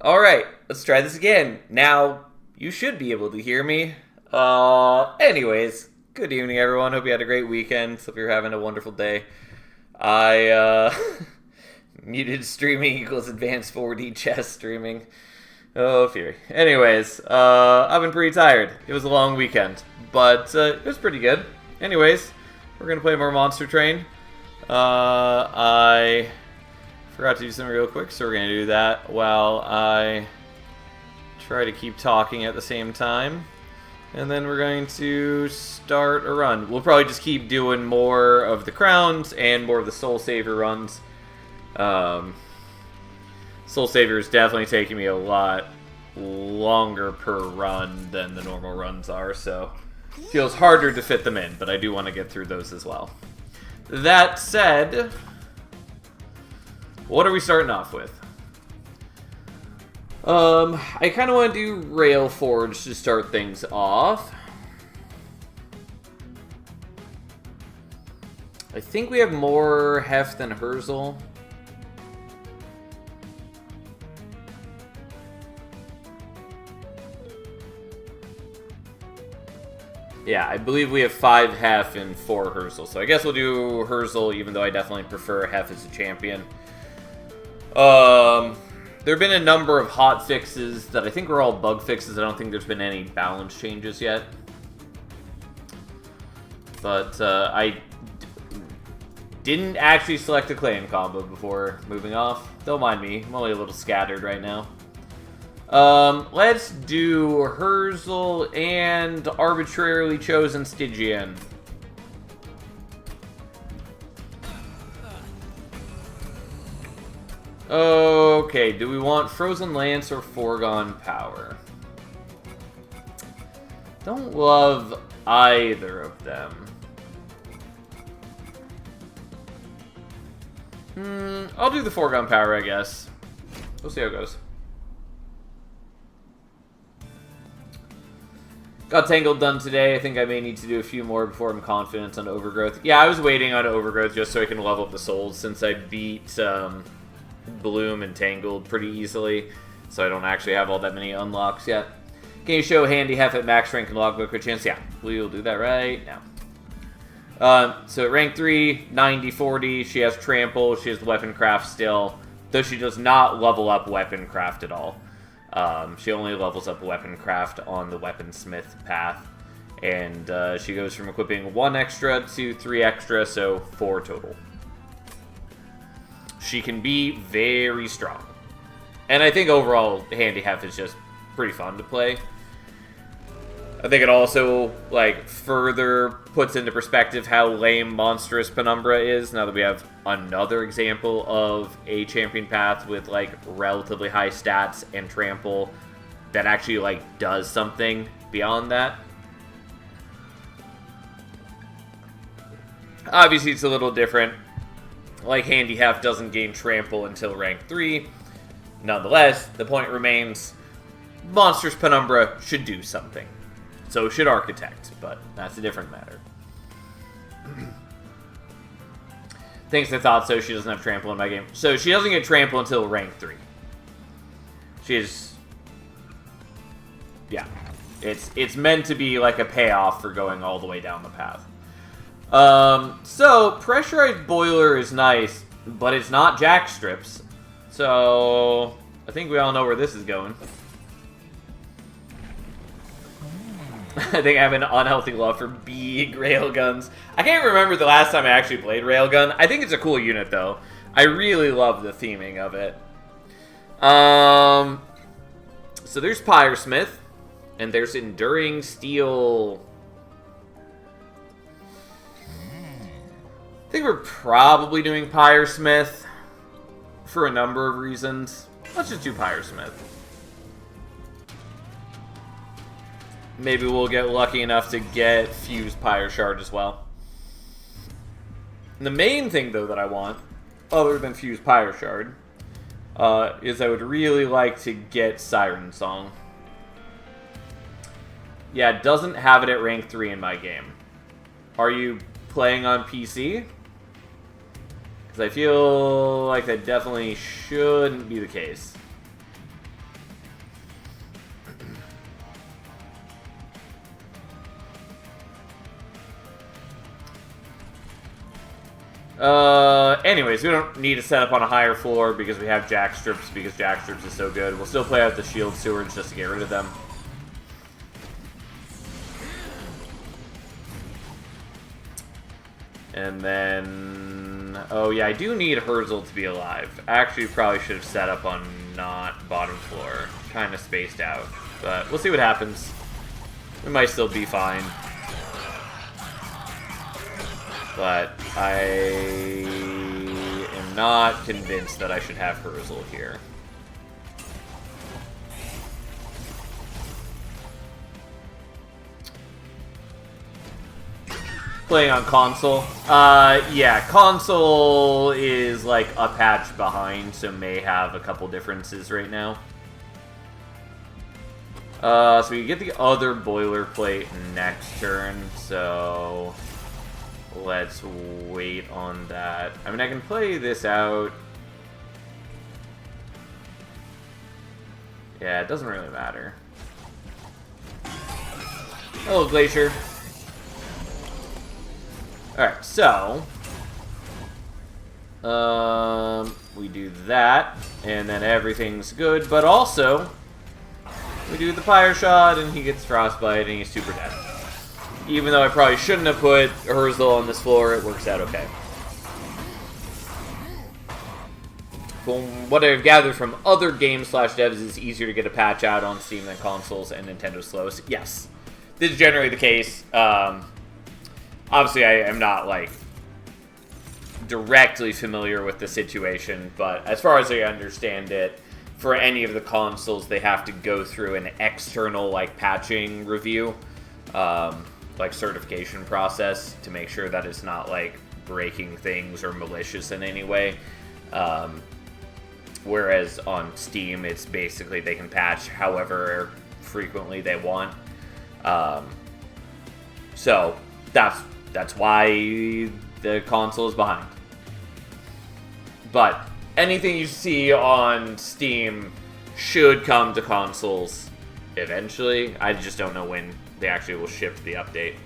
Alright, let's try this again. Now, you should be able to hear me. Anyways, good evening, everyone. Hope you had a great weekend. Hope you're having a wonderful day. I, muted streaming equals advanced 4D chess streaming. Oh, fury. Anyways, I've been pretty tired. It was a long weekend, but it was pretty good. Anyways, we're gonna play more Monster Train. I forgot to do something real quick, so we're going to do that while I try to keep talking at the same time. And then we're going to start a run. We'll probably just keep doing more of the crowns and more of the Soul Saver runs. Soul Saver is definitely taking me a lot longer per run than the normal runs are, so it feels harder to fit them in, but I do want to get through those as well. That said, what are we starting off with? I kind of want to do Rail Forge to start things off. I think we have more heft than Herzl. Yeah, I believe we have 5 Hef and 4 Herzl. So I guess we'll do Herzl, even though I definitely prefer Hef as a champion. There have been a number of hot fixes that I think are all bug fixes. I don't think there's been any balance changes yet. But I didn't actually select a clan combo before moving off. Don't mind me. I'm only a little scattered right now. Let's do Herzl and arbitrarily chosen Stygian. Okay, do we want Frozen Lance or Foregone Power? Don't love either of them. I'll do the Foregone Power, I guess. We'll see how it goes. Got Tangled done today. I think I may need to do a few more before I'm confident on Overgrowth. Yeah, I was waiting on Overgrowth just so I can level up the souls since I beat Bloom and Tangled pretty easily, so I don't actually have all that many unlocks yet. Can you show Handy Hef at max rank and logbook with chance? Yeah, we'll do that right now. So at rank 3, 90, 40, she has Trample, she has Weapon Craft still, though she does not level up Weapon Craft at all. She only levels up Weapon Craft on the Weaponsmith path, and she goes from equipping 1 extra to 3 extra, so 4 total. She can be very strong. And I think overall, Handy Hef is just pretty fun to play. I think it also, like, further puts into perspective how lame Monstrous Penumbra is, now that we have another example of a champion path with, like, relatively high stats and trample that actually, like, does something beyond that. Obviously, it's a little different. Like, Handy Hef doesn't gain trample until rank 3. Nonetheless, the point remains, Monstrous Penumbra should do something. So should Architect, but that's a different matter. Thinks I thought so, she doesn't have trample in my game. So she doesn't get trample until rank 3. She's... yeah. It's meant to be like a payoff for going all the way down the path. So, Pressurized Boiler is nice, but it's not Jack Strips. So, I think we all know where this is going. I think I have an unhealthy love for big railguns. I can't remember the last time I actually played Railgun. I think it's a cool unit, though. I really love the theming of it. So there's Pyresmith, and there's Enduring Steel. I think we're probably doing Pyresmith for a number of reasons. Let's just do Pyresmith. Maybe we'll get lucky enough to get Fused Pyre Shard as well. And the main thing, though, that I want, other than Fused Pyre Shard, is I would really like to get Siren Song. Yeah, it doesn't have it at rank 3 in my game. Are you playing on PC? Because I feel like that definitely shouldn't be the case. Anyways, we don't need to set up on a higher floor because we have Jack Strips, because Jack Strips is so good. We'll still play out the Shield Stewards just to get rid of them. And then... Oh, yeah, I do need Herzl to be alive. Actually, probably should have set up on not bottom floor. Kind of spaced out. But we'll see what happens. We might still be fine. But I am not convinced that I should have Herzl here. Playing on console. Yeah, console is like a patch behind, so may have a couple differences right now. So we get the other boilerplate next turn, so let's wait on that. I mean, I can play this out. Yeah, it doesn't really matter. Hello, Glacier. Alright, so we do that, and then everything's good, but also we do the Fire Shot, and he gets Frostbite, and he's super dead. Even though I probably shouldn't have put Herzl on this floor, it works out okay. From what I've gathered from other games/devs, it's easier to get a patch out on Steam than consoles, and Nintendo's slow. So yes, this is generally the case. Obviously, I am not, like, directly familiar with the situation, but as far as I understand it, for any of the consoles, they have to go through an external, like, patching review, like, certification process to make sure that it's not, like, breaking things or malicious in any way. Whereas on Steam, it's basically they can patch however frequently they want. So, that's why the console is behind. But anything you see on Steam should come to consoles eventually. I just don't know when they actually will ship the update.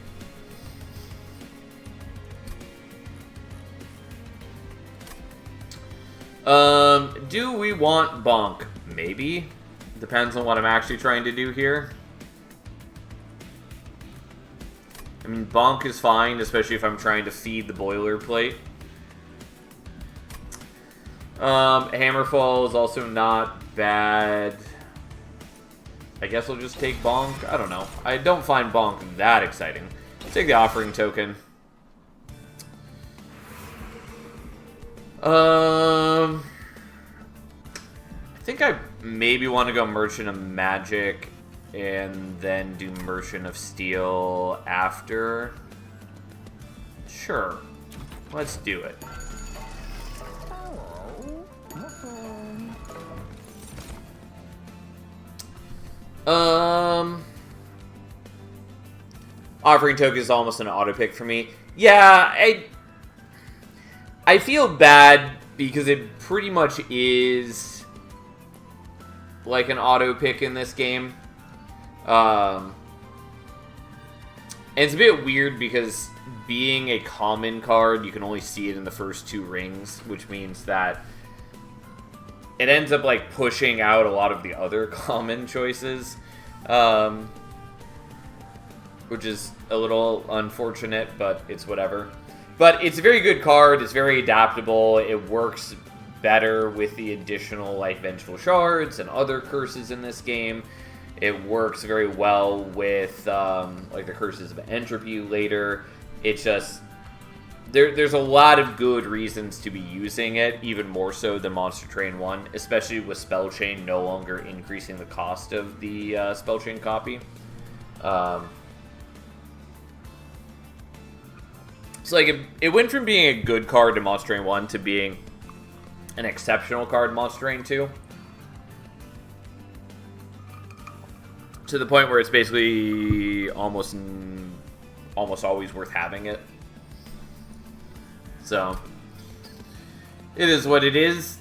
Do we want Bonk? Maybe. Depends on what I'm actually trying to do here. I mean, Bonk is fine, especially if I'm trying to feed the boilerplate. Hammerfall is also not bad. I guess we'll just take Bonk. I don't know. I don't find Bonk that exciting. Let's take the offering token. I think I maybe want to go Merchant of Magic and then do Merchant of Steel after. Sure. Let's do it. Offering token is almost an auto pick for me. Yeah, I feel bad because it pretty much is like an auto pick in this game. And it's a bit weird because being a common card, you can only see it in the first two rings, which means that it ends up like pushing out a lot of the other common choices, which is a little unfortunate, but it's whatever. But it's a very good card. It's very adaptable. It works better with the additional like Vengeful Shards and other curses in this game. It works very well with like the Curses of Entropy later. It's just there's a lot of good reasons to be using it, even more so than Monster Train 1, especially with Spell Chain no longer increasing the cost of the Spell Chain copy. So like it went from being a good card in Monster Train 1 to being an exceptional card in Monster Train 2. To the point where it's basically almost always worth having it. So, it is what it is.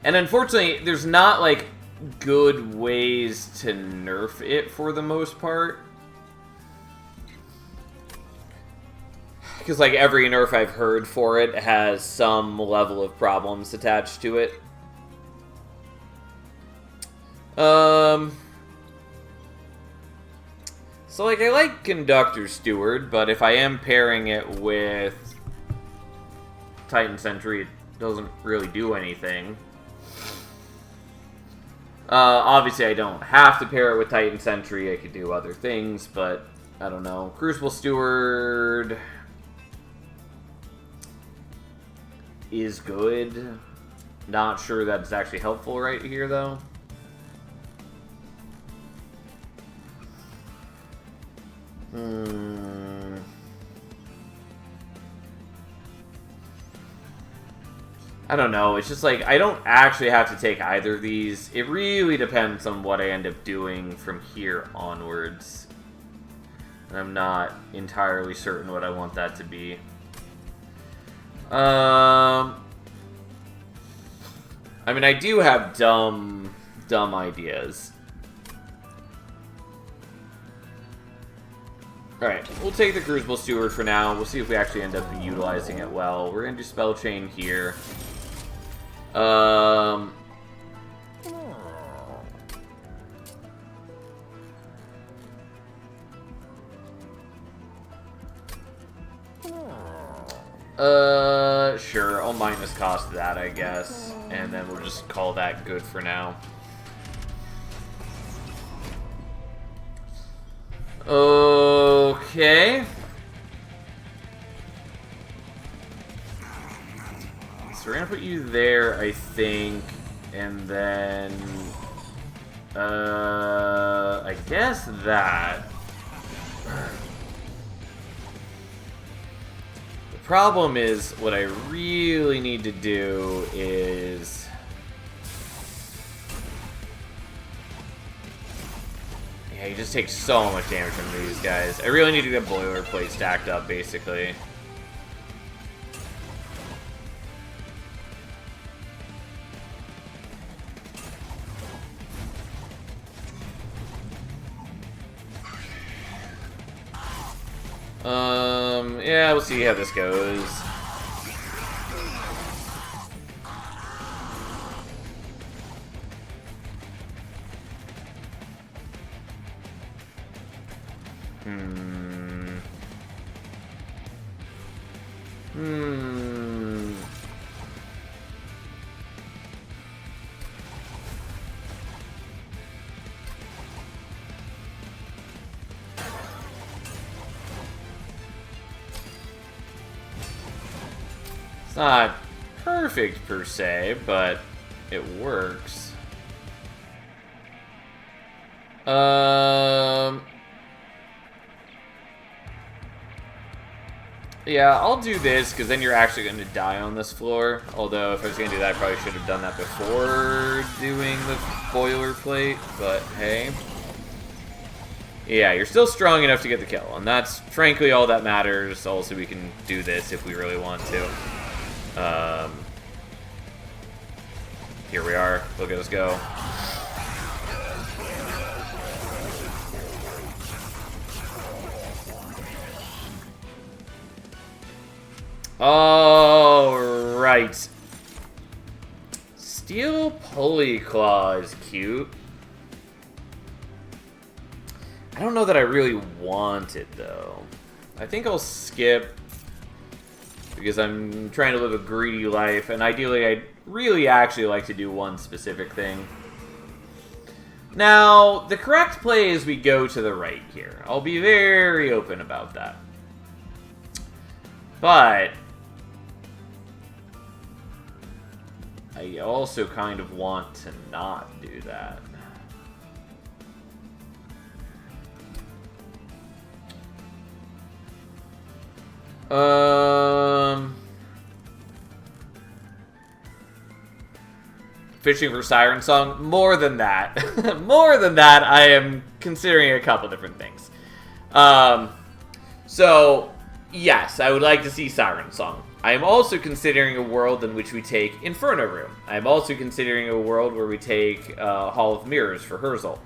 And unfortunately, there's not, like, good ways to nerf it for the most part. Because, like, every nerf I've heard for it has some level of problems attached to it. So, like, I like Conductor Steward, but if I am pairing it with Titan Sentry, it doesn't really do anything. Obviously, I don't have to pair it with Titan Sentry. I could do other things, but I don't know. Crucible Steward is good. Not sure that's actually helpful right here, though. I don't know. It's just like, I don't actually have to take either of these. It really depends on what I end up doing from here onwards. And I'm not entirely certain what I want that to be. I mean, I do have dumb ideas. Alright, we'll take the Crucible Steward for now. We'll see if we actually end up utilizing it well. We're going to do Spell Chain here. Sure, I'll minus cost that, I guess. And then we'll just call that good for now. Okay. So we're gonna put you there, I think, and then I guess that. The problem is, what I really need to do is he just takes so much damage from these guys. I really need to get Boilerplate stacked up, basically. Yeah, we'll see how this goes. It's not perfect per se, but it works. Yeah, I'll do this, because then you're actually going to die on this floor. Although, if I was going to do that, I probably should have done that before doing the Boilerplate, but hey. Yeah, you're still strong enough to get the kill, and that's frankly all that matters. Also, we can do this if we really want to. Here we are. Look at us go. All right. Steel Pulley Claw is cute. I don't know that I really want it, though. I think I'll skip, because I'm trying to live a greedy life, and ideally I'd really actually like to do one specific thing. Now, the correct play is we go to the right here. I'll be very open about that. But I also kind of want to not do that. Fishing for Siren Song? More than that. More than that, I am considering a couple different things. So, yes, I would like to see Siren Song. I am also considering a world in which we take Inferno Room. I am also considering a world where we take Hall of Mirrors for Herzl.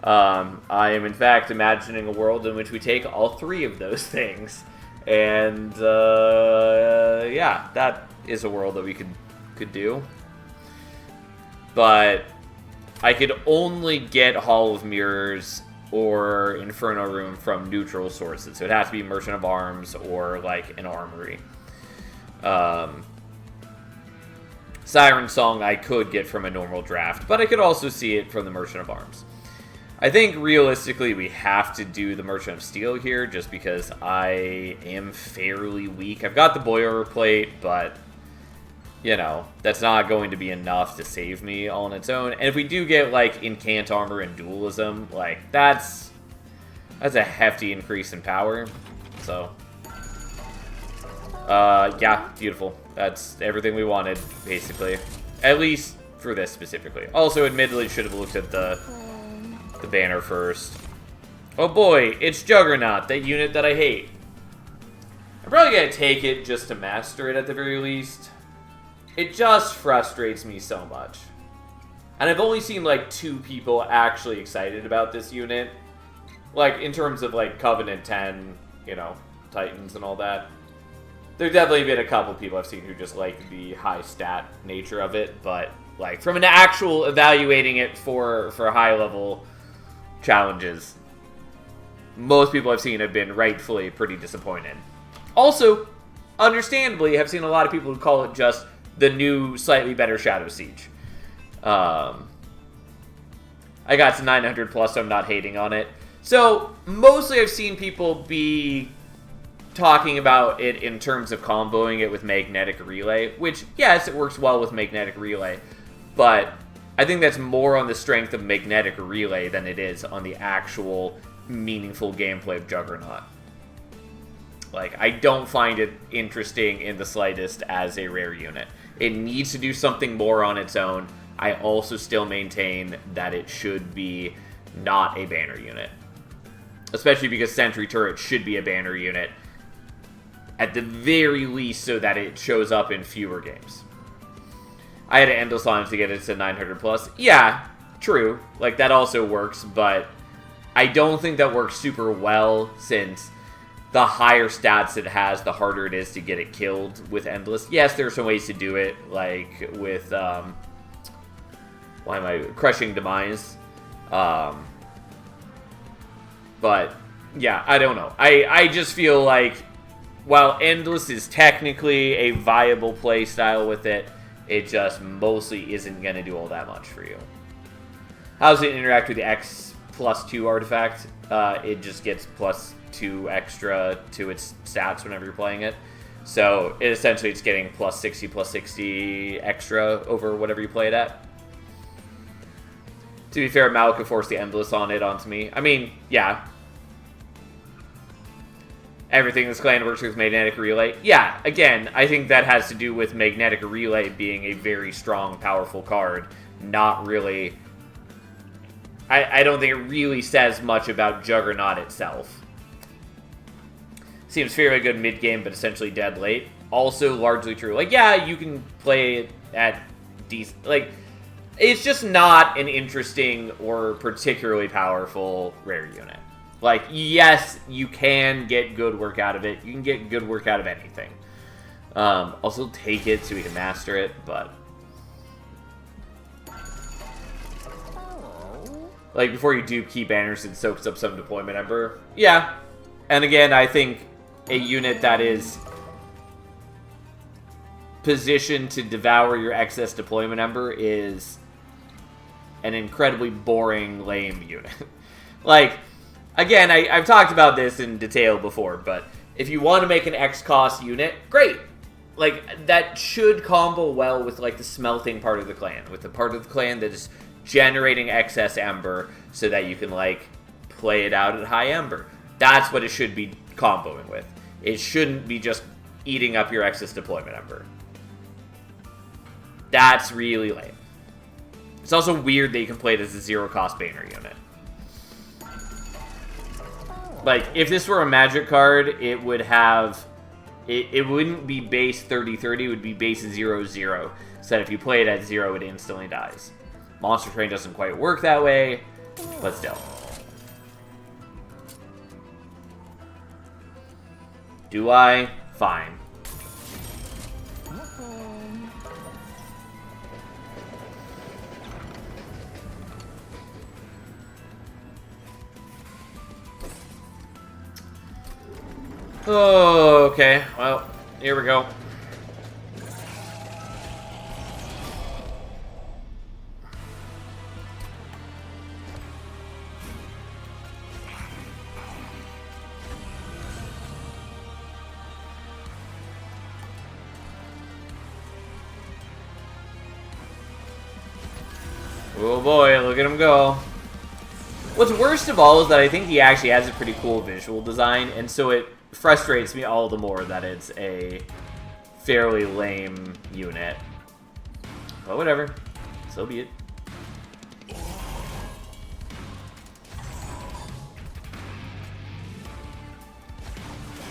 I am, in fact, imagining a world in which we take all three of those things. And, yeah, that is a world that we could do. But I could only get Hall of Mirrors or Inferno Room from neutral sources. So it'd have to be Merchant of Arms or, like, an Armory. Siren Song I could get from a normal draft, but I could also see it from the Merchant of Arms. I think, realistically, we have to do the Merchant of Steel here, just because I am fairly weak. I've got the Boiler Plate, but, you know, that's not going to be enough to save me all on its own. And if we do get, like, Incant Armor and Dualism, like, that's a hefty increase in power. So, yeah, beautiful. That's everything we wanted, basically. At least for this specifically. Also, admittedly, should have looked at the banner first. Oh boy, it's Juggernaut, that unit that I hate. I'm probably gonna take it just to master it at the very least. It just frustrates me so much. And I've only seen like 2 people actually excited about this unit. Like, in terms of like Covenant 10, you know, Titans and all that. There's definitely been a couple people I've seen who just like the high stat nature of it, but like from an actual evaluating it for high level challenges, most people I've seen have been rightfully pretty disappointed. Also, understandably, I've seen a lot of people who call it just the new, slightly better Shadow Siege. I got to 900 plus, so I'm not hating on it. So, mostly I've seen people be talking about it in terms of comboing it with Magnetic Relay, which, yes, it works well with Magnetic Relay, but I think that's more on the strength of Magnetic Relay than it is on the actual meaningful gameplay of Juggernaut. Like, I don't find it interesting in the slightest as a rare unit. It needs to do something more on its own. I also still maintain that it should be not a banner unit. Especially because Sentry Turret should be a banner unit. At the very least, so that it shows up in fewer games. I had to Endless Lines to get it to 900 plus. Yeah, true. Like, that also works, but I don't think that works super well, since the higher stats it has, the harder it is to get it killed with Endless. Yes, there are some ways to do it, like with, Crushing Demise. But, yeah, I don't know. I just feel like, while Endless is technically a viable play style with it, it just mostly isn't going to do all that much for you. How does it interact with the X+2 artifact? It just gets +2 extra to its stats whenever you're playing it. So, it's getting +60 extra over whatever you play it at. To be fair, Mal could force the Endless onto me. I mean, yeah. Everything in this clan works with Magnetic Relay. Yeah, again, I think that has to do with Magnetic Relay being a very strong, powerful card. Not really... I don't think it really says much about Juggernaut itself. Seems fairly good mid-game, but essentially dead late. Also largely true. Like, yeah, you can play it at decent... Like, it's just not an interesting or particularly powerful rare unit. Like, yes, you can get good work out of it. You can get good work out of anything. Also, take it so we can master it, but... Like, before you do key banners, it soaks up some deployment ember. Yeah. And again, I think a unit that is positioned to devour your excess deployment ember is an incredibly boring, lame unit. Like... Again, I've talked about this in detail before, but if you want to make an X-cost unit, great. Like, that should combo well with, like, the smelting part of the clan. With the part of the clan that is generating excess ember so that you can, like, play it out at high ember. That's what it should be comboing with. It shouldn't be just eating up your excess deployment ember. That's really lame. It's also weird that you can play it as a zero-cost banner unit. Like, if this were a Magic card, it would have... It wouldn't be base 30-30, it would be base 0-0. So that if you play it at 0, it instantly dies. Monster Train doesn't quite work that way, but still. Do I? Fine. Oh, okay. Well, here we go. Oh boy, look at him go. What's worst of all is that I think he actually has a pretty cool visual design, and so it frustrates me all the more that it's a fairly lame unit. But whatever. So be it.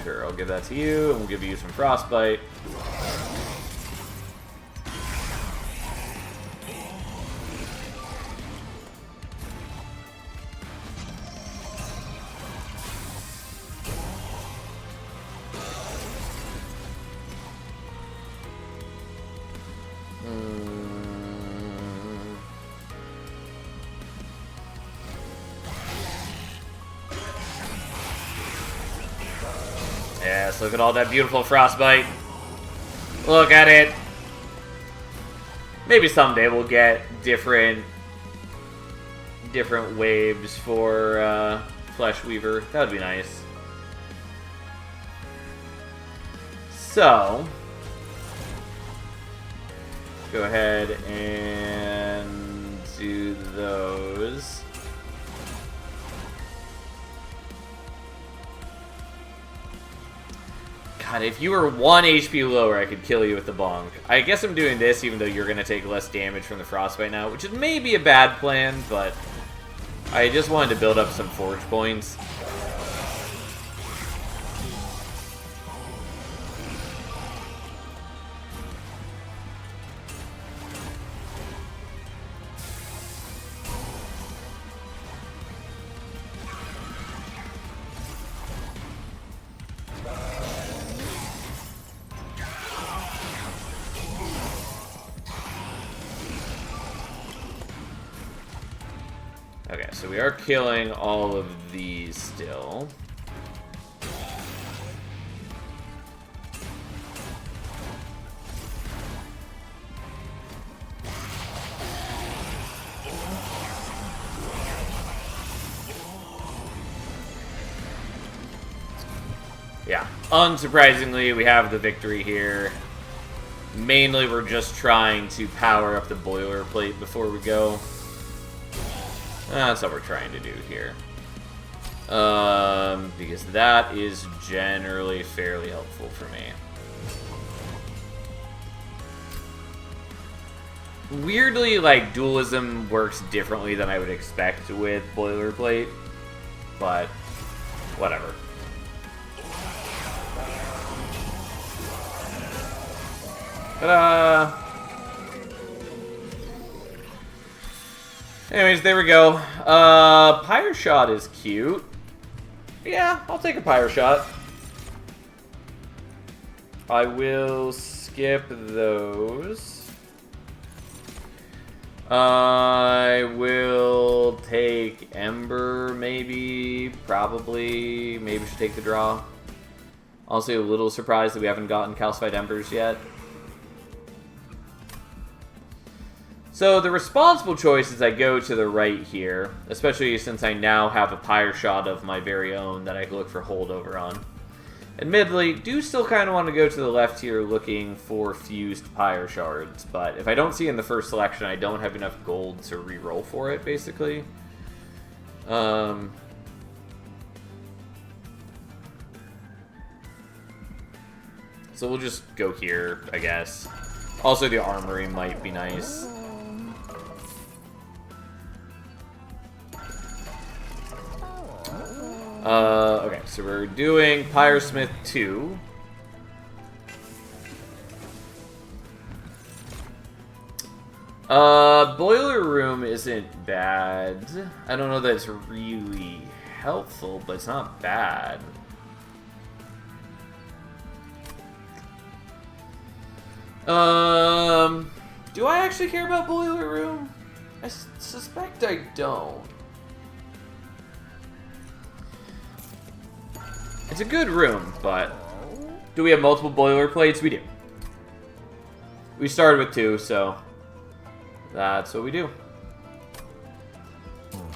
Sure, I'll give that to you, and we'll give you some Frostbite. Yes, look at all that beautiful Frostbite. Look at it. Maybe someday we'll get different waves for Flesh Weaver. That would be nice. So, go ahead and do those. God, if you were 1 HP lower, I could kill you with the bonk. I guess I'm doing this even though you're going to take less damage from the Frostbite now, which is maybe a bad plan, but I just wanted to build up some Forge points. Okay, so we are killing all of these still. Yeah, unsurprisingly, we have the victory here. Mainly, we're just trying to power up the boilerplate before we go. That's what we're trying to do here. Because that is generally fairly helpful for me. Weirdly, like, dualism works differently than I would expect with boilerplate, but whatever. Ta-da! Anyways, there we go. Pyre Shot is cute. Yeah, I'll take a Pyre Shot. I will skip those. I will take Ember, maybe. Probably. Maybe should take the draw. Also, a little surprised that we haven't gotten Calcified Embers yet. So the responsible choice is I go to the right here, especially since I now have a Pyre Shot of my very own that I can look for holdover on. Admittedly, do still kind of want to go to the left here looking for fused Pyre Shards, but if I don't see in the first selection, I don't have enough gold to re-roll for it, basically. So we'll just go here, I guess. Also, the Armory might be nice. Okay, so we're doing Pyresmith 2. Boiler Room isn't bad. I don't know that it's really helpful, but it's not bad. Do I actually care about Boiler Room? I suspect I don't. It's a good room, but do we have multiple boiler plates? We do. We started with 2, so that's what we do.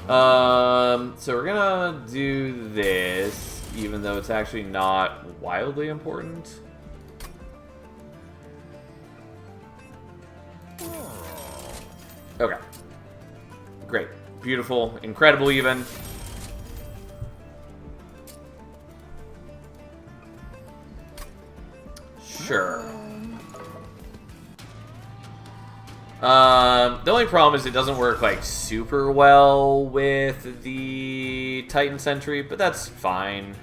So we're gonna do this, even though it's actually not wildly important. Okay. Great. Beautiful. Incredible even. Sure. The only problem is it doesn't work, like, super well with the Titan Sentry, but that's fine.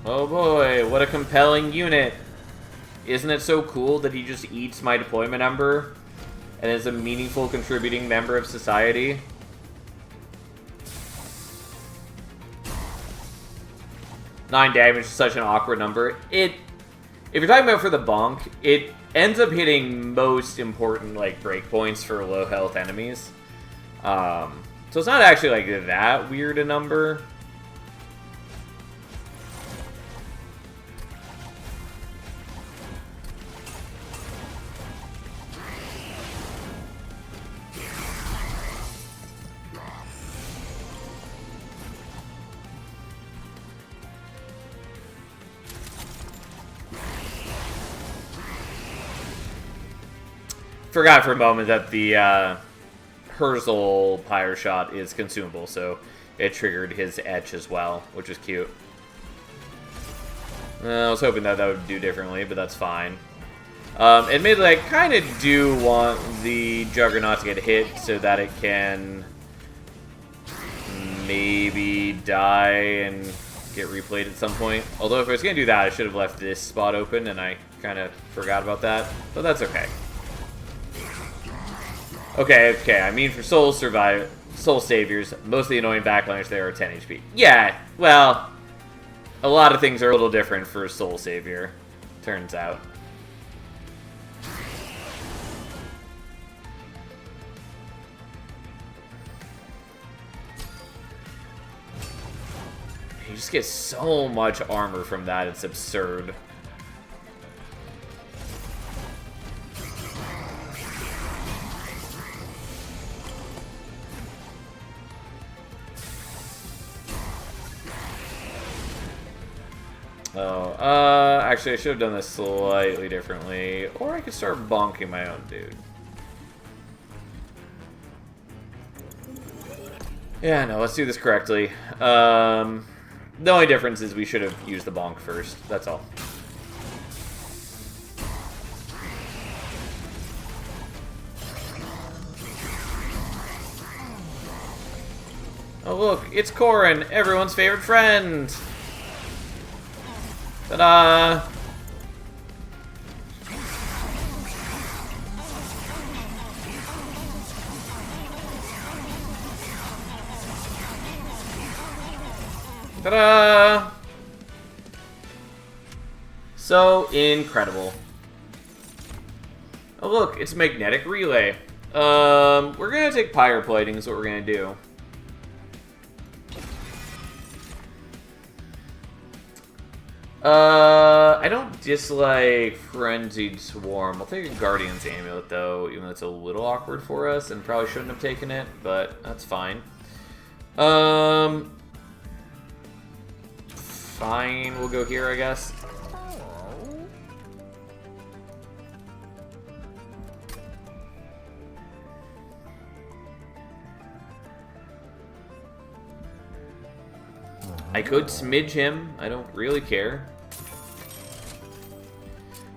Oh boy, what a compelling unit. Isn't it so cool that he just eats my deployment ember and is a meaningful contributing member of society? Nine damage is such an awkward number. If you're talking about for the bonk, it ends up hitting most important, like, breakpoints for low health enemies. So it's not actually, like, that weird a number. Forgot for a moment that the Herzl Pyre Shot is consumable, so it triggered his Etch as well, which is cute. I was hoping that would do differently, but that's fine. Admittedly, I kind of do want the Juggernaut to get hit so that it can maybe die and get replayed at some point. Although if I was going to do that, I should have left this spot open, and I kind of forgot about that. But that's okay. Okay, I mean for Soul Saviors, most of the annoying backliners there are 10 HP. Yeah, well, a lot of things are a little different for Soul Savior, turns out. You just get so much armor from that, it's absurd. Oh, actually I should have done this slightly differently. Or I could start bonking my own dude. Yeah, no, let's do this correctly. The only difference is we should have used the bonk first, that's all. Oh look, it's Corrin, everyone's favorite friend! Ta-da! Ta-da! So incredible. Oh look, it's a magnetic relay. We're gonna take pyre plating is what we're gonna do. I don't dislike Frenzied Swarm. I'll take a Guardian's Amulet, though, even though it's a little awkward for us, and probably shouldn't have taken it, but that's fine. Fine, we'll go here, I guess. I could smidge him. I don't really care.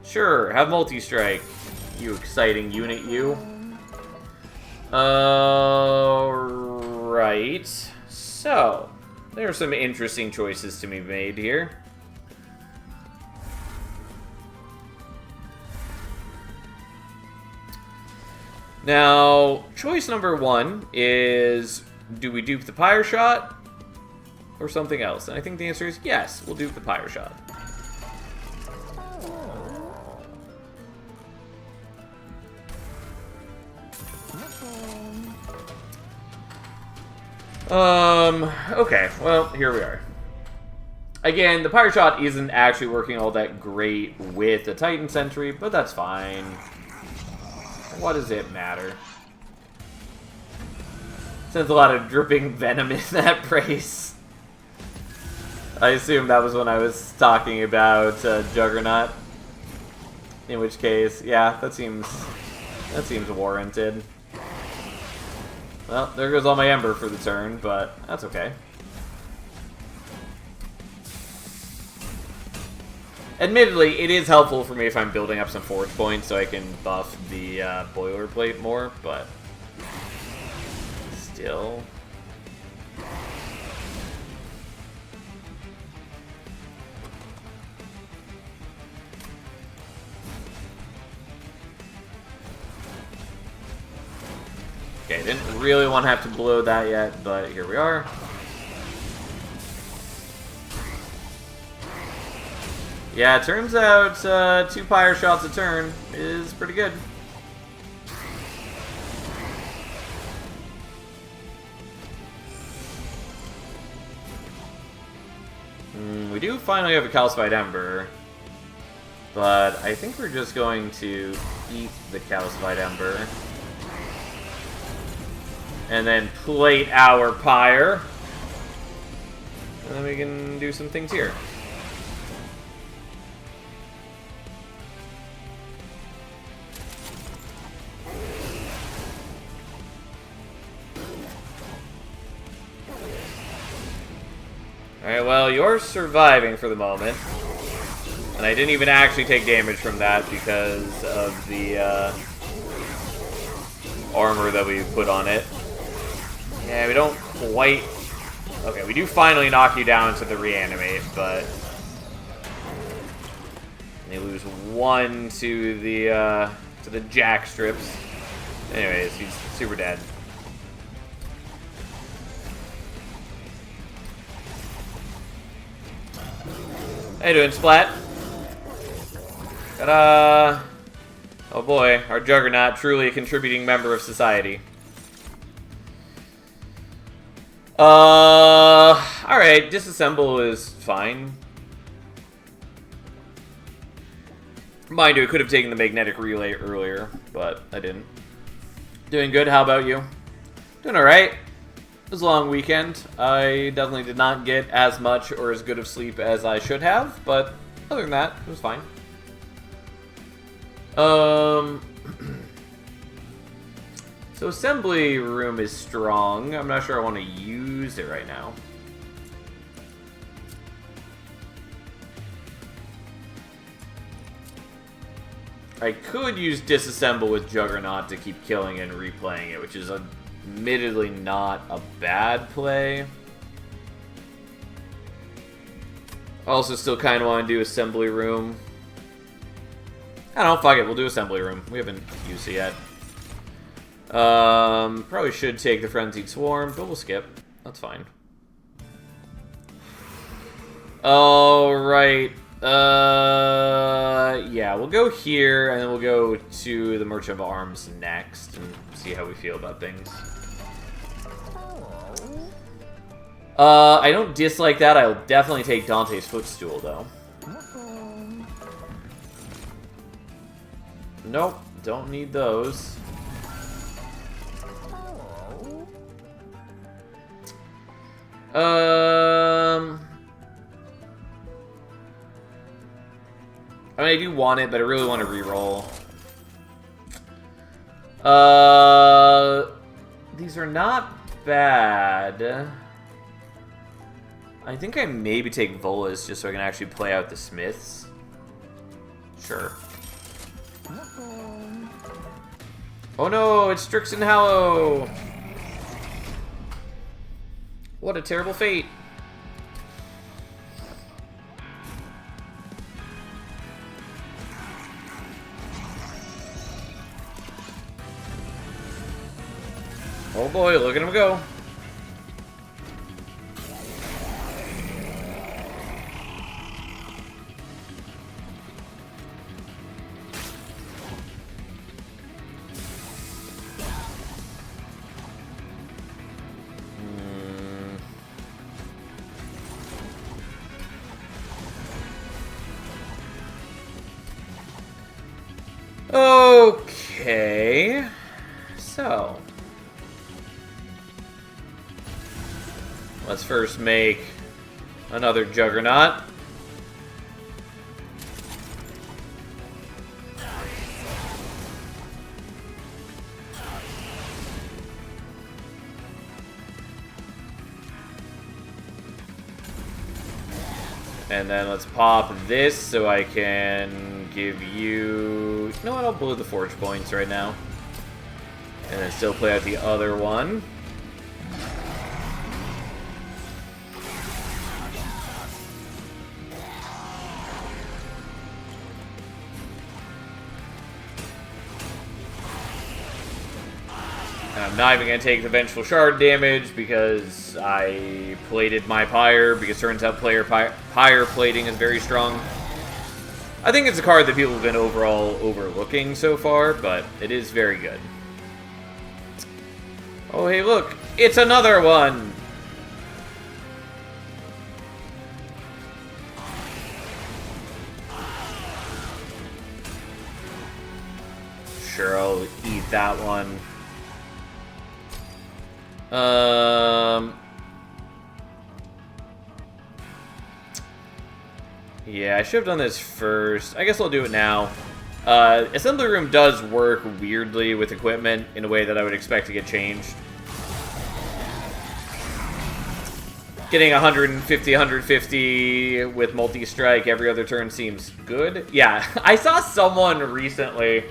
Sure, have multi-strike, you exciting unit, you. Right. So, there are some interesting choices to be made here. Now, choice number 1 is, do we dupe the Pyre Shot or something else? And I think the answer is yes, we'll dupe the Pyre Shot. Okay, well, here we are. Again, the Pyre Shot isn't actually working all that great with the Titan Sentry, but that's fine. What does it matter? Sends a lot of dripping venom in that brace. I assume that was when I was talking about Juggernaut. In which case, yeah, that seems warranted. Well, there goes all my Ember for the turn, but that's okay. Admittedly, it is helpful for me if I'm building up some forge points so I can buff the boilerplate more, but still. Okay, didn't really want to have to blow that yet, but here we are. Yeah, it turns out 2 Pyre Shots a turn is pretty good. We do finally have a Calcified Ember, but I think we're just going to eat the Calcified Ember. And then plate our Pyre. And then we can do some things here. Alright, well, you're surviving for the moment. And I didn't even actually take damage from that because of the armor that we put on it. Yeah, we don't quite... Okay, we do finally knock you down to the reanimate, but... They lose 1 to the jack strips. Anyways, he's super dead. How you doing, Splat? Ta-da! Oh boy, our Juggernaut, truly a contributing member of society. Alright, disassemble is fine. Mind you, I could have taken the magnetic relay earlier, but I didn't. Doing good, how about you? Doing alright. It was a long weekend. I definitely did not get as much or as good of sleep as I should have, but other than that, it was fine. So assembly room is strong. I'm not sure I want to use it right now. I could use disassemble with Juggernaut to keep killing and replaying it, which is admittedly not a bad play. I also still kind of want to do assembly room. I don't know, fuck it, we'll do assembly room. We haven't used it yet. Probably should take the Frenzied Swarm, but we'll skip. That's fine. Alright. Yeah, we'll go here, and then we'll go to the Merchant of Arms next, and see how we feel about things. I don't dislike that. I'll definitely take Dante's Footstool, though. Nope, don't need those. I mean, I do want it, but I really want to reroll. These are not bad. I think I maybe take Volas just so I can actually play out the Smiths. Sure. Oh no, it's Strixen Hallow! What a terrible fate. Oh boy, look at him go. Okay, so let's first make another Juggernaut. And then let's pop this so I can give you... No, I don't blow the forge points right now. And then still play out the other one. And I'm not even going to take the Vengeful Shard damage because I plated my Pyre, because turns out Pyre plating is very strong. I think it's a card that people have been overall overlooking so far, but it is very good. Oh, hey, look! It's another one! Sure, I'll eat that one. Yeah, I should have done this first. I guess I'll do it now. Assembly Room does work weirdly with equipment in a way that I would expect to get changed. Getting 150, 150 with multi-strike every other turn seems good. Yeah, I saw someone recently...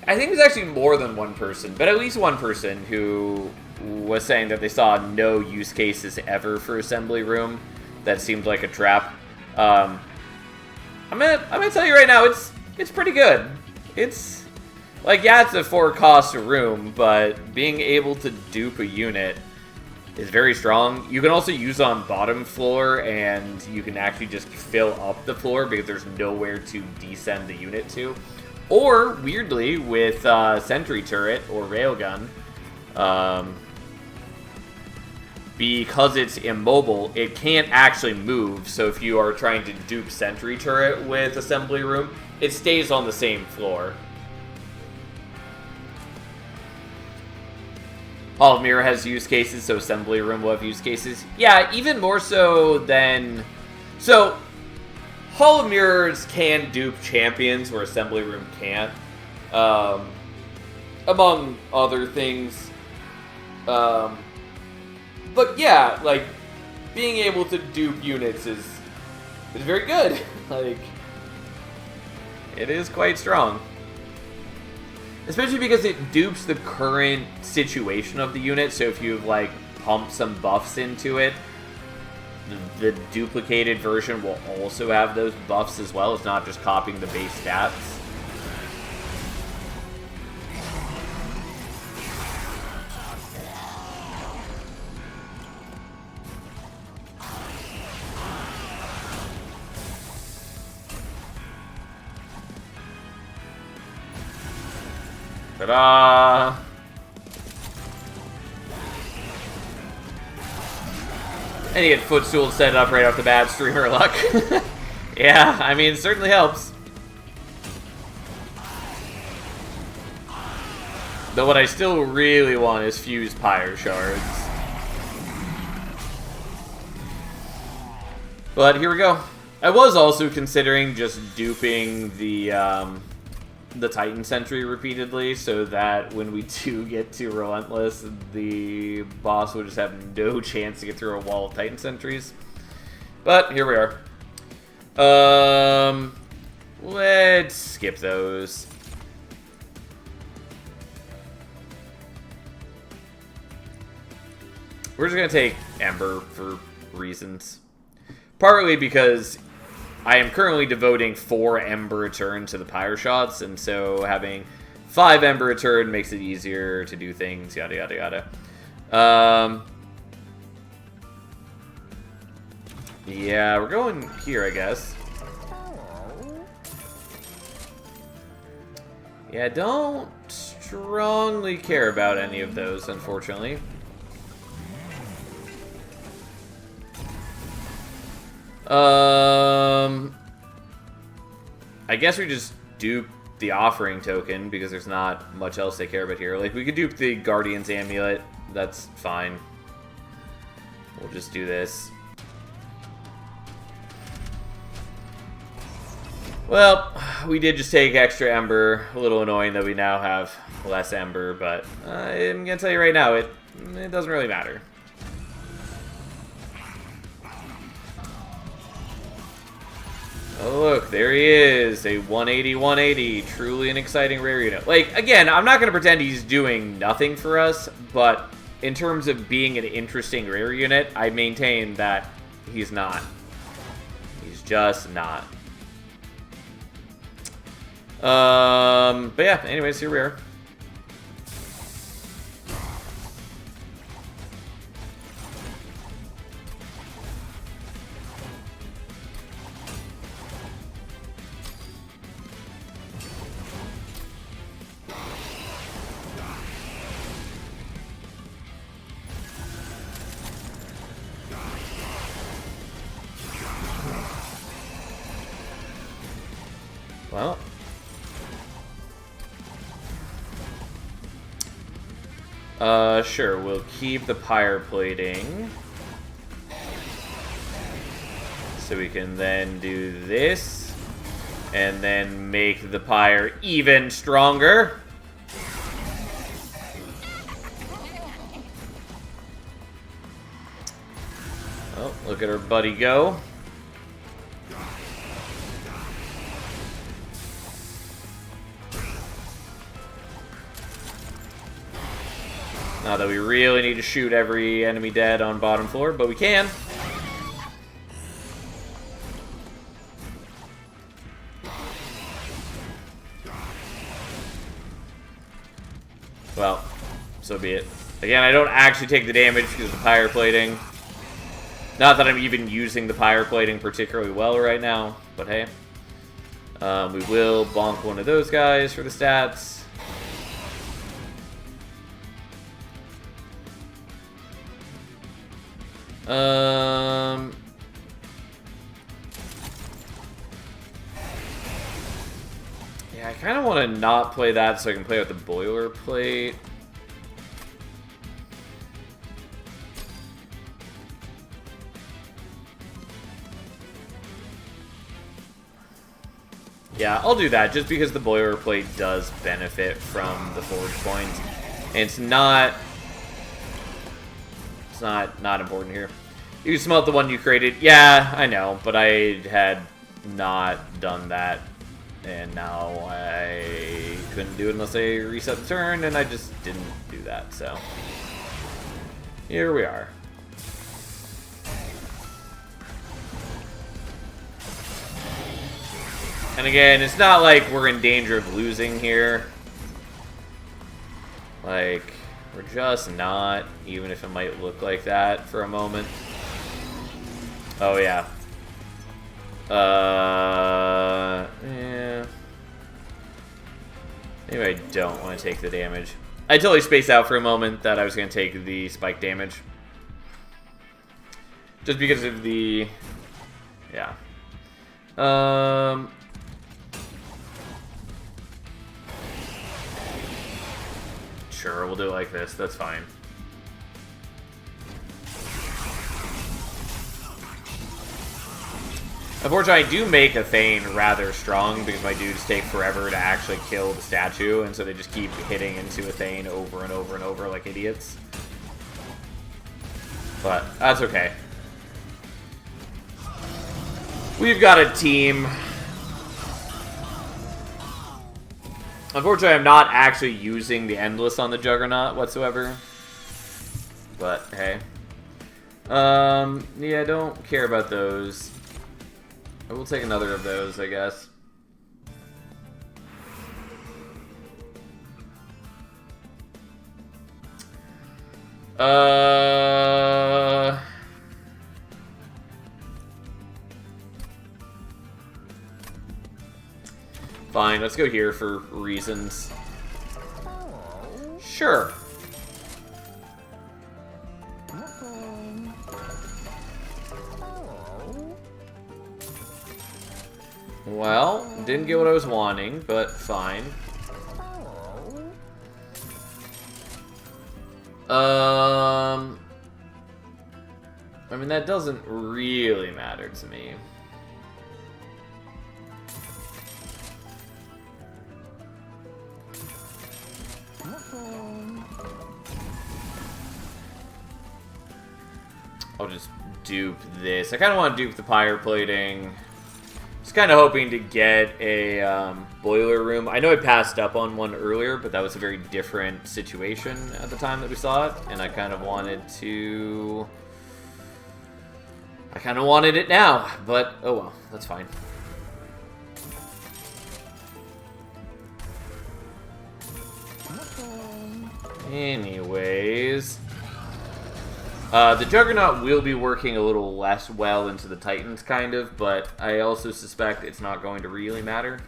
I think it was actually more than one person, but at least one person who was saying that they saw no use cases ever for Assembly Room. That seemed like a trap. I'm gonna tell you right now, it's pretty good. It's like, yeah, it's a 4-cost room, but being able to dupe a unit is very strong. You can also use on bottom floor, and you can actually just fill up the floor because there's nowhere to descend the unit to. Or, weirdly, with Sentry Turret or Railgun, because it's immobile, it can't actually move. So if you are trying to dupe Sentry Turret with Assembly Room, it stays on the same floor. Hall of Mirror has use cases, so Assembly Room will have use cases. Yeah, even more so than... So, Hall of Mirrors can dupe champions where Assembly Room can't. Among other things. But yeah, like, being able to dupe units is very good. Like, it is quite strong. Especially because it dupes the current situation of the unit, so if you've, like, pumped some buffs into it, the duplicated version will also have those buffs as well. It's not just copying the base stats. Ta-da! And you get Footstool set up right off the bat, Streamer Luck. Yeah, I mean, it certainly helps. Though what I still really want is Fuse Pyre Shards. But here we go. I was also considering just duping the Titan Sentry repeatedly, so that when we do get to Relentless, the boss would just have no chance to get through a wall of Titan Sentries. But here we are. Let's skip those. We're just gonna take Ember for reasons. Partly because I am currently devoting 4 Ember a turn to the Pyre Shots, and so having 5 Ember a turn makes it easier to do things, yada yada yada. Yeah, we're going here, I guess. Yeah, I don't strongly care about any of those, unfortunately. I guess we just dupe the offering token because there's not much else they care about here. Like, we could dupe the Guardian's Amulet. That's fine. We'll just do this. Well, we did just take extra Ember. A little annoying that we now have less Ember, but I'm gonna tell you right now, it doesn't really matter. Oh, look, there he is. A 180. Truly an exciting rare unit. Like, again, I'm not going to pretend he's doing nothing for us, but in terms of being an interesting rare unit, I maintain that he's not. He's just not. But yeah, anyways, here we are. Well, sure, we'll keep the pyre plating. So we can then do this, and then make the pyre even stronger. Oh, look at our buddy go. Not that we really need to shoot every enemy dead on bottom floor, but we can. Well, so be it. Again, I don't actually take the damage because of the pyre plating. Not that I'm even using the pyre plating particularly well right now, but hey. We will bonk one of those guys for the stats. Yeah, I kind of want to not play that so I can play with the boilerplate. Yeah, I'll do that just because the boilerplate does benefit from the forge points. And it's not important here. You can smelt the one you created. Yeah, I know, but I had not done that. And now I couldn't do it unless I reset the turn, and I just didn't do that, so. Here we are. And again, it's not like we're in danger of losing here. Like, we're just not, even if it might look like that for a moment. Oh, yeah. Yeah. Maybe I don't want to take the damage. I totally spaced out for a moment that I was going to take the spike damage. Just because of the... Yeah. Sure, we'll do it like this. That's fine. Unfortunately, I do make a Thane rather strong because my dudes take forever to actually kill the statue, and so they just keep hitting into a Thane over and over and over like idiots. But that's okay. We've got a team. Unfortunately, I'm not actually using the Endless on the Juggernaut whatsoever. But, hey. Yeah, I don't care about those. I will take another of those, I guess. Fine, let's go here for reasons. Sure. Well, didn't get what I was wanting, but fine. I mean, that doesn't really matter to me. I'll just dupe this. I kind of want to dupe the pyre plating. Just kind of hoping to get a boiler room. I know I passed up on one earlier, but that was a very different situation at the time that we saw it, and I kind of wanted to... I kind of wanted it now, but oh well, that's fine. Anyways... the Juggernaut will be working a little less well into the Titans, kind of, but I also suspect it's not going to really matter.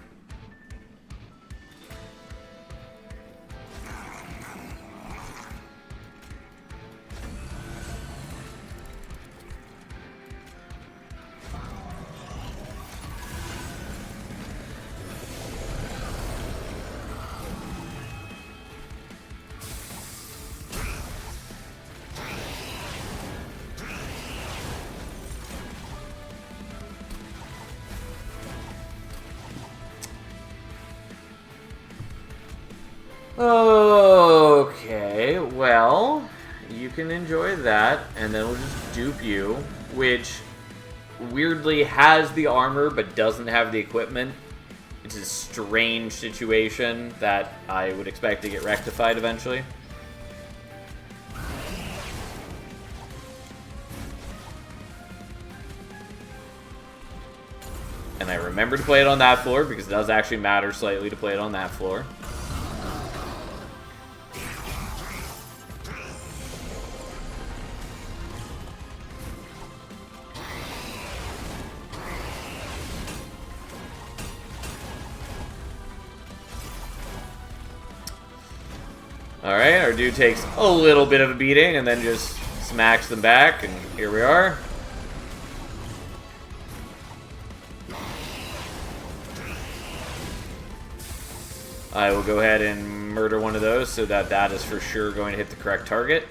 Okay, well, you can enjoy that, and then we'll just dupe you, which weirdly has the armor but doesn't have the equipment. It's a strange situation that I would expect to get rectified eventually. And I remember to play it on that floor because it does actually matter slightly to play it on that floor. Alright, our dude takes a little bit of a beating and then just smacks them back, and here we are. I will go ahead and murder one of those so that that is for sure going to hit the correct target.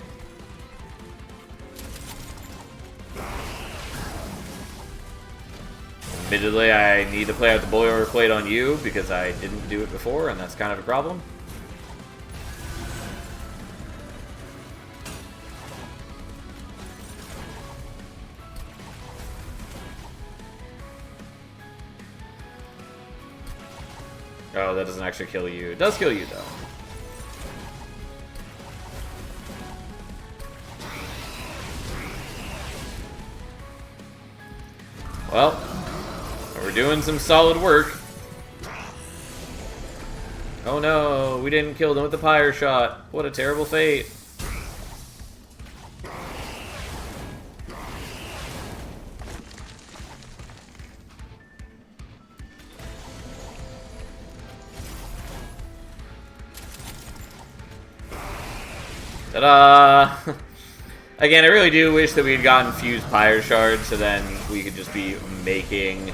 Admittedly, I need to play out the boiler plate on you because I didn't do it before, and that's kind of a problem. Oh, that doesn't actually kill you. It does kill you, though. Well, we're doing some solid work. Oh no, we didn't kill them with the pyre shot. What a terrible fate. Ta-da! Again, I really do wish that we had gotten fused pyre shards, so then we could just be making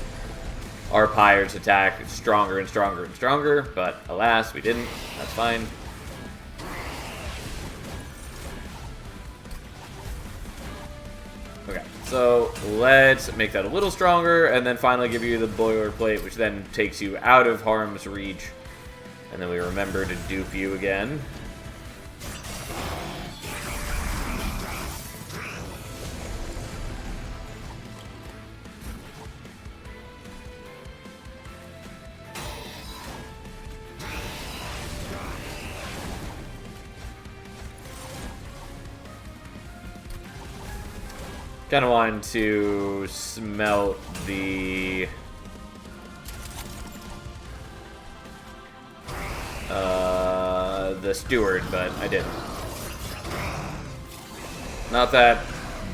our pyres attack stronger and stronger and stronger, but alas, we didn't. That's fine. Okay, so let's make that a little stronger, and then finally give you the boilerplate, which then takes you out of harm's reach. And then we remember to dupe you again. Kind of wanted to smelt the steward, but I didn't. Not that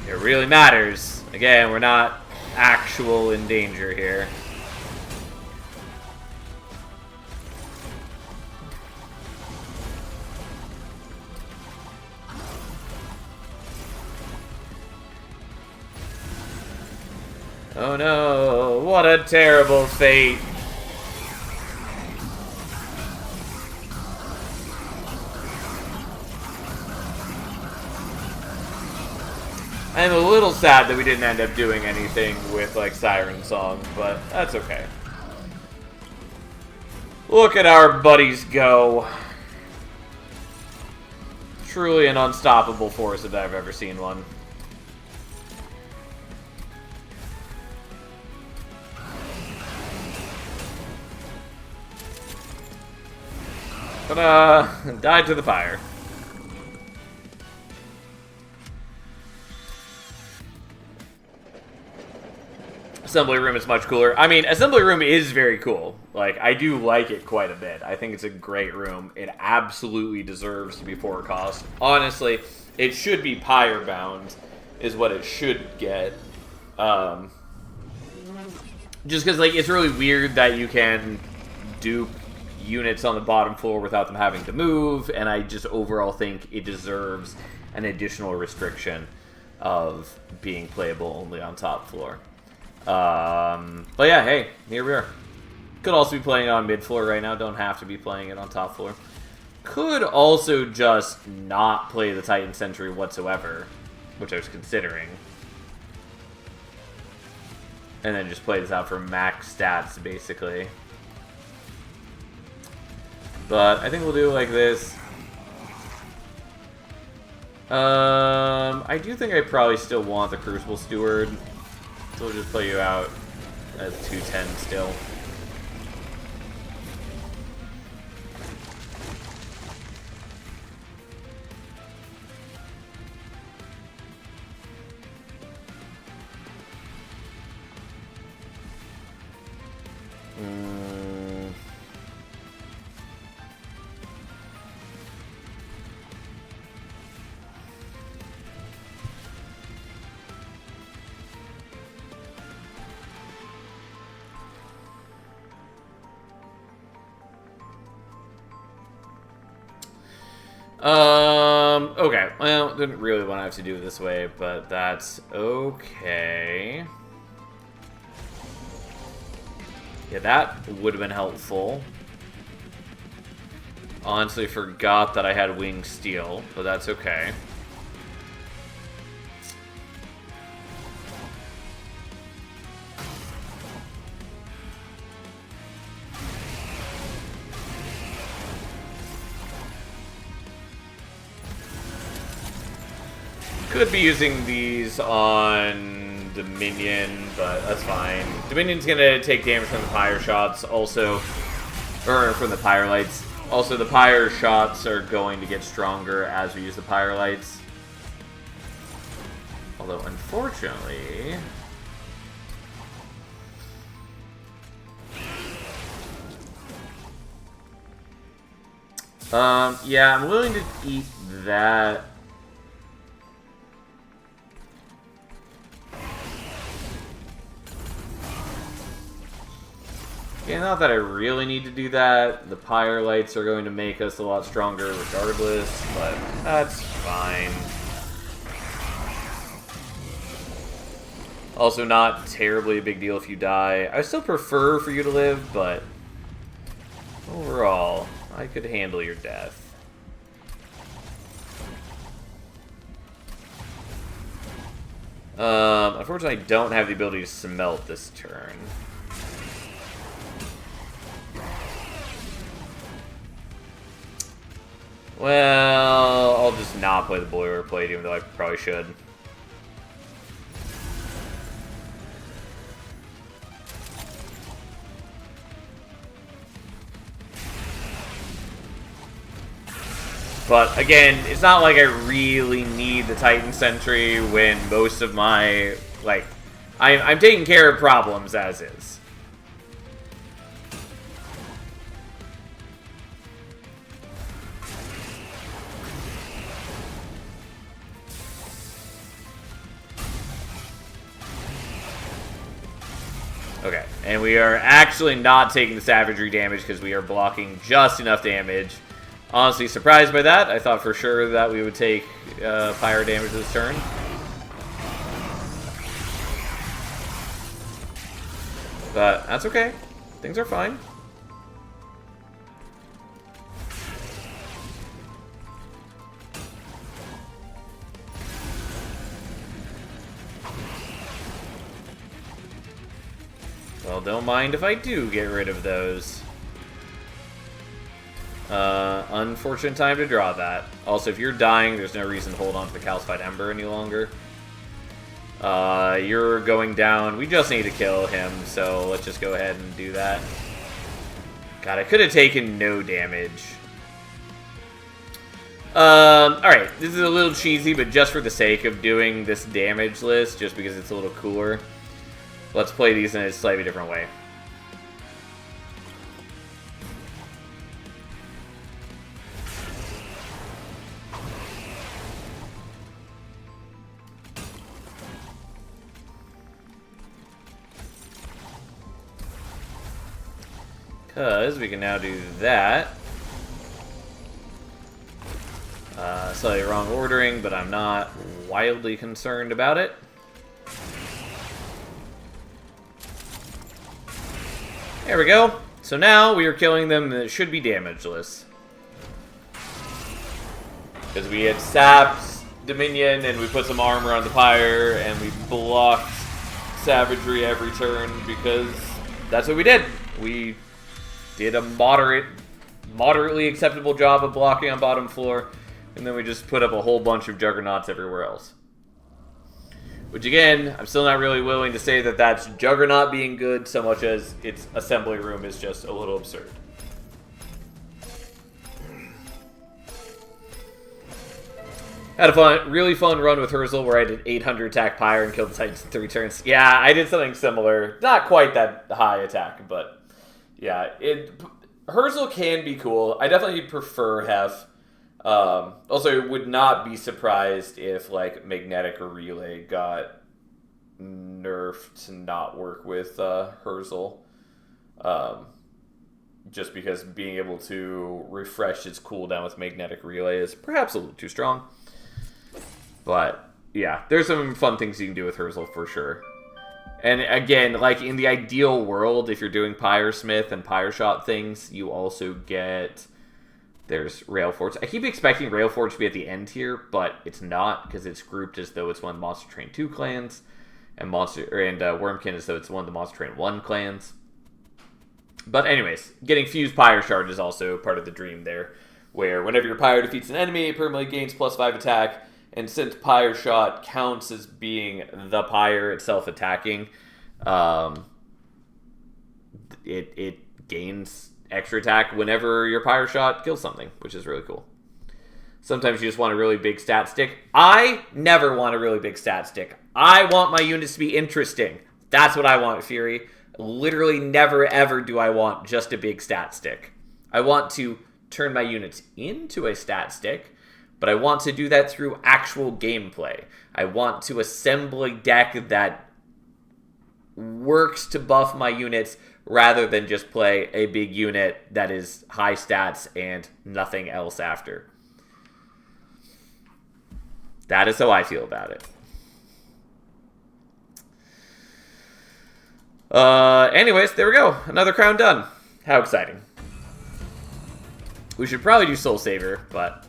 it really matters. Again, we're not actual in danger here. Oh no, what a terrible fate. I'm a little sad that we didn't end up doing anything with, like, Siren Song, but that's okay. Look at our buddies go. Truly an unstoppable force if I've ever seen one. Ta-da! Died to the fire. Assembly room is much cooler. I mean, assembly room is very cool. Like, I do like it quite a bit. I think it's a great room. It absolutely deserves to be 4 cost. Honestly, it should be pyre bound, is what it should get. Just because, like, it's really weird that you can dupe units on the bottom floor without them having to move, and I just overall think it deserves an additional restriction of being playable only on top floor. But yeah, hey, here we are. Could also be playing it on mid floor right now, don't have to be playing it on top floor. Could also just not play the Titan Sentry whatsoever, which I was considering. And then just play this out for max stats, basically. But I think we'll do it like this. I do think I probably still want the Crucible Steward. So we'll just play you out as 210 still. Okay, well, didn't really want to have to do it this way, but that's okay. Yeah, that would have been helpful. Honestly, forgot that I had Wing Steel, but that's okay. Could be using these on Dominion, but that's fine. Dominion's gonna take damage from the Pyre shots, also, or from the Pyre lights. Also, the Pyre shots are going to get stronger as we use the Pyre lights. Although, unfortunately, yeah, I'm willing to eat that. Yeah, not that I really need to do that. The Pyre lights are going to make us a lot stronger regardless, but that's fine. Also, not terribly a big deal if you die. I still prefer for you to live, but overall, I could handle your death. Unfortunately, I don't have the ability to smelt this turn. Well, I'll just not play the boilerplate, even though I probably should. But again, it's not like I really need the Titan Sentry when most of my, like, I'm taking care of problems as is. Okay, and we are actually not taking the savagery damage because we are blocking just enough damage. Honestly surprised by that. I thought for sure that we would take pyro damage this turn. But that's okay. Things are fine. Well, don't mind if I do get rid of those. Unfortunate time to draw that. Also, if you're dying, there's no reason to hold on to the Calcified Ember any longer. You're going down. We just need to kill him, so let's just go ahead and do that. God, I could have taken no damage. Alright, this is a little cheesy, but just for the sake of doing this damage list, just because it's a little cooler, let's play these in a slightly different way. Because we can now do that. Slightly wrong ordering, but I'm not wildly concerned about it. There we go. So now we are killing them, and it should be damageless. Because we had sapped Dominion, and we put some armor on the Pyre, and we blocked Savagery every turn, because that's what we did. We did a moderately acceptable job of blocking on bottom floor, and then we just put up a whole bunch of Juggernauts everywhere else. Which again, I'm still not really willing to say that that's Juggernaut being good so much as its assembly room is just a little absurd. Had a really fun run with Herzl where I did 800 attack Pyre and killed the Titans in 3 turns. Yeah, I did something similar. Not quite that high attack, but yeah, Herzl can be cool. I definitely prefer Hef. Also, would not be surprised if, like, Magnetic Relay got nerfed to not work with Herzl. Just because being able to refresh its cooldown with Magnetic Relay is perhaps a little too strong. But, yeah, there's some fun things you can do with Herzl for sure. And again, like, in the ideal world, if you're doing Pyre Smith and Pyre Shot things, you also get... There's Railforge. I keep expecting Railforge to be at the end here, but it's not, because it's grouped as though it's one of the Monster Train 2 clans, and Wormkin as though it's one of the Monster Train 1 clans. But anyways, getting Fused Pyre Shard is also part of the dream there, where whenever your Pyre defeats an enemy, it permanently gains +5 attack, and since Pyre Shot counts as being the Pyre itself attacking, it gains extra attack whenever your Pyre Shot kills something, which is really cool. Sometimes you just want a really big stat stick. I never want a really big stat stick. I want my units to be interesting. That's what I want, Fury. Literally never ever do I want just a big stat stick. I want to turn my units into a stat stick, but I want to do that through actual gameplay. I want to assemble a deck that works to buff my units rather than just play a big unit that is high stats and nothing else after. That is how I feel about it. Anyways, there we go. Another crown done. How exciting. We should probably do Soul Saver, but...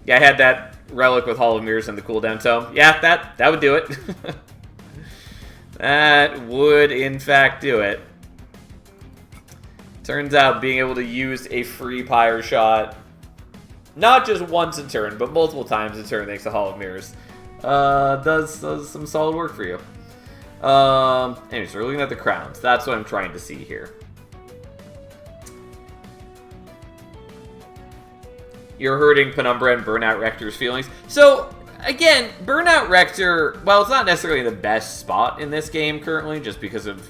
yeah, I had that relic with Hall of Mirrors and the cooldown tome. Yeah, that would do it. That would, in fact, do it. Turns out being able to use a free Pyre Shot, not just once a turn, but multiple times a turn thanks to Hall of Mirrors, does some solid work for you. Anyways, we're looking at the crowns. That's what I'm trying to see here. You're hurting Penumbra and Burnout Rector's feelings. So, again, Burnout Rector, well, it's not necessarily the best spot in this game currently, just because of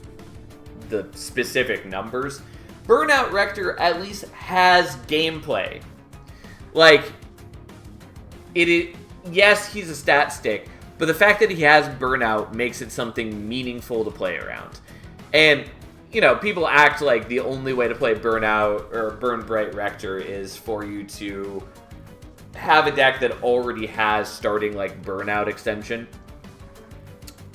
the specific numbers. Burnout Rector at least has gameplay. Like, yes, he's a stat stick, but the fact that he has Burnout makes it something meaningful to play around. And, you know, people act like the only way to play Burnout or Burn Bright Rector is for you to have a deck that already has starting, like, Burnout extension.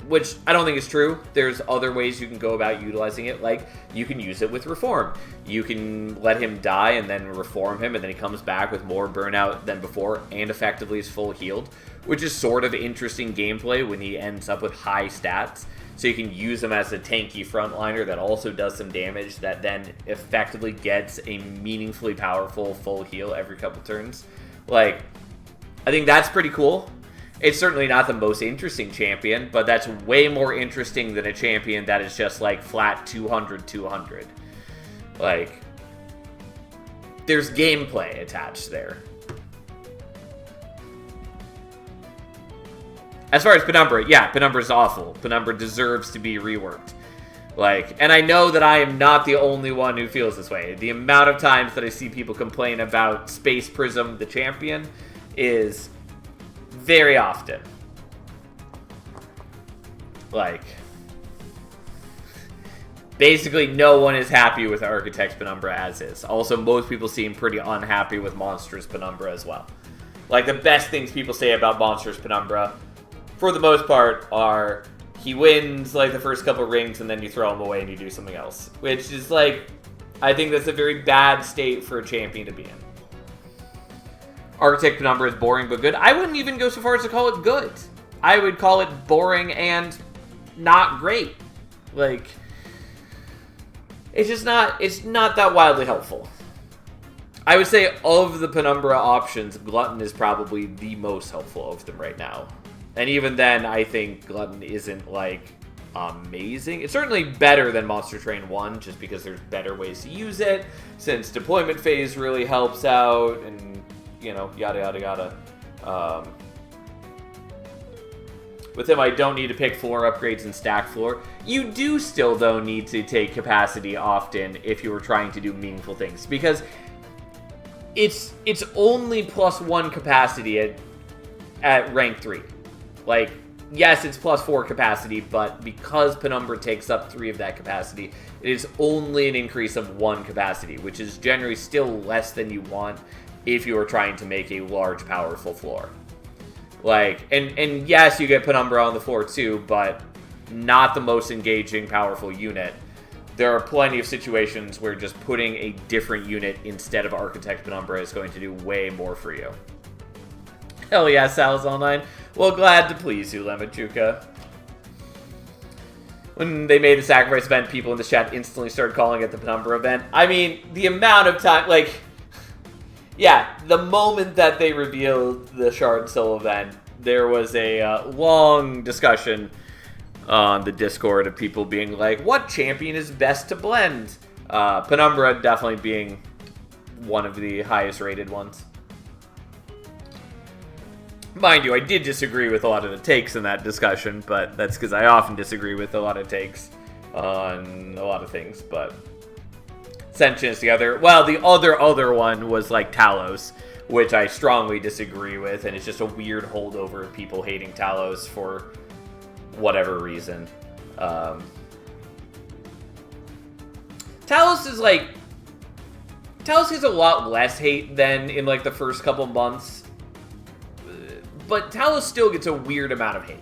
Which I don't think is true. There's other ways you can go about utilizing it. Like, you can use it with Reform. You can let him die and then Reform him, and then he comes back with more Burnout than before, and effectively is full healed, which is sort of interesting gameplay when he ends up with high stats. So you can use him as a tanky frontliner that also does some damage that then effectively gets a meaningfully powerful full heal every couple turns. Like, I think that's pretty cool. It's certainly not the most interesting champion, but that's way more interesting than a champion that is just like flat 200. Like, there's gameplay attached there. As far as Penumbra, yeah, Penumbra's awful. Penumbra deserves to be reworked. Like, and I know that I am not the only one who feels this way. The amount of times that I see people complain about Space Prism, the champion, is very often. Like, basically no one is happy with Architect's Penumbra as is. Also, most people seem pretty unhappy with Monster's Penumbra as well. Like, the best things people say about Monster's Penumbra, for the most part, are he wins, like, the first couple rings, and then you throw him away and you do something else. Which is, like, I think that's a very bad state for a champion to be in. Architect Penumbra is boring but good. I wouldn't even go so far as to call it good. I would call it boring and not great. Like, it's just not, it's not that wildly helpful. I would say of the Penumbra options, Glutton is probably the most helpful of them right now. And even then, I think Glutton isn't, like, amazing. It's certainly better than Monster Train 1, just because there's better ways to use it, since deployment phase really helps out, and, you know, yada, yada, yada. With him, I don't need to pick floor upgrades and stack floor. You do still, though, need to take capacity often if you were trying to do meaningful things, because it's only +1 capacity at rank 3. Like, yes, it's +4 capacity, but because Penumbra takes up 3 of that capacity, it is only an increase of 1 capacity, which is generally still less than you want if you are trying to make a large, powerful floor. Like, and yes, you get Penumbra on the floor too, but not the most engaging, powerful unit. There are plenty of situations where just putting a different unit instead of Architect Penumbra is going to do way more for you. Hell yeah, Sal's online. Well, glad to please you, Lemachuka. When they made the sacrifice event, people in the chat instantly started calling it the Penumbra event. I mean, the amount of time, like, yeah, the moment that they revealed the Shard Soul event, there was a long discussion on the Discord of people being like, what champion is best to blend? Penumbra definitely being one of the highest rated ones. Mind you, I did disagree with a lot of the takes in that discussion, but that's because I often disagree with a lot of takes on a lot of things, but Sentience together. Well, the other one was like Talos, which I strongly disagree with, and it's just a weird holdover of people hating Talos for whatever reason. Talos is like... Talos has a lot less hate than in like the first couple months, but Talos still gets a weird amount of hate.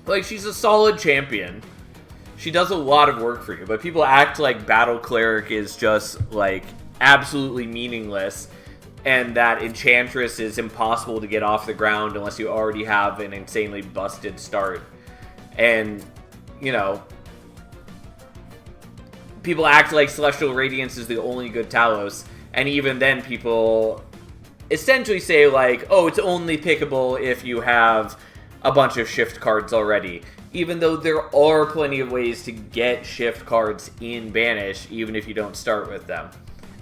Like, she's a solid champion. She does a lot of work for you, but people act like Battle Cleric is just, like, absolutely meaningless, and that Enchantress is impossible to get off the ground unless you already have an insanely busted start. And, you know, people act like Celestial Radiance is the only good Talos, and even then people essentially say, like, oh, it's only pickable if you have a bunch of shift cards already, even though there are plenty of ways to get shift cards in Banish, even if you don't start with them.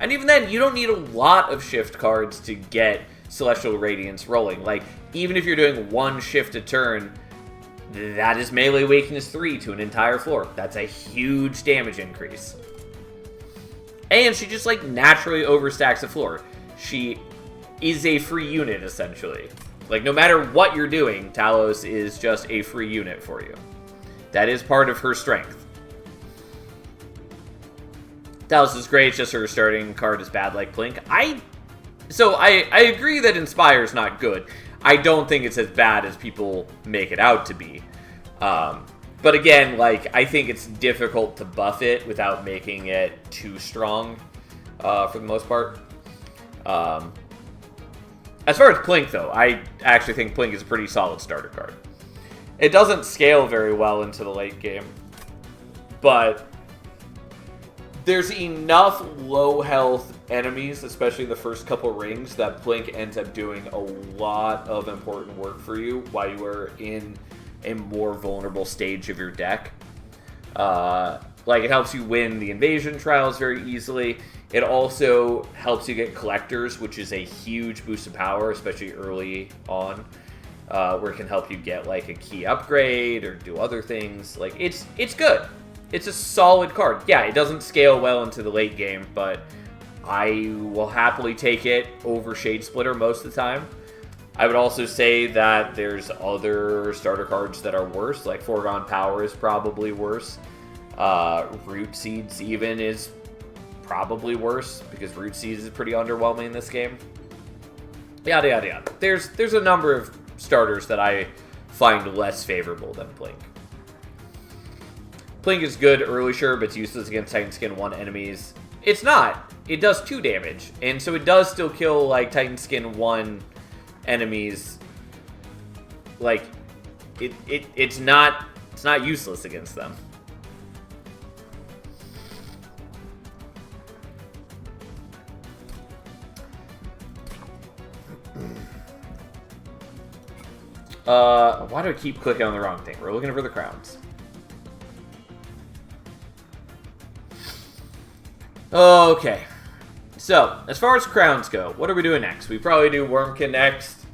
And even then, you don't need a lot of shift cards to get Celestial Radiance rolling. Like, even if you're doing 1 shift a turn, that is melee weakness 3 to an entire floor. That's a huge damage increase. And she just, like, naturally overstacks the floor. She is a free unit, essentially. Like, no matter what you're doing, Talos is just a free unit for you. That is part of her strength. Talos is great, it's just her starting card is bad like Plink. I agree that Inspire's not good. I don't think it's as bad as people make it out to be. But again, like, I think it's difficult to buff it without making it too strong, for the most part. As far as Plink, though, I actually think Plink is a pretty solid starter card. It doesn't scale very well into the late game, but there's enough low health enemies, especially the first couple rings, that Plink ends up doing a lot of important work for you while you are in a more vulnerable stage of your deck. Like, it helps you win the invasion trials very easily. It also helps you get collectors, which is a huge boost of power, especially early on, where it can help you get like a key upgrade or do other things. Like, it's good. It's a solid card. Yeah, it doesn't scale well into the late game, but I will happily take it over Shade Splitter most of the time. I would also say that there's other starter cards that are worse, like Foregone Power is probably worse. Root Seeds even is probably worse, because Root Seeds is pretty underwhelming in this game. Yada, yada, yada. There's a number of starters that I find less favorable than Plink. Plink is good early, sure, but it's useless against Titan Skin 1 enemies. It's not. It does 2 damage, and so it does still kill, like, Titan Skin 1 enemies. Like, it's not useless against them. Why do I keep clicking on the wrong thing? We're looking for the crowns. Okay. So, as far as crowns go, what are we doing next? We probably do Wormkin next.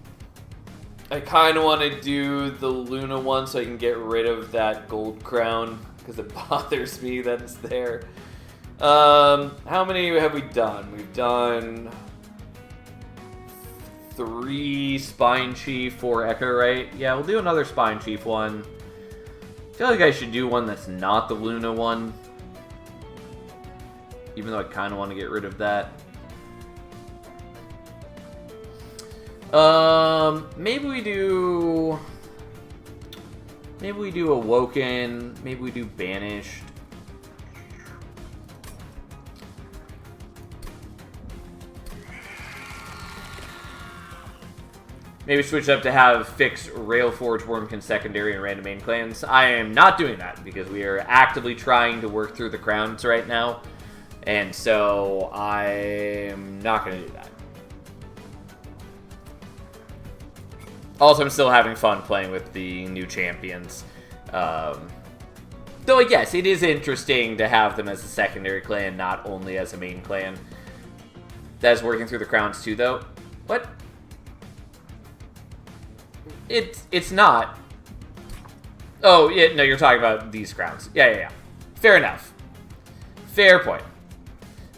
I kind of want to do the Luna one so I can get rid of that gold crown, because it bothers me that it's there. How many have we done? We've done 3 Spine Chief, 4 Echo, right? Yeah, we'll do another Spine Chief one. I feel like I should do one that's not the Luna one, even though I kind of want to get rid of that. Maybe we do Awoken. Maybe we do Banished. Maybe switch up to have fixed Railforge, Wormkin secondary, and random main clans. I am not doing that because we are actively trying to work through the crowns right now. And so I'm not going to do that. Also, I'm still having fun playing with the new champions. Though, yes, it is interesting to have them as a secondary clan, not only as a main clan. That's working through the crowns too, though. What? It's not. Oh, yeah, no, you're talking about these crowns. Yeah. Fair enough. Fair point.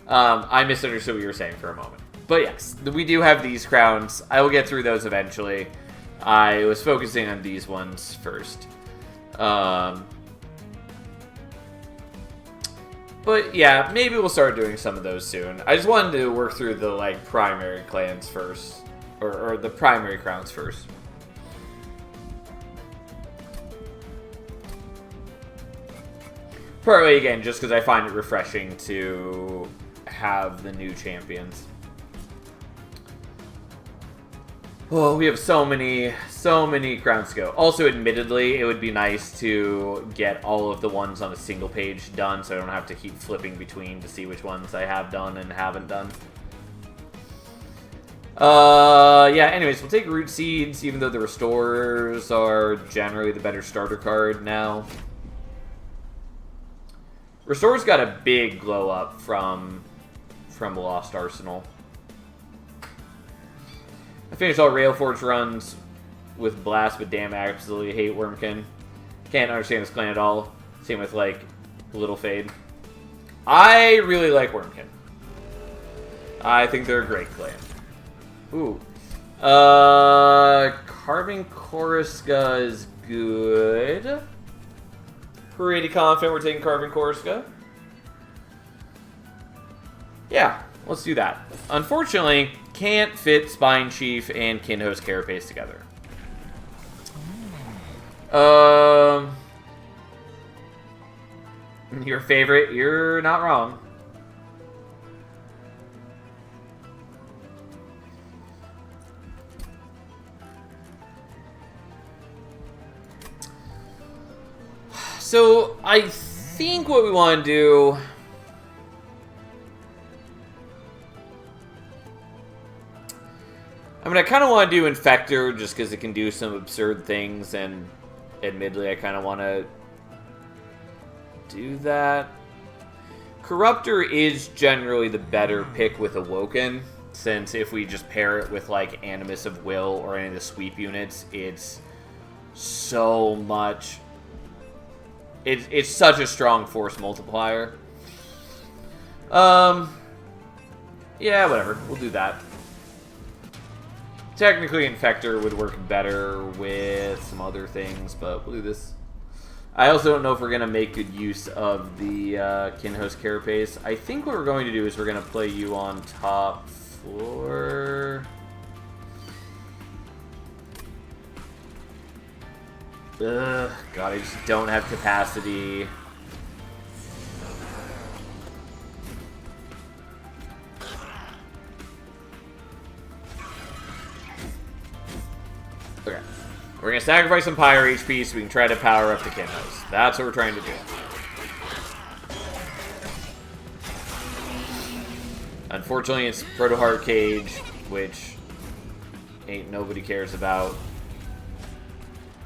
I misunderstood what you were saying for a moment. But yes, we do have these crowns. I will get through those eventually. I was focusing on these ones first. But yeah, maybe we'll start doing some of those soon. I just wanted to work through the, like, primary clans first. Or the primary crowns first. Partly, again, just because I find it refreshing to have the new champions. Oh, we have so many crowns to go. Also, admittedly, it would be nice to get all of the ones on a single page done, so I don't have to keep flipping between to see which ones I have done and haven't done. Yeah, anyways, we'll take Root Seeds, even though the Restorers are generally the better starter card now. Restorer's got a big glow up from Lost Arsenal. I finished all Railforge runs with Blast, but damn, I absolutely hate Wormkin. Can't understand this clan at all. Same with, like, Little Fade. I really like Wormkin. I think they're a great clan. Ooh. Carving Corusca is good. Pretty confident we're taking Carving Corusca. Yeah, let's do that. Unfortunately, can't fit Spine Chief and Kinho's Carapace together. Your favorite, you're not wrong. So, I think what we want to do... I mean, I kind of want to do Infector just because it can do some absurd things, and admittedly, I kind of want to do that. Corruptor is generally the better pick with Awoken, since if we just pair it with, like, Animus of Will or any of the sweep units, it's so much... It's such a strong force multiplier. Yeah, whatever. We'll do that. Technically, Infector would work better with some other things, but we'll do this. I also don't know if we're going to make good use of the Kinho's Carapace. I think what we're going to do is we're going to play you on top for... Ugh, God, I just don't have capacity. Okay. We're going to sacrifice some Pyre HP so we can try to power up the Kinho's. That's what we're trying to do. Unfortunately, it's Proto Heart Cage, which ain't nobody cares about.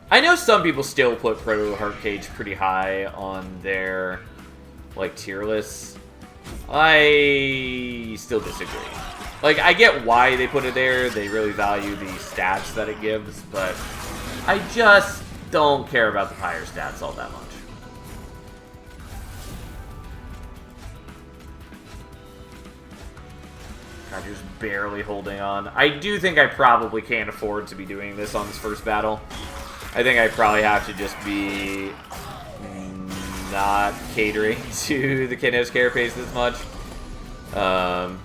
I know some people still put Proto Heart Cage pretty high on their, like, tier lists. I still disagree. Like, I get why they put it there. They really value the stats that it gives, but I just don't care about the Pyre stats all that much. God, you're just barely holding on. I do think I probably can't afford to be doing this on this first battle. I think I probably have to just be not catering to the Kinho's Carapace as much. God,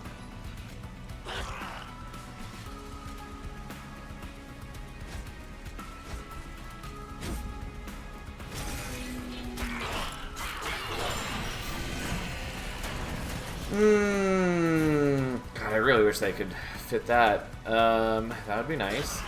I really wish they could fit that. That would be nice.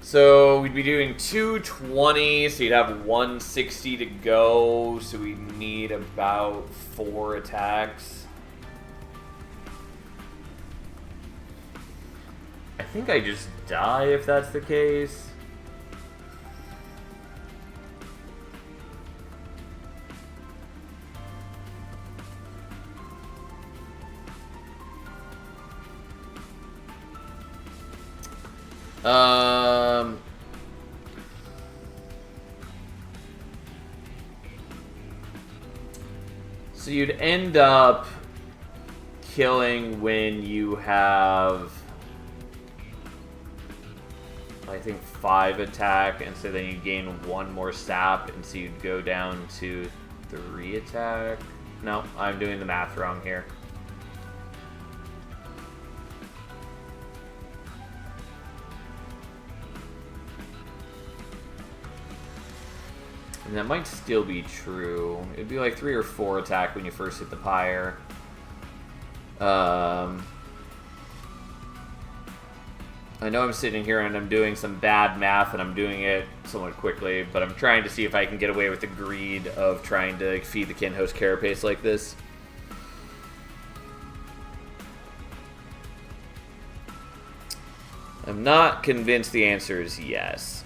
So we'd be doing 220, so you'd have 160 to go, so we need about 4 attacks. I think I just die if that's the case. So you'd end up killing when you have, I think, 5 attack, and so then you gain 1 more sap, and so you'd go down to 3 attack. No, I'm doing the math wrong here. And that might still be true. It'd be like 3 or 4 attack when you first hit the pyre. I know I'm sitting here and I'm doing some bad math and I'm doing it somewhat quickly, but I'm trying to see if I can get away with the greed of trying to feed the Kinho's Carapace like this. I'm not convinced the answer is yes.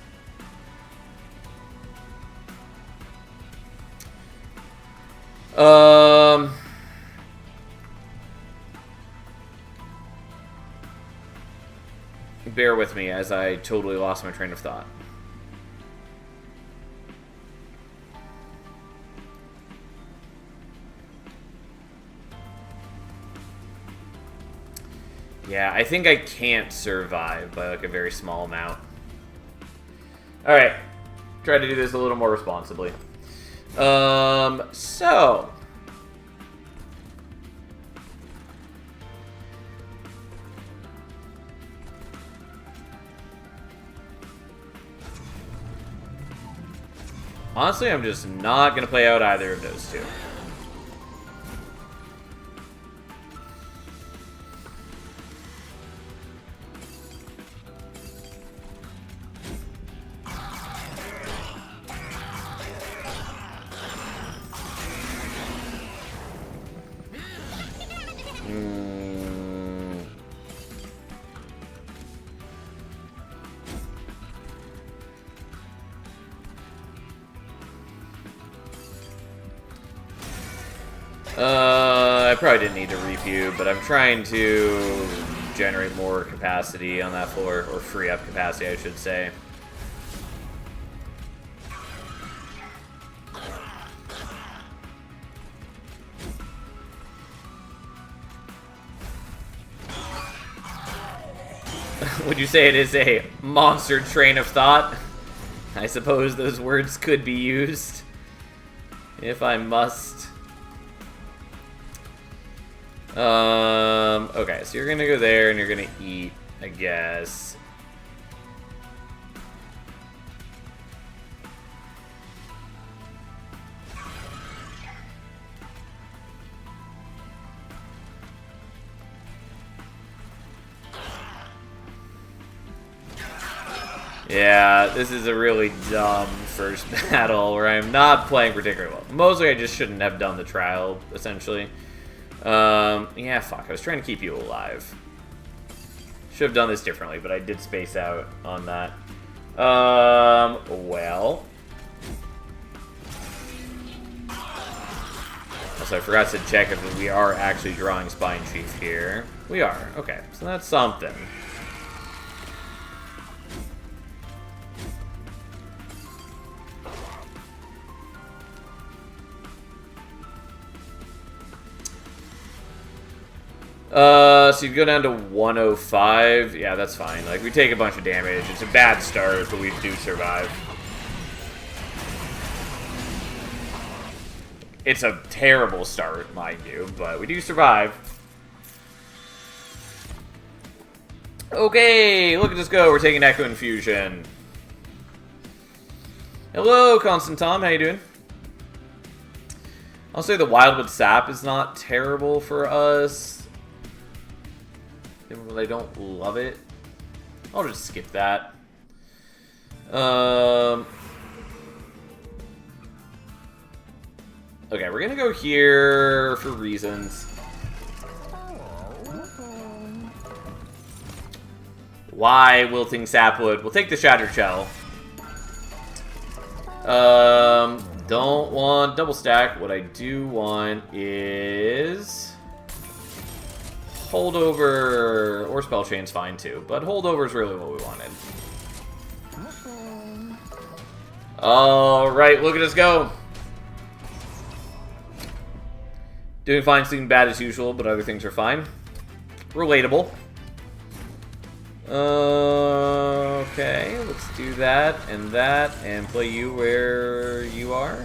Bear with me as I totally lost my train of thought. Yeah, I think I can't survive by like a very small amount. Alright. Try to do this a little more responsibly. So... honestly, I'm just not going to play out either of those two. I probably didn't need to review, but I'm trying to generate more capacity on that floor, or free up capacity, I should say. Would you say it is a monster train of thought? I suppose those words could be used, if I must. Okay, so you're gonna go there and you're gonna eat, I guess. Yeah, this is a really dumb first battle where I'm not playing particularly well. Mostly I just shouldn't have done the trial, essentially. Yeah, fuck, I was trying to keep you alive. Should have done this differently, but I did space out on that. Well. Also, I forgot to check if we are actually drawing Spine Chief here. We are, okay, so that's something. So you go down to 105. Yeah, that's fine. Like, we take a bunch of damage. It's a bad start, but we do survive. It's a terrible start, mind you, but we do survive. Okay, look at us go. We're taking Echo Infusion. Hello, Constant Tom. How you doing? I'll say the Wildwood Sap is not terrible for us. I don't love it. I'll just skip that. Okay, we're gonna go here for reasons. Why Wilting Sapwood? We'll take the Shattered Shell. Don't want double stack. What I do want is holdover, or spell chain's fine too, but holdover is really what we wanted. Alright, look at us go. Doing fine, sleeping bad as usual, but other things are fine. Relatable. Okay, let's do that, and play you where you are.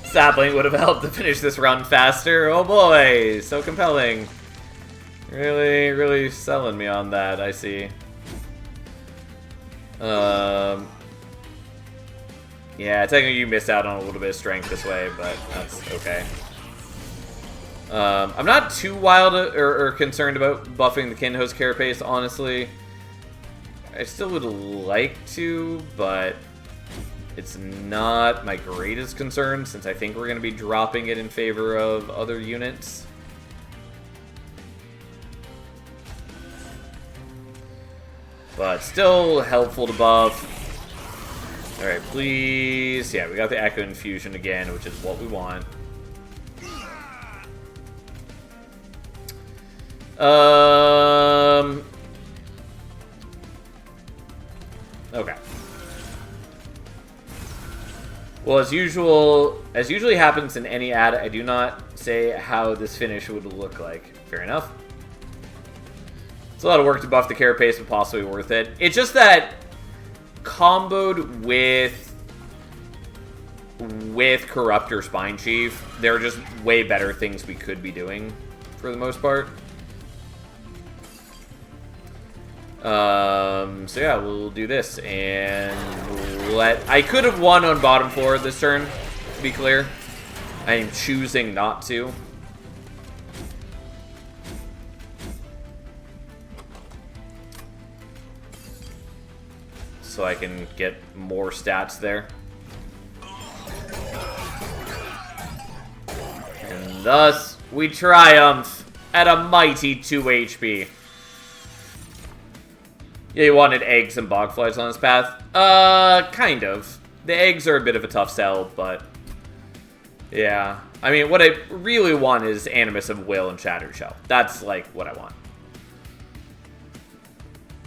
Sapling would have helped to finish this run faster. Oh boy, so compelling. Really, really selling me on that, I see. Yeah, technically you missed out on a little bit of strength this way, but that's okay. I'm not too wild or concerned about buffing the Kinho's Carapace, honestly. I still would like to, but it's not my greatest concern, since I think we're going to be dropping it in favor of other units. But still helpful to buff. Alright, please. Yeah, we got the Echo Infusion again, which is what we want. Okay. Well, as usually happens in any ad, I do not say how this finish would look like. Fair enough. It's a lot of work to buff the Carapace, but possibly worth it. It's just that comboed with Corruptor Spine Chief, there are just way better things we could be doing for the most part. So yeah, we'll do this, and I could have won on bottom 4 this turn, to be clear. I am choosing not to. So I can get more stats there. And thus, we triumph at a mighty 2 HP. Yeah, you wanted eggs and bogflies on this path? Kind of. The eggs are a bit of a tough sell, but... yeah. I mean, what I really want is Animus of Will and Shattered Shell. That's, like, what I want.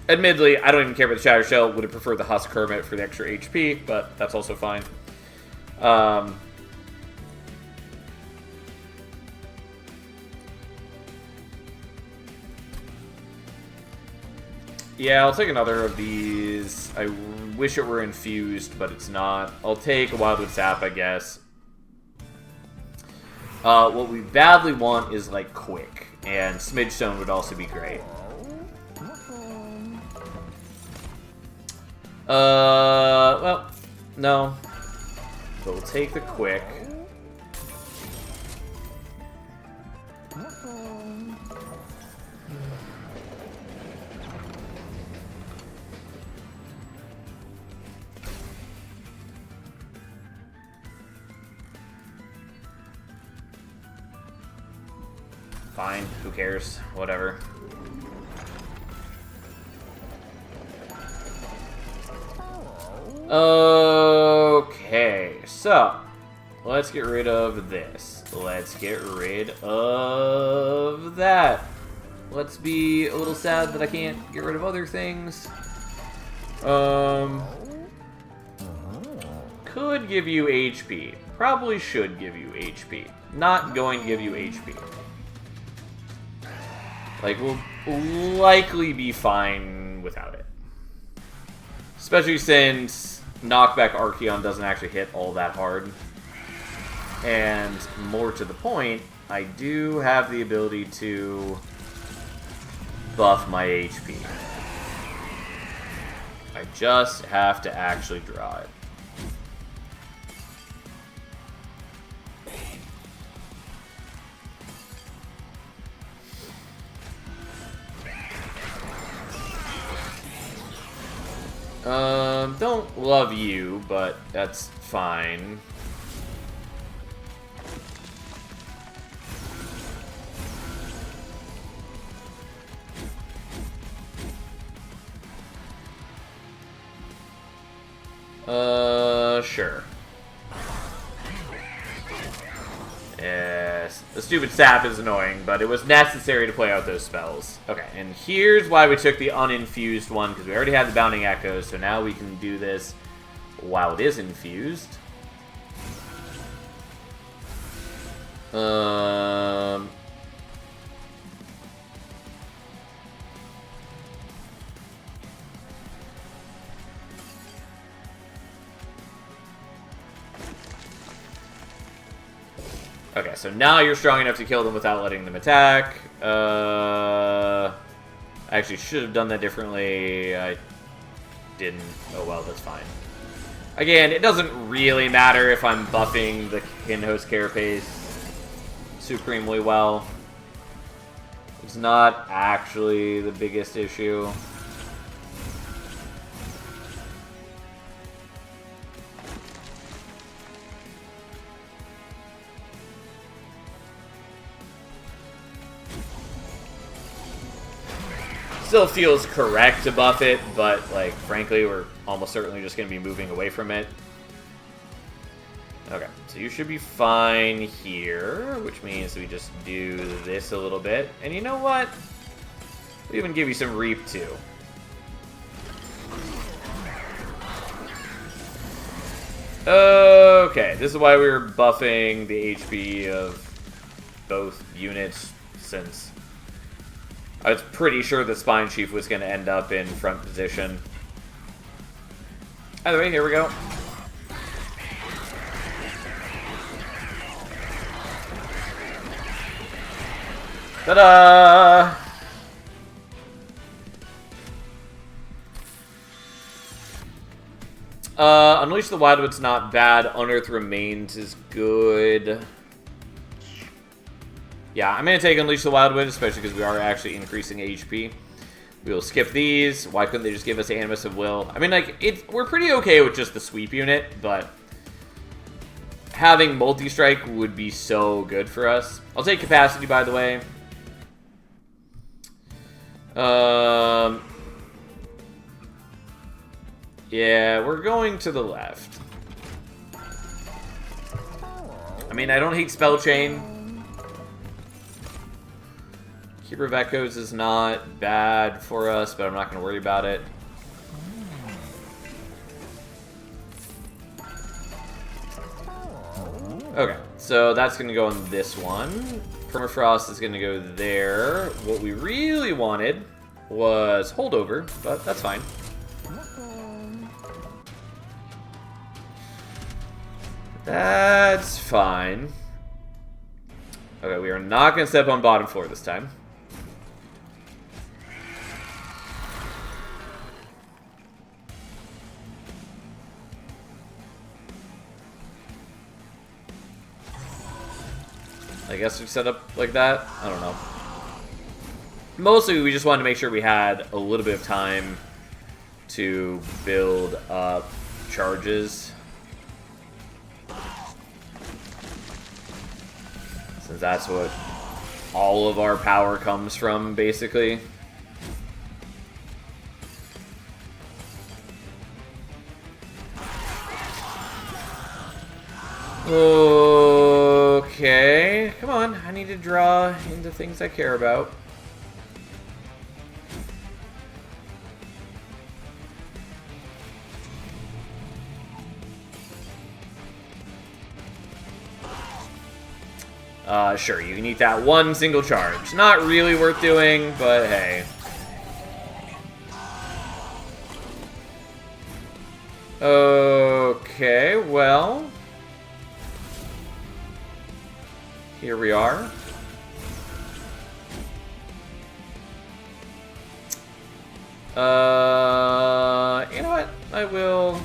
Admittedly, I don't even care about the Shattered Shell. Would have preferred the Husk Hermit for the extra HP, but that's also fine. Yeah, I'll take another of these. I wish it were infused, but it's not. I'll take a Wildwood Sap, I guess. What we badly want is, like, Quick, and Smidge Stone would also be great. Well, no. But we'll take the Quick. Fine, who cares? Whatever. Okay, so let's get rid of this. Let's get rid of that. Let's be a little sad that I can't get rid of other things. Could give you HP. Probably should give you HP. Not going to give you HP. Like, we'll likely be fine without it. Especially since Knockback Archeon doesn't actually hit all that hard. And more to the point, I do have the ability to buff my HP. I just have to actually draw it. Don't love you, but that's fine. Sure. Yes, the stupid sap is annoying, but it was necessary to play out those spells. Okay, and here's why we took the uninfused one, because we already had the Bounding Echoes, so now we can do this while it is infused. Okay, so now you're strong enough to kill them without letting them attack. I actually should have done that differently. I didn't. Oh well, that's fine. Again, it doesn't really matter if I'm buffing the Kinhost Carapace supremely well. It's not actually the biggest issue. Still feels correct to buff it, but, like, frankly, we're almost certainly just going to be moving away from it. Okay, so you should be fine here, which means we just do this a little bit. And you know what? We even give you some Reap, too. Okay, this is why we were buffing the HP of both units, since I was pretty sure the Spine Chief was going to end up in front position. Either way, here we go. Ta-da! Unleash the Wildwood's not bad. Unearth Remains is good. Yeah, I'm going to take Unleash the Wildwood, especially because we are actually increasing HP. We will skip these. Why couldn't they just give us Animus of Will? I mean, like, we're pretty okay with just the sweep unit, but having multi-strike would be so good for us. I'll take Capacity, by the way. Yeah, we're going to the left. I mean, I don't hate Spell Chain. Keeper of Echoes is not bad for us, but I'm not going to worry about it. Okay, so that's going to go on this one. Permafrost is going to go there. What we really wanted was Holdover, but that's fine. That's fine. Okay, we are not going to step on bottom floor this time. I guess we set up like that. I don't know. Mostly, we just wanted to make sure we had a little bit of time to build up charges. Since that's what all of our power comes from, basically. Okay, come on. I need to draw into things I care about. Sure, you can eat that one single charge. Not really worth doing, but hey. Okay, well. Here we are. You know what? I will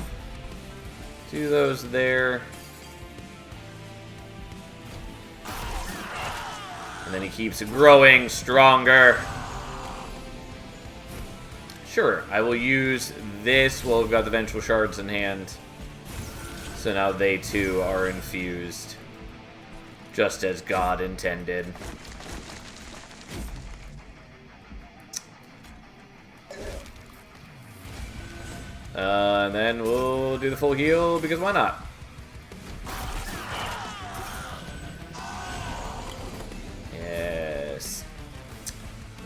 do those there. And then he keeps growing stronger. Sure, I will use this while we've got the Vengeful Shards in hand. So now they too are infused. Just as God intended. And then we'll do the full heal, because why not? Yes.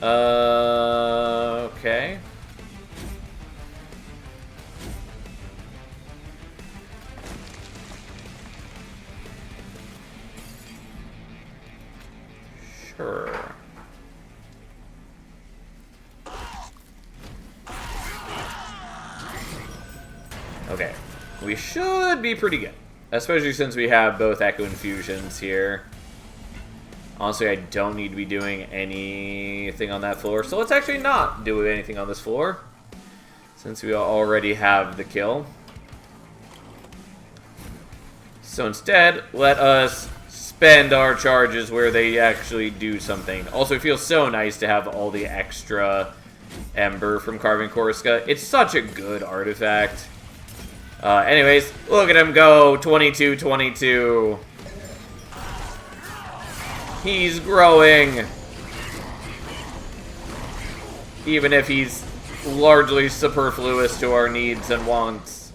Okay. Sure. Okay. We should be pretty good. Especially since we have both Echo Infusions here. Honestly, I don't need to be doing anything on that floor. So let's actually not do anything on this floor. Since we already have the kill. So instead, let us spend our charges where they actually do something. Also, it feels so nice to have all the extra Ember from Carving Korska. It's such a good artifact. Anyways, look at him go. 22-22. He's growing. Even if he's largely superfluous to our needs and wants.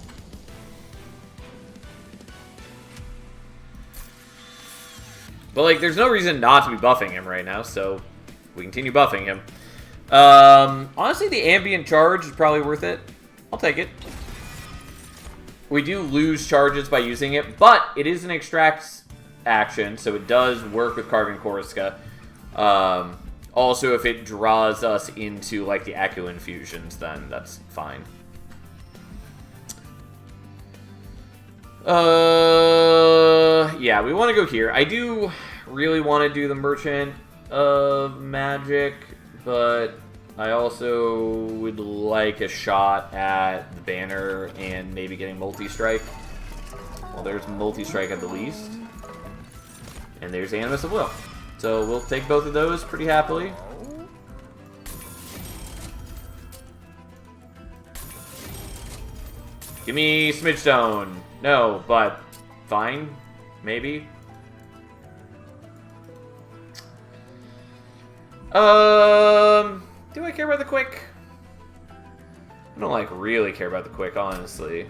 But, like, there's no reason not to be buffing him right now, so we continue buffing him. Honestly, the ambient charge is probably worth it. I'll take it. We do lose charges by using it, but it is an extract action, so it does work with Carving Koriska. Also, if it draws us into, like, the Echo Infusions, then that's fine. Yeah, we want to go here. I do really want to do the Merchant of Magic, but I also would like a shot at the banner and maybe getting multi-strike. Well, there's multi-strike at the least. And there's Animus of Will. So we'll take both of those pretty happily. Give me Smidgestone. No, but fine. Maybe. Do I care about the quick? I don't, like, really care about the quick, honestly.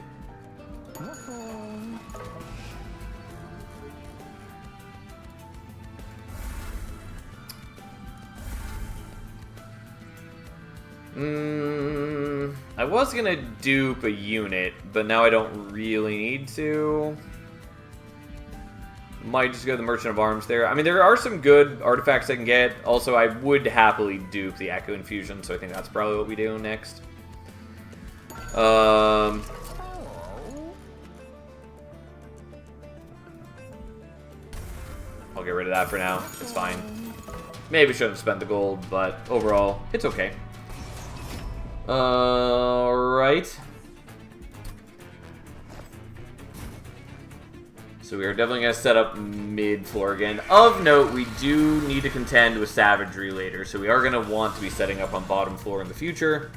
I was gonna dupe a unit, but now I don't really need to. Might just go the Merchant of Arms there. I mean, there are some good artifacts I can get. Also, I would happily dupe the Echo Infusion, so I think that's probably what we do next. I'll get rid of that for now. It's fine. Maybe shouldn't have spent the gold, but overall, it's okay. Alright. So we are definitely going to set up mid-floor again. Of note, we do need to contend with Savagery later, so we are going to want to be setting up on bottom floor in the future,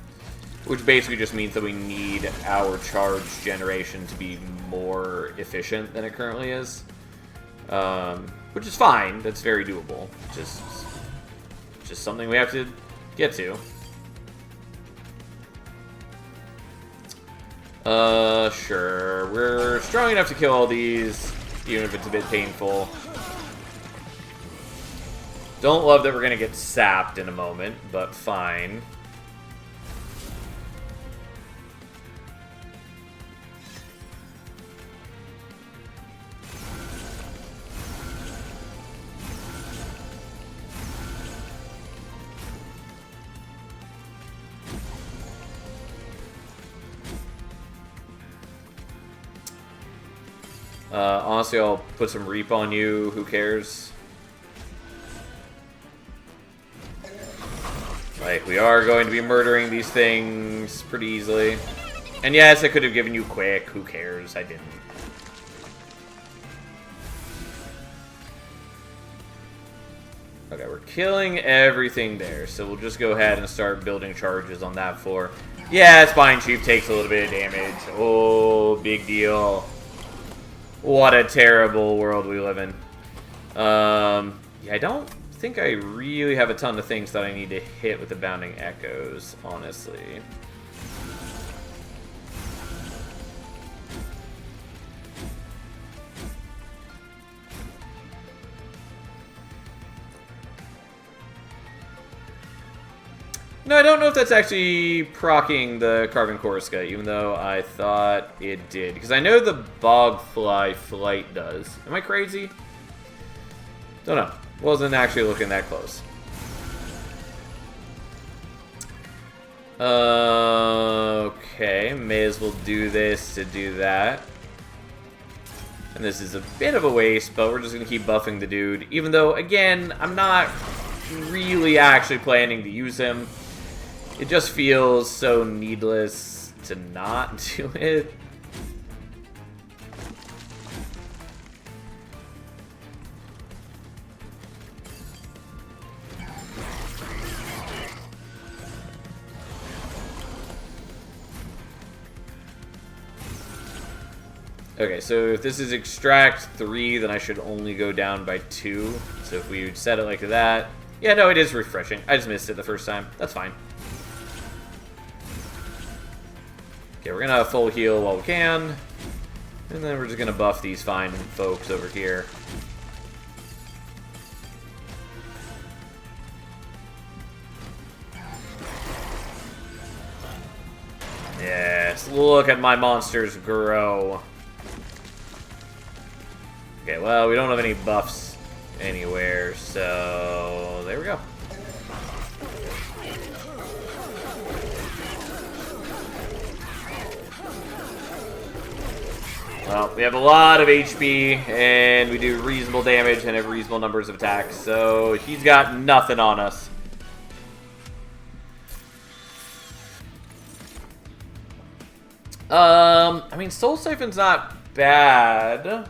which basically just means that we need our charge generation to be more efficient than it currently is. Which is fine. That's very doable. Just something we have to get to. Sure. We're strong enough to kill all these, even if it's a bit painful. Don't love that we're gonna get sapped in a moment, but fine. Honestly, I'll put some Reap on you. Who cares? Like, we are going to be murdering these things pretty easily. And yes, I could have given you Quick. Who cares? I didn't. Okay, we're killing everything there. So we'll just go ahead and start building charges on that floor. Yeah, Spine Chief takes a little bit of damage. Oh, big deal. What a terrible world we live in. Yeah, I don't think I really have a ton of things that I need to hit with the Bounding Echoes, honestly. No, I don't know if that's actually proccing the Carving Koriska, even though I thought it did. Because I know the Bogfly Flight does. Am I crazy? Don't know. Wasn't actually looking that close. Okay, may as well do this to do that. And this is a bit of a waste, but we're just going to keep buffing the dude. Even though, again, I'm not really actually planning to use him. It just feels so needless to not do it. Okay, so if this is extract 3, then I should only go down by 2. So if we would set it like that... Yeah, no, it is refreshing. I just missed it the first time. That's fine. Okay, we're gonna full heal while we can. And then we're just gonna buff these fine folks over here. Yes, look at my monsters grow. Okay, well, we don't have any buffs anywhere, so there we go. Well, we have a lot of HP, and we do reasonable damage and have reasonable numbers of attacks, so he's got nothing on us. I mean, Soul Siphon's not bad.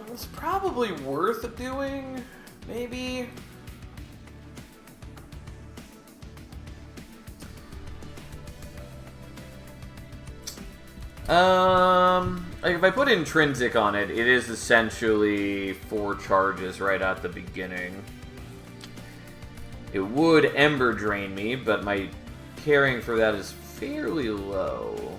It's probably worth doing, maybe. Like if I put Intrinsic on it, it is essentially 4 charges right at the beginning. It would Ember Drain me, but my carrying for that is fairly low.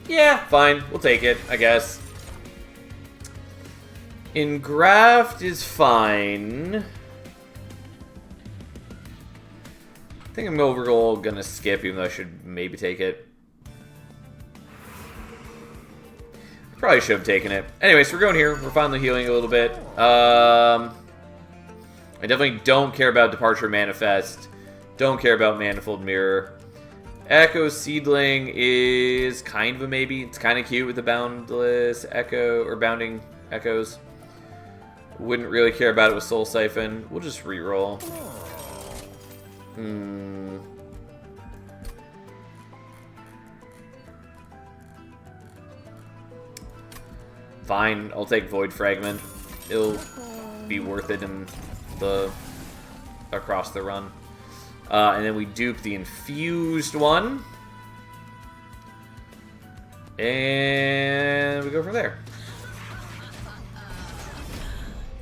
Yeah, fine. We'll take it, I guess. Engraft is fine. I think I'm overall gonna skip, even though I should maybe take it. Probably should have taken it. Anyway, so we're going here. We're finally healing a little bit. I definitely don't care about Departure Manifest. Don't care about Manifold Mirror. Echo Seedling is kind of a maybe. It's kind of cute with the Boundless Echo, or Bounding Echoes. Wouldn't really care about it with Soul Siphon. We'll just reroll. Fine, I'll take Void Fragment. It'll be worth it in the across the run. And then we dupe the infused one. And we go from there.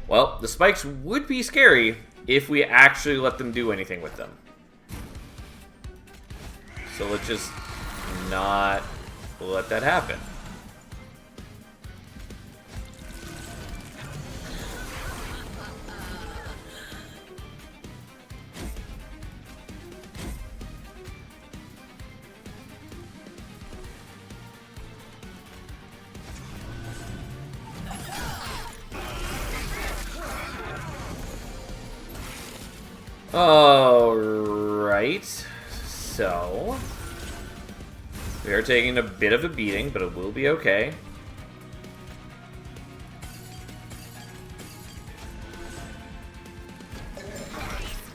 Well, the spikes would be scary if we actually let them do anything with them. So let's just not let that happen. Alright, so we are taking a bit of a beating, but it will be okay.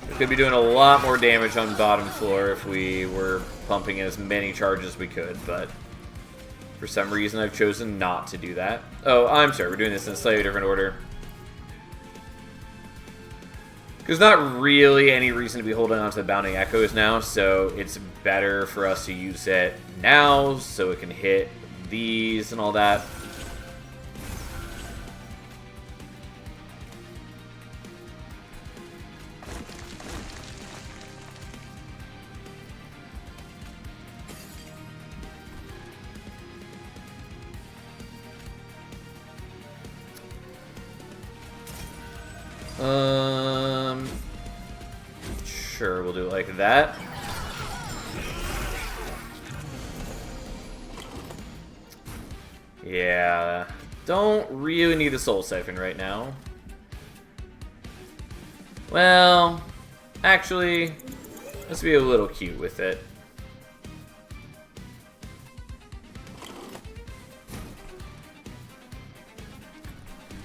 We could be doing a lot more damage on bottom floor if we were pumping as many charges as we could, but for some reason I've chosen not to do that. Oh, I'm sorry, we're doing this in a slightly different order. There's not really any reason to be holding on to the Bounding Echoes now, so it's better for us to use it now so it can hit these and all that. Sure, we'll do it like that. Yeah, don't really need a Soul Siphon right now. Well, actually, let's be a little cute with it.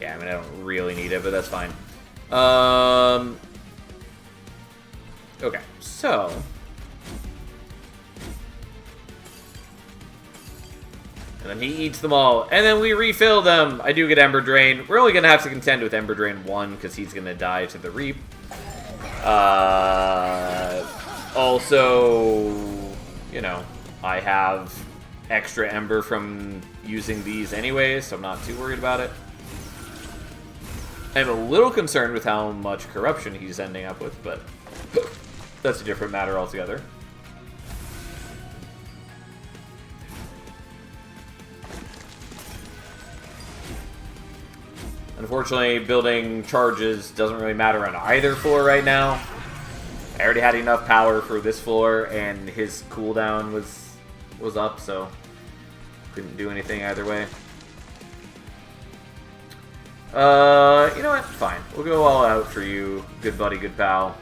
Yeah, I mean, I don't really need it, but that's fine. Okay, so and then he eats them all, and then we refill them. I do get Ember Drain. We're only gonna have to contend with Ember Drain 1 because he's gonna die to the Reap. Also, you know, I have extra Ember from using these anyways, so I'm not too worried about it. I'm a little concerned with how much corruption he's ending up with, but that's a different matter altogether. Unfortunately, building charges doesn't really matter on either floor right now. I already had enough power for this floor, and his cooldown was up, so couldn't do anything either way. You know what? Fine. We'll go all out for you, good buddy, good pal.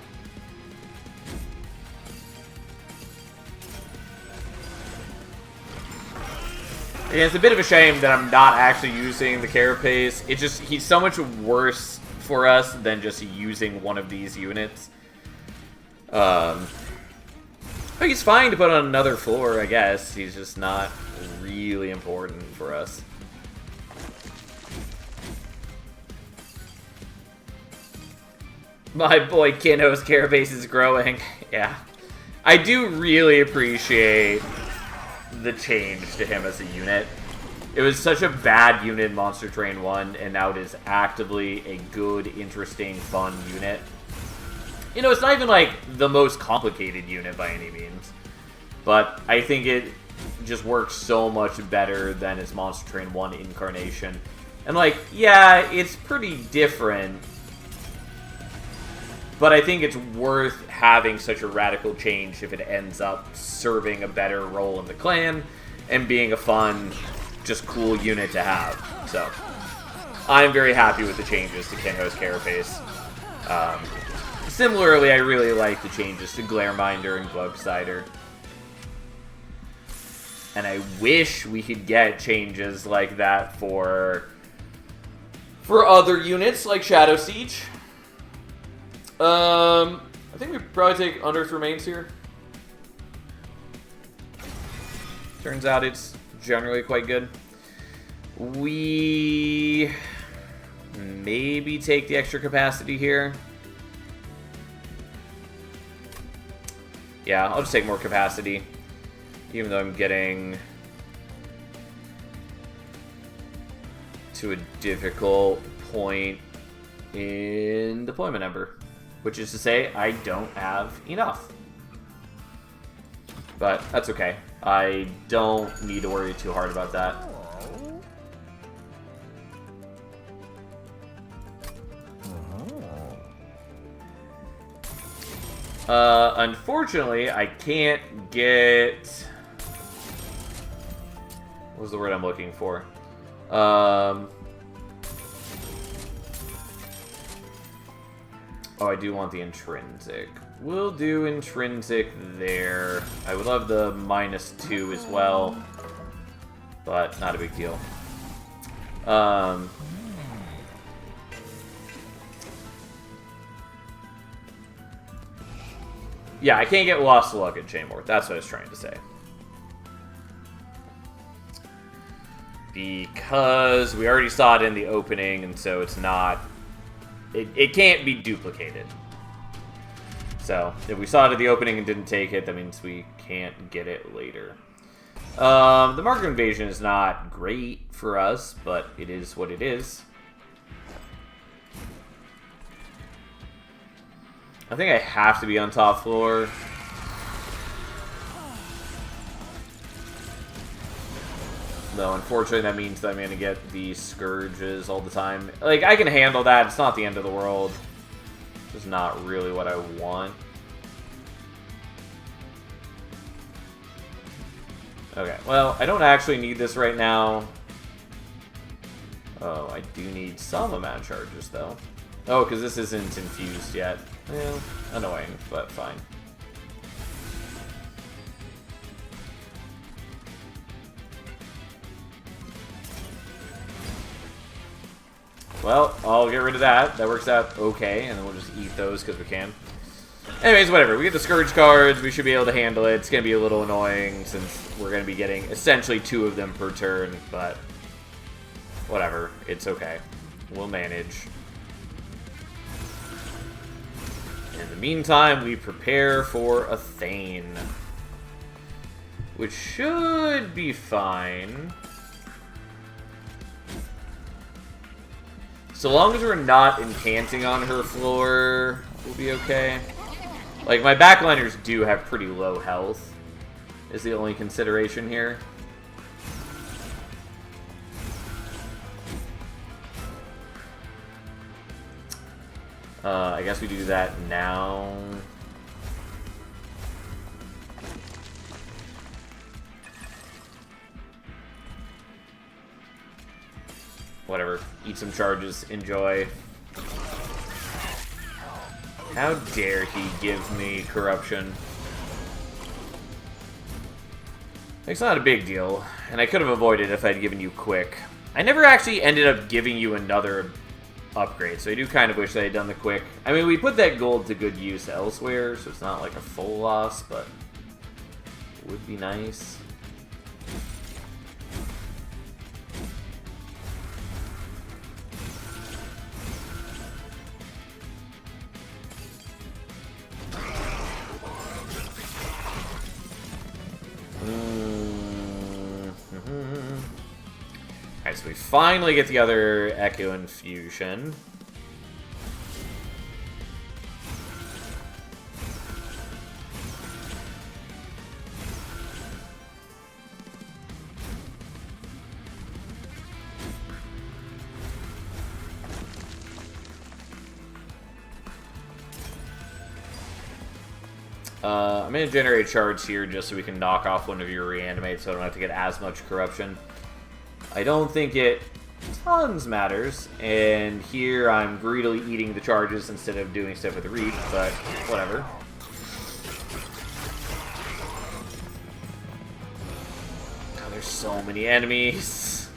Yeah, it's a bit of a shame that I'm not actually using the Carapace. It's just, he's so much worse for us than just using one of these units. But he's fine to put on another floor, I guess. He's just not really important for us. My boy Kinho's Carapace is growing. Yeah. I do really appreciate the change to him as a unit. It was such a bad unit in Monster Train 1, and now it is actively a good, interesting, fun unit. You know, it's not even, like, the most complicated unit by any means. But I think it just works so much better than its Monster Train 1 incarnation. And, like, yeah, it's pretty different. But I think it's worth having such a radical change if it ends up serving a better role in the clan and being a fun, just cool unit to have. So, I'm very happy with the changes to Kinho's Carapace. Similarly, I really like the changes to Glareminder and Bugsider. And I wish we could get changes like that for other units like Shadow Siege. I think we probably take Unearthed Remains here. Turns out it's generally quite good. We maybe take the extra capacity here. Yeah, I'll just take more capacity, even though I'm getting to a difficult point in deployment Ember. Which is to say, I don't have enough. But that's okay. I don't need to worry too hard about that. Unfortunately, I can't get... What was the word I'm looking for? Oh, I do want the intrinsic. We'll do intrinsic there. I would love the -2 as well, but not a big deal. Yeah, I can't get Lost Luck at Chainmore. That's what I was trying to say. Because we already saw it in the opening, and so it's not... It can't be duplicated. So, if we saw it at the opening and didn't take it, that means we can't get it later. The Mark of Invasion is not great for us, but it is what it is. I think I have to be on top floor. No, unfortunately, that means that I'm going to get these Scourges all the time. Like, I can handle that. It's not the end of the world. It's not really what I want. Okay, well, I don't actually need this right now. Oh, I do need some amount of charges, though. Oh, because this isn't infused yet. Well, annoying, but fine. Well, I'll get rid of that. That works out okay, and then we'll just eat those because we can. Anyways, whatever. We get the Scourge cards. We should be able to handle it. It's going to be a little annoying since we're going to be getting essentially 2 of them per turn, but whatever. It's okay. We'll manage. In the meantime, we prepare for a Thane. which should be fine. So long as we're not incanting on her floor, we'll be okay. Like, my backliners do have pretty low health, is the only consideration here. I guess we do that now. Whatever. Eat some charges. Enjoy. How dare he give me corruption? It's not a big deal, and I could have avoided it if I'd given you quick. I never actually ended up giving you another upgrade, so I do kind of wish I had done the quick. I mean, we put that gold to good use elsewhere, so it's not like a full loss, but it would be nice. Alright, so we finally get the other Echo Infusion. I'm going to generate charge here just so we can knock off one of your reanimates so I don't have to get as much corruption. I don't think it tons matters, and here I'm greedily eating the charges instead of doing stuff with the reach, but whatever. God, there's so many enemies.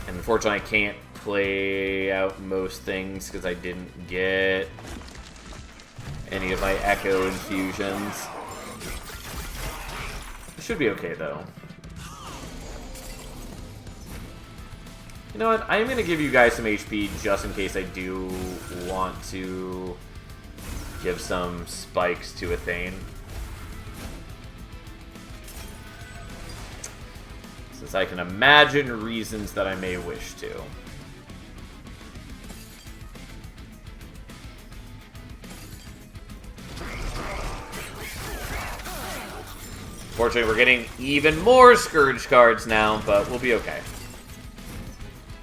And unfortunately I can't play out most things because I didn't get any of my Echo Infusions. It should be okay though. You know what? I'm going to give you guys some HP just in case I do want to give some spikes to Athane. Since I can imagine reasons that I may wish to. Fortunately, we're getting even more Scourge cards now, but we'll be okay.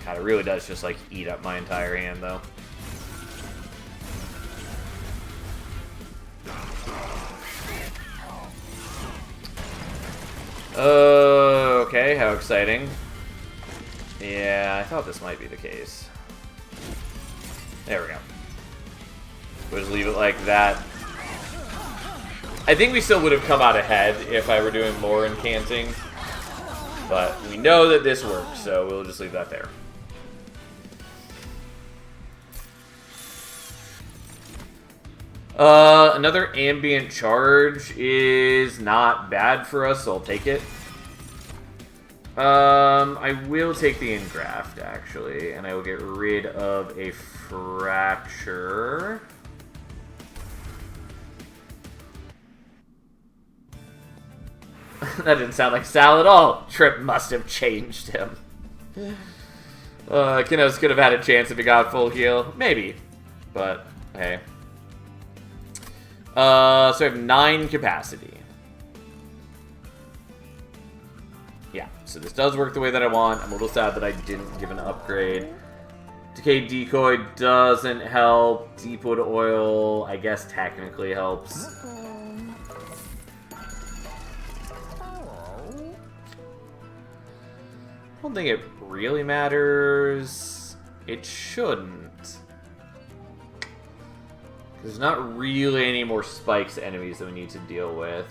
God, it really does just, like, eat up my entire hand, though. Okay, how exciting. Yeah, I thought this might be the case. There we go. We'll just leave it like that. I think we still would have come out ahead if I were doing more incanting. But we know that this works, so we'll just leave that there. Another ambient charge is not bad for us, so I'll take it. I will take the engraft, actually, and I will get rid of a fracture. That didn't sound like Sal at all. Trip must have changed him. Kinos could have had a chance if he got full heal. Maybe. But, hey. So I have 9 capacity. Yeah, so this does work the way that I want. I'm a little sad that I didn't give an upgrade. Decay Decoy doesn't help. Deepwood Oil, I guess, technically helps. I don't think it really matters. It shouldn't. There's not really any more spikes enemies that we need to deal with.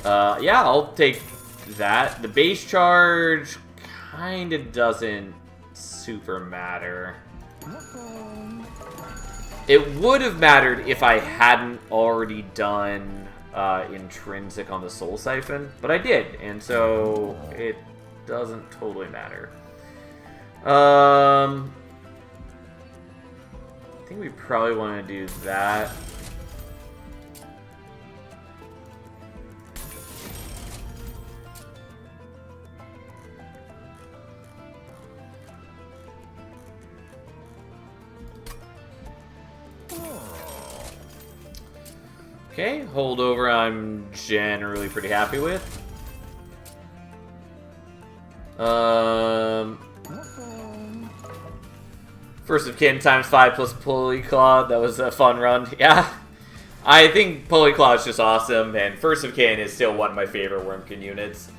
Yeah, I'll take that. The base charge kind of doesn't super matter. It would have mattered if I hadn't already done Intrinsic on the Soul Siphon, but I did, and so it doesn't totally matter. I think we probably want to do that. Okay, holdover I'm generally pretty happy with. First of kin times 5 plus Pulley Claw. That was a fun run. Yeah. I think Pulley Claw is just awesome, and First of Kin is still one of my favorite Wormkin units.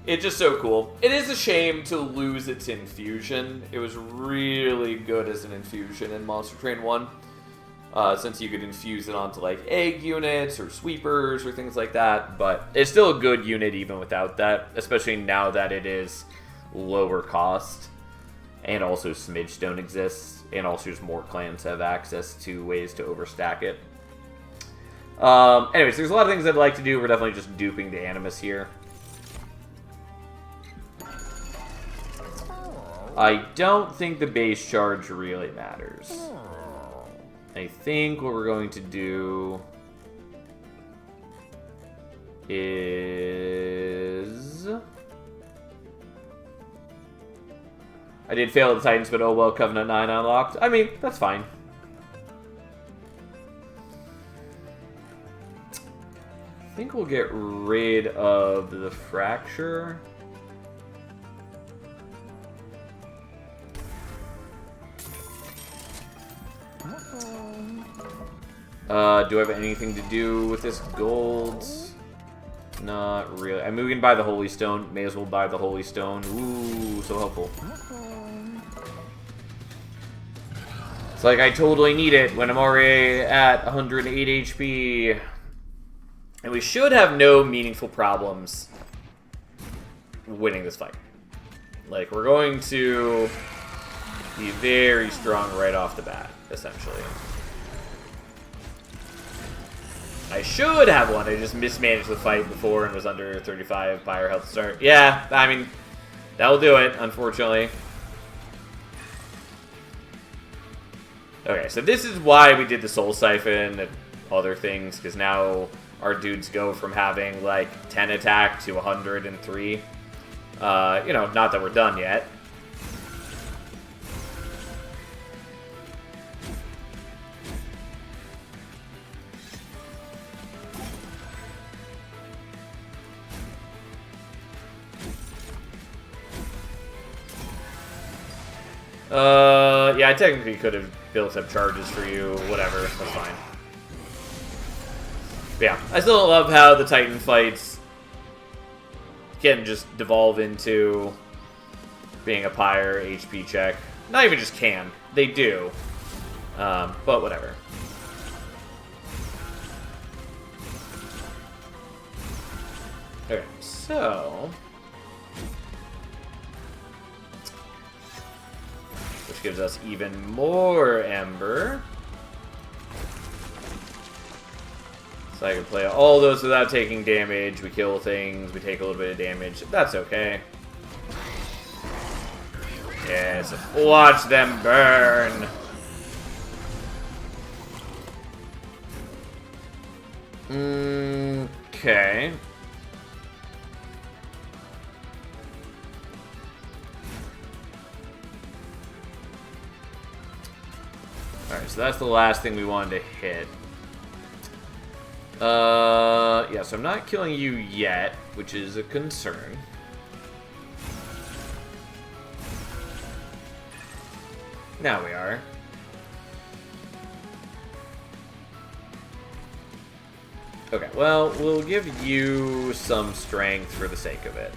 It's just so cool. It is a shame to lose its infusion. It was really good as an infusion in Monster Train 1. Since you could infuse it onto like egg units or sweepers or things like that. But it's still a good unit even without that, especially now that it is lower cost. And also Smidgestone exists, and also just more clans have access to ways to overstack it. Anyways, there's a lot of things I'd like to do. We're definitely just duping the Animus here. I don't think the base charge really matters. I think what we're going to do is... I did fail at the Titans, but oh well, Covenant 9 unlocked. I mean, that's fine. I think we'll get rid of the Fracture. Do I have anything to do with this gold? Not really. I'm moving by the Holy Stone. May as well buy the Holy Stone. Ooh, so helpful. It's like I totally need it when I'm already at 108 HP. And we should have no meaningful problems winning this fight. Like, we're going to be very strong right off the bat, essentially. I should have one. I just mismanaged the fight before and was under 35 Pyre health to start. Yeah, I mean, that'll do it, unfortunately. Okay, so this is why we did the Soul Siphon and other things, because now our dudes go from having, like, 10 attack to 103. You know, not that we're done yet. Yeah, I technically could have built up charges for you, whatever, that's fine. But yeah, I still love how the Titan fights can just devolve into being a Pyre HP check. Not even just can, they do. But whatever. Okay, so... which gives us even more Ember. So I can play all those without taking damage. We kill things, we take a little bit of damage. That's okay. Yes, watch them burn. Okay. Alright, so that's the last thing we wanted to hit. Yeah, so I'm not killing you yet, which is a concern. Now we are. Okay, well, we'll give you some strength for the sake of it.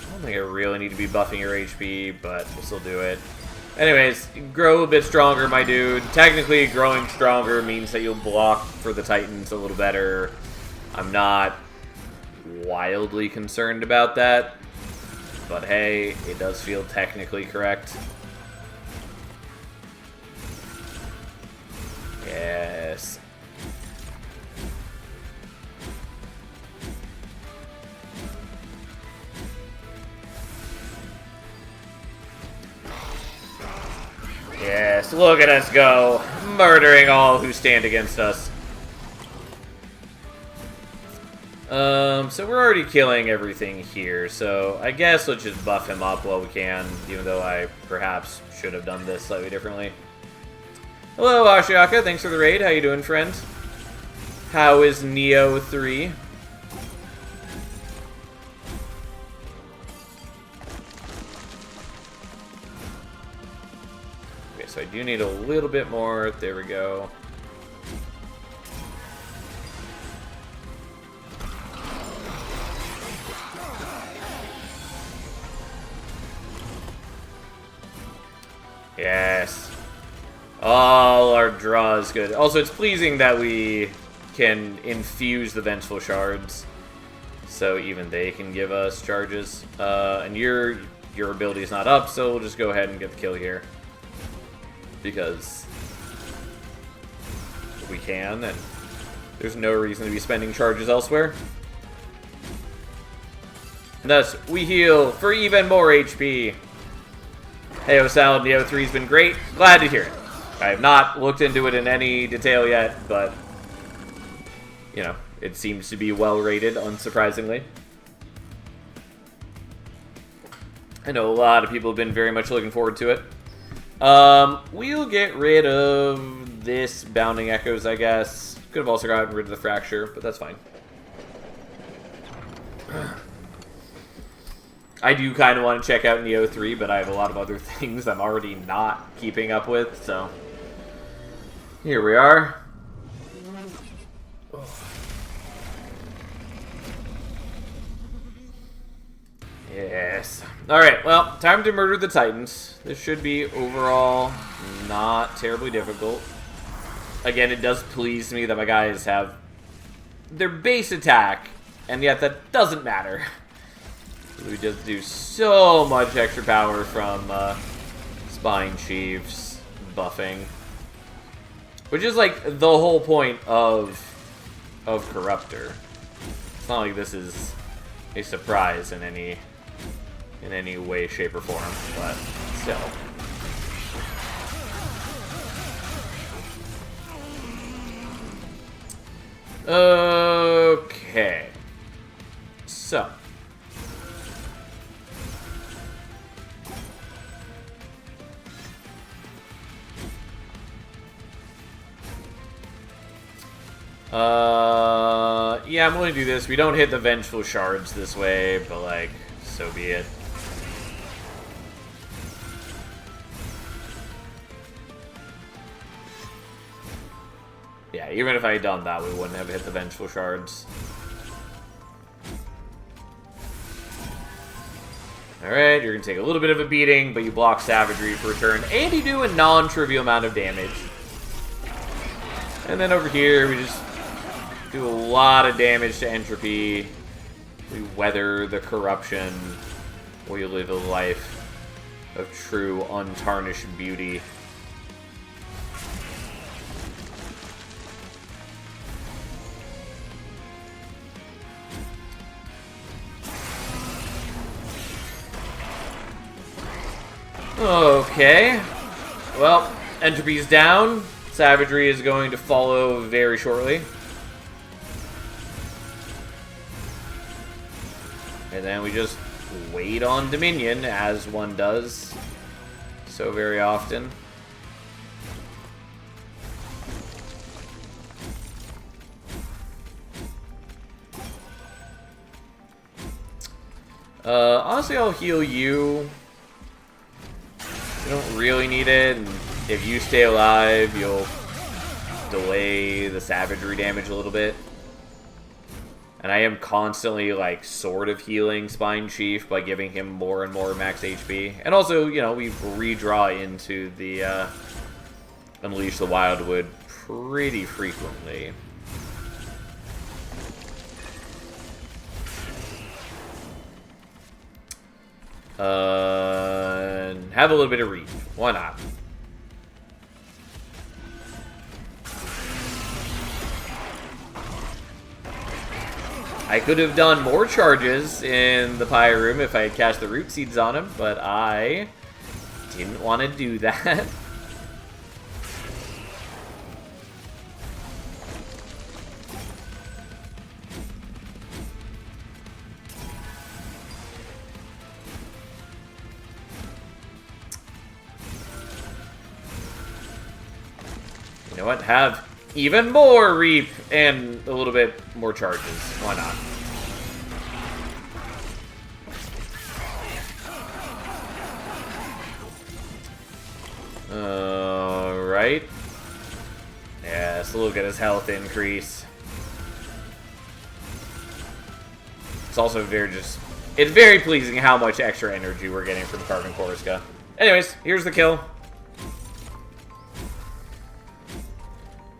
I don't think I really need to be buffing your HP, but we'll still do it. Anyways, grow a bit stronger, my dude. Technically, growing stronger means that you'll block for the Titans a little better. I'm not wildly concerned about that, but hey, it does feel technically correct. Yes. Yes, look at us go, murdering all who stand against us. So we're already killing everything here, so I guess let's just buff him up while we can, even though I perhaps should have done this slightly differently. Hello, Ashiaka. Thanks for the raid. How you doing, friend? How is Neo 3? Okay, so I do need a little bit more. There we go. Yes. All our draw is good. Also, it's pleasing that we can infuse the Vengeful Shards, so even they can give us charges. And your ability is not up, so we'll just go ahead and get the kill here. Because we can, and there's no reason to be spending charges elsewhere. And thus, we heal for even more HP. Hey, Salad, Neo 3's been great. Glad to hear it. I have not looked into it in any detail yet, but, you know, it seems to be well rated, unsurprisingly. I know a lot of people have been very much looking forward to it. We'll get rid of this Bounding Echoes, I guess. Could have also gotten rid of the Fracture, but that's fine. I do kind of want to check out Neo 3, but I have a lot of other things I'm already not keeping up with, so here we are. Yes. Alright, well, time to murder the Titans. This should be overall not terribly difficult. Again, it does please me that my guys have their base attack, and yet that doesn't matter. We just do so much extra power from Spine Chiefs buffing. Which is like the whole point of Corruptor. It's not like this is a surprise in any way, shape, or form, but still. Okay. So. Yeah, I'm willing to do this. We don't hit the Vengeful Shards this way, but, like, so be it. Yeah, even if I had done that, we wouldn't have hit the Vengeful Shards. Alright, you're gonna take a little bit of a beating, but you block Savagery for a turn, and you do a non-trivial amount of damage. And then over here, we just do a lot of damage to Entropy. We weather the corruption. We live a life of true, untarnished beauty. Okay. Well, Entropy's down. Savagery is going to follow very shortly. And then we just wait on Dominion, as one does so very often. Honestly, I'll heal you. You don't really need it, and if you stay alive, you'll delay the Savagery damage a little bit. And I am constantly, like, sort of healing Spine Chief by giving him more and more max HP. And also, you know, we redraw into the Unleash the Wildwood pretty frequently. Have a little bit of reach. Why not? I could have done more charges in the Pyre Room if I had cast the Root Seeds on him, but I didn't want to do that. what? Have even more Reap and a little bit more charges. Why not? Alright. Yeah, so look at his health increase. It's also it's very pleasing how much extra energy we're getting from Carving Koriska. Anyways, here's the kill.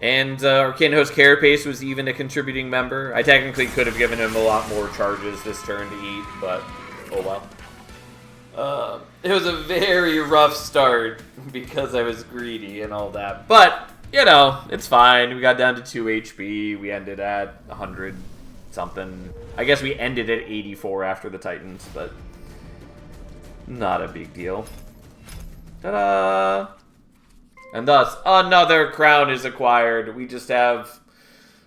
And our Kinho's Carapace was even a contributing member. I technically could have given him a lot more charges this turn to eat, but oh well. It was a very rough start because I was greedy and all that. But, you know, it's fine. We got down to 2 HP. We ended at 100 something. I guess we ended at 84 after the Titans, but not a big deal. Ta-da! And thus, another crown is acquired. We just have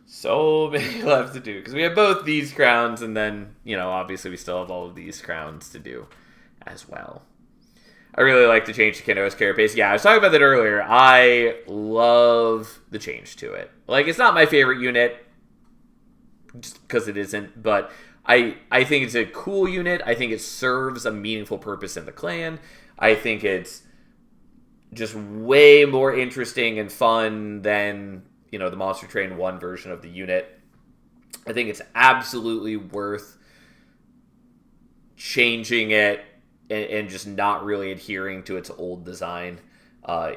so many left to do. Because we have both these crowns, and then, you know, obviously we still have all of these crowns to do as well. I really like the change to Kinho's Carapace. Yeah, I was talking about that earlier. I love the change to it. Like, it's not my favorite unit, just because it isn't, but I think it's a cool unit. I think it serves a meaningful purpose in the clan. I think it's just way more interesting and fun than, you know, the Monster Train 1 version of the unit. I think it's absolutely worth changing it and just not really adhering to its old design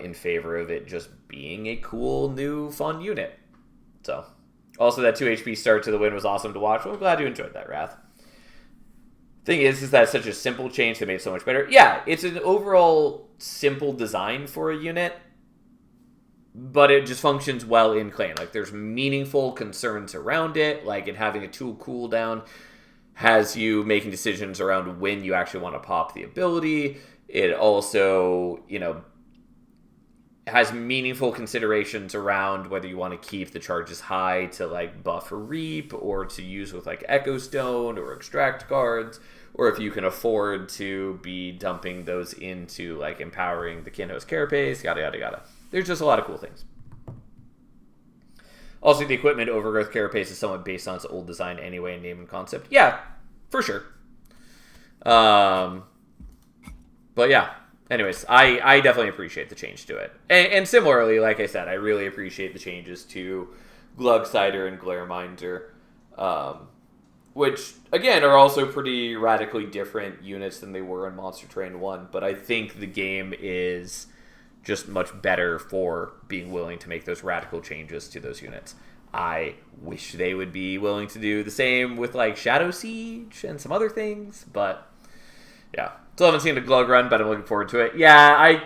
in favor of it just being a cool, new, fun unit. So, also that 2 HP start to the win was awesome to watch. Well, I'm glad you enjoyed that, Wrath. Thing is that it's such a simple change that made it so much better. Yeah, it's an overall simple design for a unit, but it just functions well in clan. Like, there's meaningful concerns around it, like it having a tool cooldown has you making decisions around when you actually want to pop the ability. It also, you know, has meaningful considerations around whether you want to keep the charges high to, like, buff or reap, or to use with, like, Echo Stone or extract cards, or if you can afford to be dumping those into, like, empowering the Kinho's Carapace, yada, yada, yada. There's just a lot of cool things. Also, the equipment Overgrowth Carapace is somewhat based on its old design anyway, name and concept. Yeah, for sure. But yeah. Anyways, I definitely appreciate the change to it. And similarly, like I said, I really appreciate the changes to Glugsider and Glareminder, which, again, are also pretty radically different units than they were in Monster Train 1. But I think the game is just much better for being willing to make those radical changes to those units. I wish they would be willing to do the same with, like, Shadow Siege and some other things, but yeah. Still haven't seen the Glug run, but I'm looking forward to it. Yeah, I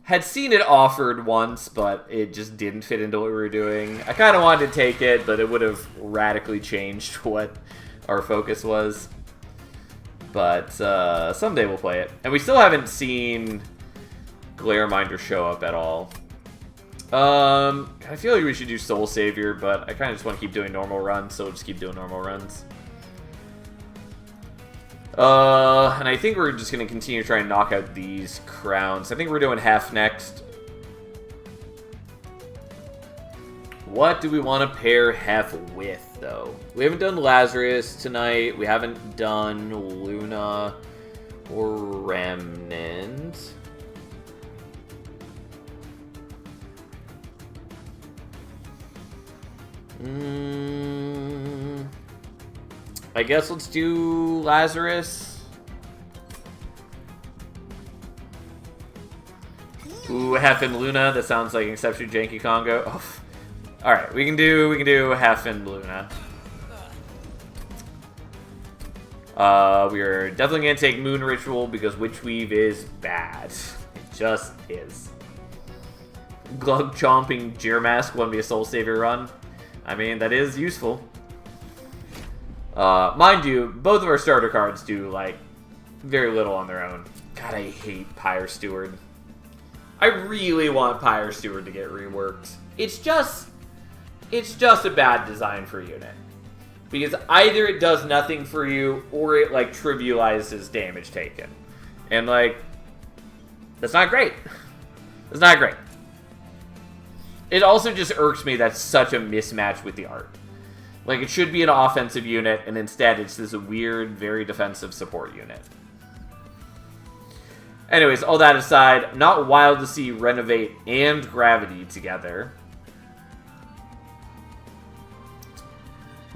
had seen it offered once, but it just didn't fit into what we were doing. I kind of wanted to take it, but it would have radically changed what our focus was. But someday we'll play it. And we still haven't seen Glareminder show up at all. I feel like we should do Soul Savior, but I kind of just want to keep doing normal runs, so we'll just keep doing normal runs. And I think we're just going to continue to try and knock out these crowns. I think we're doing Hef next. What do we want to pair Hef with, though? We haven't done Lazarus tonight. We haven't done Luna or Remnant. I guess let's do Lazarus. Ooh, Hef and Luna. That sounds like an exceptionally janky Congo. Oh. All right, we can do Hef and Luna. We are definitely gonna take Moon Ritual because Witchweave is bad. It just is. Glug chomping Gearmask wouldn't be a Soul Savior run. I mean, that is useful. Mind you, both of our starter cards do, like, very little on their own. God, I hate Pyre Steward. I really want Pyre Steward to get reworked. It's just a bad design for a unit. Because either it does nothing for you, or it, like, trivializes damage taken. And, like, that's not great. It's not great. It also just irks me that's such a mismatch with the art. Like, it should be an offensive unit, and instead it's this weird, very defensive support unit. Anyways, all that aside, not wild to see Renovate and Gravity together.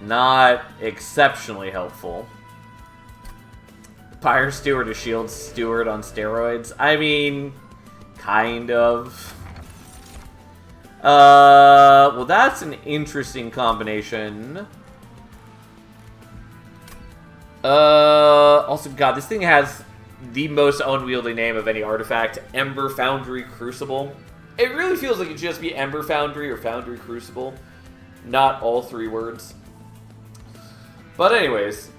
Not exceptionally helpful. Pyre Steward, a Shield Steward on steroids. I mean, kind of. Well, that's an interesting combination. Also, God, this thing has the most unwieldy name of any artifact, Ember Foundry Crucible. It really feels like it should just be Ember Foundry or Foundry Crucible, not all three words. But anyways,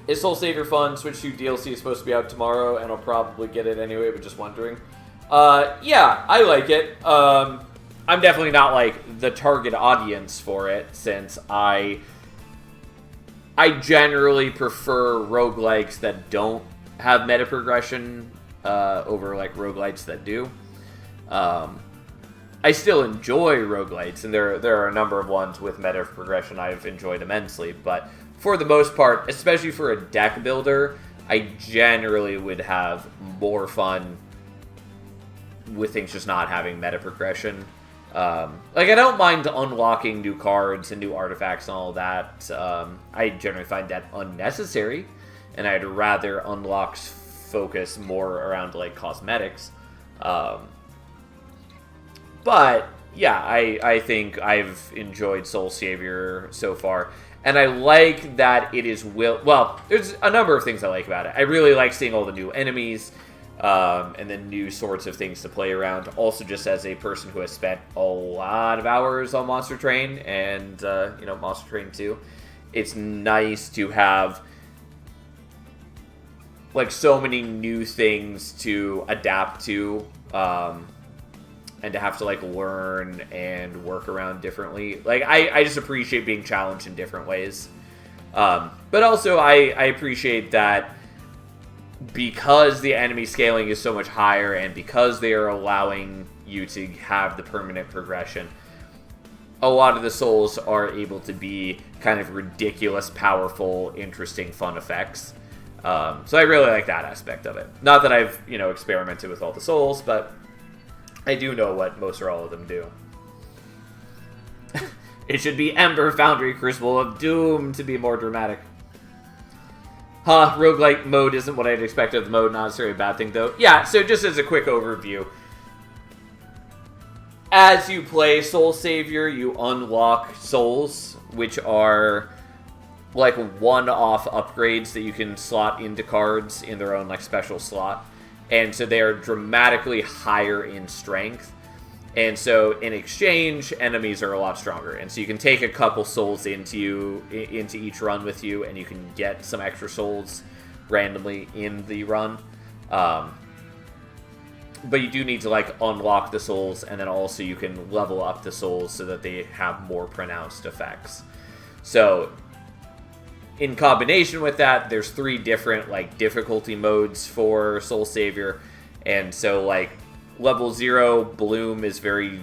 is Soul Savior fun? Switch 2 DLC is supposed to be out tomorrow, and I'll probably get it anyway, but just wondering. Yeah, I like it. I'm definitely not, like, the target audience for it, since I generally prefer roguelikes that don't have meta progression over, like, roguelites that do. I still enjoy roguelites, and there are a number of ones with meta progression I've enjoyed immensely, but for the most part, especially for a deck builder, I generally would have more fun with things just not having meta progression. Like, I don't mind unlocking new cards and new artifacts and all that. I generally find that unnecessary, and I'd rather unlocks focus more around, like, cosmetics. But, yeah, I think I've enjoyed Soul Savior so far. And I like that it is well, there's a number of things I like about it. I really like seeing all the new enemies, and then new sorts of things to play around. Also, just as a person who has spent a lot of hours on Monster Train and, you know, Monster Train 2, it's nice to have, like, so many new things to adapt to, and to have to, like, learn and work around differently. Like, I just appreciate being challenged in different ways. But also, I appreciate that because the enemy scaling is so much higher and because they are allowing you to have the permanent progression, a lot of the souls are able to be kind of ridiculous, powerful, interesting, fun effects. So I really like that aspect of it. Not that I've, you know, experimented with all the souls, but I do know what most or all of them do. It should be Ember Foundry Crucible of Doom to be more dramatic. Huh, roguelike mode isn't what I'd expect of the mode, not necessarily a bad thing though. Yeah, so just as a quick overview. As you play Soul Savior, you unlock souls, which are like one-off upgrades that you can slot into cards in their own, like, special slot. And so they are dramatically higher in strength. And so in exchange, enemies are a lot stronger. And so you can take a couple souls into each run with you, and you can get some extra souls randomly in the run. But you do need to, like, unlock the souls, and then also you can level up the souls so that they have more pronounced effects. So in combination with that, there's 3 different, like, difficulty modes for Soul Savior. And so, like, level 0, Bloom is very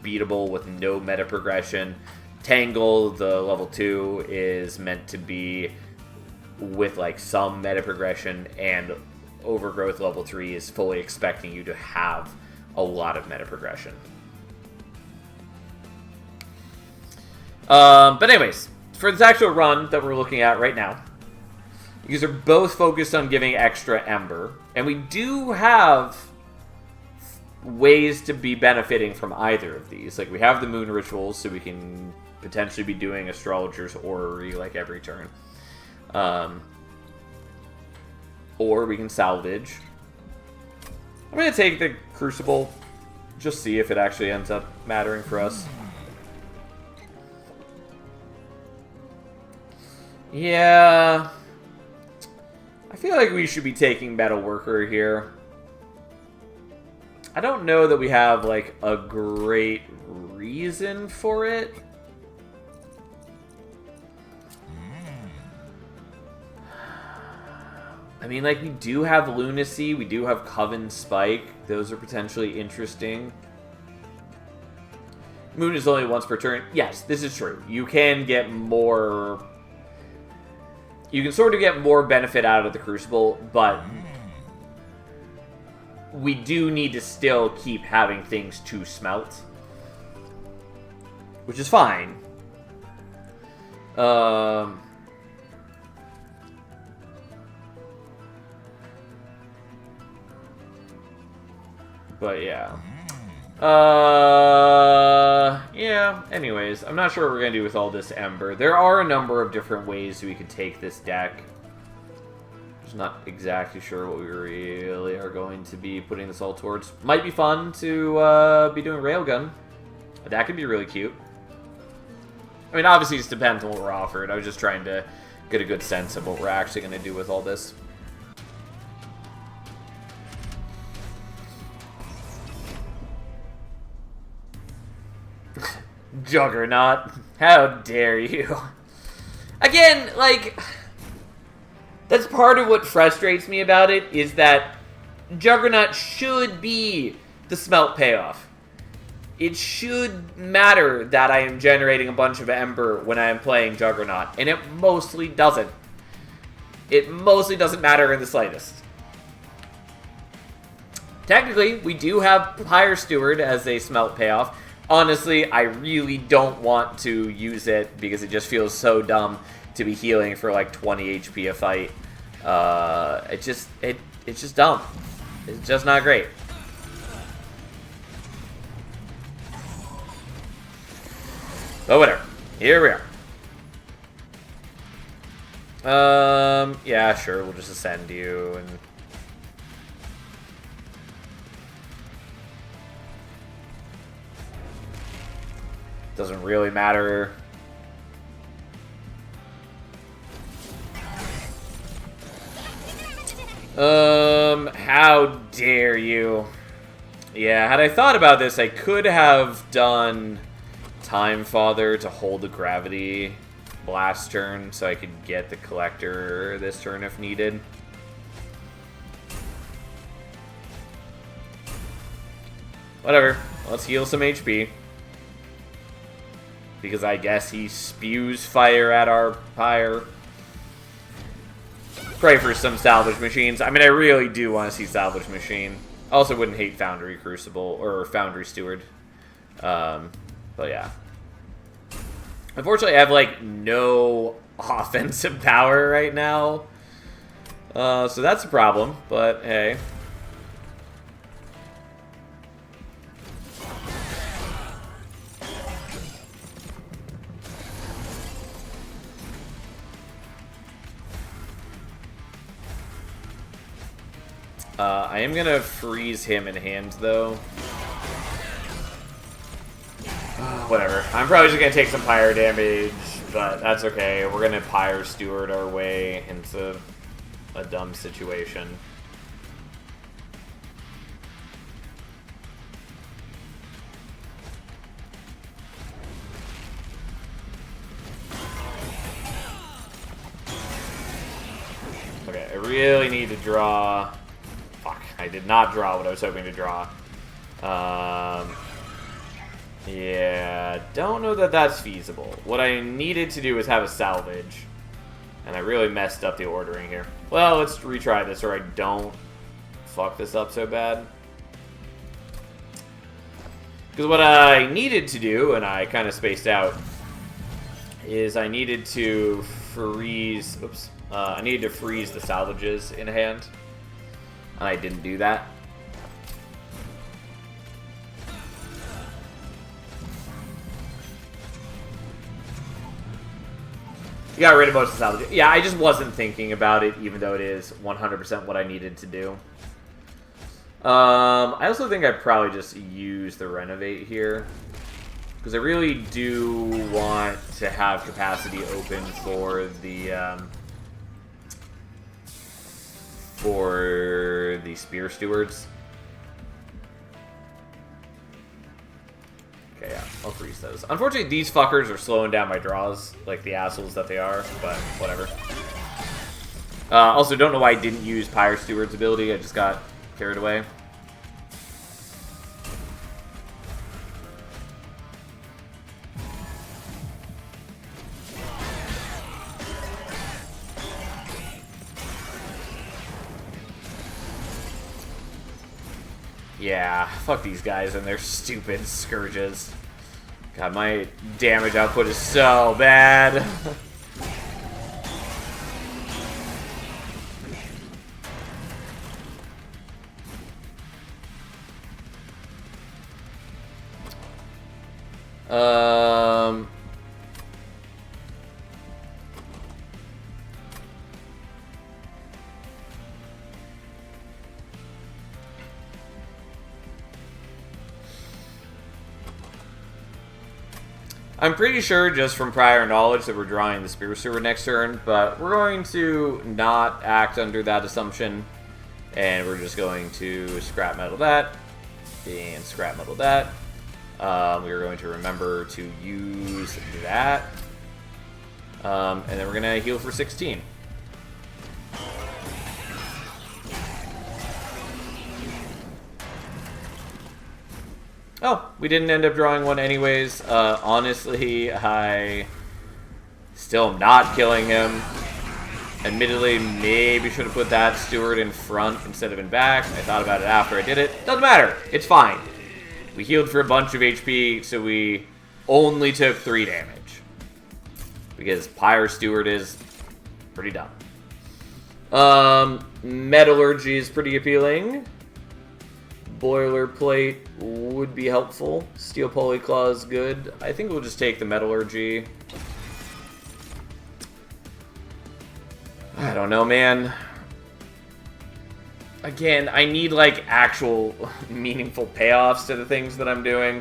beatable with no meta progression. Tangle, the level 2, is meant to be with, like, some meta progression. And Overgrowth level 3 is fully expecting you to have a lot of meta progression. But anyways, for this actual run that we're looking at right now, these are both focused on giving extra Ember, and we do have ways to be benefiting from either of these. Like, we have the Moon Rituals, so we can potentially be doing Astrologer's Orrery, like, every turn. Or we can salvage. I'm going to take the Crucible, just see if it actually ends up mattering for us. Yeah, I feel like we should be taking Metal Worker here. I don't know that we have, like, a great reason for it. I mean, like, we do have Lunacy, we do have Coven Spike. Those are potentially interesting. Moon is only once per turn. Yes, this is true. You can get more... You can sort of get more benefit out of the Crucible, but we do need to still keep having things to smelt. Which is fine. But yeah. Yeah, anyways, I'm not sure what we're going to do with all this Ember. There are a number of different ways we could take this deck. Just not exactly sure what we really are going to be putting this all towards. Might be fun to be doing Railgun. That could be really cute. I mean, obviously it just depends on what we're offered. I was just trying to get a good sense of what we're actually going to do with all this. Juggernaut. How dare you. Again, like, that's part of what frustrates me about it, is that Juggernaut should be the smelt payoff. It should matter that I am generating a bunch of Ember when I am playing Juggernaut, and it mostly doesn't. It mostly doesn't matter in the slightest. Technically, we do have Pyre Steward as a smelt payoff. Honestly, I really don't want to use it because it just feels so dumb to be healing for like 20 HP a fight. It's just dumb. It's just not great. But whatever. Here we are. Yeah, sure. We'll just ascend you and... Doesn't really matter. How dare you? Yeah, had I thought about this, I could have done Time Father to hold the Gravity Blast turn so I could get the Collector this turn if needed. Whatever. Let's heal some HP. Because I guess he spews fire at our pyre. Pray for some salvage machines. I mean, I really do want to see salvage machine. Also wouldn't hate Foundry Crucible, or Foundry Steward. But yeah. Unfortunately, I have, like, no offensive power right now. So that's a problem, but hey. I am gonna freeze him in hand, though. Whatever. I'm probably just gonna take some pyre damage, but that's okay. We're gonna Pyre Steward our way into a dumb situation. Okay, I really need to draw... Fuck, I did not draw what I was hoping to draw. Yeah, don't know that that's feasible. What I needed to do was have a salvage. And I really messed up the ordering here. Well, let's retry this or I don't fuck this up so bad. Because what I needed to do, and I kind of spaced out, is I needed to freeze... Oops. I needed to freeze the salvages in hand. And I didn't do that. You got rid of most of the salvage. Yeah, I just wasn't thinking about it, even though it is 100% what I needed to do. I also think I probably just use the Renovate here. Because I really do want to have capacity open for the Spear Stewards. Okay, yeah, I'll freeze those. Unfortunately, these fuckers are slowing down my draws, like the assholes that they are, but whatever. Also, don't know why I didn't use Pyre Steward's ability. I just got carried away. Yeah, fuck these guys and their stupid scourges. God, my damage output is so bad. I'm pretty sure, just from prior knowledge, that we're drawing the Spear Sewer next turn, but we're going to not act under that assumption, and we're just going to scrap metal that, and scrap metal that. We're going to remember to use that, and then we're going to heal for 16. Oh, we didn't end up drawing one anyways. Honestly, I still am not killing him. Admittedly, maybe should have put that steward in front instead of in back. I thought about it after I did it. Doesn't matter. It's fine. We healed for a bunch of HP, so we only took 3 damage. Because Pyre Steward is pretty dumb. Metallurgy is pretty appealing. Boilerplate would be helpful. Steel Polyclaw is good. I think we'll just take the Metallurgy. I don't know, man. Again, I need, like, actual meaningful payoffs to the things that I'm doing.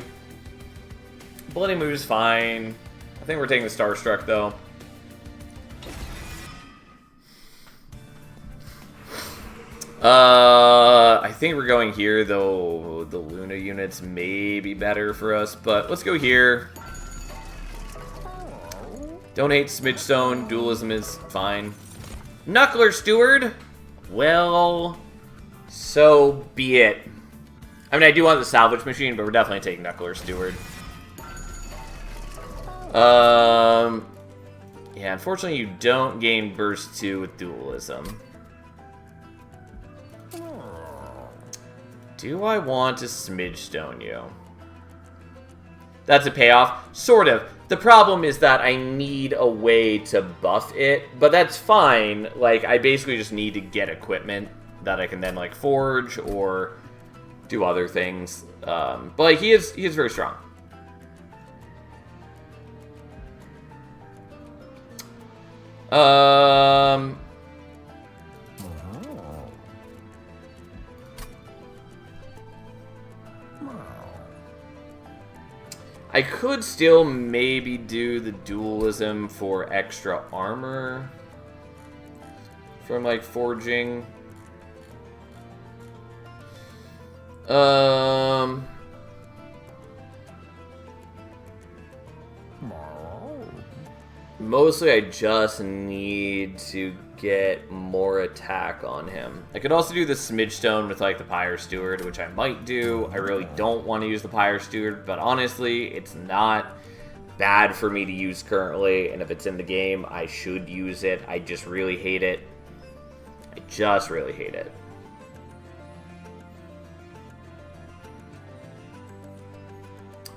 Bloody Move's fine. I think we're taking the Starstruck, though. I think we're going here, though the Luna units may be better for us, but let's go here. Don't hate Smidgestone. Dualism is fine. Knuckler Steward? Well, so be it. I mean, I do want the salvage machine, but we're definitely taking Knuckler Steward. Yeah, unfortunately you don't gain Burst 2 with Dualism. Do I want to Smidgestone you? That's a payoff. Sort of. The problem is that I need a way to buff it, but that's fine. Like, I basically just need to get equipment that I can then, like, forge or do other things. But, like, he is very strong. I could still maybe do the dualism for extra armor from, like, forging. Mostly I just need to get more attack on him. I could also do the Smidgestone with, like, the Pyre Steward, which I might do. I really don't want to use the Pyre Steward, but honestly, it's not bad for me to use currently, and if it's in the game, I should use it. I just really hate it. I just really hate it.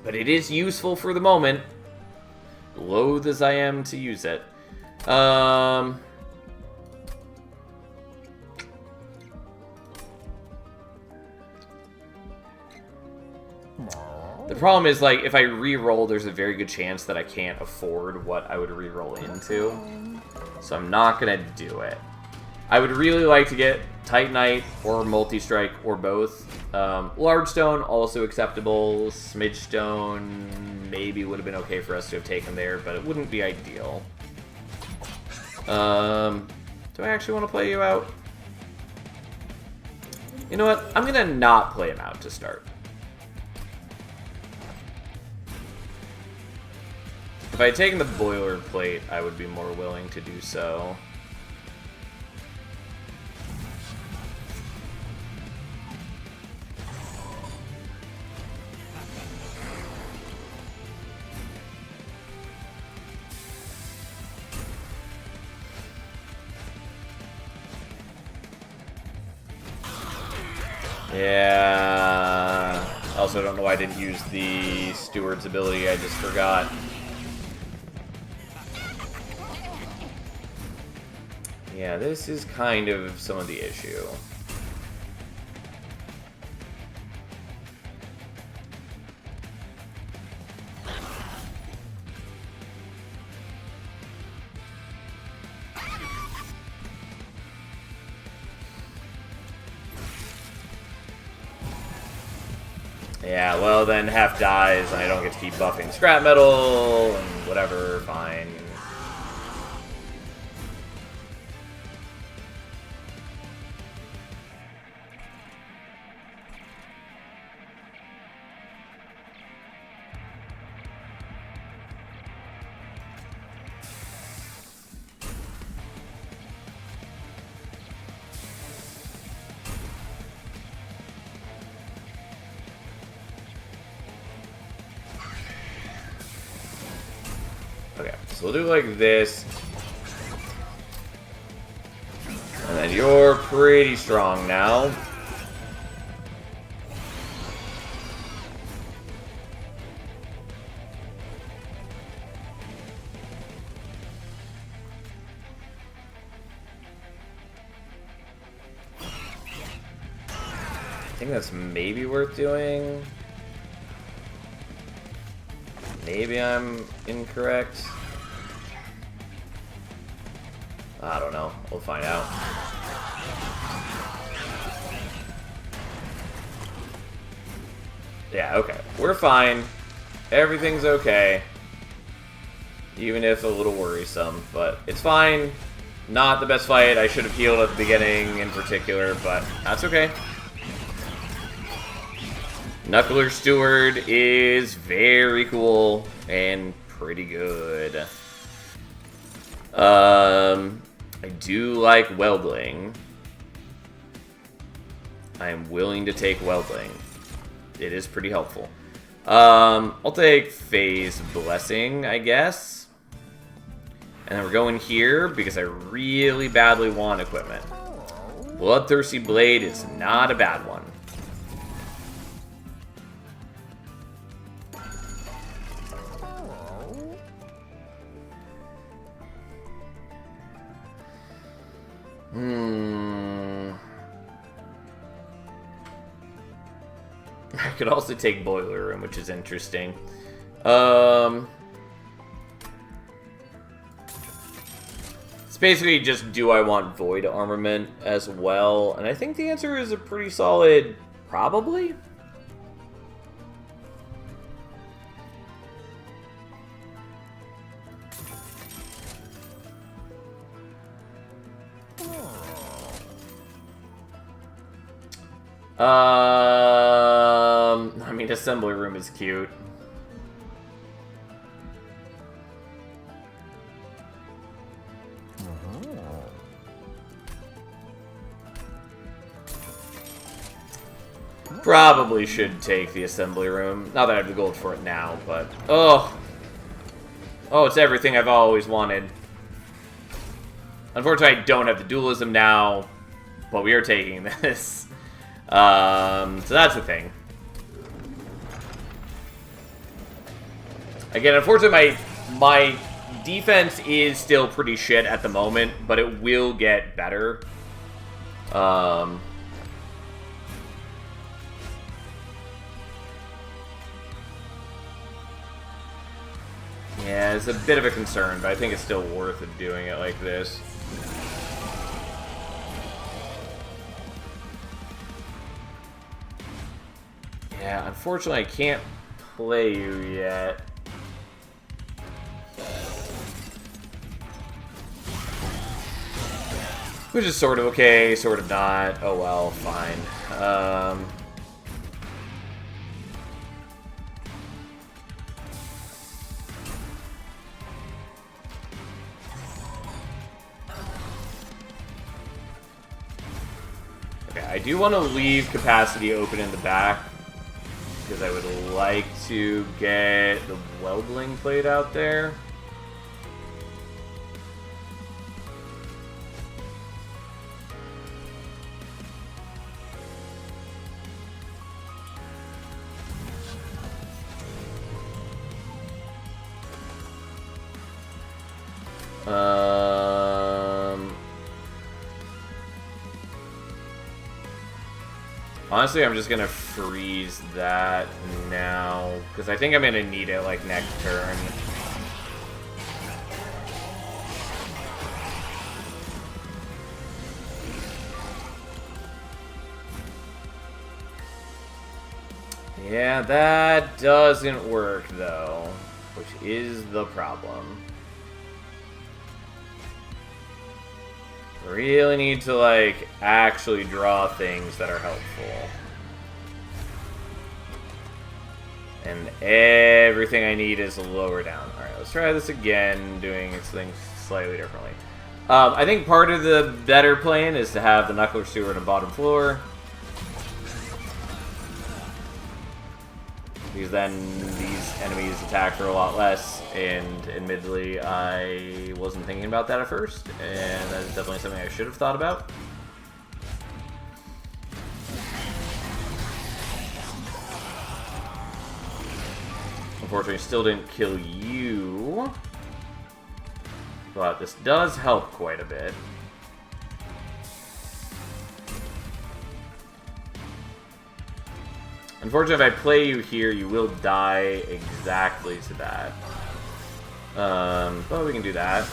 But it is useful for the moment. Loath as I am to use it. The problem is, like, if I re-roll, there's a very good chance that I can't afford what I would re-roll into. So I'm not going to do it. I would really like to get Titanite or Multi-Strike or both. Large Stone, also acceptable. Smidgestone maybe would have been okay for us to have taken there, but it wouldn't be ideal. Do I actually want to play you out? You know what? I'm going to not play him out to start. If I had taken the boilerplate, I would be more willing to do so. Yeah. I also don't know why I didn't use the Steward's ability. I just forgot. Yeah, this is kind of some of the issue. Yeah, well then half dies and I don't get to keep buffing scrap metal and whatever, fine. Okay, so we'll do like this. And then you're pretty strong now. I think that's maybe worth doing. Maybe I'm incorrect. I don't know. We'll find out. Yeah, okay. We're fine. Everything's okay. Even if a little worrisome, but it's fine. Not the best fight. I should have healed at the beginning in particular, but that's okay. Knuckler Steward is very cool and pretty good. I do like Weldling. I am willing to take Weldling. It is pretty helpful. I'll take Phase Blessing, I guess. And then we're going here because I really badly want equipment. Bloodthirsty Blade is not a bad one. I could also take Boiler Room, which is interesting. It's basically just, do I want Void Armament as well? And I think the answer is a pretty solid probably. I mean, Assembly Room is cute. Probably should take the Assembly Room. Not that I have the gold for it now, but... Oh! Oh, it's everything I've always wanted. Unfortunately, I don't have the dualism now, but we are taking this. So that's the thing. Again, unfortunately, my defense is still pretty shit at the moment, but it will get better. Yeah, it's a bit of a concern, but I think it's still worth it doing it like this. Yeah, unfortunately, I can't play you yet. Which is sort of okay, sort of not. Oh well, fine. Okay, I do want to leave capacity open in the back, because I would like to get the Weldling plate out there. Honestly, I'm just gonna freeze that now, because I think I'm gonna need it, like, next turn. Yeah, that doesn't work, though, which is the problem. Really need to, like, actually draw things that are helpful. And everything I need is lower down. Alright, let's try this again, doing things slightly differently. I think part of the better plan is to have the Knuckler Steward on bottom floor. Because then these enemies attack for a lot less, and admittedly, I wasn't thinking about that at first, and that is definitely something I should have thought about. Unfortunately, still didn't kill you, but this does help quite a bit. Unfortunately, if I play you here, you will die exactly to that. But we can do that.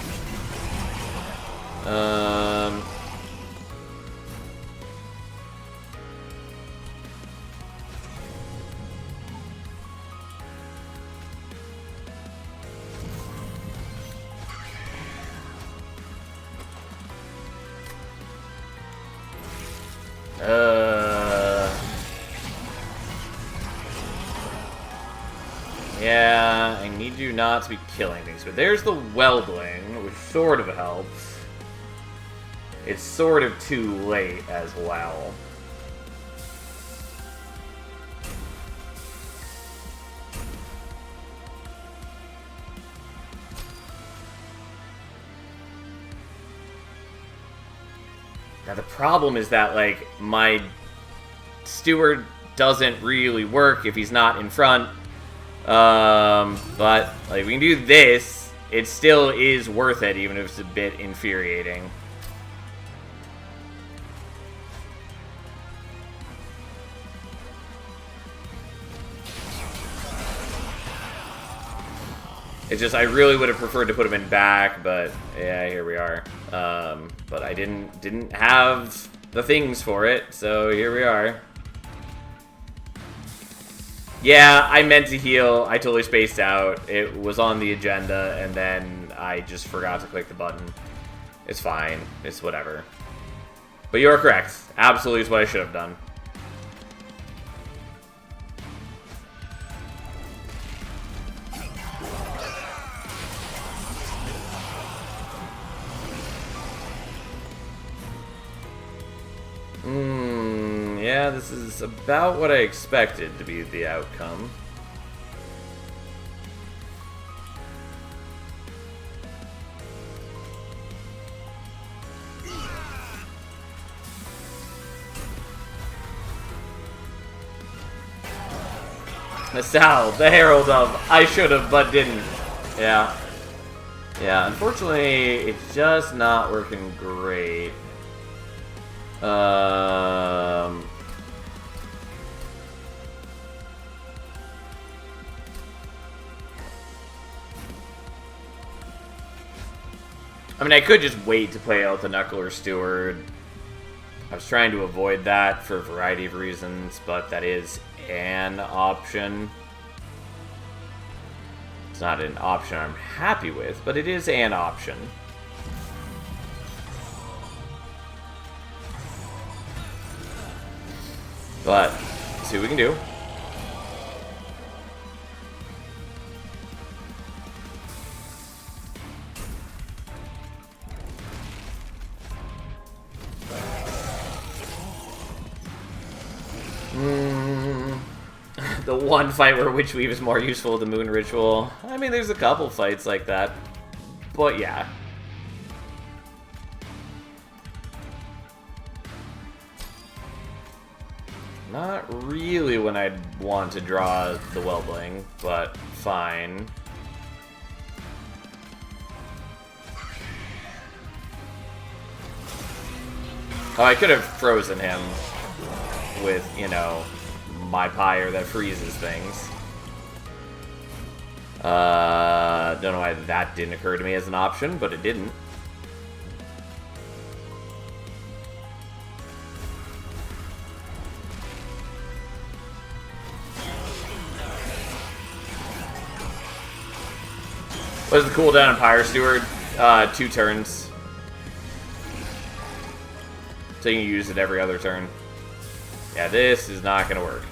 Yeah, I need you not to be killing things. But there's the Weldling, which sort of helps. It's sort of too late as well. Now the problem is that, like, my steward doesn't really work if he's not in front. But, like, we can do this. It still is worth it, even if it's a bit infuriating. It's just, I really would have preferred to put him in back, but yeah, here we are. But I didn't have the things for it, so here we are. Yeah, I meant to heal. I totally spaced out. It was on the agenda, and then I just forgot to click the button. It's fine. It's whatever. But you are correct. Absolutely is what I should have done. Yeah, this is about what I expected to be the outcome. Sal, the Herald of I should have but didn't. Yeah. Yeah, unfortunately, it's just not working great. I mean, I could just wait to play out the Knuckler Steward. I was trying to avoid that for a variety of reasons, but that is an option. It's not an option I'm happy with, but it is an option. But, let's see what we can do. The one fight where Witch Weave is more useful than Moon Ritual. I mean, there's a couple fights like that. But yeah. Not really when I'd want to draw the Weldling, but fine. Oh, I could have frozen him with, you know, my pyre that freezes things. Don't know why that didn't occur to me as an option, but it didn't. What is the cooldown on Pyre Steward? 2 turns. So you can use it every other turn. Yeah, this is not gonna work.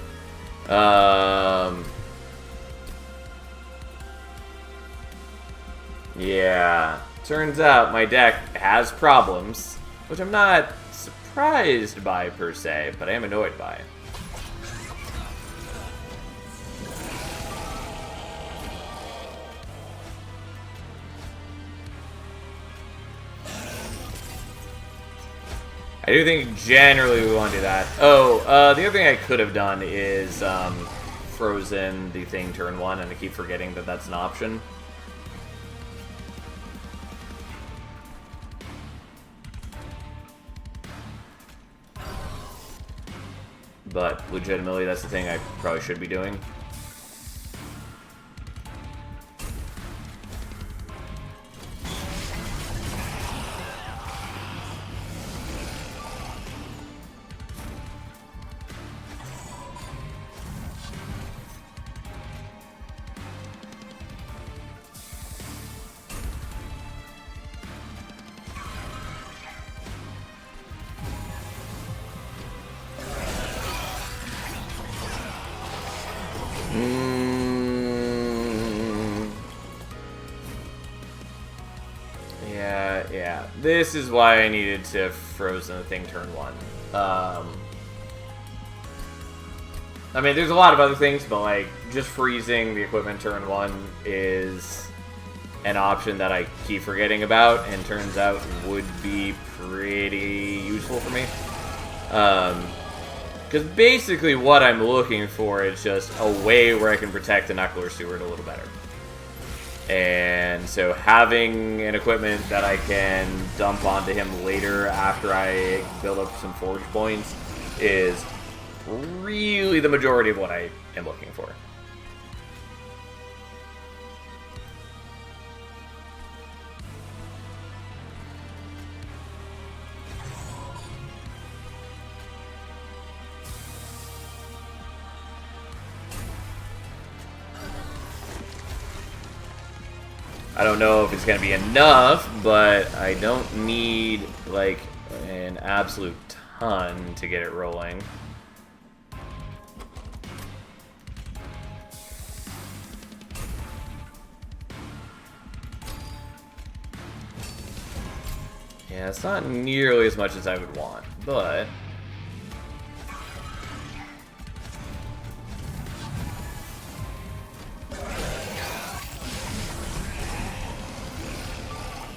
Yeah. Turns out my deck has problems, which I'm not surprised by per se, but I am annoyed by. I do think generally we want to do that. Oh, the other thing I could have done is frozen the thing turn 1, and I keep forgetting that that's an option. But legitimately, that's the thing I probably should be doing. Yeah. This is why I needed to frozen the thing turn 1. I mean, there's a lot of other things, but like just freezing the equipment turn 1 is an option that I keep forgetting about, and turns out would be pretty useful for me. Because basically what I'm looking for is just a way where I can protect the Knuckler Steward a little better. And so having an equipment that I can dump onto him later after I build up some forge points is really the majority of what I am looking for. I don't know if it's going to be enough, but I don't need, like, an absolute ton to get it rolling. Yeah, it's not nearly as much as I would want, but...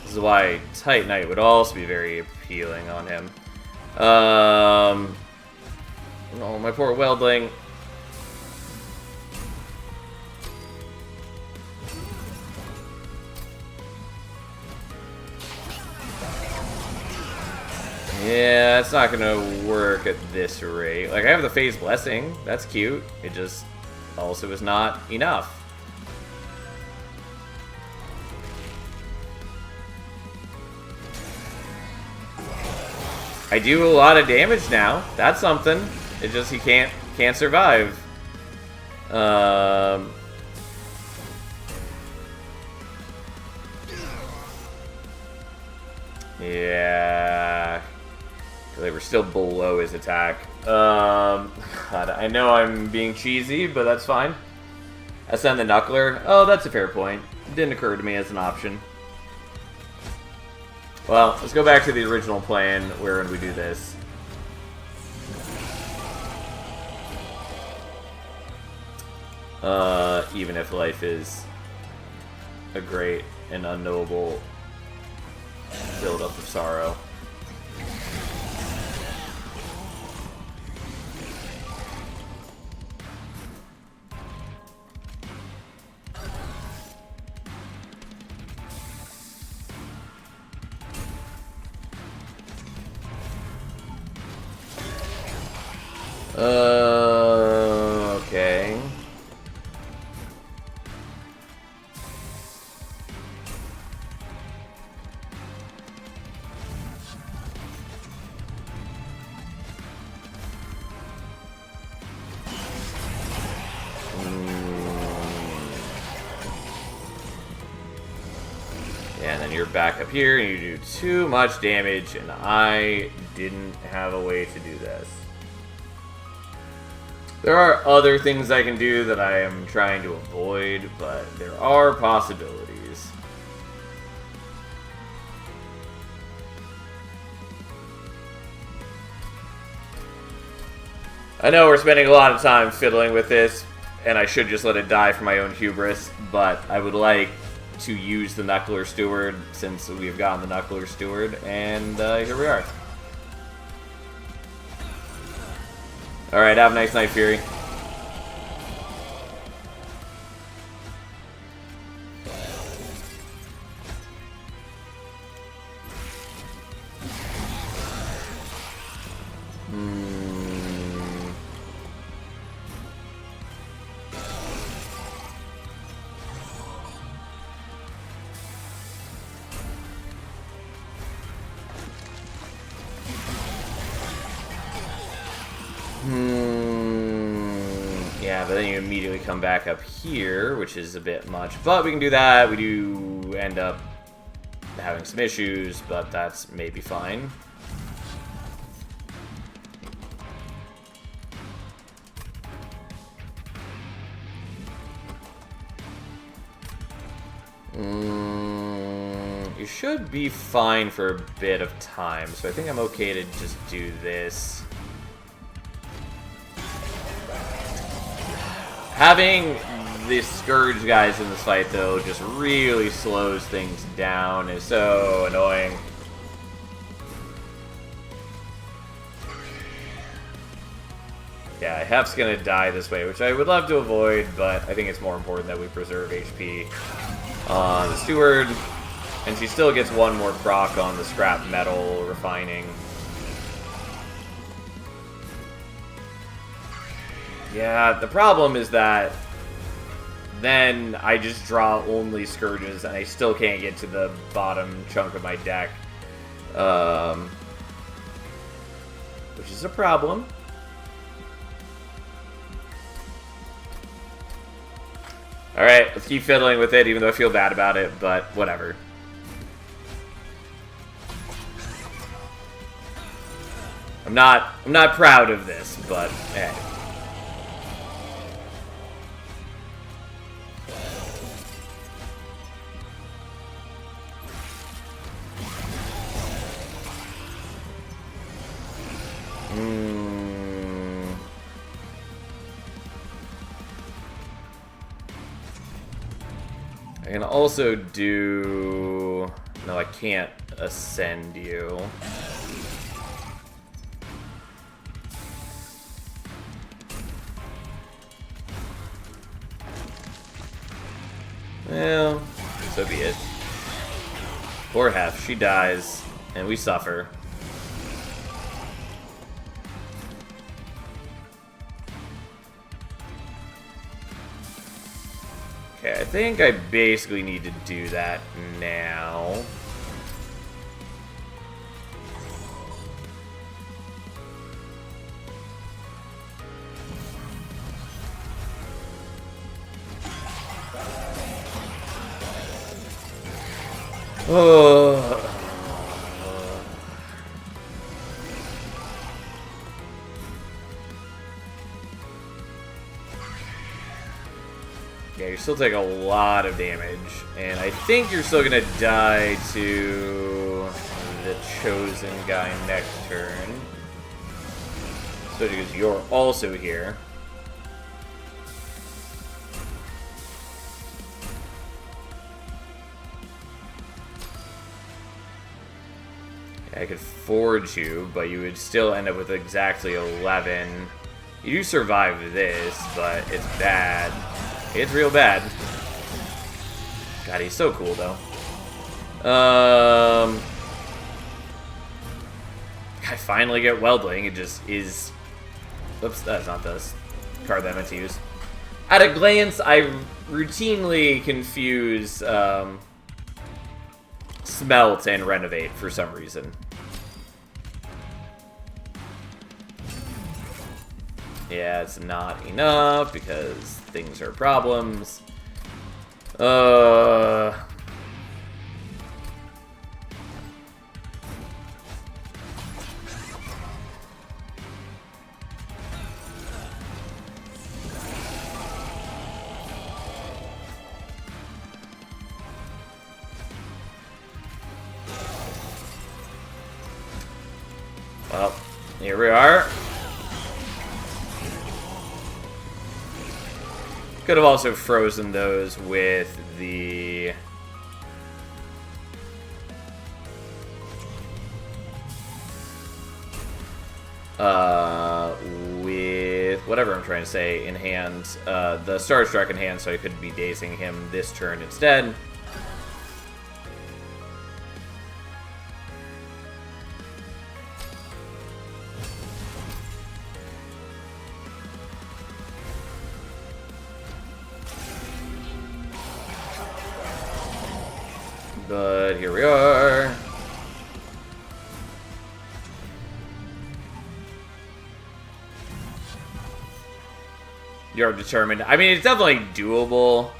This is why Tight Knight would also be very appealing on him. Oh, my poor Weldling. Yeah, it's not gonna work at this rate. Like, I have the Phase Blessing. That's cute. It just also is not enough. I do a lot of damage now. That's something. It just he can't survive. Yeah. They were still below his attack. God, I know I'm being cheesy, but that's fine. Ascend the Knuckler. Oh, that's a fair point. It didn't occur to me as an option. Well, let's go back to the original plan. Where would we do this? Even if life is a great and unknowable buildup of sorrow. Okay. Yeah, and then you're back up here, and you do too much damage, and I didn't have a way to do this. There are other things I can do that I am trying to avoid, but there are possibilities. I know we're spending a lot of time fiddling with this, and I should just let it die for my own hubris, but I would like to use the Knuckler Steward since we've gotten the Knuckler Steward, and here we are. Alright, have a nice night, Fury. Yeah, but then you immediately come back up here, which is a bit much. But we can do that. We do end up having some issues, but that's maybe fine. You should be fine for a bit of time, so I think I'm okay to just do this. Having the Scourge guys in this fight, though, just really slows things down. It's so annoying. Yeah, Hef's gonna die this way, which I would love to avoid, but I think it's more important that we preserve HP on the Steward. And she still gets one more proc on the scrap metal refining. Yeah, the problem is that then I just draw only Scourges and I still can't get to the bottom chunk of my deck. Which is a problem. Alright, let's keep fiddling with it, even though I feel bad about it, but whatever. I'm not proud of this, but hey. I can also do... No, I can't ascend you. Well, so be it. Poor Hef, she dies, and we suffer. Okay, I think I basically need to do that now. Oh. Yeah, you still take a lot of damage, and I think you're still gonna die to the Chosen guy next turn. Especially because you're also here. I could forge you, but you would still end up with exactly 11. You do survive this, but it's bad. It's real bad. God, he's so cool, though. I finally get Weldling. It just is Oops, that's not the card that I meant to use. At a glance, I routinely confuse Smelt and Renovate for some reason. Yeah, it's not enough because things are problems. Well, here we are. Could have also frozen those with the... with whatever I'm trying to say in hand, the Starstruck in hand, so I could be dazing him this turn instead. But here we are. You're determined. I mean, it's definitely doable.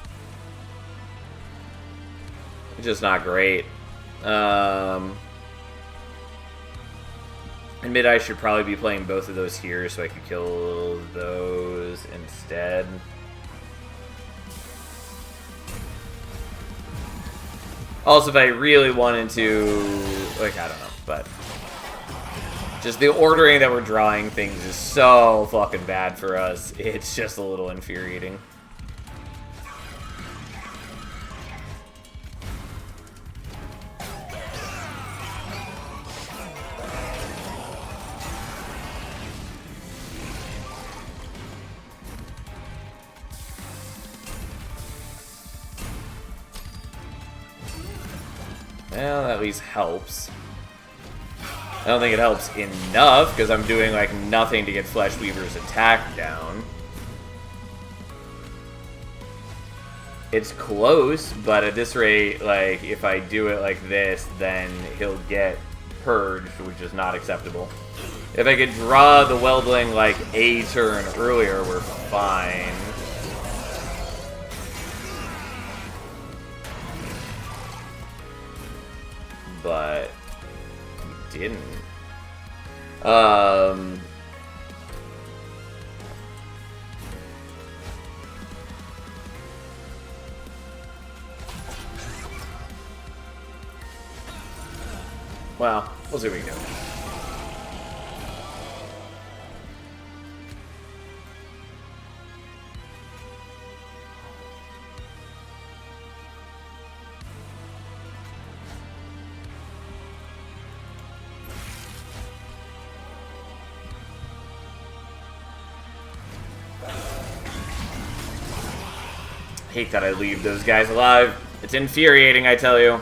It's just not great. Admit I should probably be playing both of those here so I could kill those instead. Also, if I really wanted to, like, I don't know, but just the ordering that we're drawing things is so fucking bad for us. It's just a little infuriating. Well, that at least helps. I don't think it helps enough, because I'm doing, like, nothing to get Flesh Weaver's attack down. It's close, but at this rate, like, if I do it like this, then he'll get purged, which is not acceptable. If I could draw the Weldling, like, a turn earlier, we're fine. But he didn't. Well, we'll see what we can do. Hate that I leave those guys alive. It's infuriating, I tell you.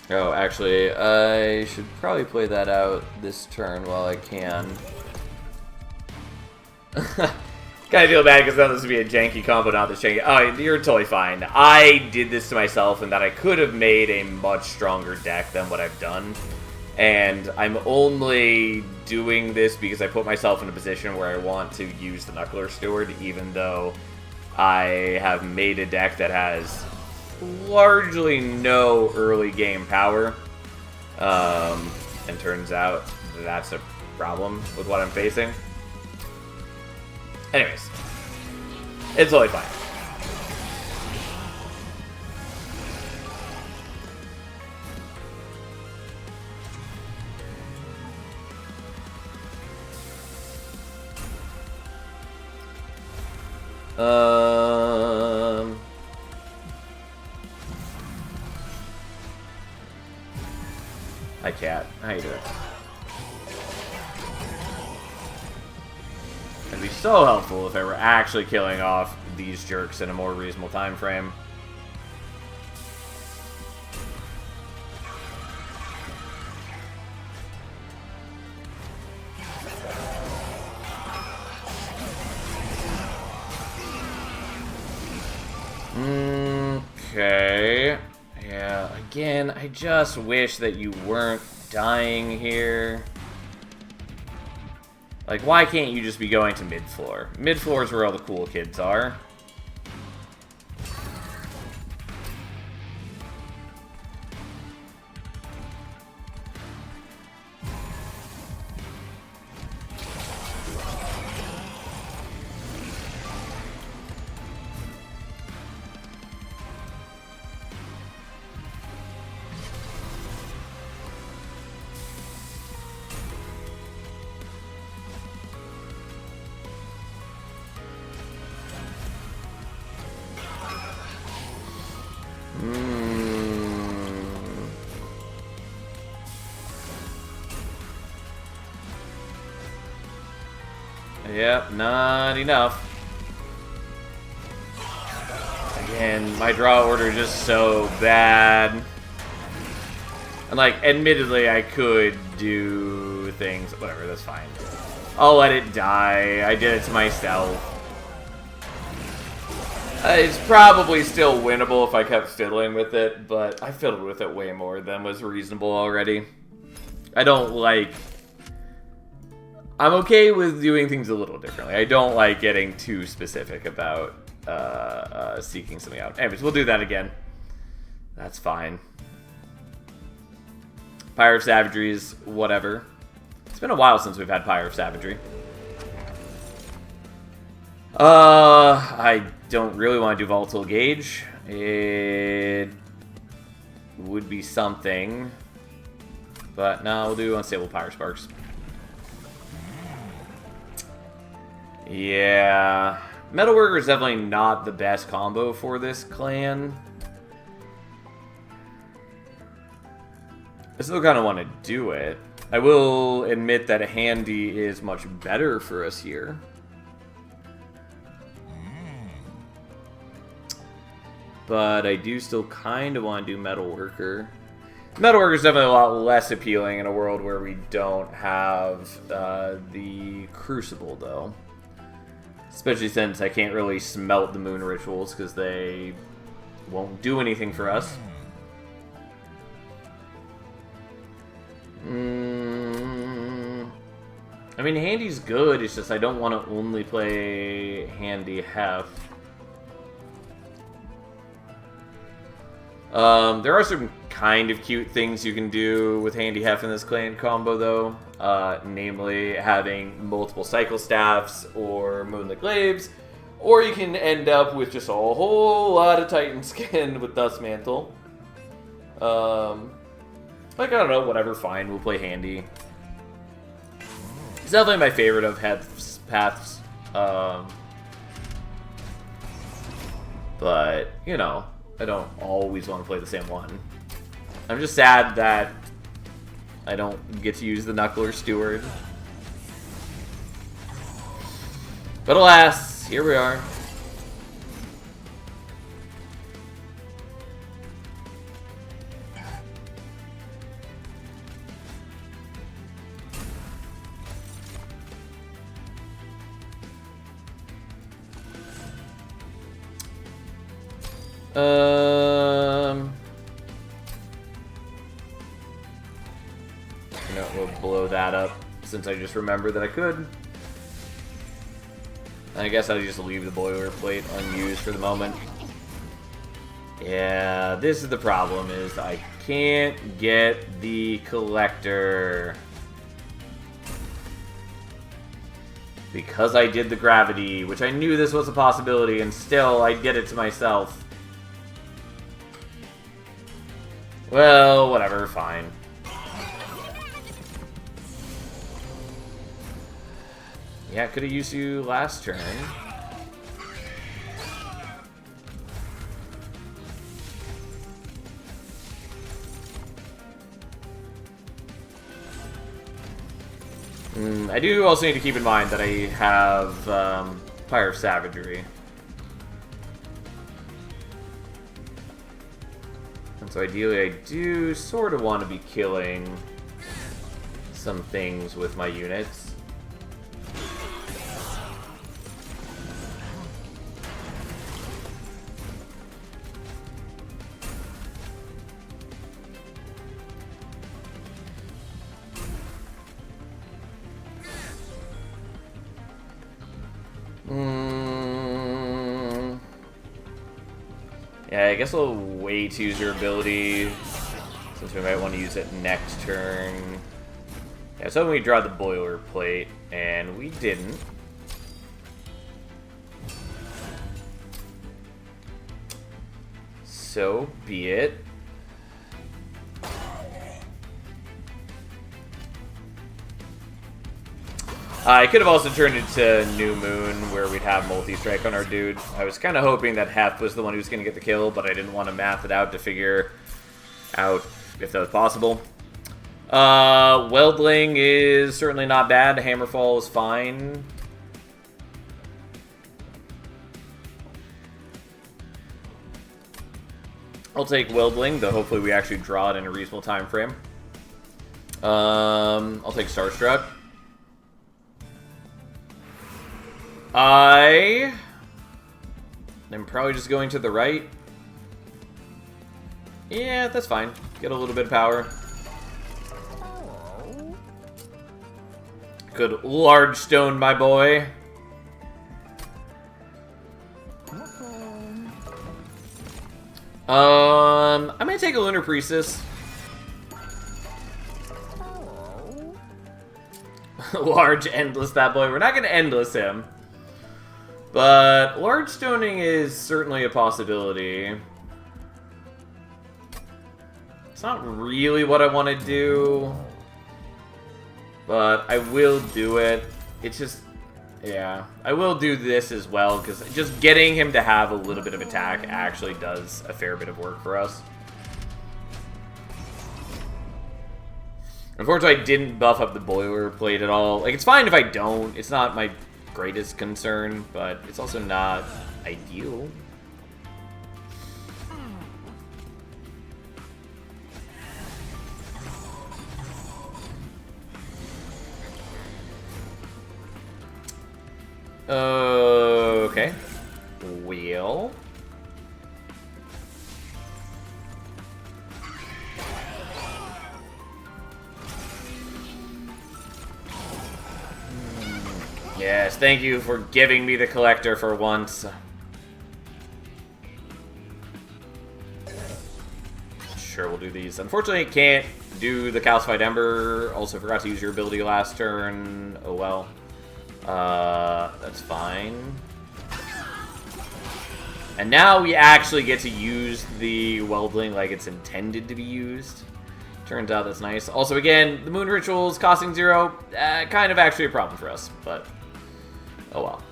Oh, actually, I should probably play that out this turn while I can. Kind of feel bad because now this would be a janky combo, not this janky. Oh, you're totally fine. I did this to myself and that I could have made a much stronger deck than what I've done. And I'm only doing this because I put myself in a position where I want to use the Knuckler Steward, even though I have made a deck that has largely no early game power, and turns out that's a problem with what I'm facing. Anyways, it's totally fine. Hi, cat. How you doing? It'd be so helpful if I were actually killing off these jerks in a more reasonable time frame. Okay. Yeah, again, I just wish that you weren't dying here. Like, why can't you just be going to mid-floor? Mid-floor is where all the cool kids are. Yep, not enough. Again, my draw order is just so bad. And, like, admittedly, I could do things. Whatever, that's fine. I'll let it die. I did it to myself. It's probably still winnable if I kept fiddling with it, but I fiddled with it way more than was reasonable already. I don't like... I'm okay with doing things a little differently. I don't like getting too specific about seeking something out. Anyways, we'll do that again. That's fine. Pyre of Savageries, whatever. It's been a while since we've had Pyre of Savagery. I don't really want to do Volatile Gauge. It would be something. But no, we'll do Unstable Pyre Sparks. Yeah. Metalworker is definitely not the best combo for this clan. I still kind of want to do it. I will admit that Handy is much better for us here. But I do still kind of want to do Metalworker. Metalworker is definitely a lot less appealing in a world where we don't have the Crucible, though. Especially since I can't really smelt the Moon Rituals because they won't do anything for us. I mean, Handy's good, it's just I don't want to only play Handy Hef. There are some kind of cute things you can do with Handy Hef in this clan combo, though. Namely, having multiple Cycle Staffs or Moonlit Glaives. Or you can end up with just a whole lot of Titan Skin with Dust Mantle. Like, I don't know, whatever, fine, we'll play Handy. It's definitely my favorite of Hef's paths. But, you know, I don't always want to play the same one. I'm just sad that I don't get to use the Knuckler Steward. But alas, here we are. You know, we'll blow that up since I just remembered that I could. I guess I'll just leave the boilerplate unused for the moment. Yeah, this is the problem, is I can't get the collector. Because I did the gravity, which I knew this was a possibility, and still I did it to myself. Well, whatever, fine. Yeah, I could have used you last turn. I do also need to keep in mind that I have Fire of Savagery. And so ideally I do sort of want to be killing some things with my units. Yeah, I guess we'll wait to use your ability, since we might want to use it next turn. Yeah, so we draw the boilerplate, and we didn't. So be it. I could have also turned it to New Moon, where we'd have multi-strike on our dude. I was kind of hoping that Hef was the one who was going to get the kill, but I didn't want to math it out to figure out if that was possible. Weldling is certainly not bad. Hammerfall is fine. I'll take Weldling, though hopefully we actually draw it in a reasonable time frame. I'll take Starstruck. I am probably just going to the right. Yeah, that's fine. Get a little bit of power. Good large stone, my boy. I'm gonna take a Lunar Priestess. Large endless that boy. We're not gonna endless him. But large stoning is certainly a possibility. It's not really what I want to do, but I will do it. It's just, yeah, I will do this as well, because just getting him to have a little bit of attack actually does a fair bit of work for us. Unfortunately, I didn't buff up the boilerplate at all. Like, it's fine if I don't. It's not my greatest concern, but it's also not ideal. Okay. Wheel. Yes, thank you for giving me the collector for once. Sure, we'll do these. Unfortunately, can't do the Calcified Ember. Also forgot to use your ability last turn. Oh well. That's fine. And now we actually get to use the Weldling like it's intended to be used. Turns out that's nice. Also, again, the Moon Rituals costing 0, kind of actually a problem for us, but oh well.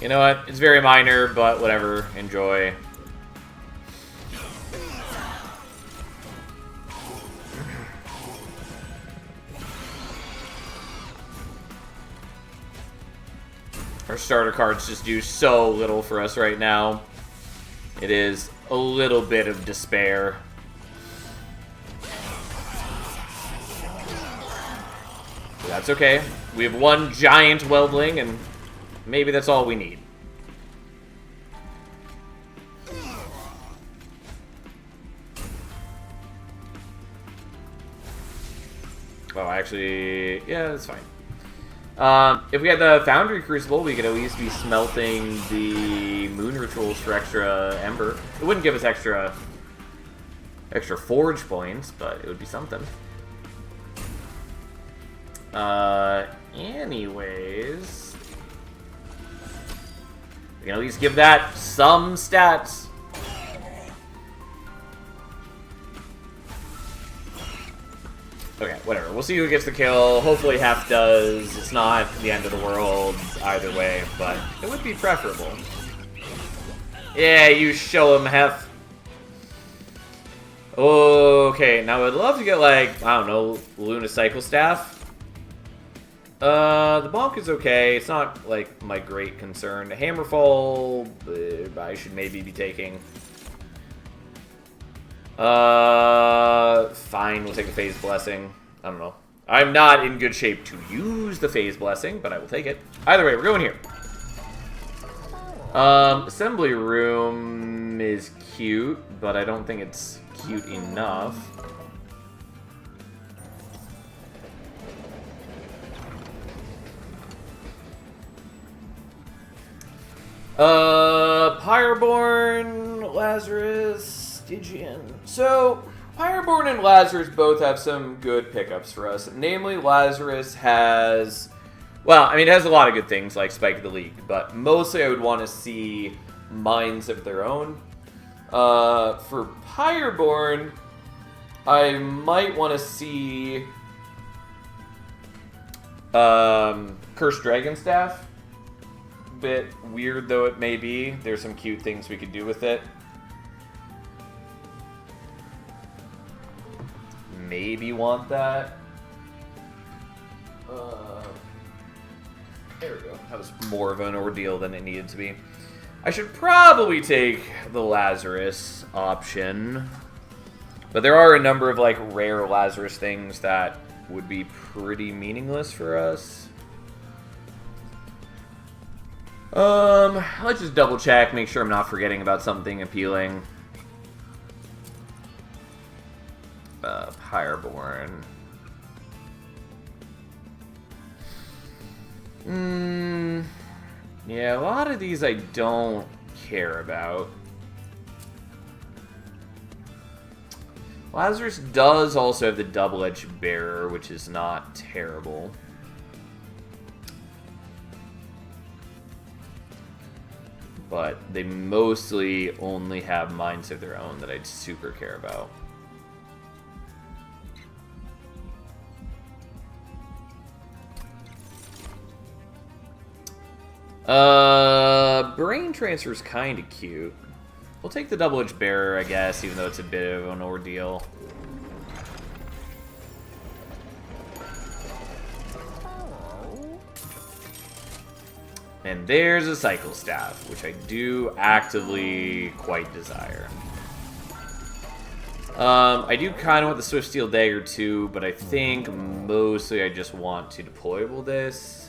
You know what? It's very minor, but whatever. Enjoy. Our starter cards just do so little for us right now. It is a little bit of despair. But that's okay. We have one giant Weldling, and maybe that's all we need. Oh, actually, yeah, that's fine. If we had the Foundry Crucible, we could at least be smelting the Moon Rituals for extra Ember. It wouldn't give us extra Forge points, but it would be something. Anyways, we can at least give that some stats. Okay, whatever. We'll see who gets the kill. Hopefully Hef does. It's not the end of the world either way, but it would be preferable. Yeah, you show him, Hef. Okay, now I'd love to get, like, I don't know, Luna Cycle Staff. The bonk is okay. It's not, like, my great concern. Hammerfall, I should maybe be taking. Fine, we'll take a Phase Blessing. I don't know. I'm not in good shape to use the Phase Blessing, but I will take it. Either way, we're going here. Assembly Room is cute, but I don't think it's cute enough. Pyreborn, Lazarus, Stygian. So, Pyreborn and Lazarus both have some good pickups for us. Namely, Lazarus has... Well, I mean, it has a lot of good things, like Spike of the League, but mostly I would want to see Minds of their own. For Pyreborn, I might want to see... Cursed Dragon Staff. Bit weird though it may be, there's some cute things we could do with it. Maybe want that. There we go. That was more of an ordeal than it needed to be. I should probably take the Lazarus option, but there are a number of like rare Lazarus things that would be pretty meaningless for us. Let's just double check, make sure I'm not forgetting about something appealing. Pyreborn. Yeah, a lot of these I don't care about. Lazarus does also have the double-edged bearer, which is not terrible. But they mostly only have minds of their own that I'd super care about. Brain Transfer's kind of cute. We'll take the double-edged bearer, I guess, even though it's a bit of an ordeal. And there's a Cycle Staff, which I do actively quite desire. I do kind of want the Swift Steel Dagger too, but I think mostly I just want to deployable this.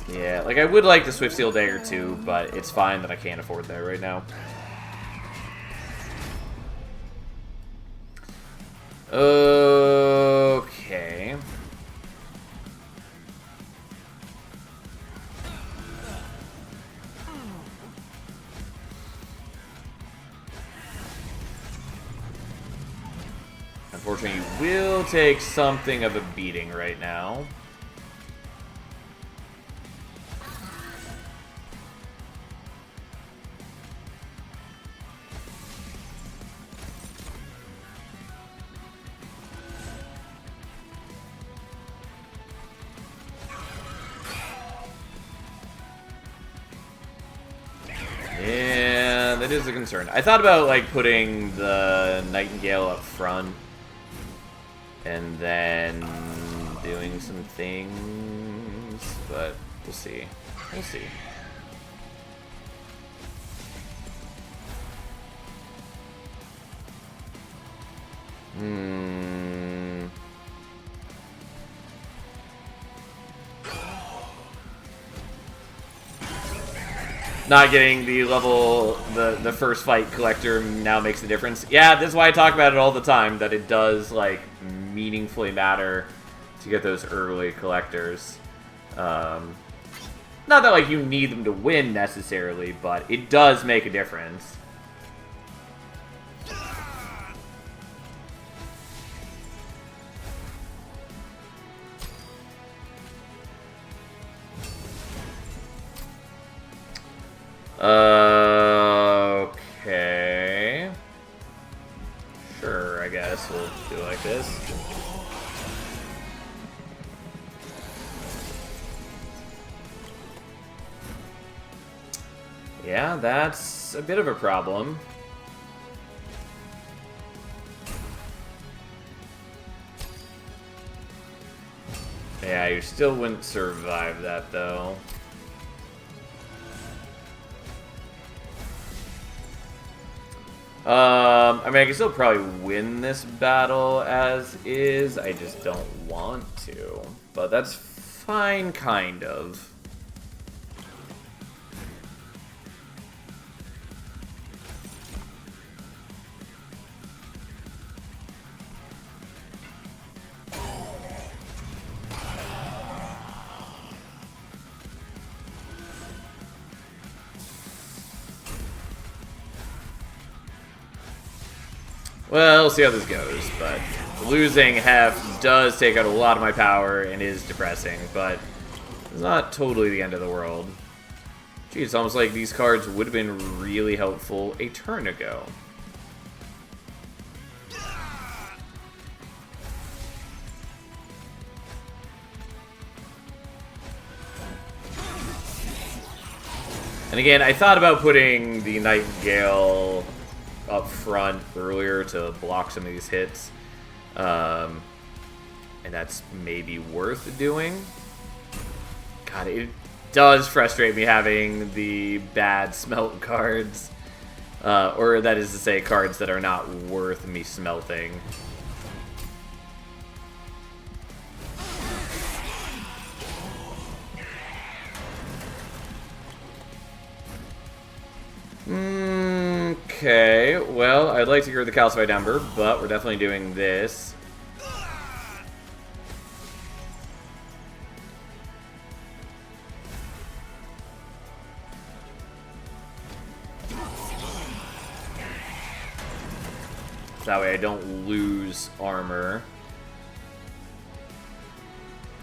Yeah, like I would like the Swift Steel Dagger too, but it's fine that I can't afford that right now. Okay. Unfortunately, you will take something of a beating right now. Yeah, that is a concern. I thought about like putting the Nightingale up front and then doing some things, but we'll see. We'll see. Not getting the level, the first fight collector now makes a difference. Yeah, this is why I talk about it all the time, that it does, like, meaningfully matter to get those early collectors. Not that, like, you need them to win, necessarily, but it does make a difference. Okay. Sure, I guess we'll do it like this. Yeah, that's a bit of a problem. Yeah, you still wouldn't survive that, though. I mean, I can still probably win this battle as is. I just don't want to. But that's fine, kind of. Well, we'll see how this goes, but losing half does take out a lot of my power and is depressing, but it's not totally the end of the world. Gee, it's almost like these cards would have been really helpful a turn ago. And again, I thought about putting the Nightingale up front earlier to block some of these hits, and that's maybe worth doing. God, it does frustrate me having the bad smelt cards, or that is to say, cards that are not worth me smelting. Okay, well, I'd like to get rid of the Calcified Ember, but we're definitely doing this. That way I don't lose armor.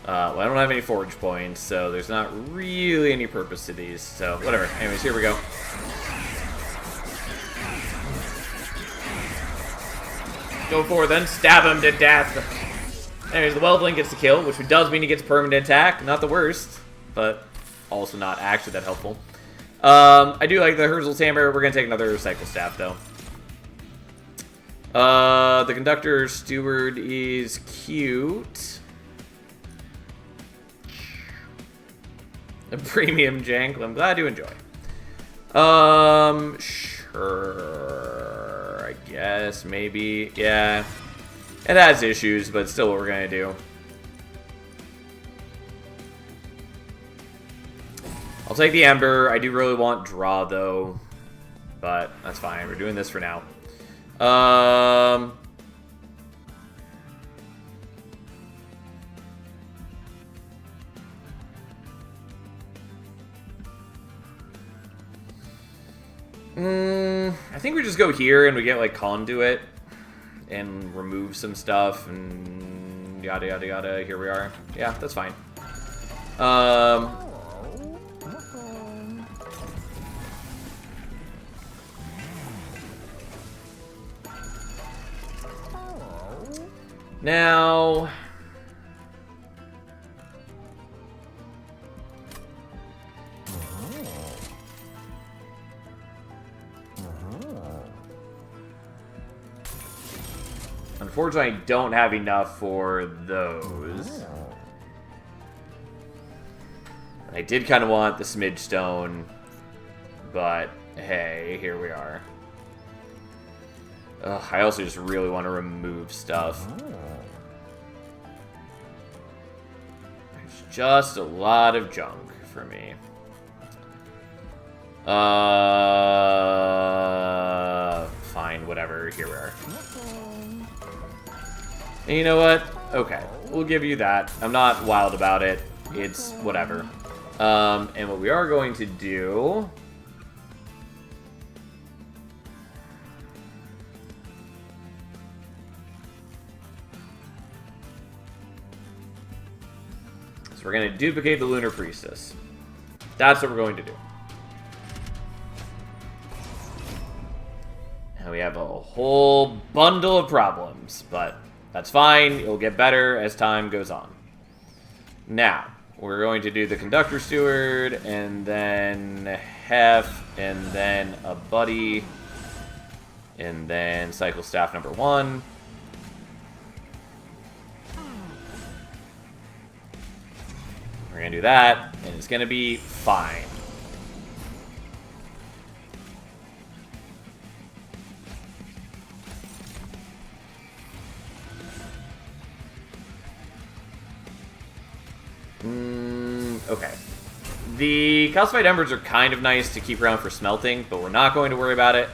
Well, I don't have any forge points, so there's not really any purpose to these, so whatever. Anyways, here we go. Go for it then, stab him to death. Anyways, the Weldling gets the kill, which does mean he gets permanent attack. Not the worst, but also not actually that helpful. I do like the Herzl's Hammer. We're going to take another Cycle Staff, though. The Conductor Steward is cute. A premium jank. I'm glad you enjoy. Sure. I guess, maybe. Yeah. It has issues, but still what we're going to do. I'll take the Ember. I do really want draw, though. But that's fine. We're doing this for now. I think we just go here and we get like Conduit and remove some stuff and yada yada yada. Here we are. Yeah, that's fine. Now, unfortunately, I don't have enough for those. I did kind of want the Smidge Stone, but hey, here we are. Ugh, I also just really want to remove stuff. There's just a lot of junk for me. Fine, whatever. Here we are. And you know what? Okay, we'll give you that. I'm not wild about it. It's whatever. And what we are going to do... So we're going to duplicate the Lunar Priestess. That's what we're going to do. And we have a whole bundle of problems, but that's fine. It'll get better as time goes on. Now, we're going to do the Conductor Steward, and then Hef, and then a Buddy, and then Cycle Staff number 1. We're going to do that, and it's going to be fine. Okay. The calcified embers are kind of nice to keep around for smelting, but we're not going to worry about it.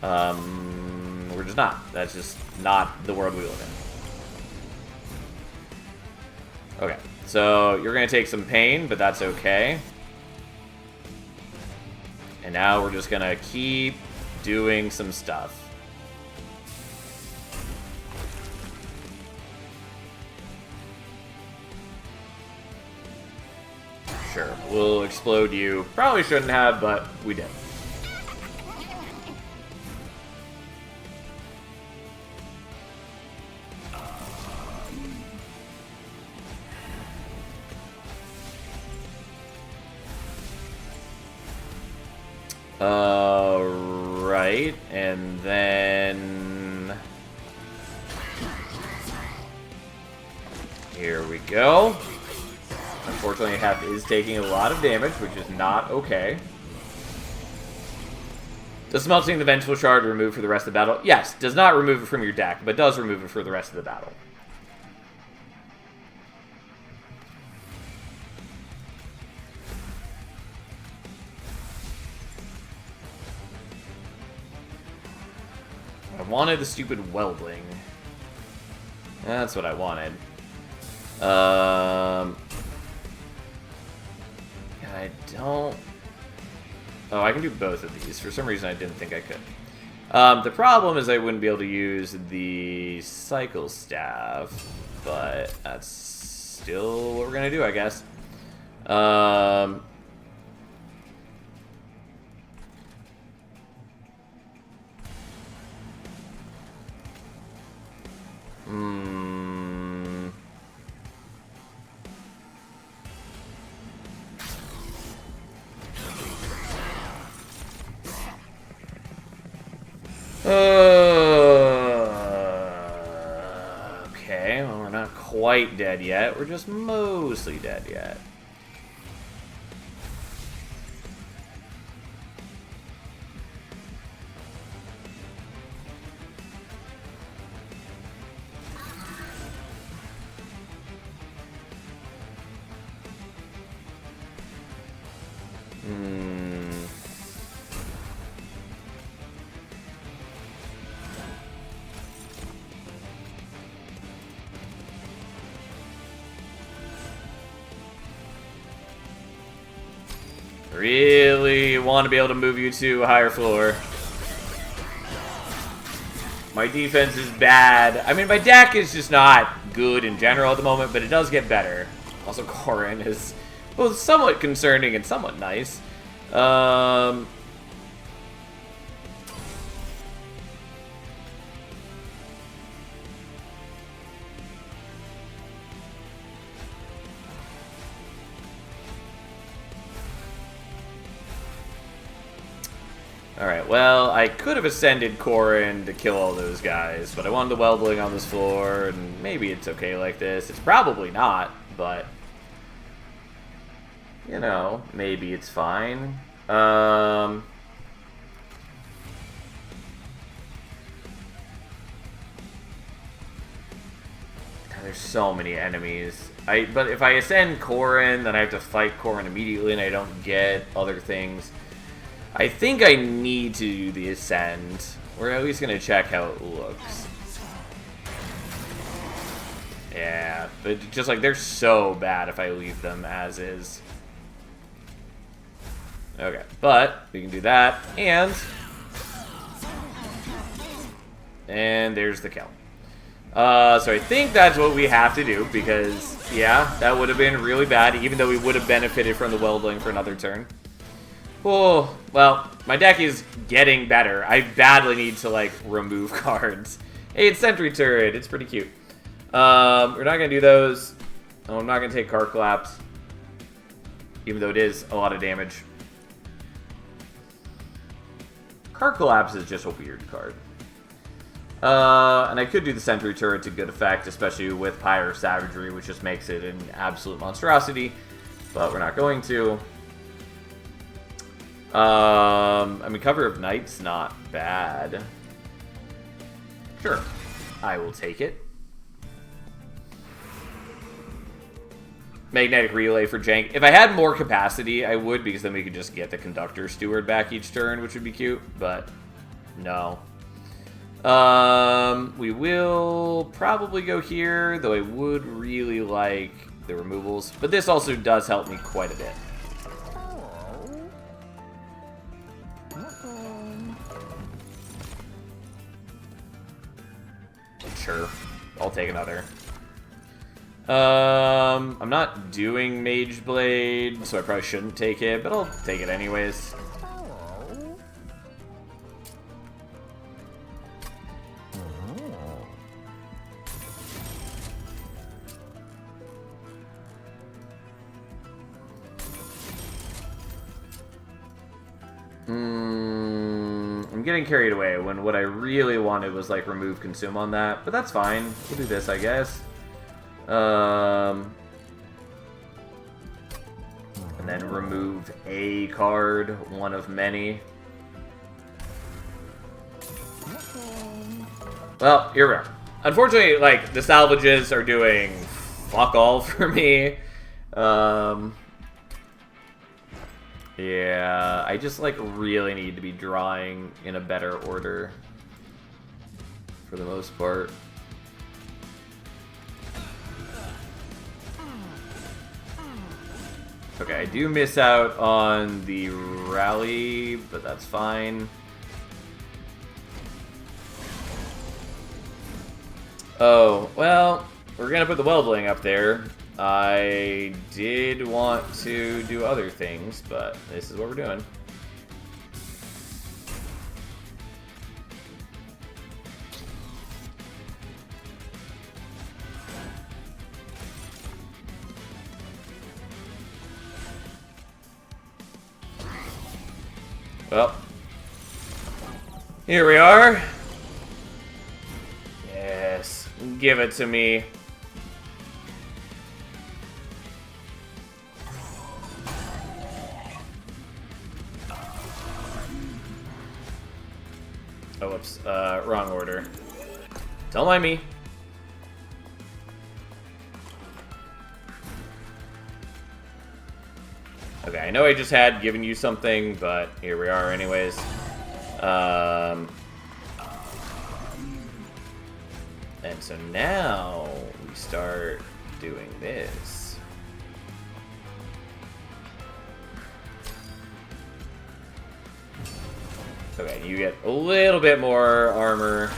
We're just not. That's just not the world we live in. Okay, so you're going to take some pain, but that's okay. And now we're just going to keep doing some stuff. Sure, we'll explode you. Probably shouldn't have, but we did. Right, and then... Here we go. Unfortunately, Hef is taking a lot of damage, which is not okay. Does smelting the Vengeful Shard remove for the rest of the battle? Yes, does not remove it from your deck, but does remove it for the rest of the battle. I wanted the stupid Weldling. That's what I wanted. I don't... Oh, I can do both of these. For some reason, I didn't think I could. The problem is I wouldn't be able to use the Cycle Staff, but that's still what we're going to do, I guess. Okay, well, we're not quite dead yet. We're just mostly dead yet. Really want to be able to move you to a higher floor. My defense is bad. I mean, my deck is just not good in general at the moment, but it does get better. Also, Corrin is both somewhat concerning and somewhat nice. Alright, well, I could have ascended Corrin to kill all those guys, but I wanted the Weldling on this floor, and maybe it's okay like this. It's probably not, but... You know, maybe it's fine. God, there's so many enemies. But if I ascend Corrin, then I have to fight Corrin immediately, and I don't get other things. I think I need to do the Ascend. We're at least going to check how it looks. Yeah, but just like, they're so bad if I leave them as is. Okay, but we can do that, and there's the kill. So I think that's what we have to do, because, yeah, that would have been really bad, even though we would have benefited from the Weldling for another turn. Oh, well, my deck is getting better. I badly need to, like, remove cards. Hey, it's Sentry Turret. It's pretty cute. We're not going to do those. Oh, I'm not going to take Card Collapse, even though it is a lot of damage. Card Collapse is just a weird card. And I could do the Sentry Turret to good effect, especially with Pyre Savagery, which just makes it an absolute monstrosity. But we're not going to. I mean, Cover of Night's not bad. Sure. I will take it. Magnetic Relay for Jank. If I had more capacity, I would, because then we could just get the Conductor Steward back each turn, which would be cute, but no. We will probably go here, though I would really like the removals, but this also does help me quite a bit. Sure, I'll take another. I'm not doing Mage Blade, so I probably shouldn't take it, but I'll take it anyways. I'm getting carried away when what I really wanted was, like, remove consume on that, but that's fine. We'll do this, I guess. And then remove a card, one of many. Well, here we are. Unfortunately, like, the salvages are doing fuck all for me. Yeah, I just, like, really need to be drawing in a better order for the most part. Okay, I do miss out on the rally, but that's fine. Oh, well, we're gonna put the Weldling up there. I did want to do other things, but this is what we're doing. Well, here we are. Yes, give it to me. Oh, whoops. Wrong order. Don't mind me. Okay, I know I just had given you something, but here we are anyways. And so now we start doing this. Okay, you get a little bit more armor.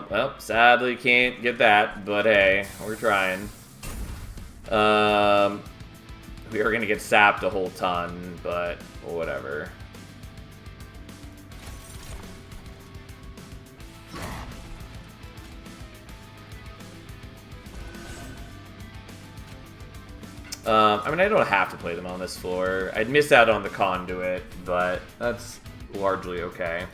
Well, sadly can't get that, but hey, we're trying. We are gonna get sapped a whole ton, but whatever. I mean, I don't have to play them on this floor. I'd miss out on the conduit, but that's largely okay.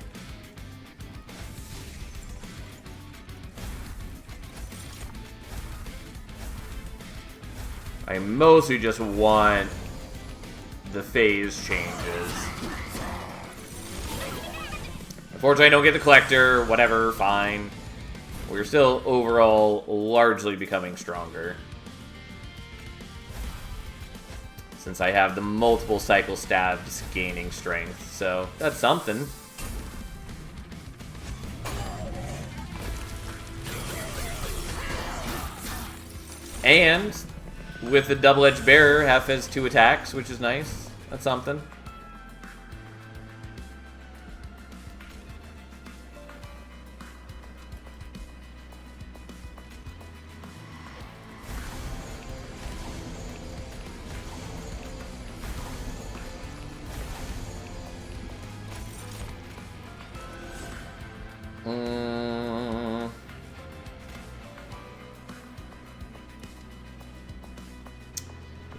I mostly just want the phase changes. Unfortunately, I don't get the collector. Whatever, fine. We're still overall largely becoming stronger, since I have the multiple cycle stabs gaining strength, so that's something. And with the double-edged bearer, half has 2 attacks, which is nice. That's something.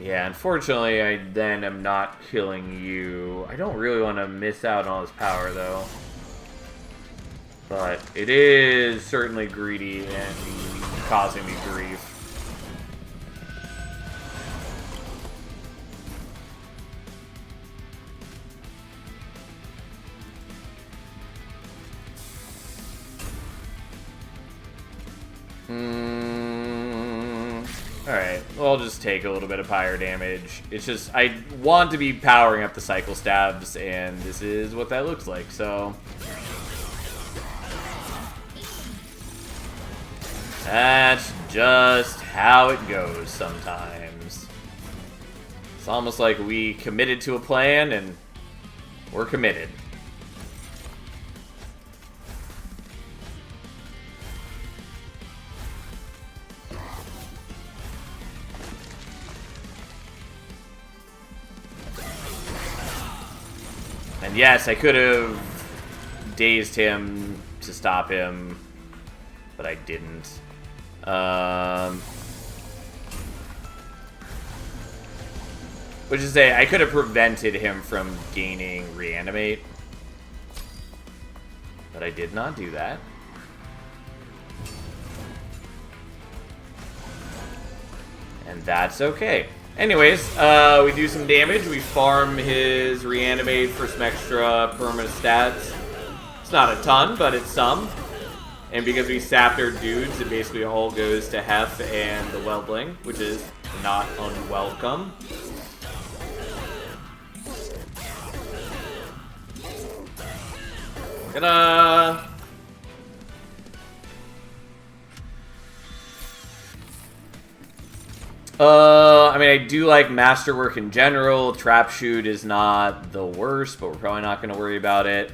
Yeah, unfortunately, I then am not killing you. I don't really want to miss out on all his power, though. But it is certainly greedy and causing me grief. Alright, well, I'll just take a little bit of pyre damage. It's just, I want to be powering up the cycle stabs, and this is what that looks like, so... That's just how it goes sometimes. It's almost like we committed to a plan, and we're committed. And yes, I could have dazed him to stop him, but I didn't. Which is to say, I could have prevented him from gaining reanimate, but I did not do that. And that's okay. Anyways, we do some damage. We farm his reanimate for some extra permanent stats. It's not a ton, but it's some. And because we sapped our dudes, it basically all goes to Hef and the Weldling, which is not unwelcome. Ta-da! I mean, I do like Masterwork in general. Trap Shoot is not the worst, but we're probably not going to worry about it.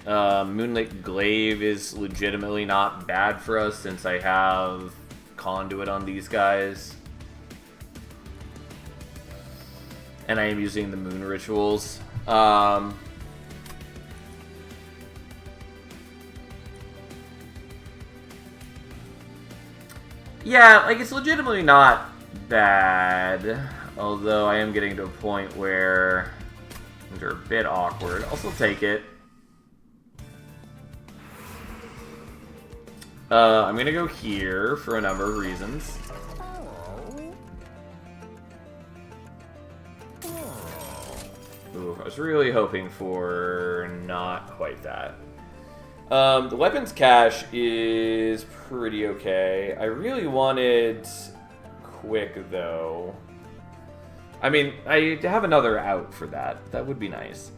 Moonlit Glaive is legitimately not bad for us since I have Conduit on these guys. And I am using the Moon Rituals. Yeah, like, it's legitimately not bad, although I am getting to a point where things are a bit awkward. I'll still take it. I'm gonna go here for a number of reasons. Ooh, I was really hoping for not quite that. The weapons cache is pretty okay. I really wanted quick, though. I mean, I have another out for that. That would be nice.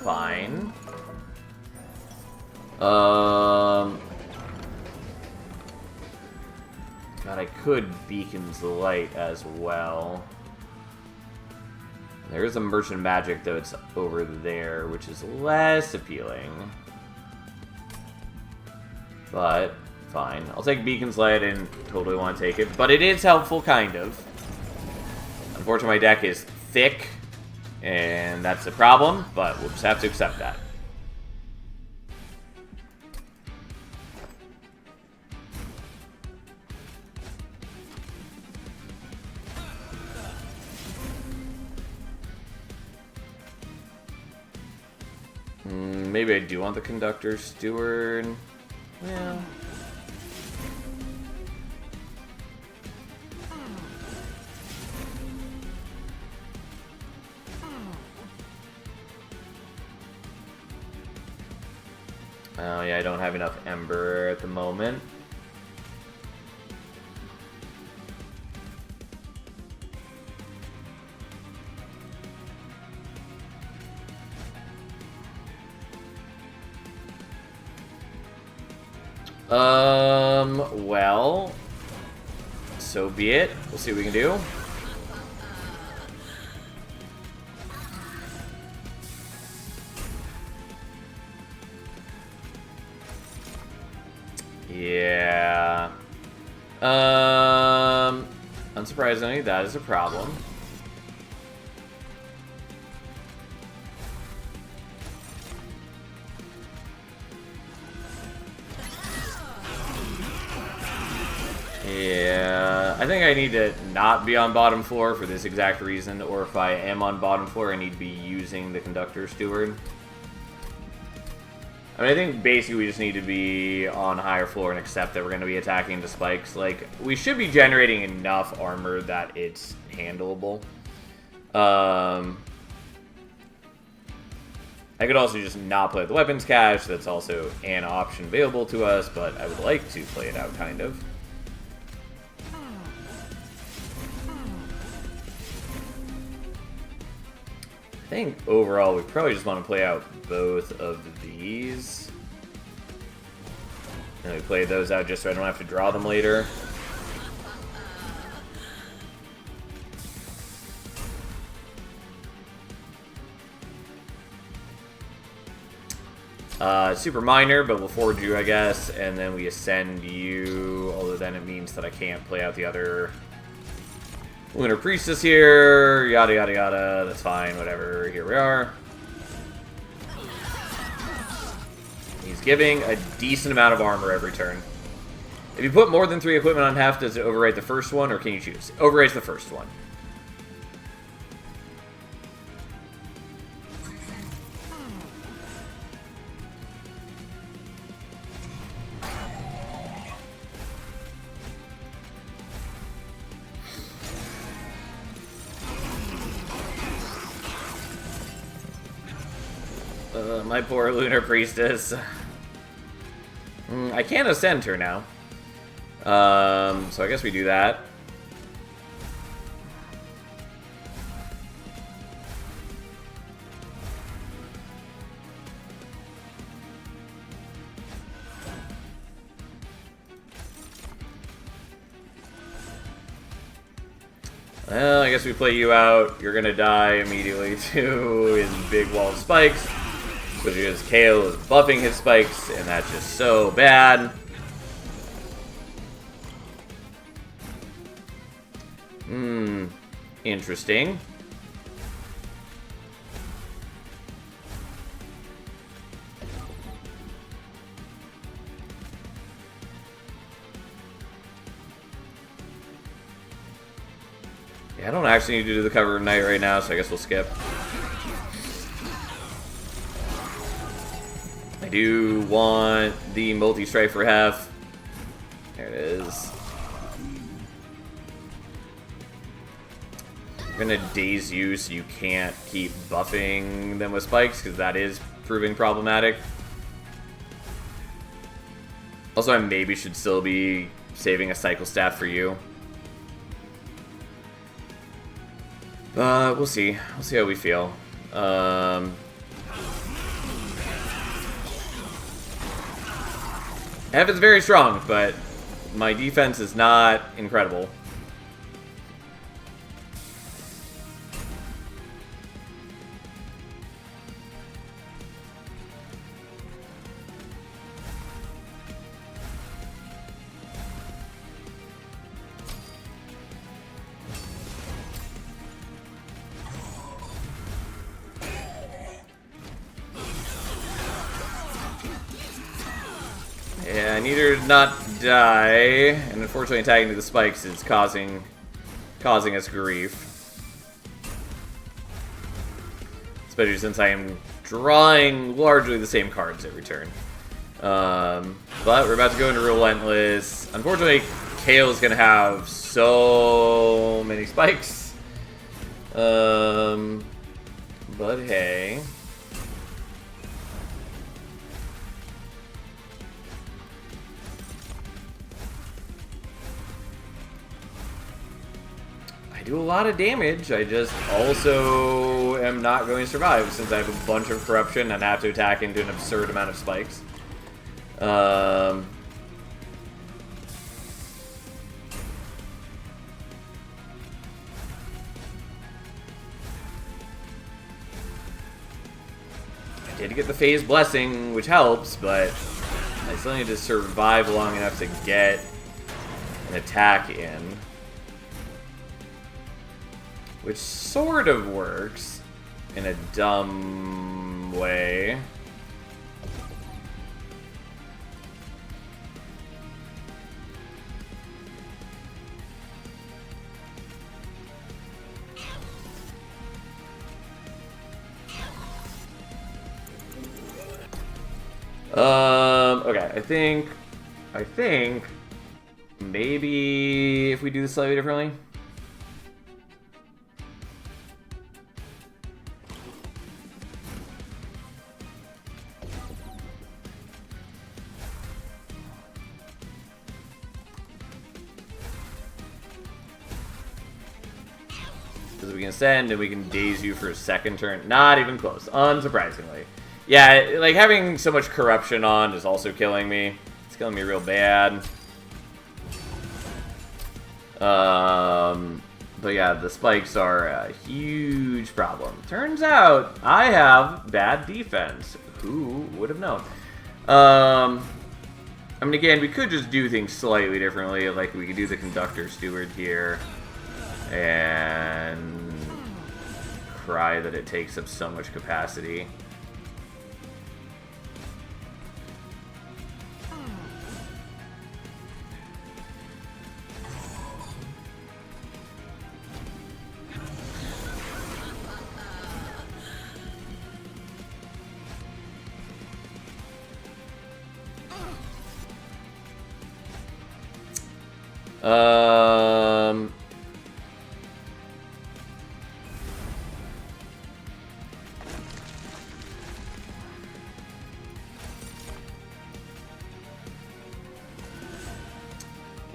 Fine. God, I could Beacon's Light as well. There is a Merchant Magic, though it's over there, which is less appealing. But, fine. I'll take Beacon's Light and totally want to take it. But it is helpful, kind of. Unfortunately, my deck is thick. And that's a problem, but we'll just have to accept that. Maybe I do want the Conductor Steward. Well... Oh yeah, I don't have enough Ember at the moment. Well, so be it. We'll see what we can do. Unsurprisingly, that is a problem. Yeah, I think I need to not be on bottom floor for this exact reason, or if I am on bottom floor, I need to be using the Conductor Steward. I mean, I think basically we just need to be on higher floor and accept that we're going to be attacking the spikes. Like, we should be generating enough armor that it's handleable. I could also just not play with the weapons cache. That's also an option available to us, but I would like to play it out, kind of. I think overall we probably just want to play out both of these. And we play those out just so I don't have to draw them later. Super minor, but we'll forge you, I guess, and then we ascend you, although then it means that I can't play out the other Lunar Priestess here, yada yada yada, that's fine, whatever, here we are. He's giving a decent amount of armor every turn. If you put more than 3 equipment on Hef, does it overwrite the first one, or can you choose? Overwrites the first one. My poor Lunar Priestess. I can't ascend her now. So I guess we do that. Well, I guess we play you out. You're gonna die immediately to his big wall of spikes. Because Kale is buffing his spikes, and that's just so bad. Interesting. Yeah, I don't actually need to do the cover of night right now, so I guess we'll skip. I do want the multi-strike for Hef. There it is. I'm gonna daze you so you can't keep buffing them with spikes, because that is proving problematic. Also, I maybe should still be saving a cycle staff for you. We'll see. We'll see how we feel. Hef is very strong, but my defense is not incredible. Yeah, I need her to not die, and unfortunately attacking to the spikes is causing us grief. Especially since I am drawing largely the same cards every turn. But we're about to go into Relentless. Unfortunately, Kale's gonna have so many spikes. But hey. Do a lot of damage. I just also am not going to survive since I have a bunch of corruption and have to attack into an absurd amount of spikes. I did get the phase blessing, which helps, but I still need to survive long enough to get an attack in. which sort of works in a dumb way. Okay, I think maybe if we do this slightly differently. Because we can send and we can daze you for a second turn. Not even close, unsurprisingly. Yeah, like having so much corruption on is also killing me. It's killing me real bad. But yeah, the spikes are a huge problem. Turns out I have bad defense. Who would have known? I mean, again, we could just do things slightly differently. Like, we could do the Conductor Steward here. And cry that it takes up so much capacity.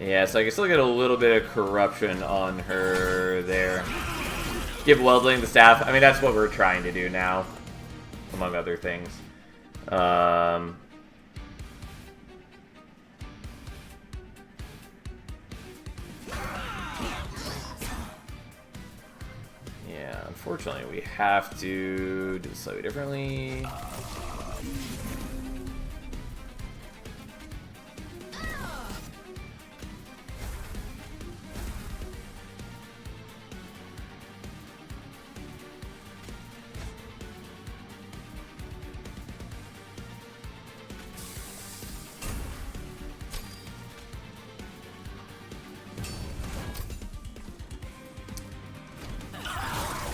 Yeah, so I can still get a little bit of corruption on her there. Give Weldling the staff. I mean, that's what we're trying to do now, among other things. Yeah, unfortunately, we have to do it slightly differently.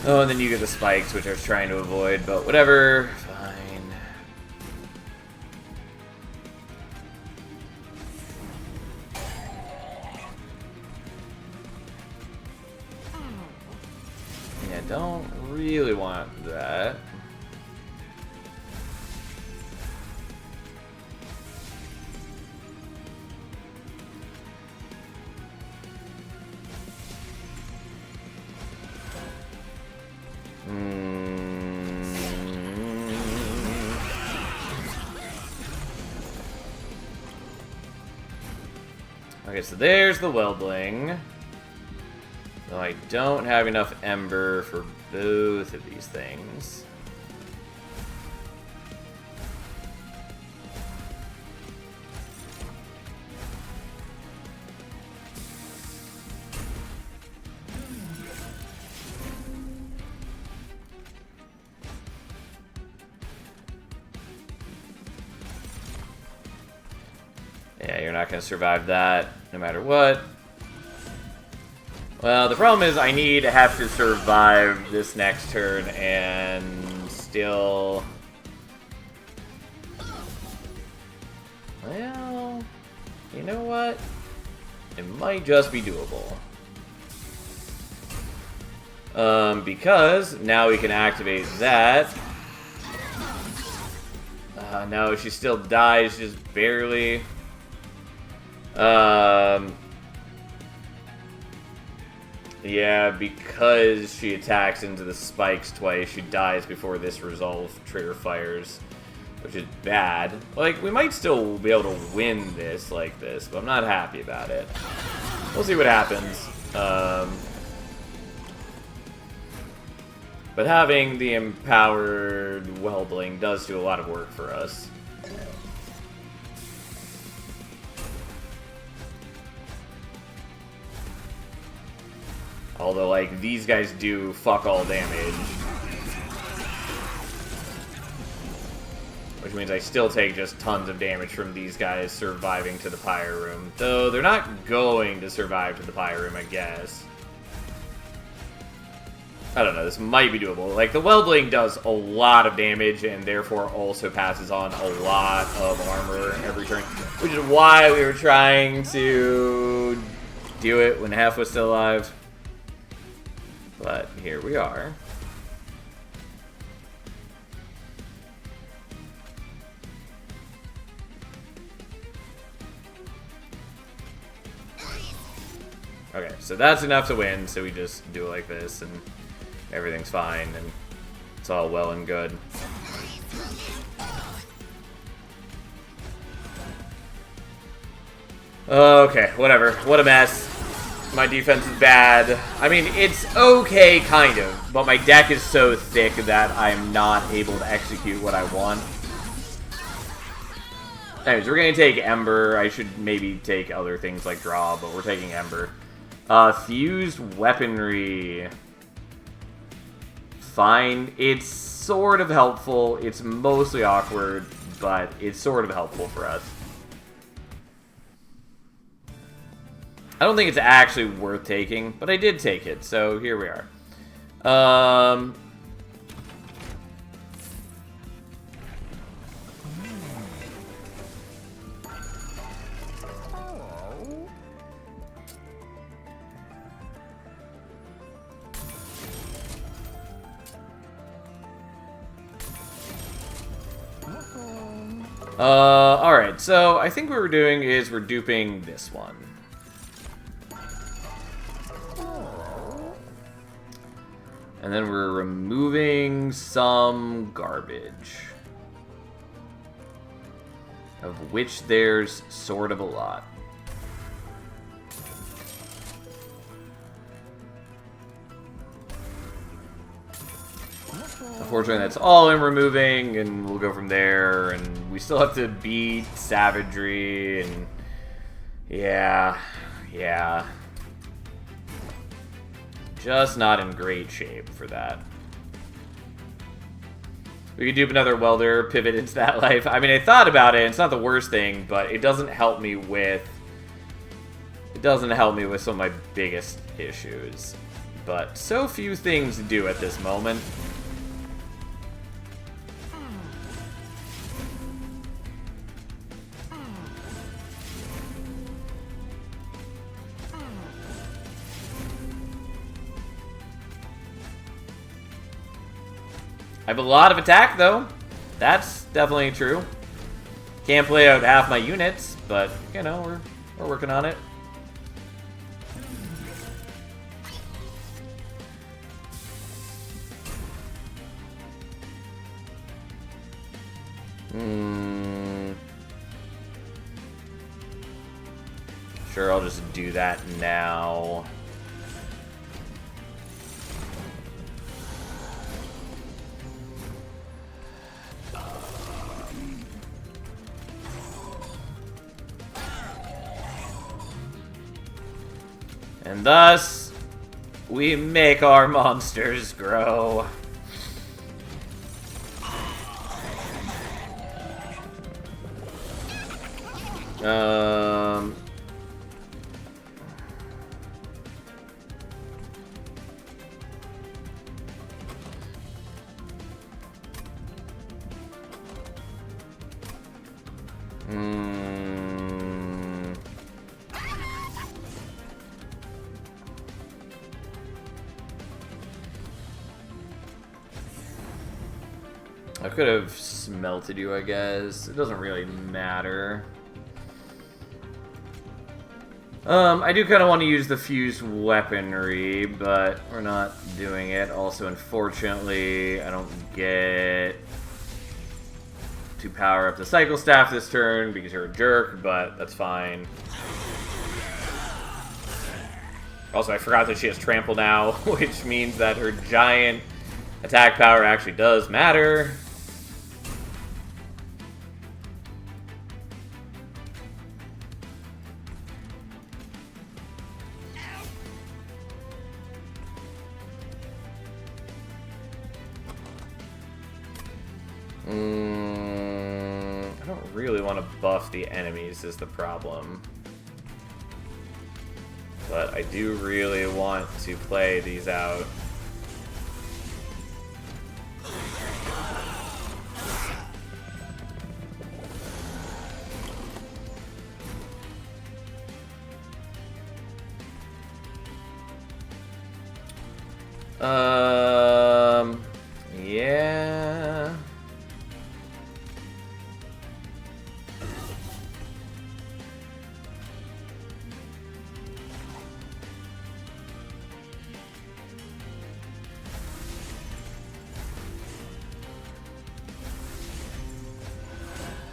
Oh, and then you get the spikes, which I was trying to avoid, but whatever. Fine. Yeah, don't really want that. Okay, so there's the Weldling. Though I don't have enough Ember for both of these things. Yeah, you're not going to survive that no matter what. Well, the problem is I have to survive this next turn and still... Well, you know what? It might just be doable. Because now we can activate that. No, she still dies, just barely. Yeah, because she attacks into the spikes twice, she dies before this resolve trigger fires, which is bad. Like, we might still be able to win this like this, but I'm not happy about it. We'll see what happens. But having the empowered Weldling does do a lot of work for us. although, like, these guys do fuck all damage. Which means I still take just tons of damage from these guys surviving to the Pyre Room. Though they're not going to survive to the Pyre Room, I guess. I don't know, this might be doable. Like, the Weldling does a lot of damage and therefore also passes on a lot of armor every turn. Which is why we were trying to do it when Hef was still alive. But here we are. Okay, so that's enough to win, so we just do it like this, and everything's fine, and it's all well and good. Okay, whatever. What a mess. My defense is bad. I mean, it's okay, kind of, but my deck is so thick that I'm not able to execute what I want. Anyways, we're going to take Ember. I should maybe take other things like Draw, but we're taking Ember. Fused Weaponry. Fine. It's sort of helpful. It's mostly awkward, but it's sort of helpful for us. I don't think it's actually worth taking, but I did take it, so here we are. Alright, so I think what we're doing is we're duping this one. And then we're removing some garbage. Of which there's sort of a lot. Unfortunately, that's all I'm removing, and we'll go from there, and we still have to beat Savagery, and yeah. Just not in great shape for that. We could dupe another Welder, pivot into that life. I mean, I thought about it, it's not the worst thing, but it doesn't help me with... It doesn't help me with some of my biggest issues. But so few things do at this moment. I have a lot of attack, though. That's definitely true. Can't play out half my units, but, you know, we're working on it. Sure, I'll just do that now. And thus, we make our monsters grow. I could have smelted you, I guess. It doesn't really matter. I do kind of want to use the fused weaponry, but we're not doing it. Also, unfortunately, I don't get to power up the Cycle Staff this turn because you're a jerk, but that's fine. Also, I forgot that she has Trample now, which means that her giant attack power actually does matter. I don't really want to buff the enemies is the problem. But I do really want to play these out. Yeah.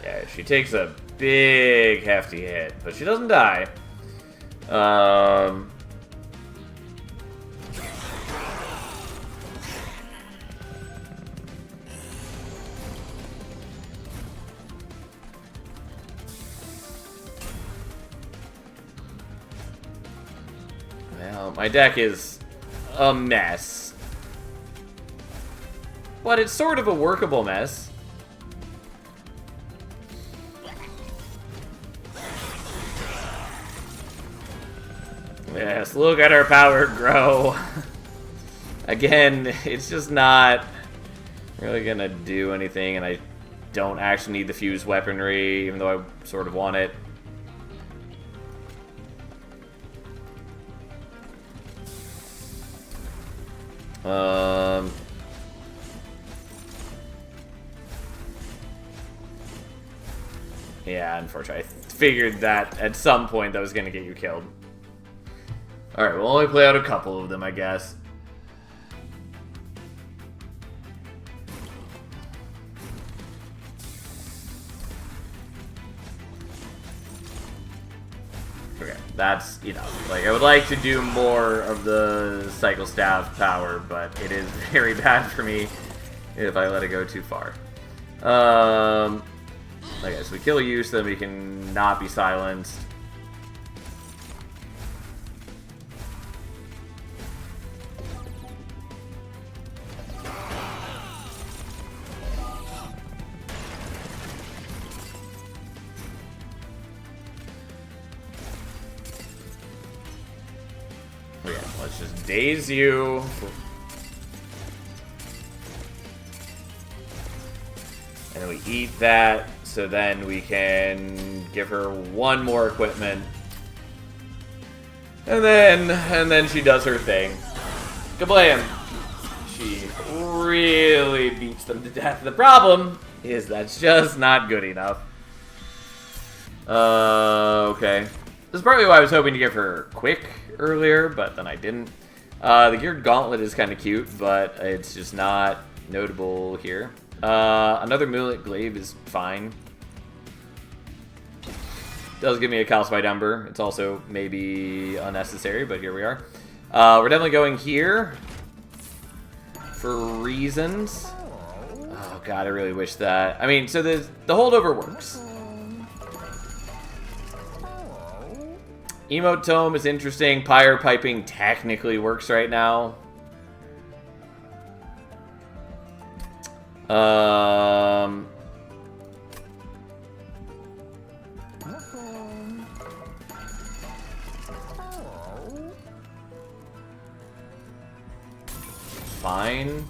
Yeah, she takes a big, hefty hit, but she doesn't die. Well, my deck is a mess. But it's sort of a workable mess. Yes, look at her power grow. Again, it's just not really gonna do anything, and I don't actually need the fused weaponry, even though I sort of want it. Yeah, unfortunately, I figured that at some point that was gonna get you killed. Alright, we'll only play out a couple of them, I guess. Okay, that's enough. Like, I would like to do more of the Cycle Staff power, but it is very bad for me if I let it go too far. Okay, so we kill you so then we can not be silenced. Okay, let's just daze you. And then we eat that, so then we can give her one more equipment. And then she does her thing. Kablam! She really beats them to death. The problem is that's just not good enough. Okay. This is probably why I was hoping to give her quick earlier, but then I didn't. The Geared Gauntlet is kind of cute, but it's just not notable here. Another Moonlit Glaive is fine. Does give me a Calcified Ember. It's also maybe unnecessary, but here we are. We're definitely going here for reasons. Oh god, I really wish that. I mean, so the holdover works. Emote Tome is interesting. Pyre Piping technically works right now. Fine.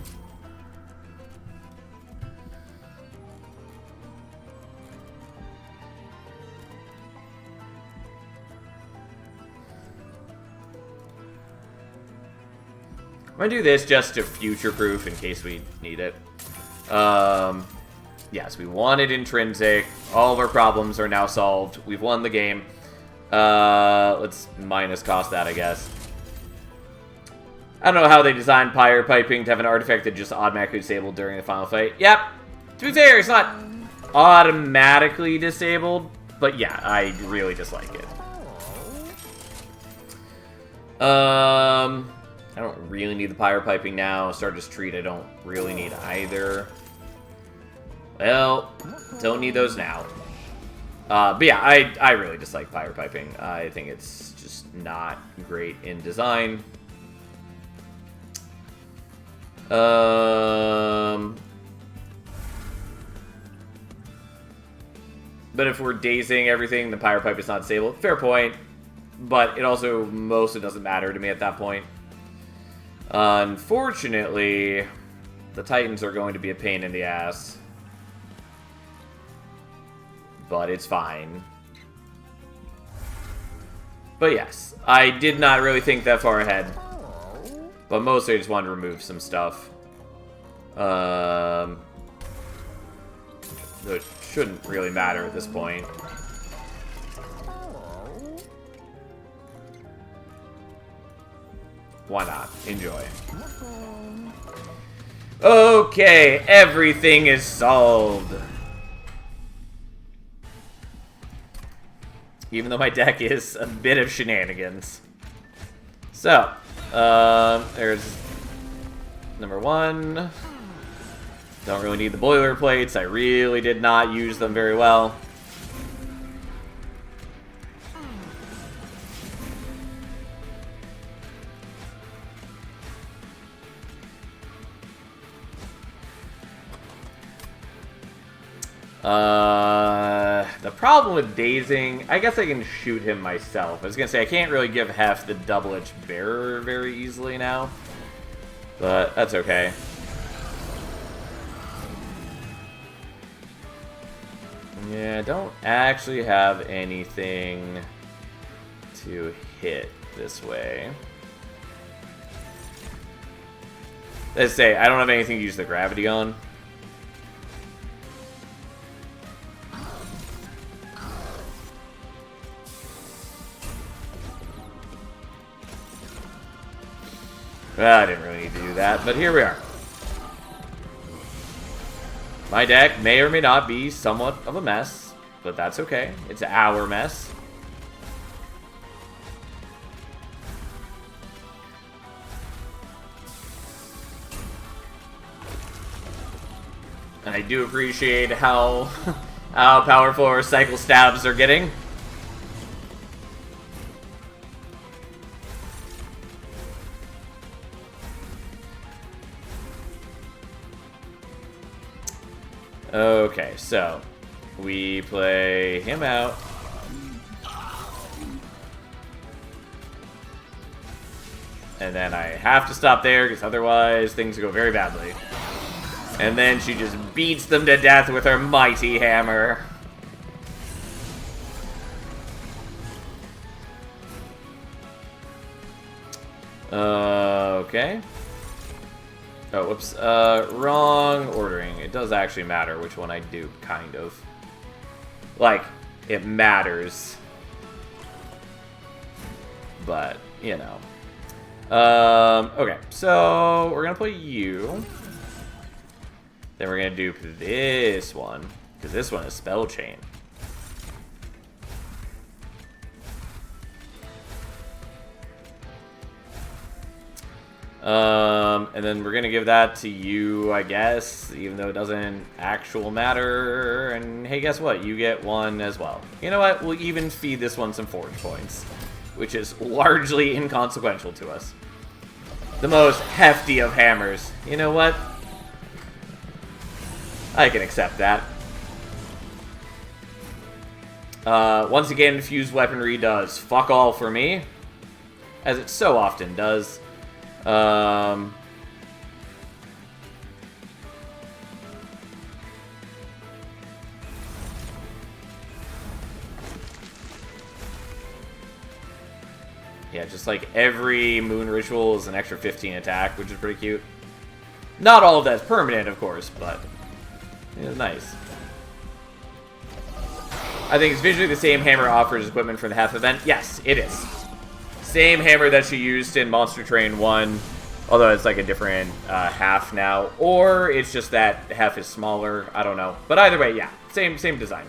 I'm gonna do this just to future-proof in case we need it. Yes, we wanted intrinsic. All of our problems are now solved. We've won the game. Let's minus cost that, I guess. I don't know how they designed Pyre Piping to have an artifact that just automatically disabled during the final fight. Yep. To be fair, it's not automatically disabled, but yeah, I really dislike it. I don't really need the Pyre Piping now. Stardust Treat I don't really need either. Well, don't need those now. But yeah, I really dislike Pyre Piping. I think it's just not great in design. But if we're dazing everything, the Pyro Pipe is not stable. Fair point. But it also mostly doesn't matter to me at that point. Unfortunately, the Titans are going to be a pain in the ass. But it's fine. But yes, I did not really think that far ahead. But mostly I just wanted to remove some stuff. It shouldn't really matter at this point. Why not? Enjoy. Okay, everything is solved. Even though my deck is a bit of shenanigans. So, there's number one. Don't really need the boilerplates. I really did not use them very well. The problem with dazing, I guess I can shoot him myself. I was gonna say, I can't really give Hef the double-edged bearer very easily now. But that's okay. Yeah, I don't actually have anything to hit this way. Let's say, I don't have anything to use the gravity on. Well, I didn't really need to do that, but here we are. My deck may or may not be somewhat of a mess, but that's okay. It's our mess. And I do appreciate how powerful our cycle stabs are getting. Okay, so we play him out. And then I have to stop there because otherwise things go very badly. And then she just beats them to death with her mighty hammer. Okay. Oh, whoops. Wrong ordering. It does actually matter which one I do, kind of. Like, it matters. But, you know. Okay, so we're gonna play you. Then we're gonna do this one, because this one is Spell Chain. And then we're gonna give that to you, I guess, even though it doesn't actual matter. And hey, guess what? You get one as well. You know what? We'll even feed this one some forge points, which is largely inconsequential to us. The most hefty of hammers. You know what? I can accept that. Once again, fused weaponry does fuck all for me, as it so often does. Yeah, just like every moon ritual is an extra 15 attack, which is pretty cute. Not all of that's permanent, of course, but it's nice. I think it's visually the same hammer offers equipment for the Hef event. Yes, it is. Same hammer that she used in Monster Train 1, although it's like a different half now. Or it's just that Hef is smaller. I don't know. But either way, yeah, same design.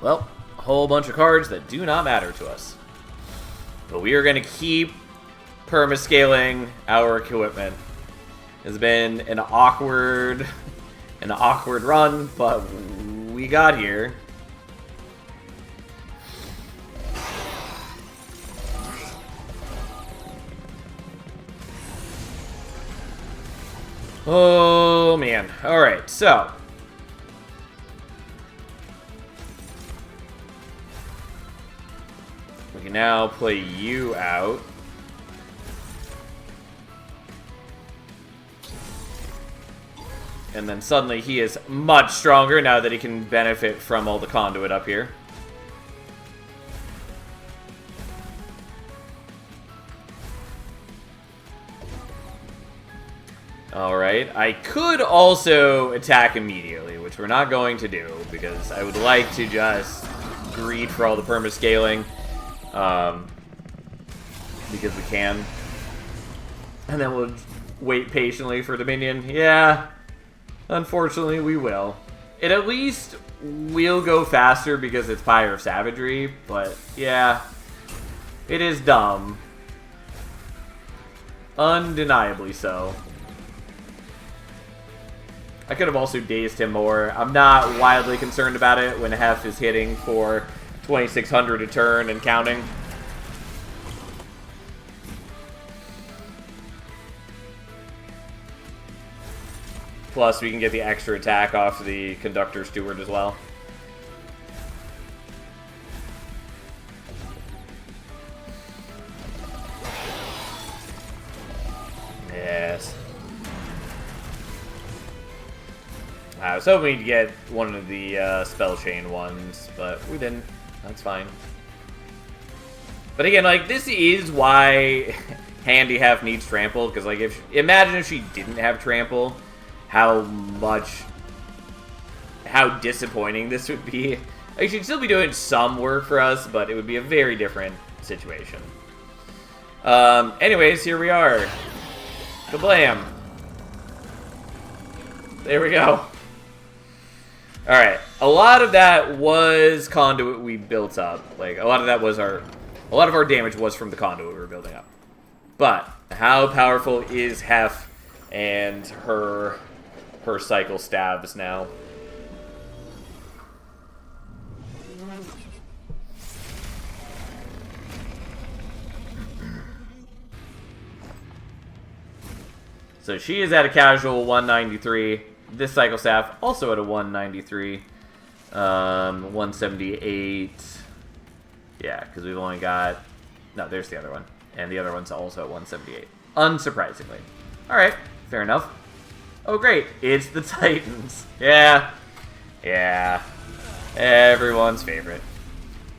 Well, a whole bunch of cards that do not matter to us. But we are going to keep permascaling our equipment. It's been an awkward run, but we got here. Oh, Oh, man. Alright, so. We can now play you out. And then suddenly he is much stronger now that he can benefit from all the conduit up here. Alright, I could also attack immediately, which we're not going to do, because I would like to just greed for all the permascaling, because we can. And then we'll wait patiently for Dominion. Yeah, unfortunately we will. It at least will go faster because it's Pyre of Savagery, but yeah, it is dumb. Undeniably so. I could have also dazed him more. I'm not wildly concerned about it when Hef is hitting for 2,600 a turn and counting. Plus, we can get the extra attack off the Conductor Steward as well. Yes. I was hoping we'd get one of the spell chain ones, but we didn't. That's fine. But again, like, this is why Handy Hef needs Trample, because, like, imagine if she didn't have Trample, how disappointing this would be. Like, she'd still be doing some work for us, but it would be a very different situation. Anyways, here we are. Kablam. There we go. Alright, a lot of that was conduit we built up. Like, a lot of our damage was from the conduit we were building up. But, how powerful is Hef and her cycle stabs now? So she is at a casual 193. This cycle staff also at a 193. 178. Yeah, because we've only got... No, there's the other one. And the other one's also at 178. Unsurprisingly. Alright, fair enough. Oh, great. It's the Titans. Yeah. Yeah. Everyone's favorite.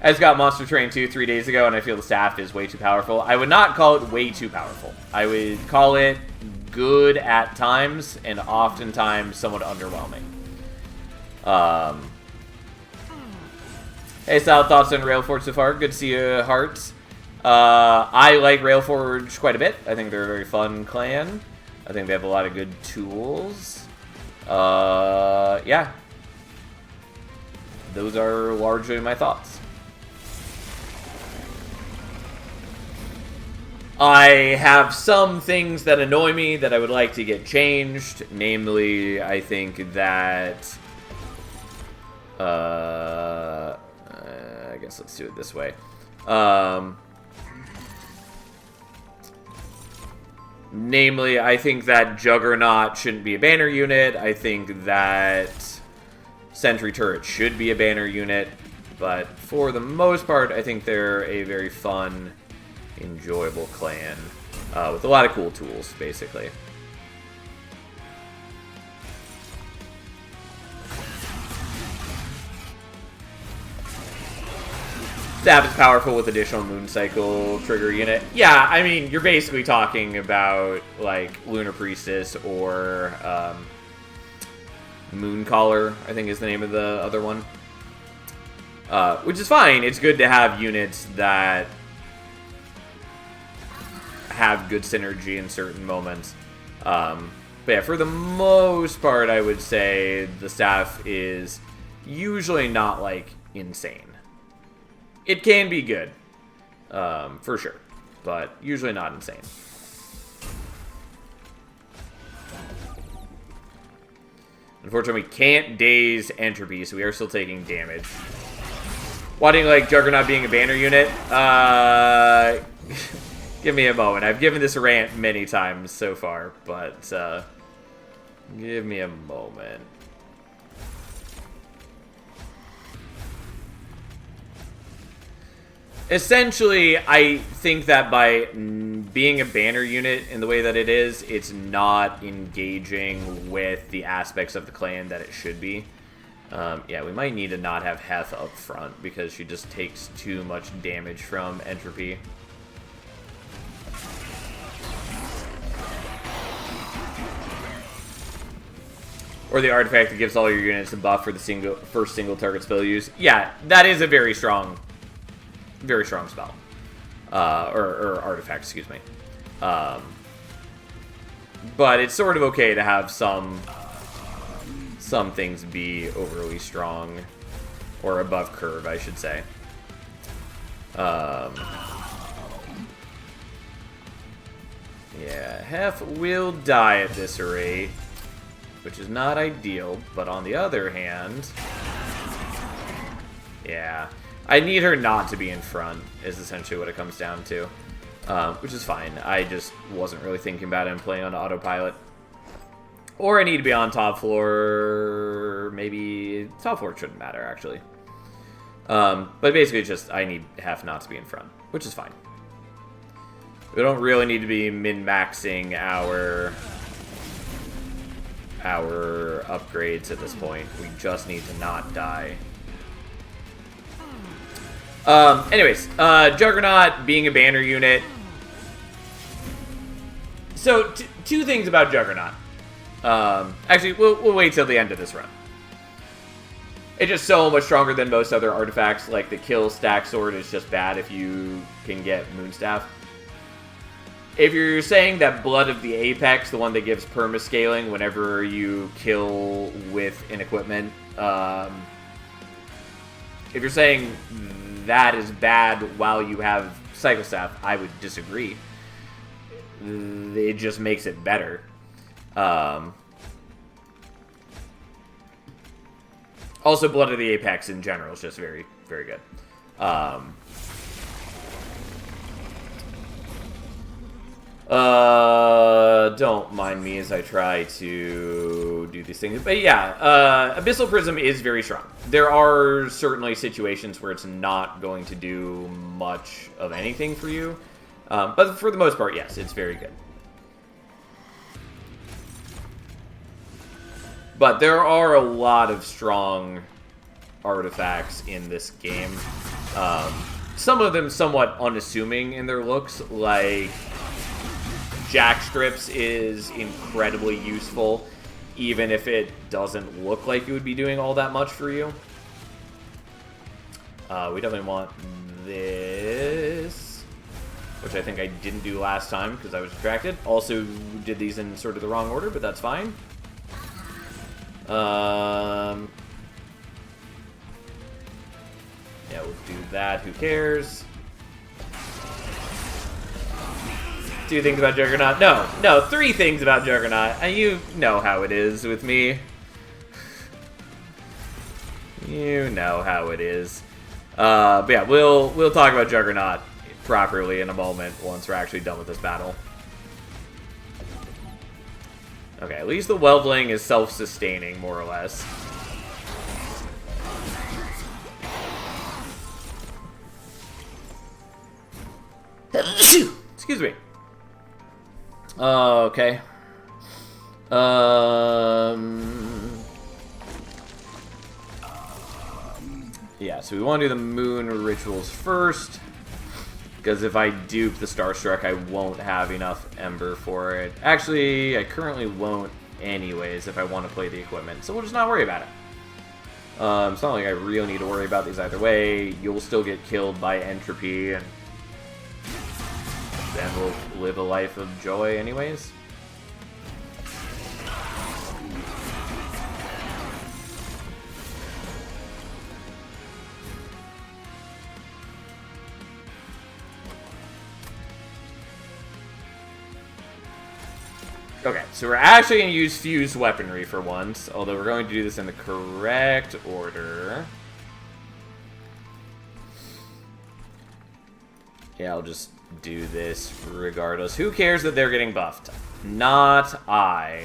I just got Monster Train 2 3 days ago, and I feel the staff is way too powerful. I would not call it way too powerful. I would call it good at times, and oftentimes somewhat underwhelming. Hey, Sal, thoughts on Railforge so far? Good to see you, Hearts. I like Railforge quite a bit. I think they're a very fun clan. I think they have a lot of good tools. Yeah. Those are largely my thoughts. I have some things that annoy me that I would like to get changed. Namely, I think that... I guess let's do it this way. Namely, I think that Juggernaut shouldn't be a banner unit. I think that Sentry Turret should be a banner unit. But for the most part, I think they're a very fun, enjoyable clan with a lot of cool tools, basically. Staff is powerful with additional Moon Cycle trigger unit. Yeah, I mean, you're basically talking about, like, Lunar Priestess or Moon Caller, I think is the name of the other one. Which is fine. It's good to have units that have good synergy in certain moments. But yeah, for the most part, I would say the staff is usually not, like, insane. It can be good, for sure, but usually not insane. Unfortunately, we can't daze Entropy, so we are still taking damage. Why do you like Juggernaut being a banner unit? Give me a moment. I've given this rant many times so far, but Give me a moment. Essentially, I think that by being a banner unit in the way that it is, it's not engaging with the aspects of the clan that it should be. Yeah, we might need to not have Heth up front because she just takes too much damage from entropy. Or the artifact that gives all your units a buff for the first single target spell use. Yeah, that is a very strong spell. Or artifact, excuse me. But it's sort of okay to have some things be overly strong. Or above curve, I should say. Yeah, Hef will die at this rate, which is not ideal, but on the other hand, yeah, I need her not to be in front, is essentially what it comes down to, which is fine. I just wasn't really thinking about it and playing on autopilot. Or I need to be on top floor, maybe top floor shouldn't matter, actually. But basically it's just I need Hef not to be in front, which is fine. We don't really need to be min-maxing our upgrades at this point. We just need to not die. Anyways, Juggernaut being a banner unit. So, two things about Juggernaut. Actually, we'll wait till the end of this run. It's just so much stronger than most other artifacts. Like, the kill stack sword is just bad if you can get Moonstaff. If you're saying that Blood of the Apex, the one that gives perma-scaling whenever you kill with an equipment, if you're saying that is bad while you have Cycle Staff, I would disagree. It just makes it better. Also, Blood of the Apex in general is just very, very good. Don't mind me as I try to do these things. But yeah, Abyssal Prism is very strong. There are certainly situations where it's not going to do much of anything for you. But for the most part, yes, it's very good. But there are a lot of strong artifacts in this game. Some of them somewhat unassuming in their looks, like Jack Strips is incredibly useful, even if it doesn't look like it would be doing all that much for you. We definitely want this, which I think I didn't do last time because I was distracted. Also did these in sort of the wrong order, but that's fine. Yeah, we'll do that. Who cares? Two things about Juggernaut. No, three things about Juggernaut. And you know how it is with me. You know how it is. But yeah, we'll talk about Juggernaut properly in a moment once we're actually done with this battle. Okay, at least the Weldling is self-sustaining, more or less. Excuse me. Okay. Yeah, so we want to do the moon rituals first. Because if I dupe the Starstruck, I won't have enough Ember for it. Actually, I currently won't anyways if I want to play the equipment. So we'll just not worry about it. It's not like I really need to worry about these either way. You'll still get killed by Entropy, and then we'll live a life of joy anyways. Okay, so we're actually going to use fused weaponry for once, although we're going to do this in the correct order. Yeah, I'll just do this regardless. Who cares that they're getting buffed? Not I.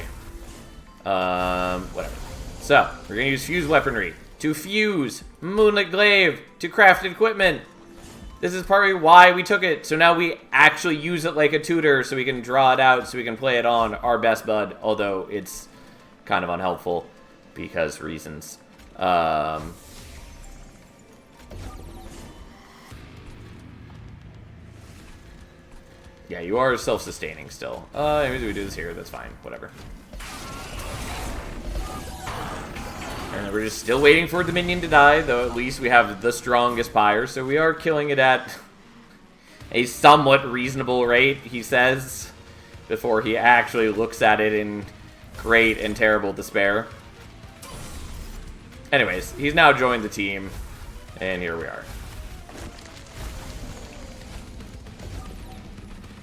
Whatever. So, we're going to use fused weaponry to fuse Moonlit Glaive to crafted equipment. This is partly why we took it. So now we actually use it like a tutor so we can draw it out so we can play it on our best bud. Although it's kind of unhelpful because reasons. Yeah, you are self-sustaining still. Maybe we do this here. That's fine. Whatever. And we're just still waiting for the minion to die, though at least we have the strongest pyre, so we are killing it at a somewhat reasonable rate, he says, before he actually looks at it in great and terrible despair. Anyways, he's now joined the team, and here we are.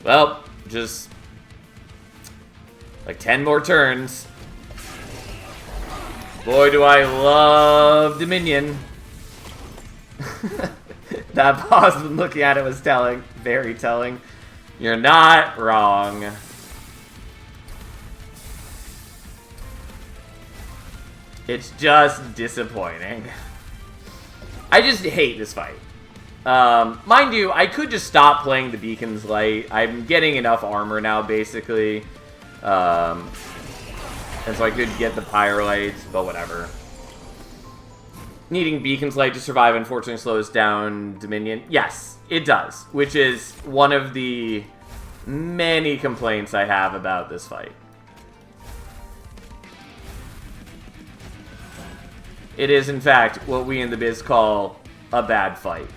Well, just like 10 more turns. Boy, do I love Dominion. That pause when looking at it was telling. Very telling. You're not wrong. It's just disappointing. I just hate this fight. Mind you, I could just stop playing the Beacon's Light. I'm getting enough armor now, basically. And so I could get the Pyrelites, but whatever. Needing Beacon's Light to survive unfortunately slows down Dominion. Yes, it does. Which is one of the many complaints I have about this fight. It is, in fact, what we in the biz call a bad fight.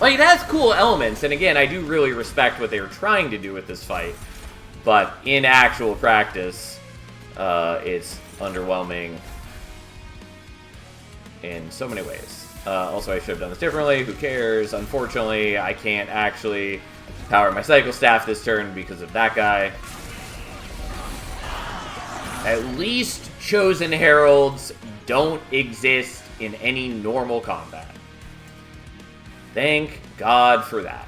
Like, it has cool elements, and again, I do really respect what they were trying to do with this fight. But in actual practice, it's underwhelming in so many ways. Also, I should have done this differently. Who cares? Unfortunately, I can't actually power my Cycle Staff this turn because of that guy. At least Chosen Heralds don't exist in any normal combat. Thank God for that.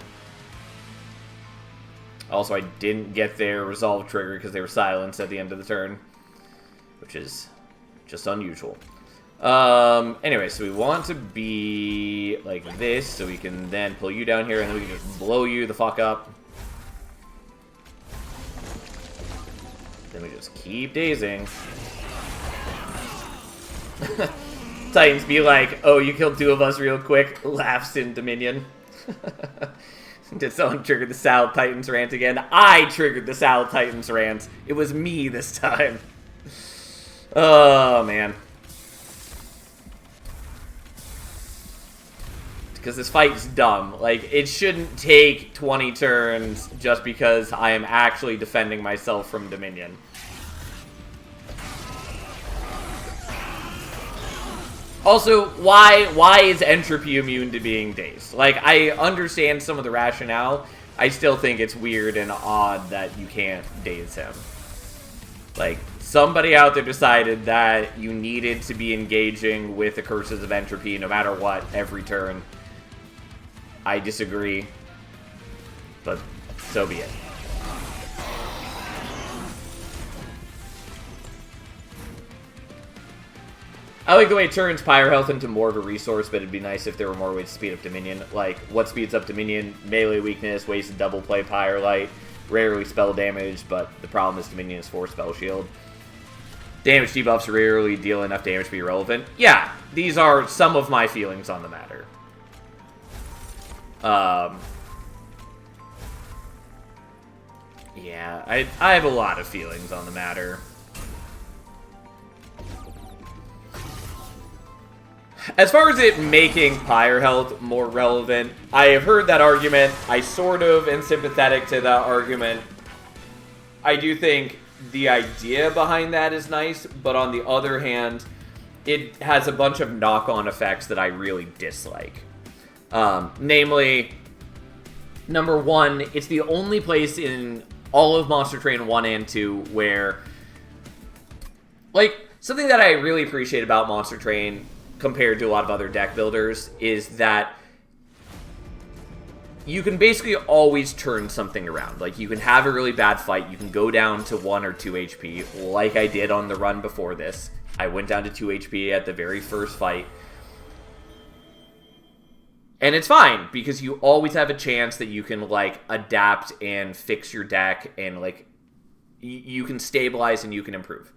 Also, I didn't get their resolve trigger because they were silenced at the end of the turn, which is just unusual. Anyway, so we want to be like this, so we can then pull you down here, and then we can just blow you the fuck up. Then we just keep dazing. Titans be like, oh, you killed 2 of us real quick. Laughs in Dominion. Did someone trigger the Sal Titans rant again? I triggered the Sal Titans rant. It was me this time. Oh, man. Because this fight is dumb. Like, it shouldn't take 20 turns just because I am actually defending myself from Dominion. Also, why is Entropy immune to being dazed? Like, I understand some of the rationale. I still think it's weird and odd that you can't daze him. Like, somebody out there decided that you needed to be engaging with the Curses of Entropy no matter what, every turn. I disagree. But so be it. I like the way it turns Pyre Health into more of a resource, but it'd be nice if there were more ways to speed up Dominion. Like, what speeds up Dominion? Melee weakness, ways to double play Pyre Light, rarely spell damage, but the problem is Dominion is 4 spell shield. Damage debuffs rarely deal enough damage to be relevant. Yeah, these are some of my feelings on the matter. Yeah, I have a lot of feelings on the matter. As far as it making Pyre Health more relevant, I have heard that argument. I sort of am sympathetic to that argument. I do think the idea behind that is nice, but on the other hand, it has a bunch of knock-on effects that I really dislike. Namely, number one, it's the only place in all of Monster Train 1 and 2 where, like, something that I really appreciate about Monster Train compared to a lot of other deck builders is that you can basically always turn something around. Like, you can have a really bad fight, you can go down to 1 or 2 HP, like I did on the run before this. I went down to 2 HP at the very first fight. And it's fine, because you always have a chance that you can, like, adapt and fix your deck, and, like, you can stabilize and you can improve.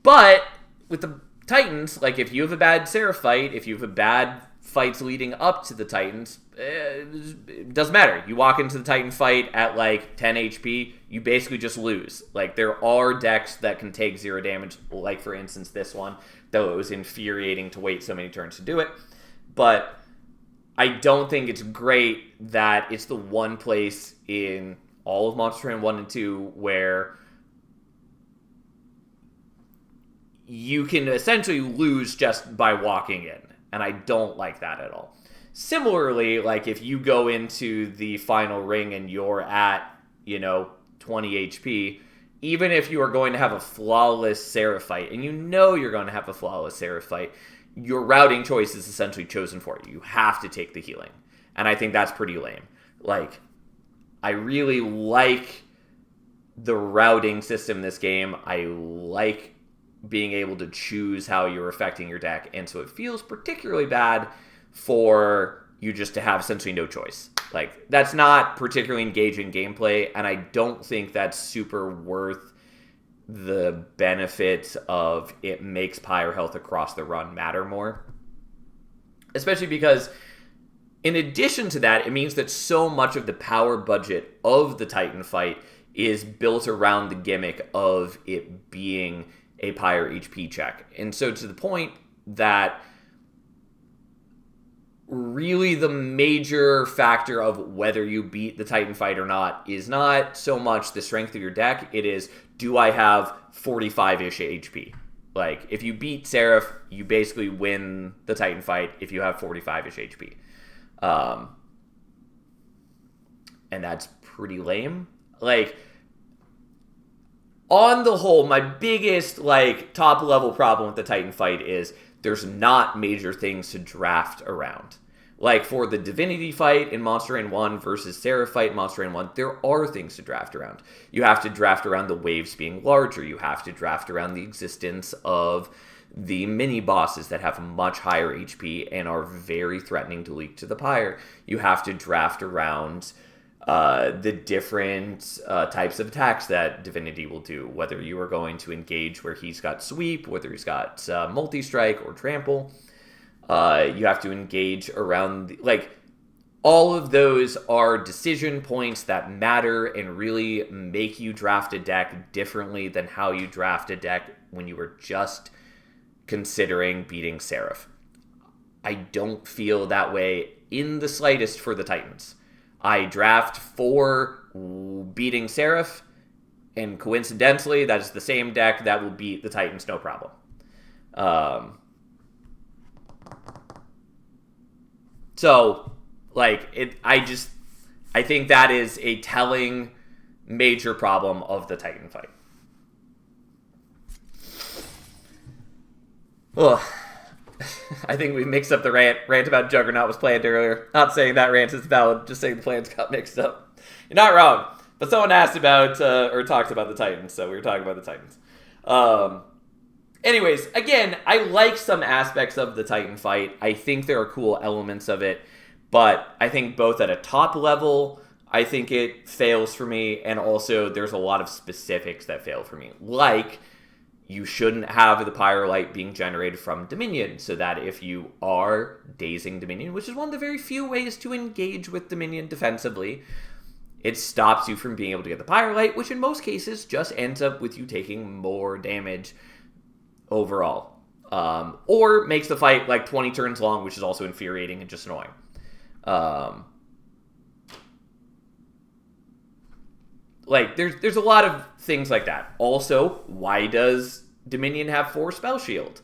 But with the Titans, like, if you have a bad Seraph fight, if you have a bad fights leading up to the Titans, it doesn't matter. You walk into the Titan fight at, like, 10 HP, you basically just lose. Like, there are decks that can take 0 damage, like, for instance, this one, though it was infuriating to wait so many turns to do it. But I don't think it's great that it's the one place in all of Monster Train 1 and 2 where you can essentially lose just by walking in. And I don't like that at all. Similarly, like, if you go into the final ring and you're at, 20 HP, even if you are going to have a flawless Seraph fight, and you're going to have a flawless Seraph fight, your routing choice is essentially chosen for you. You have to take the healing. And I think that's pretty lame. Like, I really like the routing system in this game. I like being able to choose how you're affecting your deck, and so it feels particularly bad for you just to have essentially no choice. Like, that's not particularly engaging gameplay, and I don't think that's super worth the benefit of it makes Pyre health across the run matter more. Especially because, in addition to that, it means that so much of the power budget of the Titan fight is built around the gimmick of it being a Pyre HP check. And so to the point that really the major factor of whether you beat the Titan fight or not is not so much the strength of your deck, it is, do I have 45-ish HP? Like, if you beat Seraph, you basically win the Titan fight if you have 45-ish HP. And that's pretty lame. Like, on the whole, my biggest, like, top-level problem with the Titan fight is there's not major things to draft around. Like, for the Divinity fight in Monster Train 1 versus Seraph fight in Monster Train 1, there are things to draft around. You have to draft around the waves being larger. You have to draft around the existence of the mini-bosses that have much higher HP and are very threatening to leak to the Pyre. You have to draft around the different types of attacks that Divinity will do, whether you are going to engage where he's got sweep, whether he's got multi-strike or trample. You have to engage around, all of those are decision points that matter and really make you draft a deck differently than how you draft a deck when you were just considering beating Seraph. I don't feel that way in the slightest for the Titans. I draft for beating Seraph, and coincidentally, that is the same deck that will beat the Titans, no problem. I think that is a telling major problem of the Titan fight. Ugh. I think we mixed up the rant about Juggernaut was planned earlier. Not saying that rant is valid, just saying the plans got mixed up. You're not wrong. But someone asked about, or talked about the Titans, so we were talking about the Titans. Anyways, again, I like some aspects of the Titan fight. I think there are cool elements of it, but I think both at a top level, I think it fails for me, and also there's a lot of specifics that fail for me. Like, you shouldn't have the Pyre Light being generated from Dominion, so that if you are dazing Dominion, which is one of the very few ways to engage with Dominion defensively, it stops you from being able to get the Pyre Light, which in most cases just ends up with you taking more damage overall. Or makes the fight like 20 turns long, which is also infuriating and just annoying. There's a lot of things like that. Also, why does Dominion have 4 spell shield?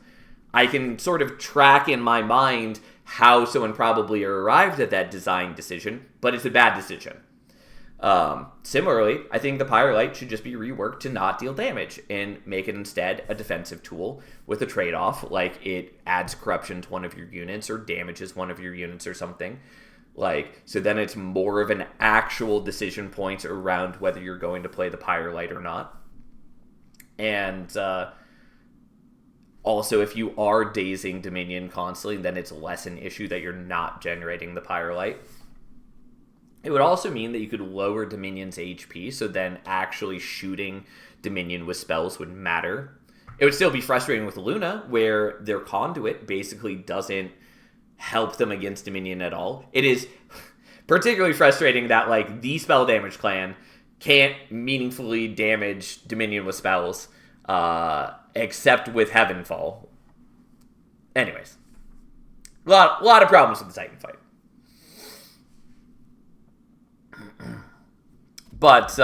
I can sort of track in my mind how someone probably arrived at that design decision, but it's a bad decision. Similarly, I think the Pyrelite should just be reworked to not deal damage and make it instead a defensive tool with a trade-off, like it adds corruption to one of your units or damages one of your units or something. Like, so then it's more of an actual decision point around whether you're going to play the Pyrelite or not. And also, if you are dazing Dominion constantly, then it's less an issue that you're not generating the Pyrelite. It would also mean that you could lower Dominion's HP, so then actually shooting Dominion with spells would matter. It would still be frustrating with Luna, where their conduit basically doesn't help them against Dominion at all. It is particularly frustrating that, like, the spell damage clan can't meaningfully damage Dominion with spells, except with Heavenfall. Anyways, a lot of problems with the Titan fight. But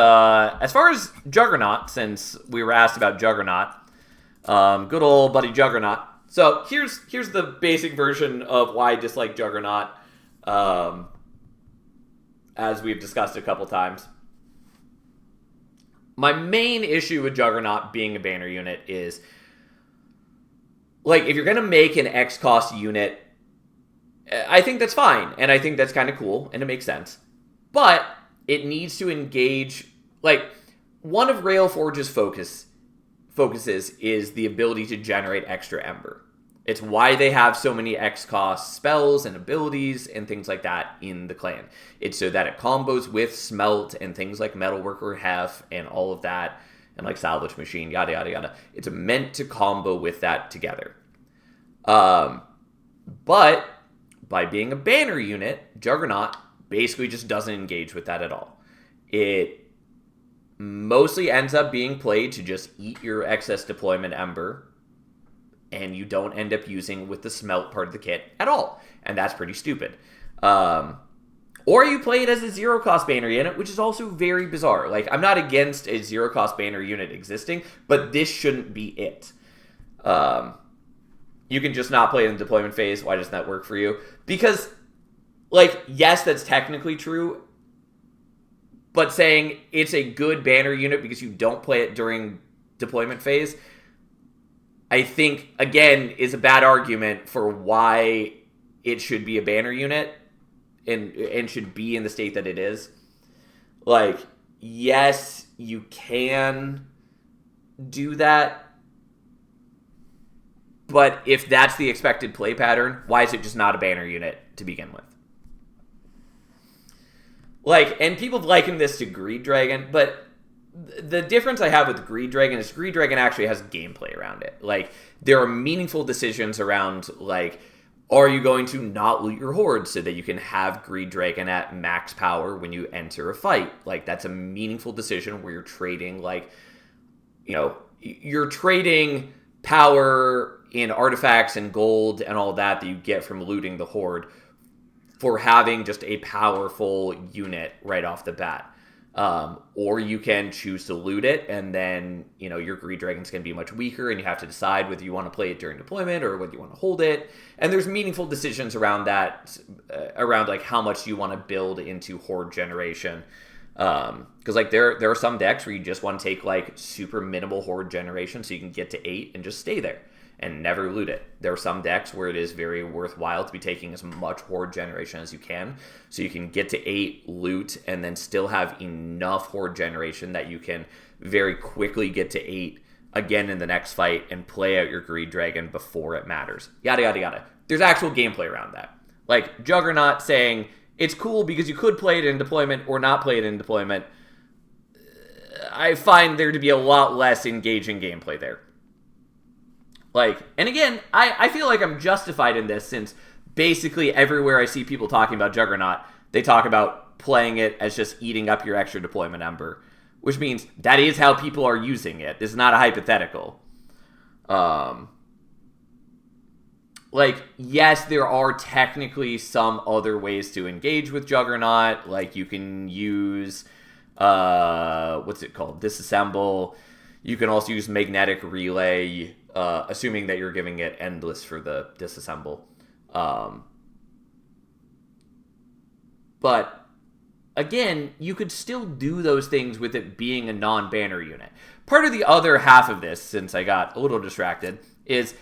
as far as Juggernaut, since we were asked about Juggernaut, good old buddy Juggernaut. So here's the basic version of why I dislike Juggernaut, as we've discussed a couple times. My main issue with Juggernaut being a banner unit is, like, if you're going to make an X-cost unit, I think that's fine, and I think that's kind of cool, and it makes sense. But it needs to engage, like, one of Railforge's focuses is the ability to generate extra Ember. It's why they have so many X-cost spells and abilities and things like that in the clan. It's so that it combos with Smelt and things like Metalworker Hef and all of that, and like Salvage Machine, yada yada yada. It's meant to combo with that together. But by being a banner unit, Juggernaut basically just doesn't engage with that at all. It mostly ends up being played to just eat your excess deployment Ember, and you don't end up using with the Smelt part of the kit at all. And that's pretty stupid. Or you play it as a zero-cost banner unit, which is also very bizarre. Like, I'm not against a zero-cost banner unit existing, but this shouldn't be it. You can just not play it in the deployment phase. Why doesn't that work for you? Because, like, yes, that's technically true, but saying it's a good banner unit because you don't play it during deployment phase, I think, again, is a bad argument for why it should be a banner unit and should be in the state that it is. Like, yes, you can do that, but if that's the expected play pattern, why is it just not a banner unit to begin with? Like, and people have likened this to Greed Dragon, but the difference I have with Greed Dragon is Greed Dragon actually has gameplay around it. Like, there are meaningful decisions around, like, are you going to not loot your horde so that you can have Greed Dragon at max power when you enter a fight? Like, that's a meaningful decision where you're trading, like, you know, you're trading power in artifacts and gold and all that you get from looting the horde for having just a powerful unit right off the bat. Or you can choose to loot it, and then, you know, your Greed Dragon's going to be much weaker, and you have to decide whether you want to play it during deployment or whether you want to hold it. And there's meaningful decisions around that, around, like, how much you want to build into horde generation. Because, like, there are some decks where you just want to take, like, super minimal horde generation so you can get to 8 and just stay there and never loot it. There are some decks where it is very worthwhile to be taking as much horde generation as you can, so you can get to 8, loot, and then still have enough horde generation that you can very quickly get to 8 again in the next fight and play out your Greed Dragon before it matters. Yada, yada, yada. There's actual gameplay around that. Like, Juggernaut saying, it's cool because you could play it in deployment or not play it in deployment. I find there to be a lot less engaging gameplay there. Like, and again, I feel like I'm justified in this, since basically everywhere I see people talking about Juggernaut, they talk about playing it as just eating up your extra deployment Ember, which means that is how people are using it. This is not a hypothetical. Like, yes, there are technically some other ways to engage with Juggernaut. Like, you can use, what's it called? Disassemble. You can also use Magnetic Relay, assuming that you're giving it Endless for the Disassemble. But again, you could still do those things with it being a non-banner unit. Part of the other half of this, since I got a little distracted, is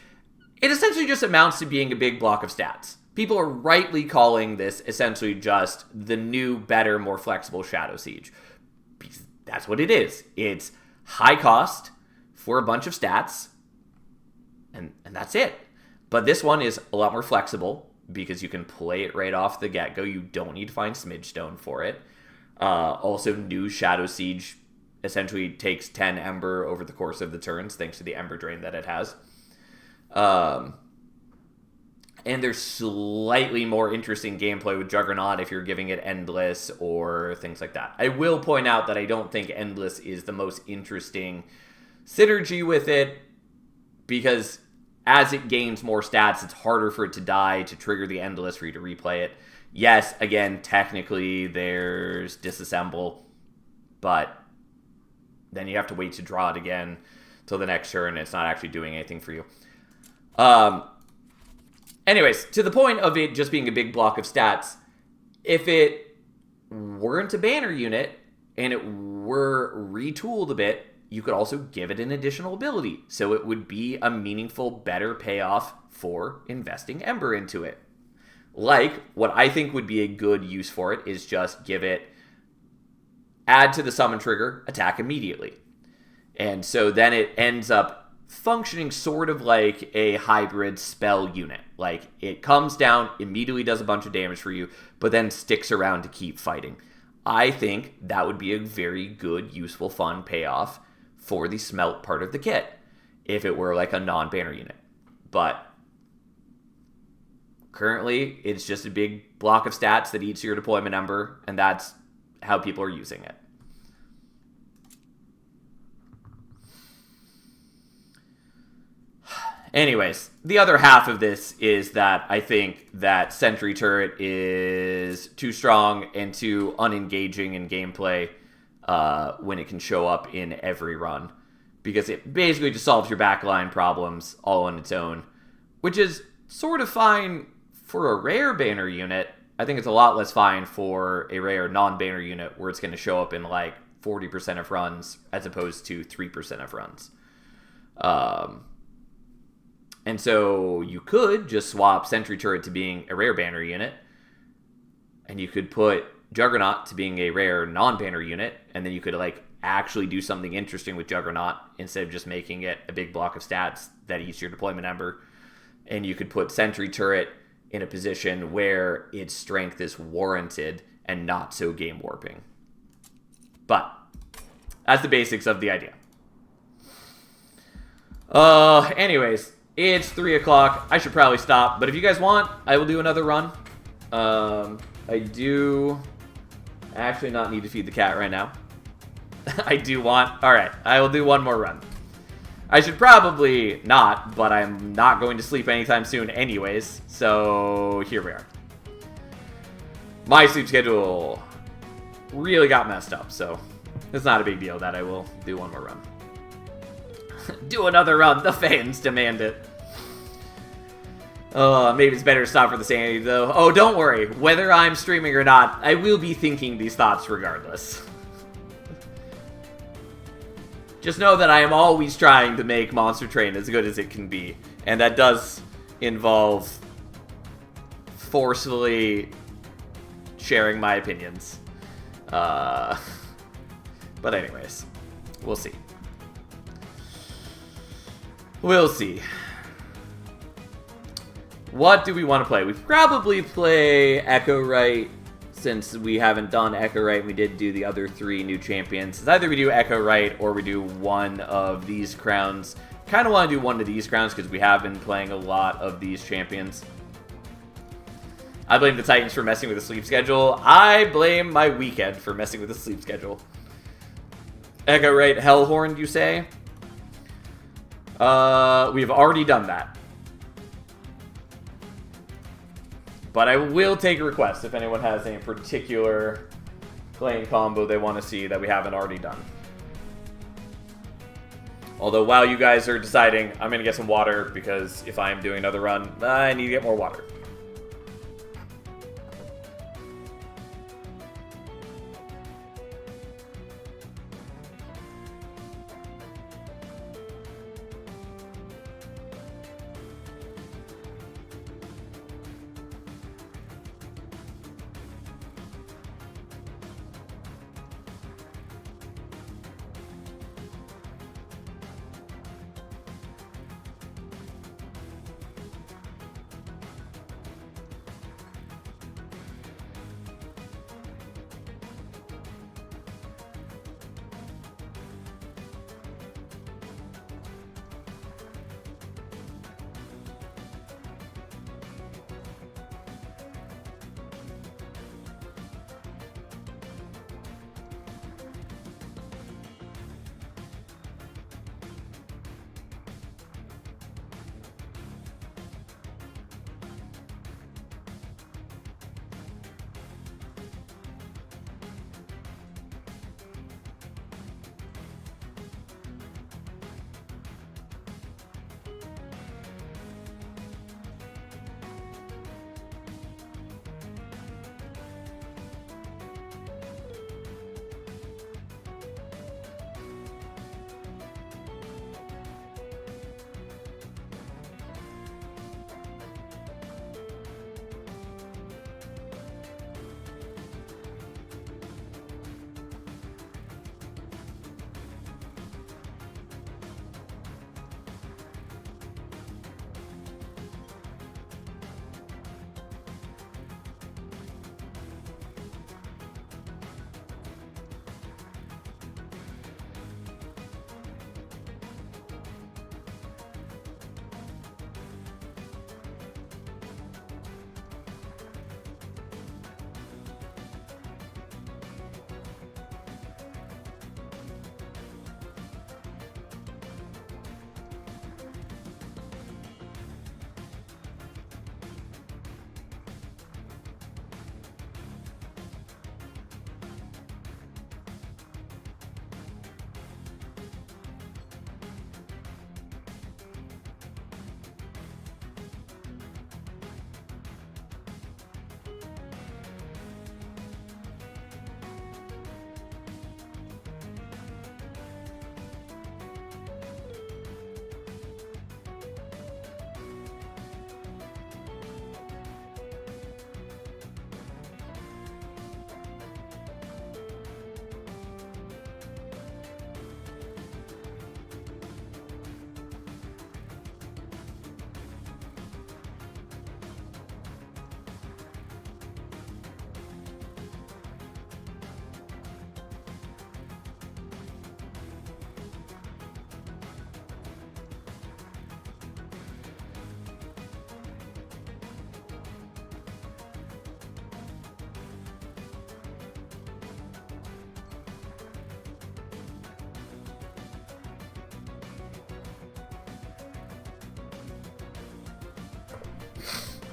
it essentially just amounts to being a big block of stats. People are rightly calling this essentially just the new, better, more flexible Shadow Siege. Because that's what it is. It's high cost for a bunch of stats, and that's it. But this one is a lot more flexible because you can play it right off the get-go. You don't need to find Smidge Stone for it. Also, new Shadow Siege essentially takes 10 Ember over the course of the turns, thanks to the Ember Drain that it has. And there's slightly more interesting gameplay with Juggernaut if you're giving it Endless or things like that. I will point out that I don't think Endless is the most interesting synergy with it, because as it gains more stats, it's harder for it to die, to trigger the Endless for you to replay it. Yes, again, technically there's Disassemble, but then you have to wait to draw it again till the next turn, and it's not actually doing anything for you. Anyways, to the point of it just being a big block of stats, if it weren't a banner unit and it were retooled a bit, you could also give it an additional ability. So it would be a meaningful, better payoff for investing Ember into it. Like, what I think would be a good use for it is just give it, add to the summon trigger, attack immediately. And so then it ends up functioning sort of like a hybrid spell unit. Like, it comes down, immediately does a bunch of damage for you, but then sticks around to keep fighting. I think that would be a very good, useful, fun payoff for the smelt part of the kit if it were like a non-banner unit. But currently, it's just a big block of stats that eats your deployment Ember, and that's how people are using it. Anyways, the other half of this is that I think that Sentry Turret is too strong and too unengaging in gameplay when it can show up in every run. Because it basically just solves your backline problems all on its own, which is sort of fine for a rare banner unit. I think it's a lot less fine for a rare non-banner unit where it's going to show up in like 40% of runs as opposed to 3% of runs. And so you could just swap Sentry Turret to being a rare banner unit, and you could put Juggernaut to being a rare non-banner unit, and then you could like actually do something interesting with Juggernaut instead of just making it a big block of stats that eats your deployment Ember. And you could put Sentry Turret in a position where its strength is warranted and not so game warping. But that's the basics of the idea. Anyways, it's 3 o'clock. I should probably stop, but if you guys want, I will do another run. I do actually not need to feed the cat right now. I do want... Alright, I will do one more run. I should probably not, but I'm not going to sleep anytime soon anyways, so here we are. My sleep schedule really got messed up, so it's not a big deal that I will do one more run. Do another run, the fans demand it. Maybe it's better to stop for the sanity, though. Oh, don't worry. Whether I'm streaming or not, I will be thinking these thoughts regardless. Just know that I am always trying to make Monster Train as good as it can be. And that does involve forcefully sharing my opinions. But anyways, we'll see. We'll see. What do we want to play? We probably play Echo Rite, since we haven't done Echo Rite. We did do the other 3 new champions. It's either we do Echo Rite or we do one of these crowns. Kind of want to do one of these crowns because we have been playing a lot of these champions. I blame the Titans for messing with the sleep schedule. I blame my weekend for messing with the sleep schedule. Echo Rite Hellhorn, you say? We've already done that. But I will take a request if anyone has any particular playing combo they want to see that we haven't already done. Although while you guys are deciding, I'm going to get some water because if I'm doing another run, I need to get more water.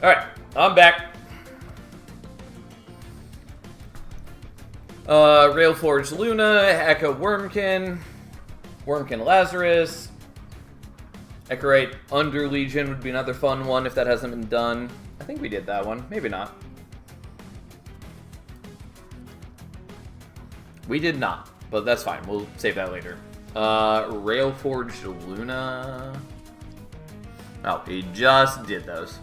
Alright, I'm back. Railforged Luna, Echo Wormkin, Wormkin Lazarus, Echorite Under Legion would be another fun one if that hasn't been done. I think we did that one. Maybe not. We did not, but that's fine. We'll save that later. Railforged Luna. Oh, he just did those.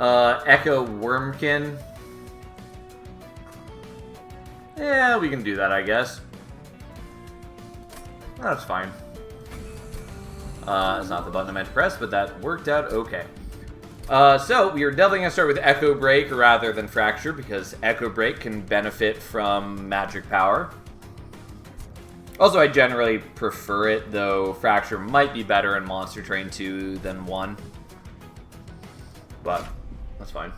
Echo Wormkin. Yeah, we can do that, I guess. That's fine. It's not the button I meant to press, but that worked out okay. So, we are definitely going to start with Echo Break rather than Fracture, because Echo Break can benefit from magic power. Also, I generally prefer it, though Fracture might be better in Monster Train 2 than 1. But, that's fine.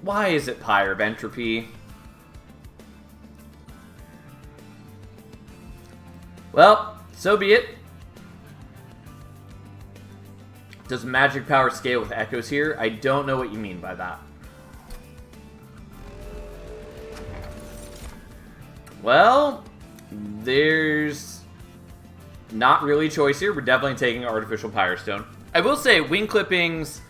Why is it Pyre of Entropy? Well, so be it. Does magic power scale with echoes here? I don't know what you mean by that. Well, there's not really a choice here. We're definitely taking Artificial Pyre Stone. I will say, Wing Clippings,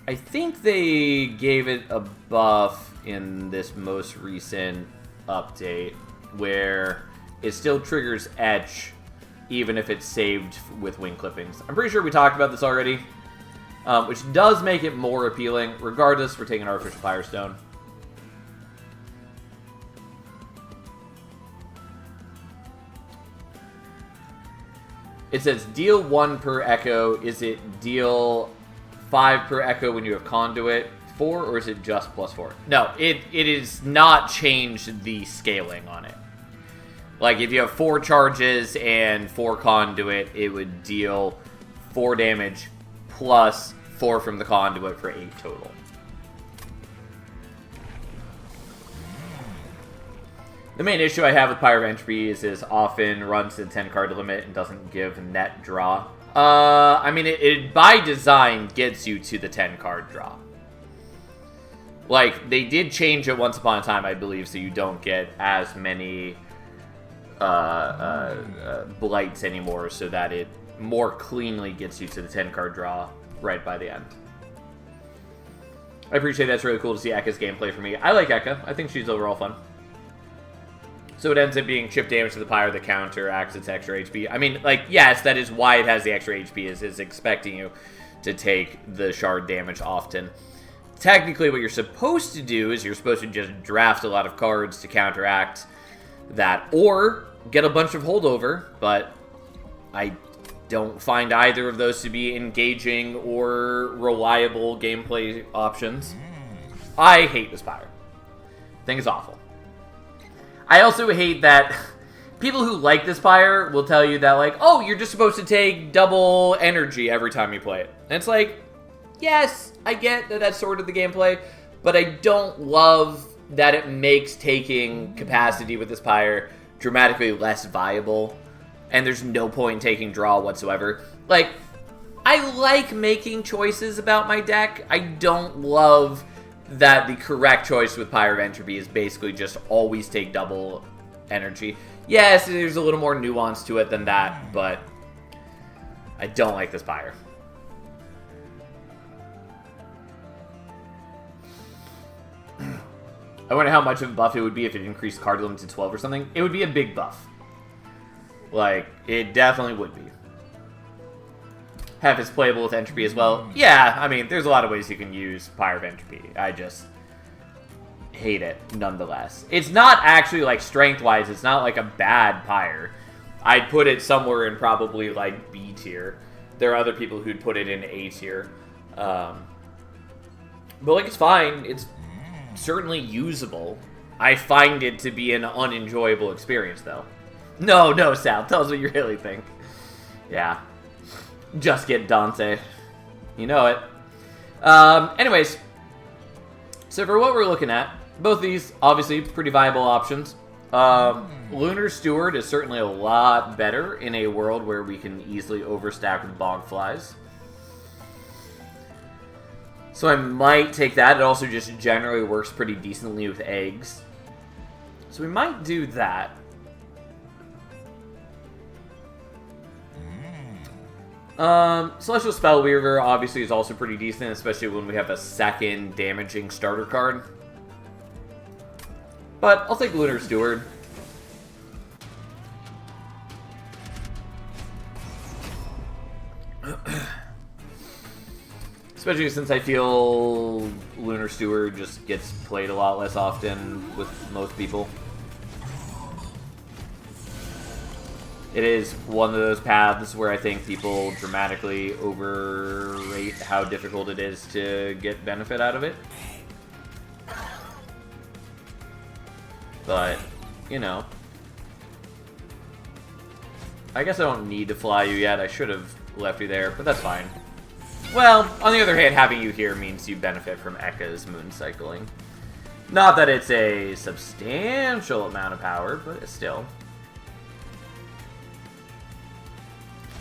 I think they gave it a buff in this most recent update where it still triggers Etch even if it's saved with Wing Clippings. I'm pretty sure we talked about this already, which does make it more appealing. Regardless, we're taking Artificial Pyre Stone. It says deal 1 per echo. Is it deal 5 per echo when you have Conduit 4, or is it just +4? No, it is not changed the scaling on it. Like, if you have 4 charges and 4 Conduit, it would deal 4 damage plus 4 from the Conduit for 8 total. The main issue I have with Pyre of Entropy is often runs to the 10 card limit and doesn't give net draw. I mean, it by design gets you to the 10 card draw. Like, they did change it once upon a time, I believe, so you don't get as many blights anymore, so that it more cleanly gets you to the 10 card draw right by the end. I appreciate that's really cool to see Ekka's gameplay for me. I like Ekka. I think she's overall fun. So it ends up being chip damage to the Pyre that counteracts its extra HP. I mean, like, yes, that is why it has the extra HP, is expecting you to take the shard damage often. Technically, what you're supposed to do is you're supposed to just draft a lot of cards to counteract that, or get a bunch of holdover, but I don't find either of those to be engaging or reliable gameplay options. I hate this Pyre. I think it's awful. I also hate that people who like this Pyre will tell you that, like, oh, you're just supposed to take double energy every time you play it. And it's like, yes, I get that that's sort of the gameplay, but I don't love that it makes taking capacity with this Pyre dramatically less viable, and there's no point in taking draw whatsoever. Like, I like making choices about my deck. I don't love that the correct choice with Pyre of Entropy is basically just always take double energy. Yes, there's a little more nuance to it than that, but I don't like this Pyre. I wonder how much of a buff it would be if it increased card limit to 12 or something. It would be a big buff. Like, it definitely would be. Have it's playable with Entropy as well. Yeah, I mean, there's a lot of ways you can use Pyre of Entropy. I just hate it, nonetheless. It's not actually, like, strength-wise, it's not, like, a bad Pyre. I'd put it somewhere in probably, like, B tier. There are other people who'd put it in A tier. But, like, it's fine. It's certainly usable. I find it to be an unenjoyable experience, though. No, Sal. Tell us what you really think. Yeah. Just get Dante. You know it. Anyways. So for what we're looking at, both these, obviously, pretty viable options. Lunar Steward is certainly a lot better in a world where we can easily overstack with Bogflies. So I might take that. It also just generally works pretty decently with eggs. So we might do that. Celestial Spellweaver obviously is also pretty decent, especially when we have a second damaging starter card. But I'll take Lunar Steward. Especially since I feel Lunar Steward just gets played a lot less often with most people. It is one of those paths where I think people dramatically overrate how difficult it is to get benefit out of it. But, you know. I guess I don't need to fly you yet. I should have left you there, but that's fine. Well, on the other hand, having you here means you benefit from Ekka's moon cycling. Not that it's a substantial amount of power, but still.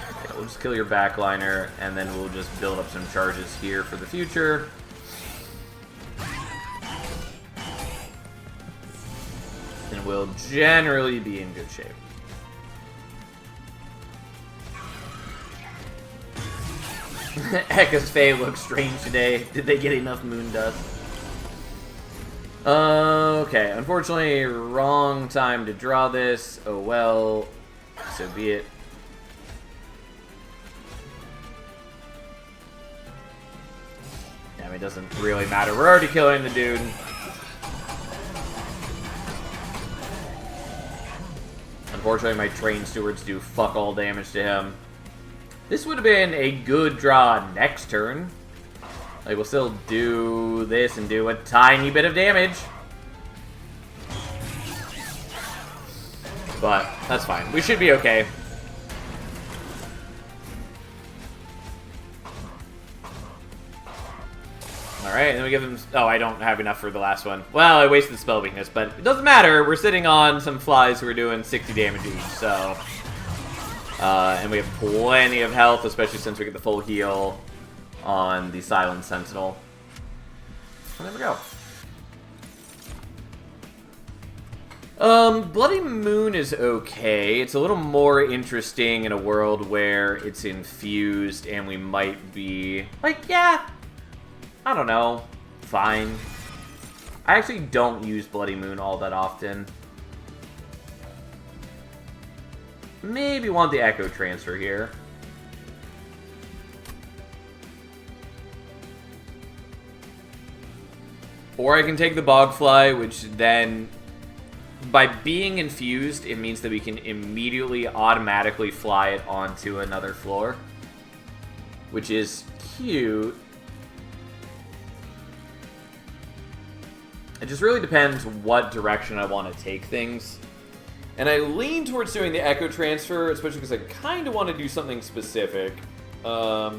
Okay, we'll just kill your backliner, and then we'll just build up some charges here for the future. And we'll generally be in good shape. Ekka's Fae looks strange today. Did they get enough moon dust? Okay, unfortunately, wrong time to draw this. Oh well, so be it. I mean, it doesn't really matter. We're already killing the dude. Unfortunately, my train stewards do fuck all damage to him. This would have been a good draw next turn. Like, we'll still do this and do a tiny bit of damage. But that's fine. We should be okay. Alright, and then we give him... Oh, I don't have enough for the last one. Well, I wasted spell weakness, but it doesn't matter. We're sitting on some flies who are doing 60 damage each, so... and we have plenty of health, especially since we get the full heal on the Silent Sentinel. And there we go. Bloody Moon is okay. It's a little more interesting in a world where it's infused and we might be... Like, yeah, I don't know. Fine. I actually don't use Bloody Moon all that often. Maybe want the Echo Transfer here. Or I can take the Bogfly, which then, by being infused, it means that we can immediately automatically fly it onto another floor. Which is cute. It just really depends what direction I want to take things. And I lean towards doing the Echo Transfer, especially because I kind of want to do something specific. I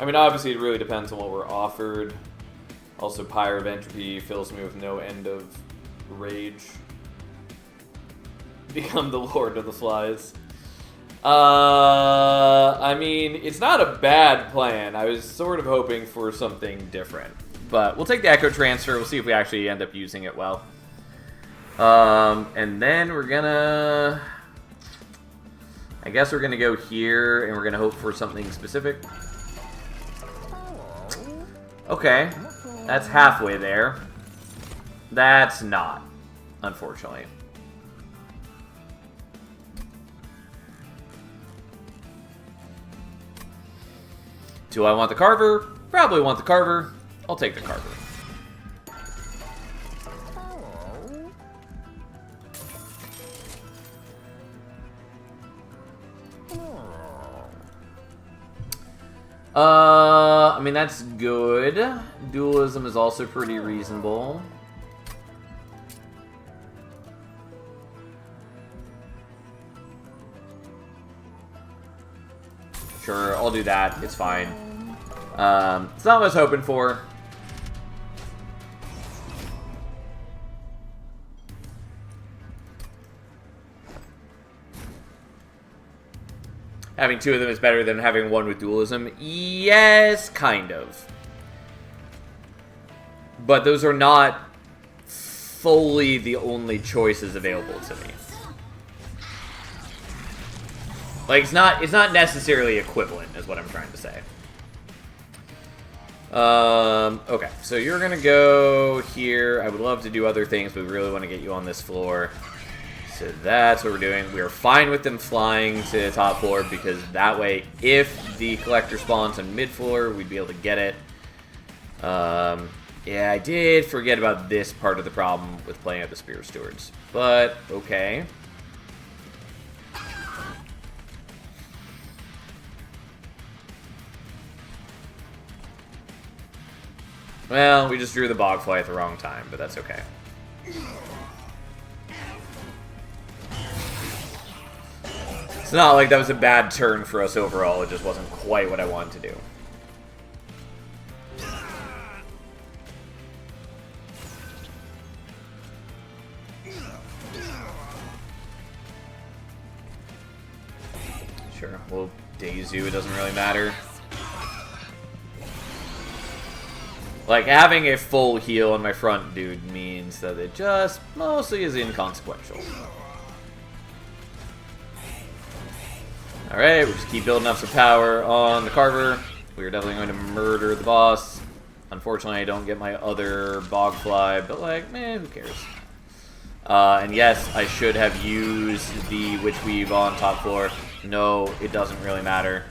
mean, obviously, it really depends on what we're offered. Also, Pyre of Entropy fills me with no end of rage. Become the Lord of the Flies. I mean, it's not a bad plan. I was sort of hoping for something different. But we'll take the Echo Transfer. We'll see if we actually end up using it well. And then we're gonna... I guess we're gonna go here, and we're gonna hope for something specific. Okay, that's halfway there. That's not, unfortunately. Do I want the Carver? Probably want the Carver. I'll take the Carver. I mean, that's good. Dualism is also pretty reasonable. Sure, I'll do that. It's fine. It's not what I was hoping for. having 2 of them is better than having 1 with dualism. Yes, kind of. But those are not fully the only choices available to me. Like, it's not necessarily equivalent, is what I'm trying to say. Okay, so you're gonna go here. I would love to do other things, but we really want to get you on this floor. So that's what we're doing. We are fine with them flying to the top floor, because that way, if the collector spawns on mid floor, we'd be able to get it. Yeah, I did forget about this part of the problem with playing at the Spear Stewards, but okay. Well, we just drew the Bogfly at the wrong time, but that's okay. It's not like that was a bad turn for us overall, it just wasn't quite what I wanted to do. Sure, we'll daze you, it doesn't really matter. Like, having a full heal on my front dude means that it just mostly is inconsequential. Alright, we just keep building up some power on the Carver. We are definitely going to murder the boss. Unfortunately, I don't get my other Bogfly, but like, man, who cares? And yes, I should have used the Witch Weave on top floor. No, it doesn't really matter.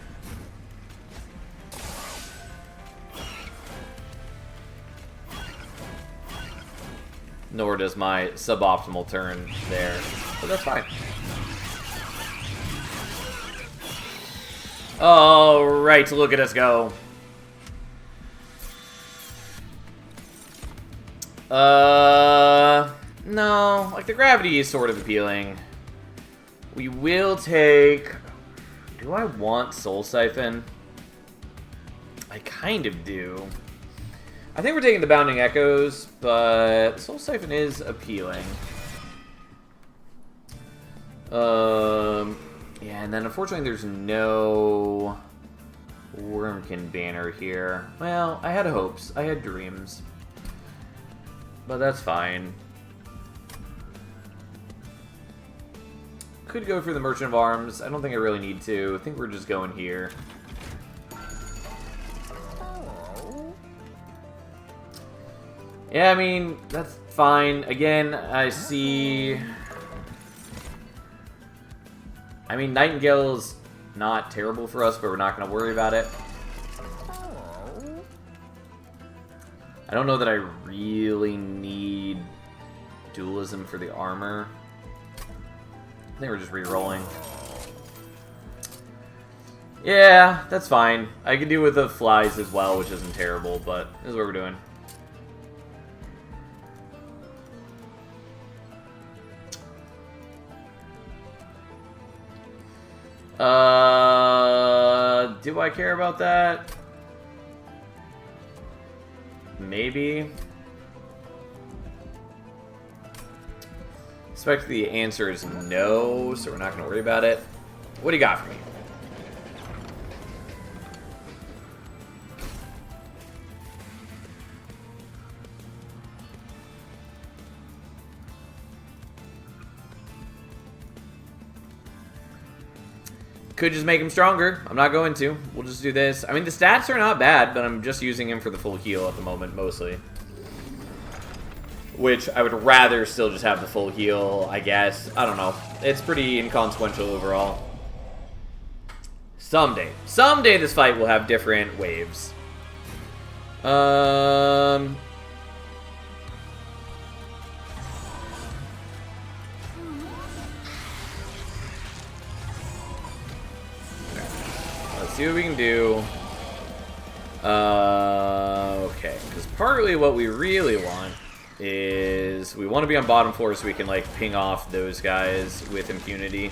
Nor does my suboptimal turn there, but that's fine. Alright, look at us go. No, like the gravity is sort of appealing. We will take... Do I want Soul Siphon? I kind of do. I think we're taking the Bounding Echoes, but Soul Siphon is appealing. Yeah, and then unfortunately there's no Wormkin banner here. Well, I had hopes. I had dreams. But that's fine. Could go for the Merchant of Arms. I don't think I really need to. I think we're just going here. Yeah, I mean, that's fine. Again, I see... I mean, Nightingale's not terrible for us, but we're not going to worry about it. I don't know that I really need dualism for the armor. I think we're just re-rolling. Yeah, that's fine. I can do with the flies as well, which isn't terrible, but this is what we're doing. Do I care about that? Maybe. Expect the answer is no, so we're not going to worry about it. What do you got for me? Could just make him stronger. I'm not going to. We'll just do this. I mean, the stats are not bad, but I'm just using him for the full heal at the moment, mostly. Which I would rather still just have the full heal, I guess. I don't know. It's pretty inconsequential overall. Someday. Someday this fight will have different waves. See what we can do. Okay, because partly what we really want is we want to be on bottom floor so we can like ping off those guys with impunity.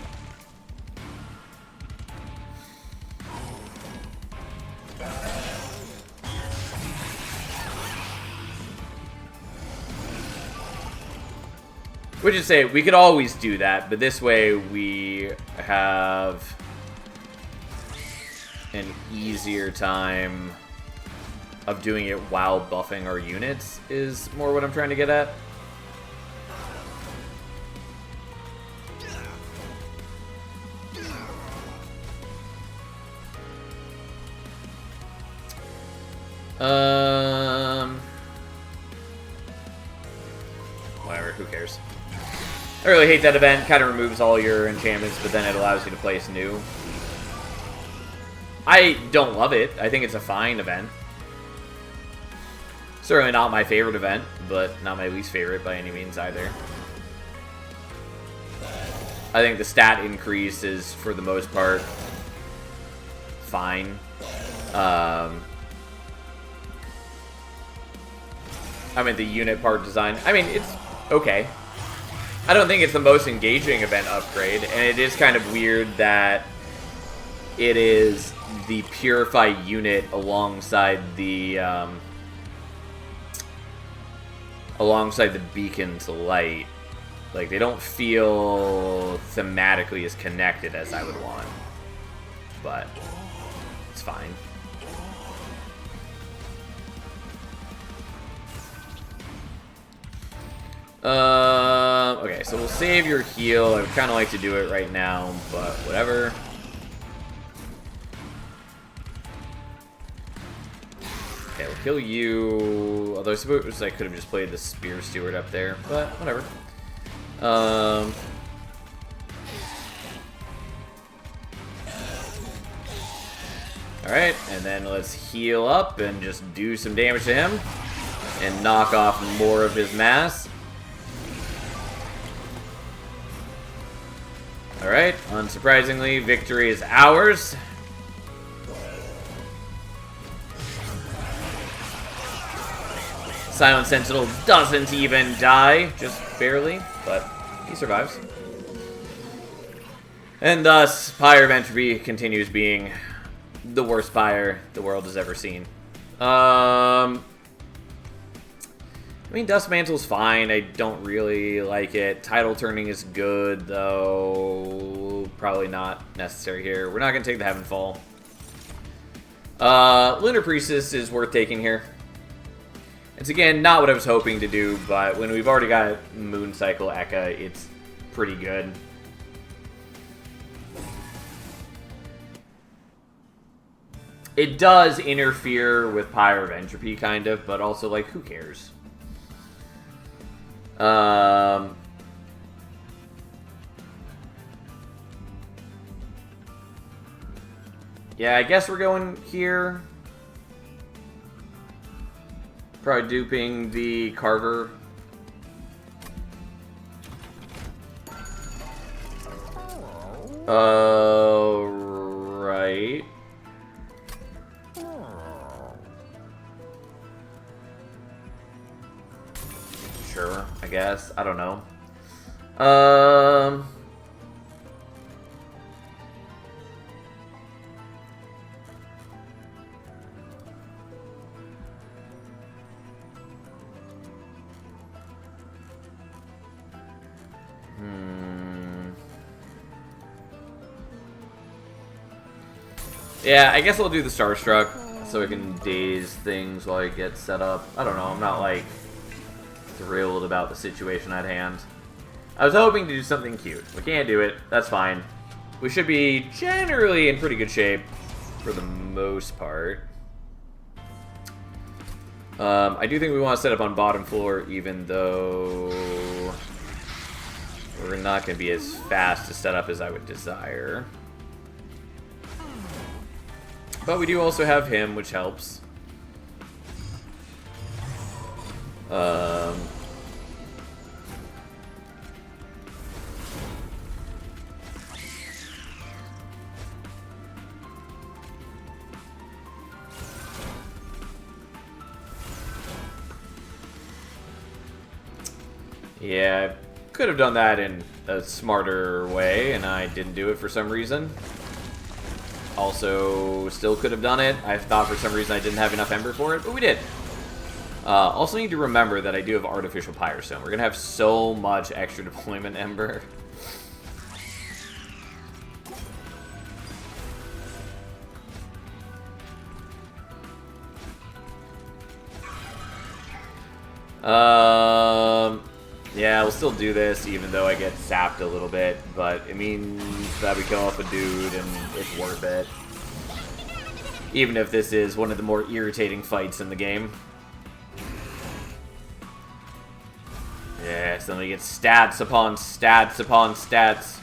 Which is say we could always do that, but this way we have an easier time of doing it while buffing our units is more what I'm trying to get at. Whatever, who cares? I really hate that event. Kind of removes all your enchantments, but then it allows you to place new. I don't love it. I think it's a fine event. Certainly not my favorite event, but not my least favorite by any means either. I think the stat increase is, for the most part, fine. I mean, the unit part design, I mean, it's okay. I don't think it's the most engaging event upgrade, and it is kind of weird that it is the Purify unit alongside the Beacon's Light. Like, they don't feel thematically as connected as I would want. But it's fine. Okay, so we'll save your heal. I would kind of like to do it right now, but whatever. Okay, we'll kill you. Although I suppose I could have just played the Spear Steward up there, but whatever. Alright, and then let's heal up and just do some damage to him. And knock off more of his mass. Alright, unsurprisingly, victory is ours. Silent Sentinel doesn't even die, just barely, but he survives. And thus, Pyre of Entropy continues being the worst Pyre the world has ever seen. I mean, Dust Mantle's fine. I don't really like it. Tidal Turning is good, though probably not necessary here. We're not going to take the Heavenfall. Lunar Priestess is worth taking here. It's, again, not what I was hoping to do, but when we've already got Moon Cycle Ekka, it's pretty good. It does interfere with Pyre of Entropy, kind of, but also, like, who cares? Yeah, I guess we're going here. Probably duping the Carver. Right. Sure, I guess. I don't know. Yeah, I guess I'll do the Starstruck so I can daze things while I get set up. I don't know, I'm not, like, thrilled about the situation at hand. I was hoping to do something cute. We can't do it. That's fine. We should be generally in pretty good shape for the most part. I do think we want to set up on bottom floor, even though we're not going to be as fast to set up as I would desire. But we do also have him, which helps. Yeah, could have done that in a smarter way, and I didn't do it for some reason. Also, still could have done it. I thought for some reason I didn't have enough Ember for it, but we did. Also need to remember that I do have Artificial Pyre Stone. We're going to have so much extra deployment Ember. Yeah, we'll still do this, even though I get sapped a little bit, but it means that we kill off a dude, and it's worth it. Even if this is one of the more irritating fights in the game. Yes, then we get stats upon stats upon stats.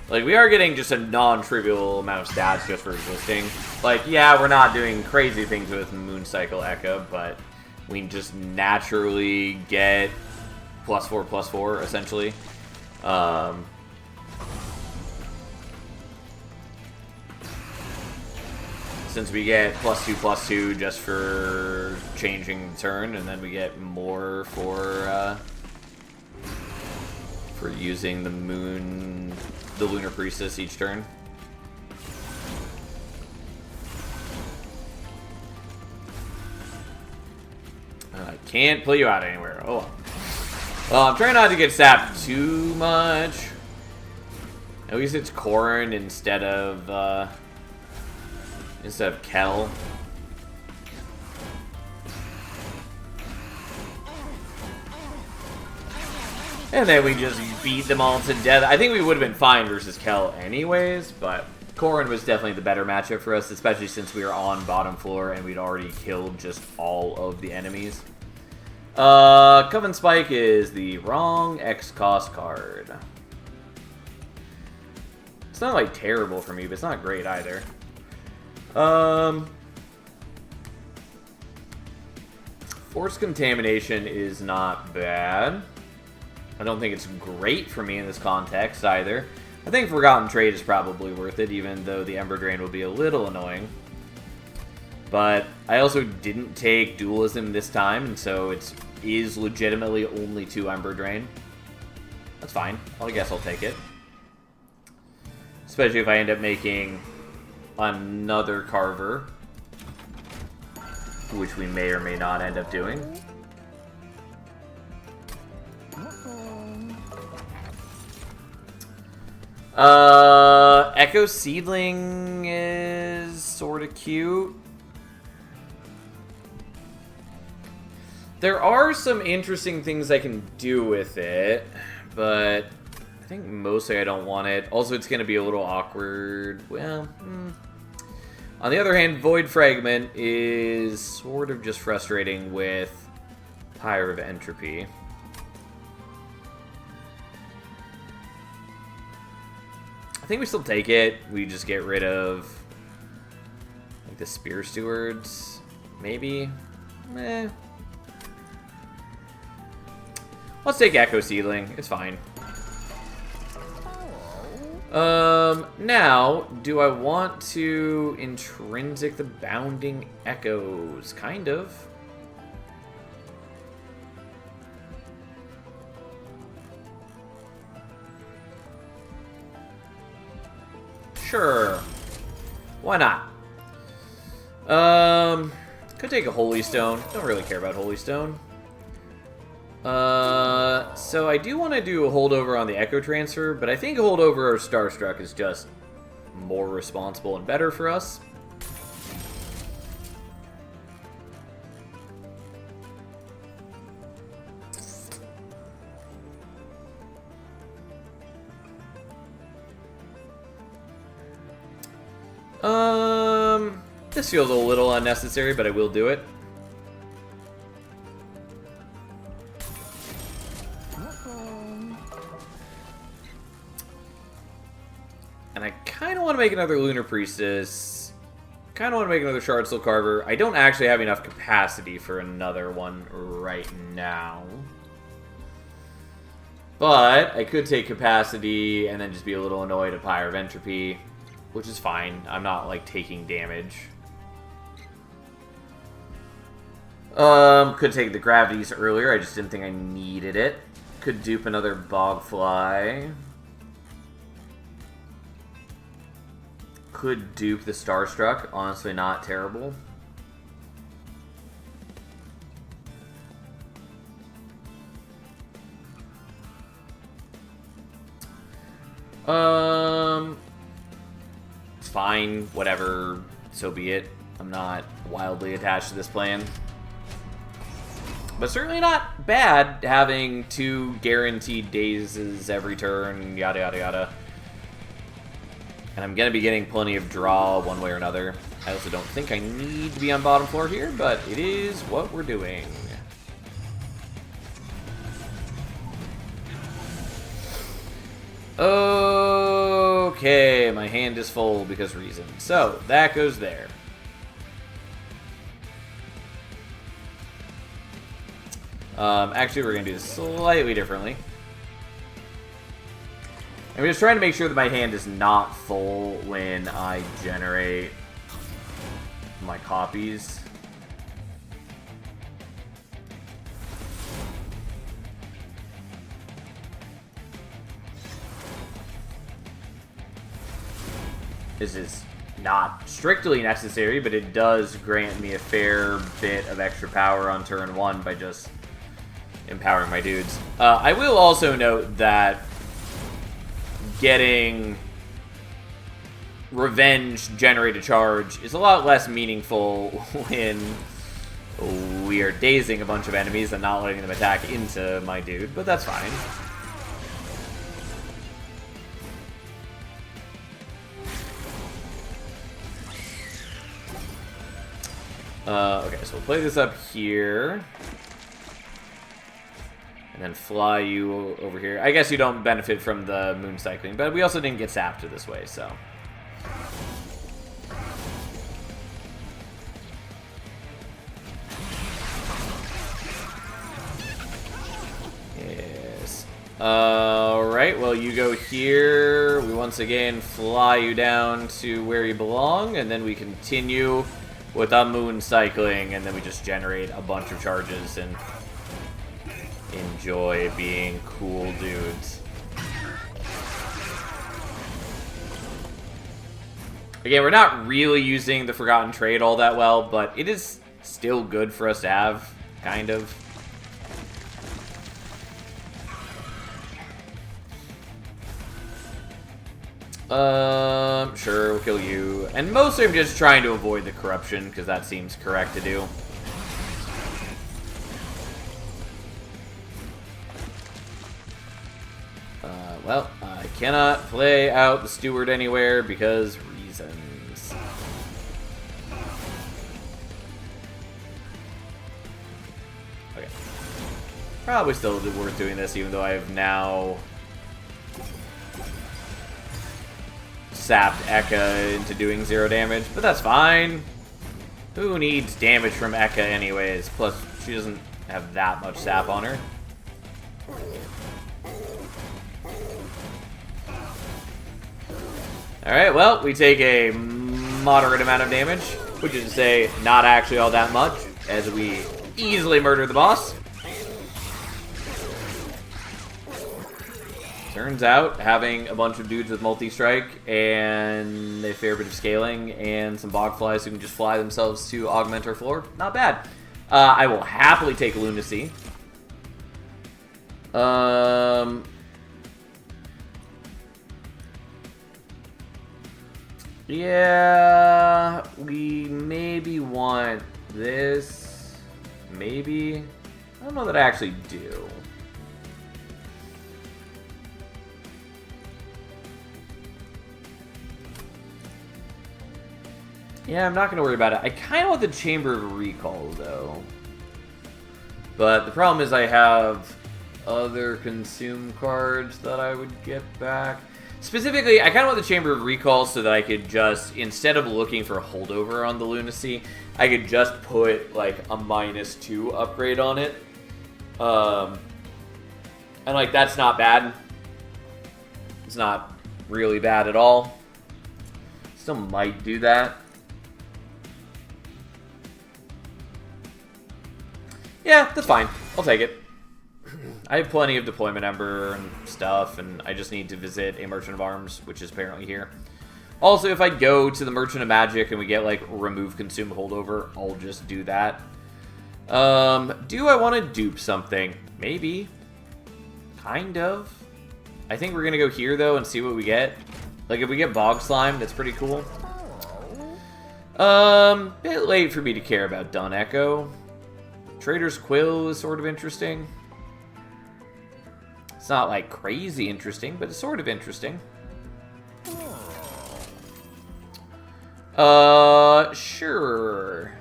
Like, we are getting just a non-trivial amount of stats just for existing. Like, yeah, we're not doing crazy things with Moon Cycle Echo, but we just naturally get +4/+4, essentially. Since we get +2/+2 just for changing the turn, and then we get more for using the Lunar Priestess each turn. I can't pull you out anywhere. Oh well. I'm trying not to get sapped too much. At least it's Corrin instead of Kel. And then we just beat them all to death. I think we would have been fine versus Kel anyways, but Corrin was definitely the better matchup for us, especially since we were on bottom floor and we'd already killed just all of the enemies. Coven Spike is the wrong X-Cost card. It's not, like, terrible for me, but it's not great either. Force Contamination is not bad. I don't think it's great for me in this context either. I think Forgotten Trade is probably worth it, even though the Ember Drain will be a little annoying. But I also didn't take Dualism this time, and so it is legitimately only 2 Ember Drain. That's fine. I guess I'll take it. Especially if I end up making another Carver, which we may or may not end up doing. Echo Seedling is sort of cute. There are some interesting things I can do with it, but I think mostly I don't want it. Also, it's going to be a little awkward. Well, on the other hand, Void Fragment is sort of just frustrating with Pyre of Entropy. I think we still take it. We just get rid of, like, the Spear Stewards, maybe? Meh. Let's take Echo Seedling. It's fine. Now, do I want to Intrinsic the Bounding Echoes? Kind of. Sure. Why not? Could take a Holy Stone. Don't really care about Holy Stone. So I do want to do a holdover on the Echo Transfer, but I think a holdover or Starstruck is just more responsible and better for us. This feels a little unnecessary, but I will do it. And I kind of want to make another Lunar Priestess. Kind of want to make another Shard Soul Carver. I don't actually have enough capacity for another one right now. But I could take capacity and then just be a little annoyed at Pyre of Entropy, which is fine. I'm not, like, taking damage. Could take the Gravities earlier. I just didn't think I needed it. Could dupe another Bogfly. Could dupe the Starstruck. Honestly, not terrible. It's fine, whatever, so be it. I'm not wildly attached to this plan. But certainly not bad having 2 guaranteed dazes every turn, yada yada yada. And I'm going to be getting plenty of draw one way or another. I also don't think I need to be on bottom floor here, but it is what we're doing. Okay, my hand is full because reason. So, that goes there. Actually, we're going to do this slightly differently. I'm just trying to make sure that my hand is not full when I generate my copies. This is not strictly necessary, but it does grant me a fair bit of extra power on turn 1 by just empowering my dudes. I will also note that getting revenge generate a charge is a lot less meaningful when we are dazing a bunch of enemies and not letting them attack into my dude, but that's fine. Okay, so we'll play this up here. And then fly you over here. I guess you don't benefit from the moon cycling, but we also didn't get sapped this way, so. Yes. Alright, well, you go here. We once again fly you down to where you belong, and then we continue with a moon cycling, and then we just generate a bunch of charges and enjoy being cool dudes. Again, we're not really using the Forgotten Trade all that well, but it is still good for us to have, kind of. Sure, we'll kill you. And mostly I'm just trying to avoid the corruption, because that seems correct to do. Well, I cannot play out the steward anywhere because reasons. Okay. Probably still worth doing this, even though I have now sapped Ekka into doing 0 damage, but that's fine. Who needs damage from Ekka anyways? Plus, she doesn't have that much sap on her. Alright, well, we take a moderate amount of damage, which is to say, not actually all that much, as we easily murder the boss. Turns out, having a bunch of dudes with multi-strike and a fair bit of scaling and some bogflies who can just fly themselves to augment our floor, not bad. I will happily take Lunacy. Yeah, we maybe want this. Maybe. I don't know that I actually do. Yeah, I'm not going to worry about it. I kind of want the Chamber of Recall, though. But the problem is I have other consume cards that I would get back. Specifically, I kind of want the Chamber of Recall so that I could just, instead of looking for a holdover on the Lunacy, I could just put, like, a -2 upgrade on it. And, like, that's not bad. It's not really bad at all. Still might do that. Yeah, that's fine. I'll take it. I have plenty of deployment ember and stuff, and I just need to visit a Merchant of Arms, which is apparently here. Also, if I go to the Merchant of Magic and we get, like, remove consume holdover, I'll just do that. Do I want to dupe something? Maybe. Kind of. I think we're going to go here, though, and see what we get. Like, if we get Bog Slime, that's pretty cool. Bit late for me to care about Dun Echo. Trader's Quill is sort of interesting. It's not, like, crazy interesting, but it's sort of interesting. Sure.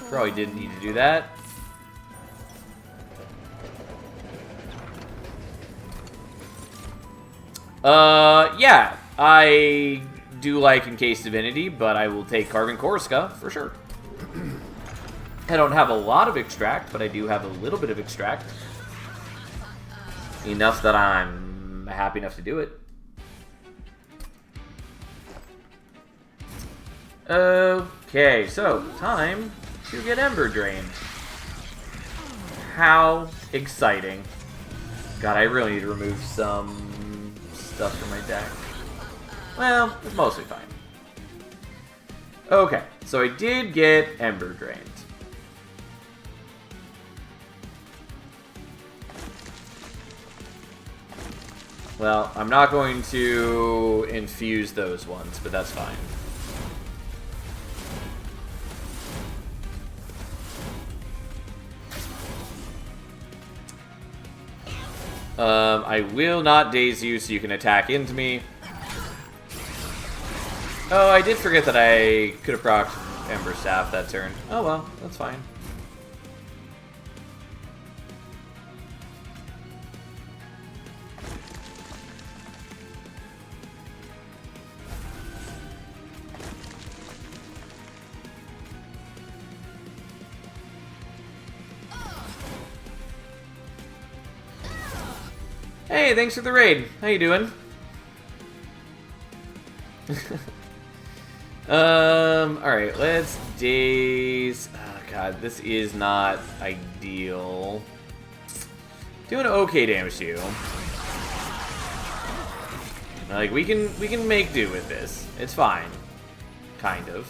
Probably didn't need to do that. Yeah. I do like Encased Divinity, but I will take Carving Korska for sure. I don't have a lot of Extract, but I do have a little bit of Extract. Enough that I'm happy enough to do it. Okay, so time to get Ember Drained. How exciting. God, I really need to remove some stuff from my deck. Well, it's mostly fine. Okay, so I did get Ember Drained. Well, I'm not going to infuse those ones, but that's fine. I will not daze you so you can attack into me. Oh, I did forget that I could have procced Ember Staff that turn. Oh well, that's fine. Hey, thanks for the raid. How you doing? Alright, let's daze. Oh god, this is not ideal. Doing okay damage to you. Like, we can make do with this. It's fine. Kind of.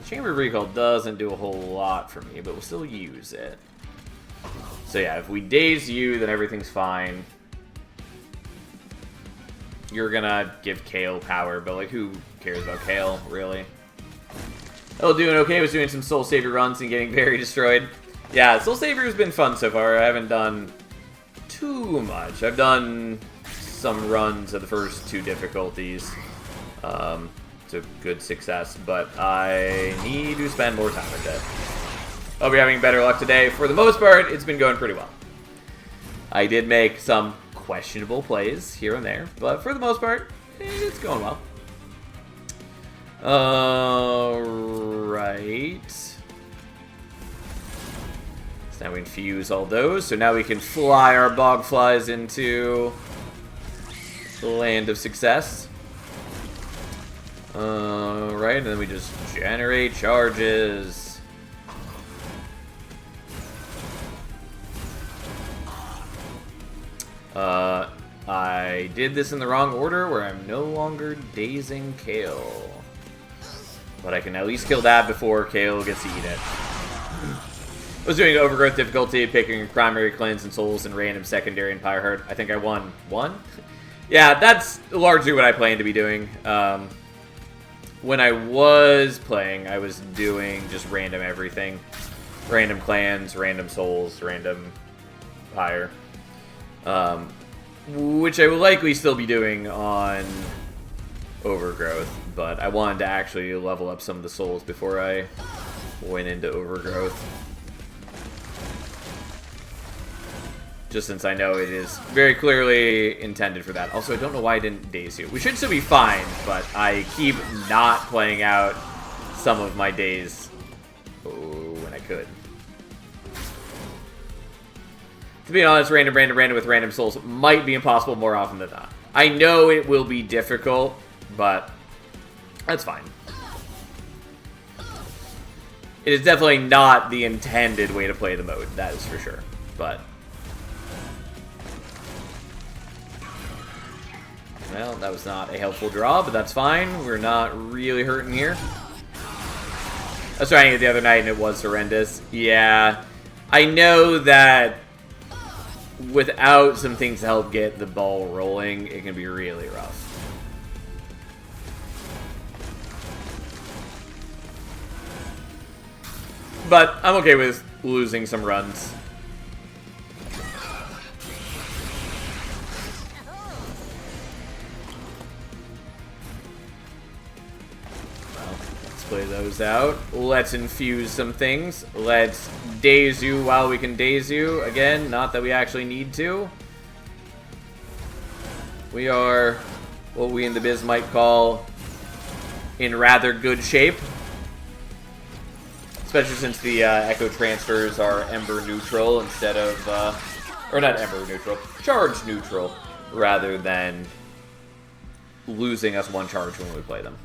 Chamber of Recall doesn't do a whole lot for me, but we'll still use it. So yeah, if we daze you, then everything's fine. You're gonna give Kale power, but like, who cares about Kale, really? Oh, doing okay. I was doing some Soul Savior runs and getting very destroyed. Yeah, Soul Savior has been fun so far. I haven't done too much. I've done some runs of the first 2 difficulties to good success, but I need to spend more time with it. I'll be having better luck today. For the most part, it's been going pretty well. I did make some questionable plays here and there, but for the most part, it's going well. Alright. So now we infuse all those, so now we can fly our bog flies into the land of success. Alright, and then we just generate charges. I did this in the wrong order where I'm no longer dazing Kale. But I can at least kill that before Kale gets to eat it. I was doing overgrowth difficulty, picking primary cleanse and souls and random secondary and pyre herd. I think I won 1. Yeah, that's largely what I plan to be doing. When I was playing, I was doing just random everything. Random clans, random souls, random pyre. Which I will likely still be doing on Overgrowth, but I wanted to actually level up some of the souls before I went into Overgrowth. Just since I know it is very clearly intended for that. Also, I don't know why I didn't daze you. We should still be fine, but I keep not playing out some of my days when I could. To be honest, random with random souls might be impossible more often than not. I know it will be difficult, but that's fine. It is definitely not the intended way to play the mode, that is for sure. But, well, that was not a helpful draw, but that's fine. We're not really hurting here. I was trying it the other night and it was horrendous. Yeah, I know that without some things to help get the ball rolling, it can be really rough. But I'm okay with losing some runs. Well, let's play those out. Let's infuse some things. Let's daze you while we can daze you. Again, not that we actually need to. We are what we in the biz might call in rather good shape. Especially since the Echo transfers are Ember neutral instead of, or not Ember neutral, charge neutral, rather than losing us one charge when we play them.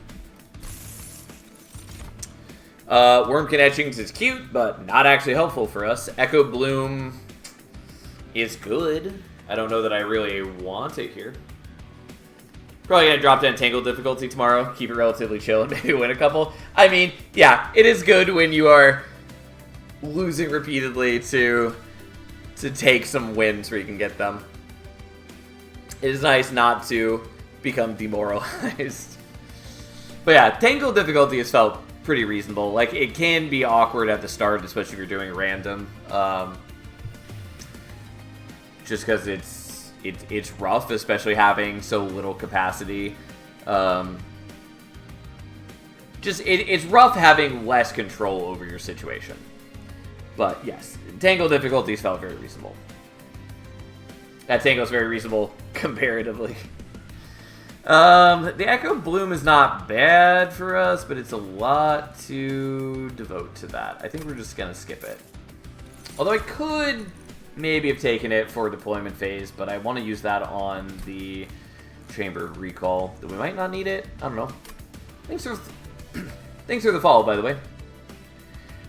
Wormkin Etchings is cute, but not actually helpful for us. Echo Bloom is good. I don't know that I really want it here. Probably gonna drop down Tangle difficulty tomorrow, keep it relatively chill, and maybe win a couple. I mean, yeah, it is good when you are losing repeatedly to take some wins where you can get them. It is nice not to become demoralized. But yeah, Tangle difficulty has felt pretty reasonable. Like, it can be awkward at the start, especially if you're doing random. Just because it's rough, especially having so little capacity. It's rough having less control over your situation. But yes, Tangle difficulties felt very reasonable. That Tangle is very reasonable comparatively. The Echo Bloom is not bad for us, but it's a lot to devote to that. I think we're just gonna skip it. Although I could maybe have taken it for deployment phase, but I want to use that on the Chamber Recall. We might not need it. I don't know. Thanks for the follow, by the way.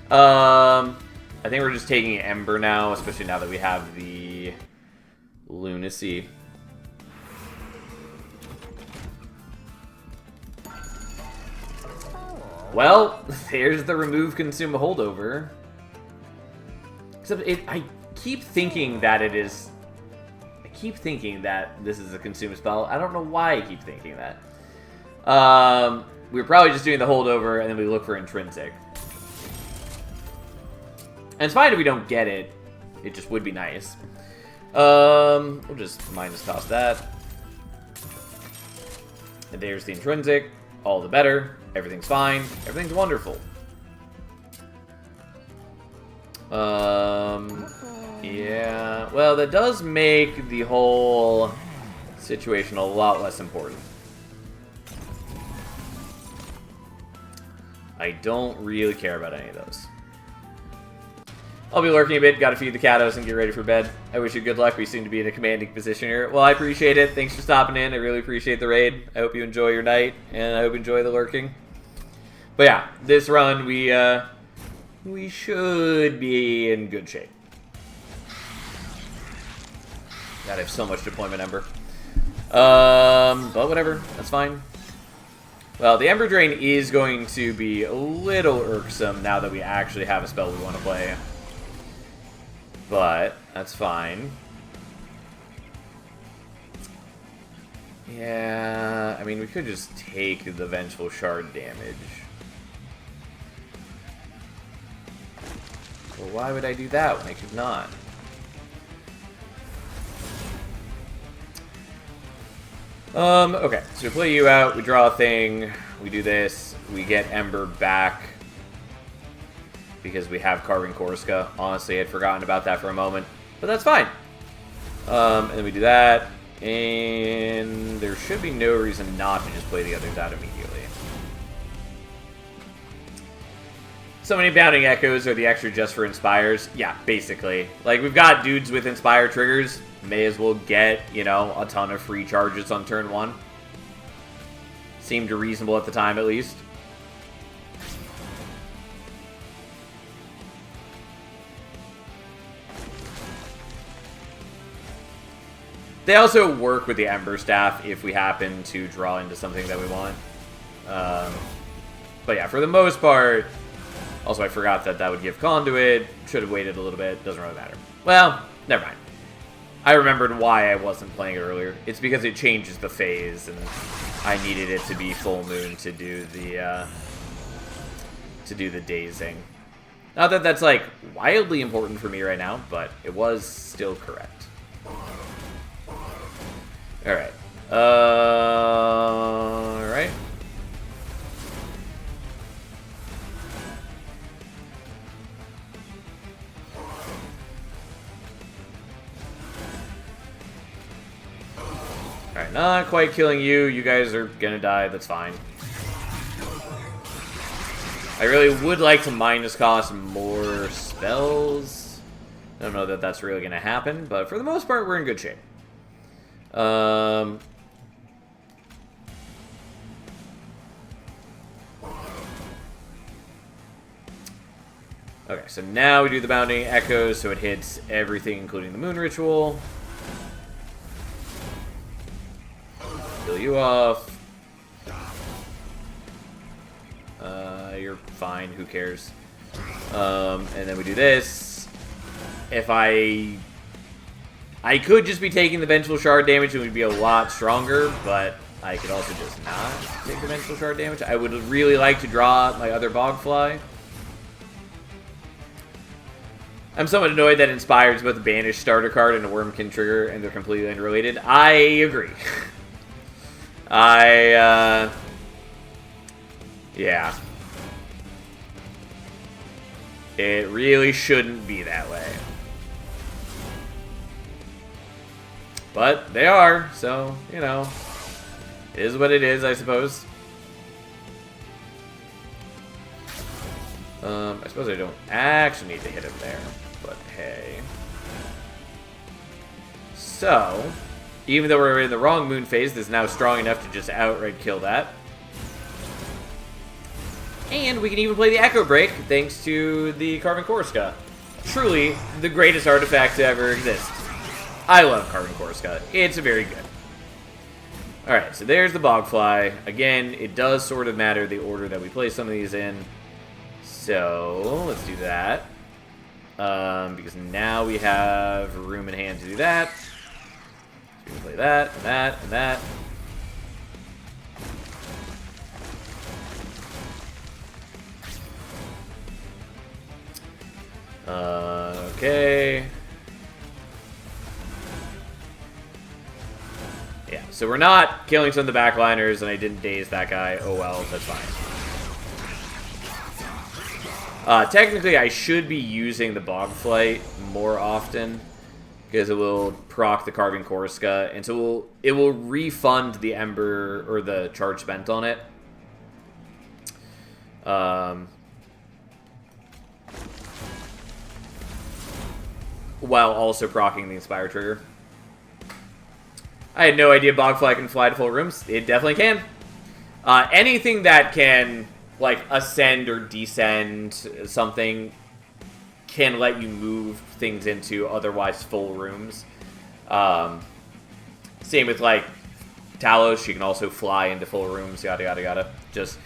I think we're just taking Ember now, especially now that we have the Lunacy. Well, there's the remove, consume, holdover. Except I keep thinking that it is. I keep thinking that this is a consume spell. I don't know why I keep thinking that. We're probably just doing the holdover, and then we look for intrinsic. And it's fine if we don't get it. It just would be nice. We'll just minus cost that. And there's the intrinsic. All the better. Everything's fine. Everything's wonderful. Yeah. Well, that does make the whole situation a lot less important. I don't really care about any of those. I'll be lurking a bit, gotta feed the Katos and get ready for bed. I wish you good luck, we seem to be in a commanding position here. Well, I appreciate it. Thanks for stopping in. I really appreciate the raid. I hope you enjoy your night, and I hope you enjoy the lurking. But yeah, this run, we should be in good shape. God, I have so much deployment Ember. But whatever, that's fine. Well, the Ember Drain is going to be a little irksome now that we actually have a spell we want to play. But that's fine. Yeah, I mean, we could just take the Vengeful Shard damage. Well, why would I do that when I could not? Okay, so we play you out, we draw a thing, we do this, we get Ember back. Because we have Carving Korska. Honestly, I had forgotten about that for a moment. But that's fine. And then we do that. And there should be no reason not to just play the others out immediately. So many Bounding Echoes are the extra just for Inspires. Yeah, basically. Like, we've got dudes with Inspire triggers. May as well get, you know, a ton of free charges on turn 1. Seemed reasonable at the time, at least. They also work with the Ember Staff if we happen to draw into something that we want. But yeah, for the most part... Also, I forgot that that would give Conduit. Should have waited a little bit. Doesn't really matter. Well, never mind. I remembered why I wasn't playing it earlier. It's because it changes the phase, and I needed it to be full moon to do the dazing. Not that that's like wildly important for me right now, but it was still correct. All right. All right. Alright, not quite killing you. You guys are gonna die. That's fine. I really would like to minus cost more spells. I don't know that that's really gonna happen, but for the most part, we're in good shape. Okay, so now we do the Bounding Echoes, so it hits everything, including the Moon Ritual. Kill you off. You're fine, who cares? And then we do this. If I could just be taking the Vengeful Shard damage and we'd be a lot stronger, but I could also just not take the Vengeful Shard damage. I would really like to draw my other Bogfly. I'm somewhat annoyed that Inspired's both a Banished starter card and a Wormkin trigger, and they're completely unrelated. I agree. Yeah. It really shouldn't be that way. But they are, so, you know, it is what it is, I suppose. I suppose I don't actually need to hit him there, but hey. So, even though we're in the wrong moon phase, this is now strong enough to just outright kill that. And we can even play the Echo Break thanks to the Carven Korska. Truly the greatest artifact to ever exist. I love Carven Korska. It's very good. Alright, so there's the Bogfly. Again, it does sort of matter the order that we play some of these in. So, let's do that. Because now we have room in hand to do that. So we can play that, and that, and that. Okay. Yeah, so we're not killing some of the backliners, and I didn't daze that guy. Oh well, that's fine. Technically, I should be using the Bogflight more often, because it will proc the Carving Korska, and so it will refund the Ember, or the charge spent on it. While also proccing the Inspire trigger. I had no idea Bogfly can fly to full rooms. It definitely can. Anything that can, like, ascend or descend something can let you move things into otherwise full rooms. Same with, like, Talos. She can also fly into full rooms, yada, yada, yada. Just,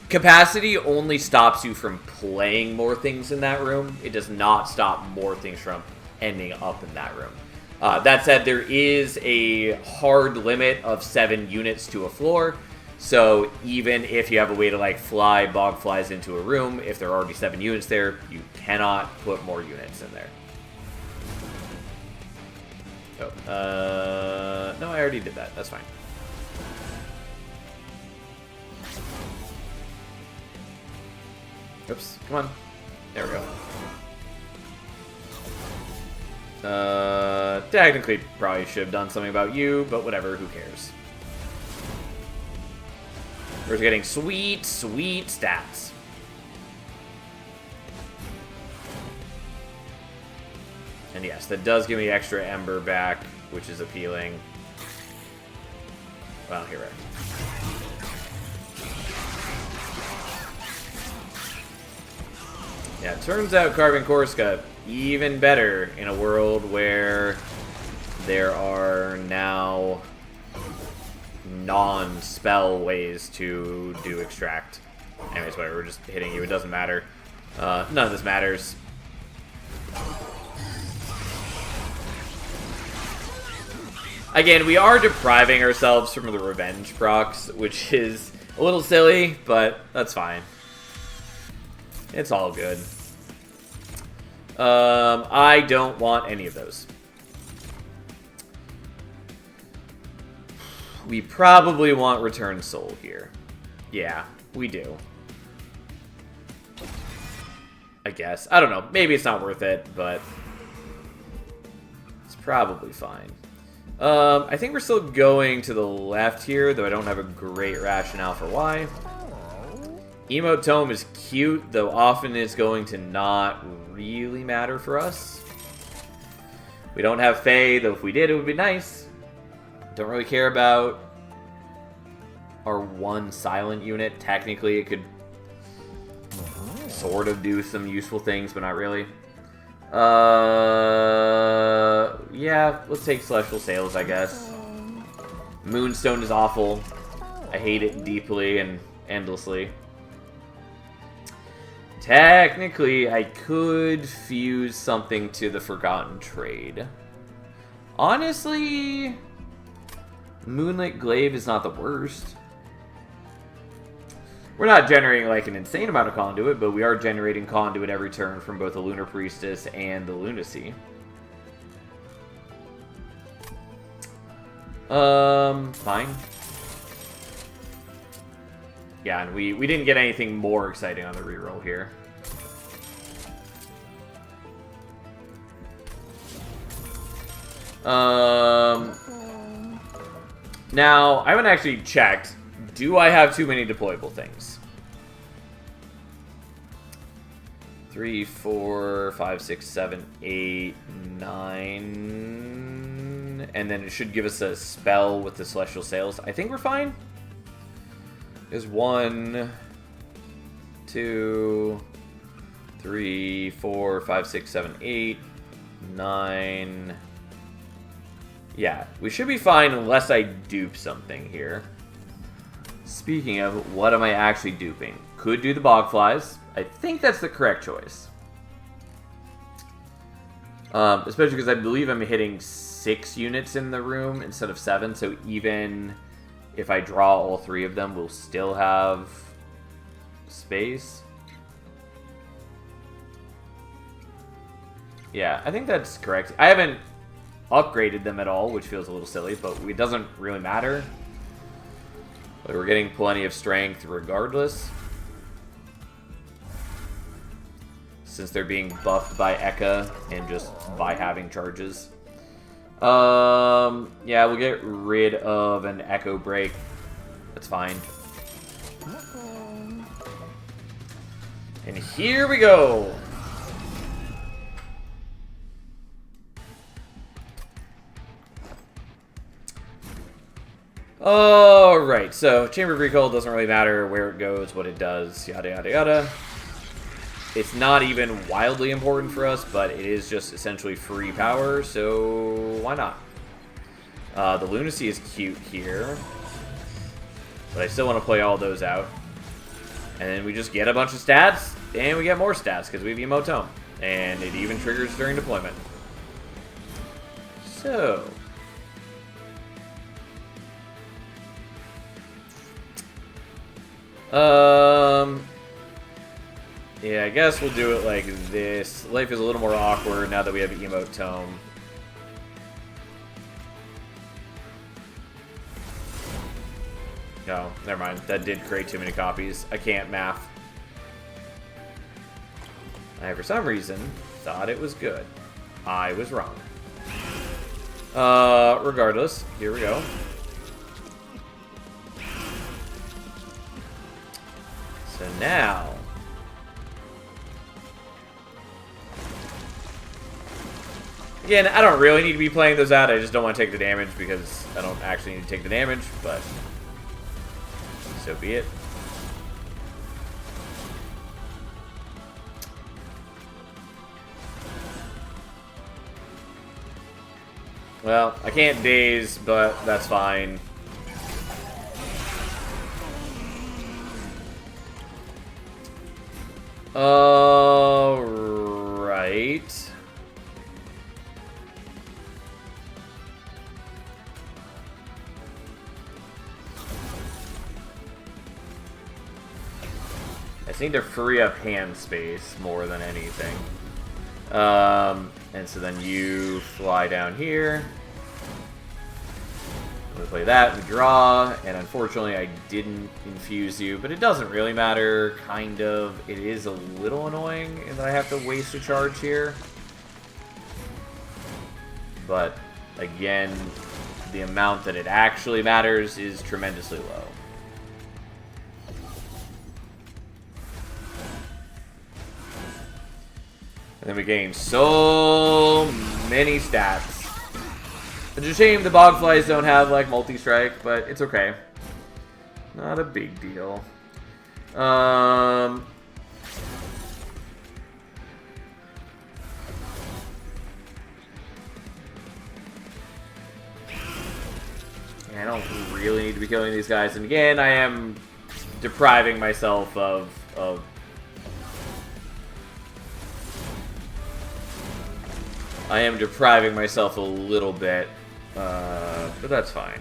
capacity only stops you from playing more things in that room. It does not stop more things from ending up in that room. That said, there is a hard limit of 7 units to a floor. So even if you have a way to like fly Bogflies into a room, if there are already 7 units there, you cannot put more units in there. Oh, no, I already did that. That's fine. Oops, come on. There we go. Technically, probably should have done something about you, but whatever, who cares? We're getting sweet, sweet stats. And yes, that does give me extra Ember back, which is appealing. Well, here we are. Yeah, it turns out Carving Korska even better in a world where there are now non-spell ways to do extract. Anyways, whatever, we're just hitting you, it doesn't matter. None of this matters. Again, we are depriving ourselves from the revenge procs, which is a little silly, but that's fine. It's all good. I don't want any of those. We probably want Return Soul here. Yeah, we do. I guess. I don't know. Maybe it's not worth it, but it's probably fine. I think we're still going to the left here, though I don't have a great rationale for why. Emote Tome is cute, though often it's going to not really matter for us. We don't have Faye, though if we did, it would be nice. Don't really care about our one silent unit. Technically, it could sort of do some useful things, but not really. Yeah, let's take Celestial Sails, I guess. Moonstone is awful. I hate it deeply and endlessly. Technically, I could fuse something to the Forgotten Trade. Honestly, Moonlit Glaive is not the worst. We're not generating like an insane amount of conduit, but we are generating conduit every turn from both the Lunar Priestess and the Lunacy. Fine. Yeah, and we didn't get anything more exciting on the reroll here. Now, I haven't actually checked. Do I have too many deployable things? 3, 4, 5, 6, 7, 8, 9. And then it should give us a spell with the Celestial Sails. I think we're fine. There's 1, 2, 3, 4, 5, 6, 7, 8, 9. Yeah, we should be fine unless I dupe something here. Speaking of, what am I actually duping? Could do the Bogflies. I think that's the correct choice. Especially because I believe I'm hitting 6 units in the room instead of 7, so even if I draw all 3 of them, we'll still have space. Yeah, I think that's correct. I haven't upgraded them at all, which feels a little silly, but it doesn't really matter. But we're getting plenty of strength regardless, since they're being buffed by Eka and just by having charges. Yeah, we'll get rid of an Echo Break. That's fine. And here we go. Alright, so Chamber of Recall doesn't really matter where it goes, what it does, yada yada yada. It's not even wildly important for us, but it is just essentially free power, so why not? The Lunacy is cute here, but I still want to play all those out. And then we just get a bunch of stats, and we get more stats because we have Emote Tome. And it even triggers during deployment. So... yeah, I guess we'll do it like this. Life is a little more awkward now that we have Emote Tome. No, never mind. That did create too many copies. I can't math. I, for some reason, thought it was good. I was wrong. Regardless, here we go. So now... again, I don't really need to be playing those out. I just don't want to take the damage because I don't actually need to take the damage, but so be it. Well, I can't daze, but that's fine. Alright. I just need to free up hand space more than anything. And so then you fly down here. We play that, we draw, and unfortunately I didn't infuse you, but it doesn't really matter, kind of. It is a little annoying in that I have to waste a charge here. But, again, the amount that it actually matters is tremendously low. And then we gain so many stats. It's a shame the Bogflies don't have, like, multi-strike, but it's okay. Not a big deal. I don't really need to be killing these guys. And again, I am depriving myself of I am depriving myself a little bit, but that's fine.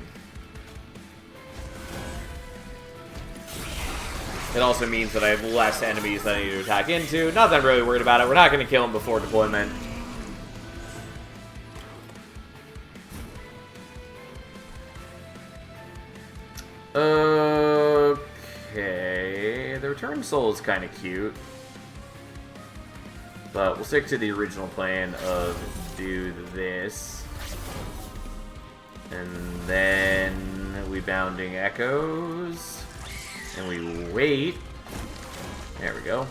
It also means that I have less enemies that I need to attack into. Not that I'm really worried about it. We're not going to kill them before deployment. Okay, the Return Soul is kind of cute. But we'll stick to the original plan of do this. And then we Bounding Echoes. And we wait. There we go.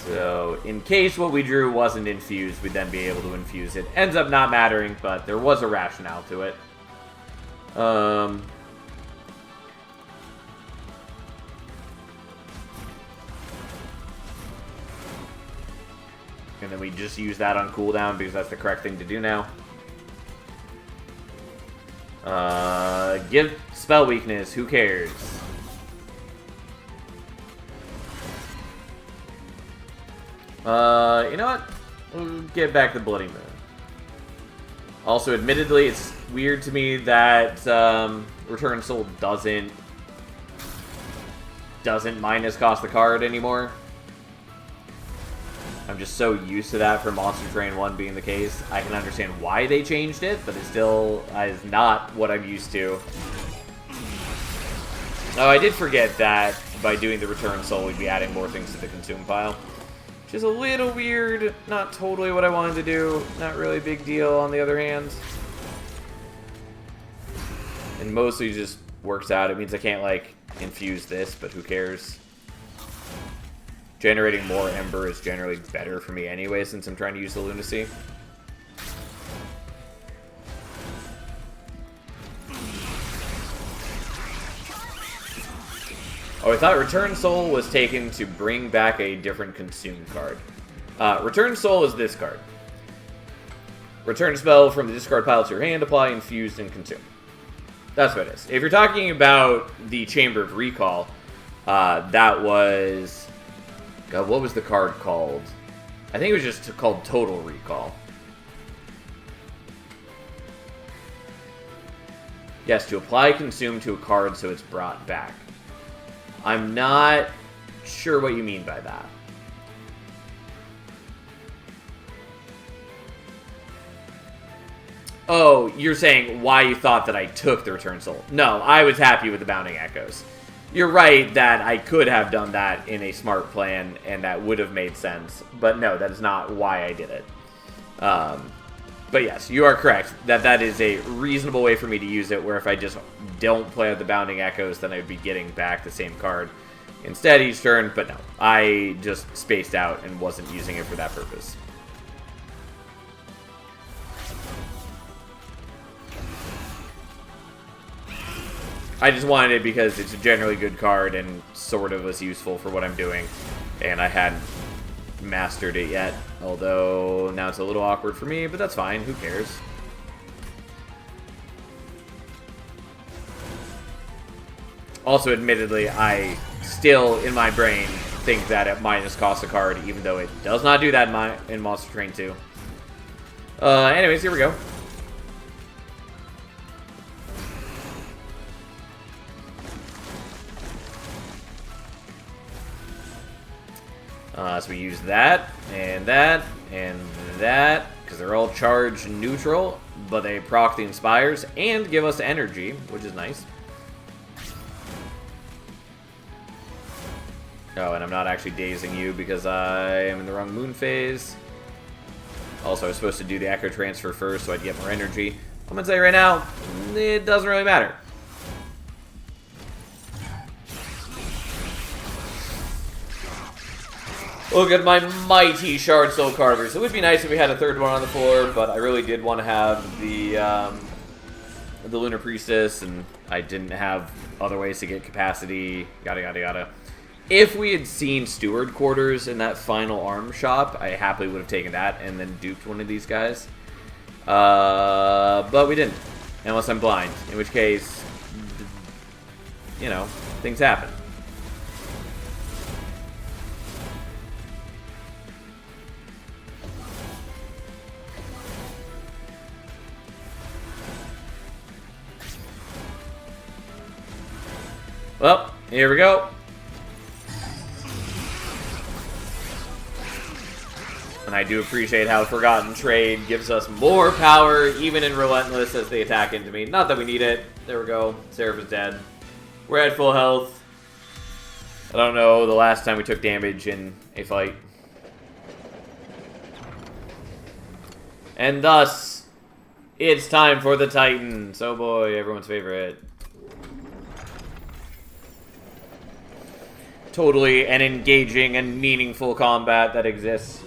So, in case what we drew wasn't infused, we'd then be able to infuse it. Ends up not mattering, but there was a rationale to it. And then we just use that on cooldown because that's the correct thing to do now. Give spell weakness, who cares? You know what? We'll get back the Bloody Moon. Also, admittedly, it's weird to me that Return Soul doesn't minus cost the card anymore. I'm just so used to that for Monster Train 1 being the case. I can understand why they changed it, but it still is not what I'm used to. Oh, I did forget that by doing the Return Soul, we'd be adding more things to the Consume pile. Which is a little weird. Not totally what I wanted to do. Not really a big deal, on the other hand. And mostly just works out. It means I can't, like, infuse this, but who cares? Generating more Ember is generally better for me anyway, since I'm trying to use the Lunacy. Oh, I thought Return Soul was taken to bring back a different Consume card. Return Soul is this card. Return a spell from the discard pile to your hand, apply, infused, and consume. That's what it is. If you're talking about the Chamber of Recall, that was... God, what was the card called? I think it was just called Total Recall. Yes, to apply Consume to a card so it's brought back. I'm not sure what you mean by that. Oh, you're saying why you thought that I took the Return Soul. No, I was happy with the Bounding Echoes. You're right that I could have done that in a smart plan, and that would have made sense. But no, that is not why I did it. But yes, you are correct. That is a reasonable way for me to use it, where if I just don't play out the Bounding Echoes, then I would be getting back the same card instead each turn. But no, I just spaced out and wasn't using it for that purpose. I just wanted it because it's a generally good card and sort of was useful for what I'm doing. And I hadn't mastered it yet. Although now it's a little awkward for me, but that's fine. Who cares? Also, admittedly, I still, in my brain, think that it minus costs a card, even though it does not do that in Monster Train 2. Anyways, here we go. So we use that, and that, and that, because they're all charge neutral, but they proc the Inspires and give us energy, which is nice. Oh, and I'm not actually dazing you because I am in the wrong moon phase. Also, I was supposed to do the Echo Transfer first so I'd get more energy. I'm going to tell you right now, it doesn't really matter. Look at my mighty Shard Soul Carvers. It would be nice if we had a third one on the floor, but I really did want to have the Lunar Priestess, and I didn't have other ways to get capacity, yada yada yada. If we had seen Steward Quarters in that final arm shop, I happily would have taken that and then duped one of these guys. But we didn't, unless I'm blind, in which case, you know, things happen. Well, here we go. And I do appreciate how Forgotten Trade gives us more power, even in Relentless, as they attack into me. Not that we need it. There we go. Seraph is dead. We're at full health. I don't know the last time we took damage in a fight. And thus, it's time for the Titans. Oh boy, everyone's favorite. Totally an engaging and meaningful combat that exists.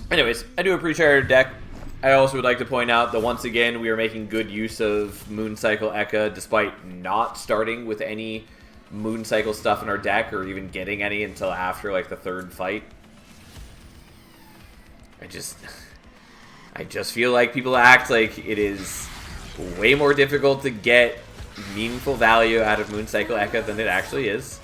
Anyways, I do appreciate our deck. I also would like to point out that once again, we are making good use of Moon Cycle Ekka, despite not starting with any Moon Cycle stuff in our deck, or even getting any until after, like, the third fight. I just feel like people act like it is way more difficult to get meaningful value out of Moon Cycle Ekka than it actually is.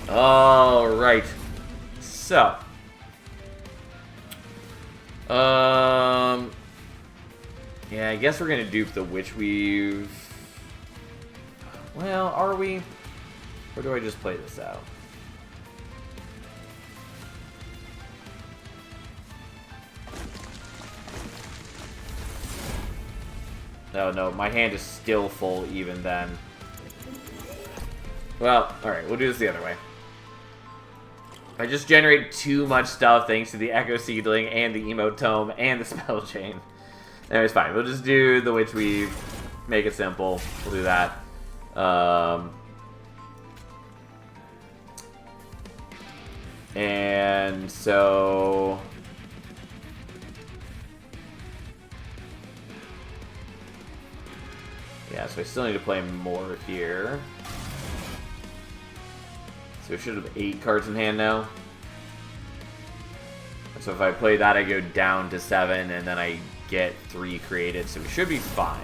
Alright. So. Yeah, I guess we're gonna dupe the Witch Weave. Well, are we? Or do I just play this out? No, my hand is still full even then. Well, alright, we'll do this the other way. I just generate too much stuff thanks to the Echo Seedling and the Emote Tome and the Spell Chain. Anyways, fine. We'll just do the Witch Weave. Make it simple. We'll do that. And so... yeah, so I still need to play more here. So I should have 8 cards in hand now. So if I play that, I go down to 7, and then I get 3 created, so we should be fine.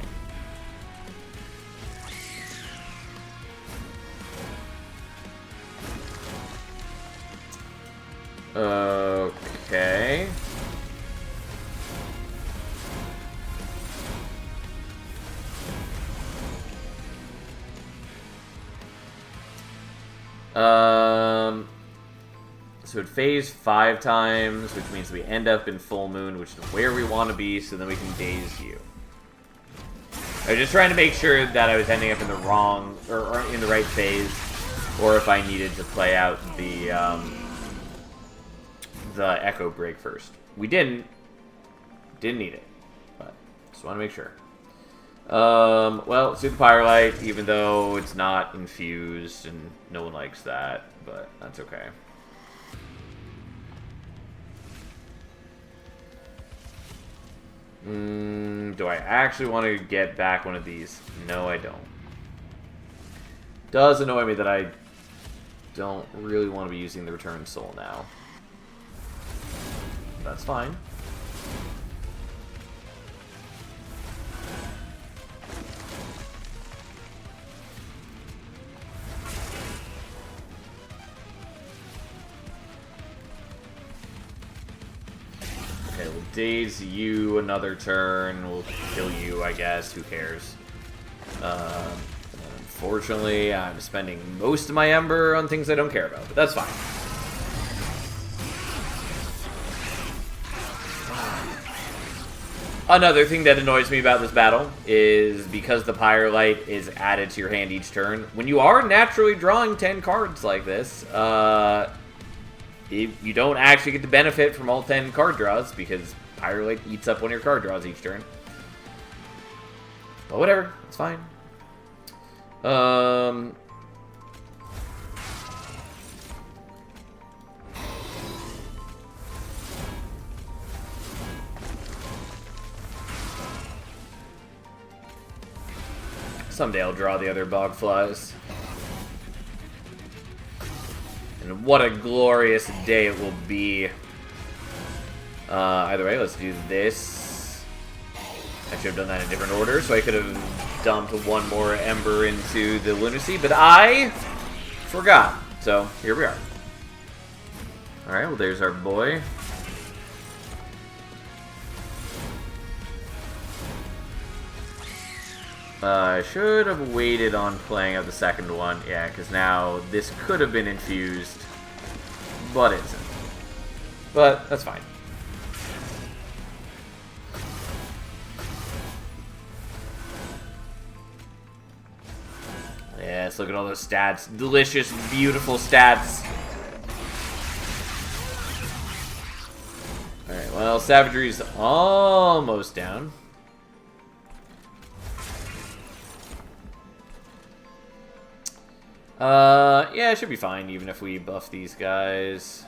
Okay. So it phase 5 times, which means we end up in full moon, which is where we want to be, so then we can daze you. I was just trying to make sure that I was ending up in the wrong, or in the right phase, or if I needed to play out the Echo Break first. We didn't need it, but just want to make sure. Well, let's do the Pyrolite, even though it's not infused, and no one likes that, but that's okay. Do I actually want to get back one of these? No, I don't. Does annoy me that I don't really want to be using the Return Soul now. That's fine. daze you another turn. We'll kill you, I guess. Who cares? Unfortunately, I'm spending most of my Ember on things I don't care about, but that's fine. Another thing that annoys me about this battle is because the Pyrelight is added to your hand each turn, when you are naturally drawing 10 cards like this, you don't actually get the benefit from all 10 card draws because Pyrelight eats up one of your card draws each turn. But whatever, it's fine. Someday I'll draw the other Bogflies. And what a glorious day it will be. Either way, let's do this. I should have done that in a different order, so I could have dumped one more Ember into the Lunacy, but I forgot. So, here we are. Alright, well there's our boy. I should have waited on playing out the second one. Yeah, because now this could have been infused, but it isn't. But that's fine. Yes, look at all those stats. Delicious, beautiful stats. Alright, well, Savagery's almost down. Yeah, it should be fine, even if we buff these guys.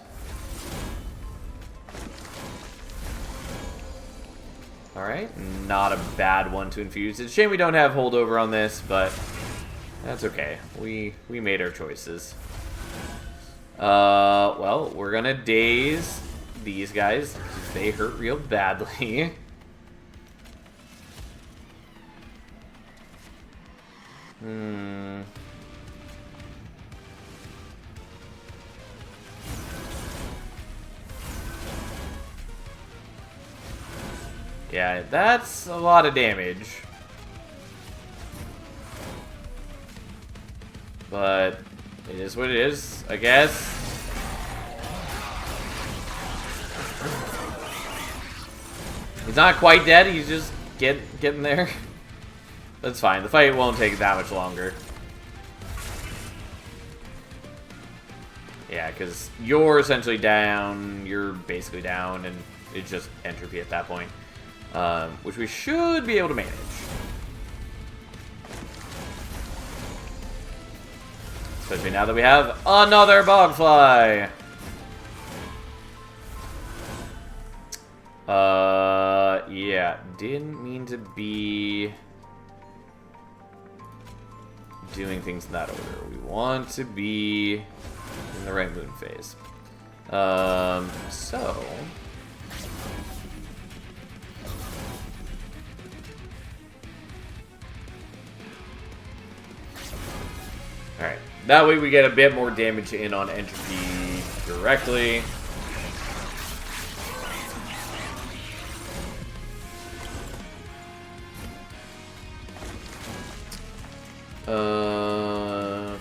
Alright, not a bad one to infuse. It's a shame we don't have holdover on this, but that's okay. We made our choices. Well, we're gonna daze these guys, because they hurt real badly. Yeah, that's a lot of damage. But it is what it is, I guess. He's not quite dead, he's just getting there. That's fine, the fight won't take that much longer. Yeah, because you're essentially down, you're basically down, and it's just entropy at that point. Which we should be able to manage. Especially now that we have another Bogfly! Yeah, didn't mean to be doing things in that order. We want to be in the right moon phase. So... Alright, that way we get a bit more damage in on entropy directly. Okay.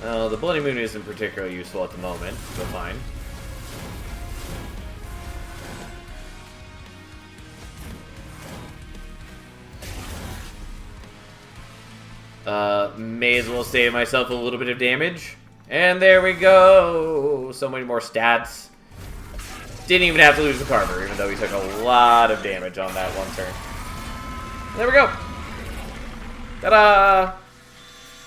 The Bloody Moon isn't particularly useful at the moment, but fine. May as well save myself a little bit of damage. And there we go! So many more stats. Didn't even have to lose the Carver, even though we took a lot of damage on that one turn. There we go! Ta-da!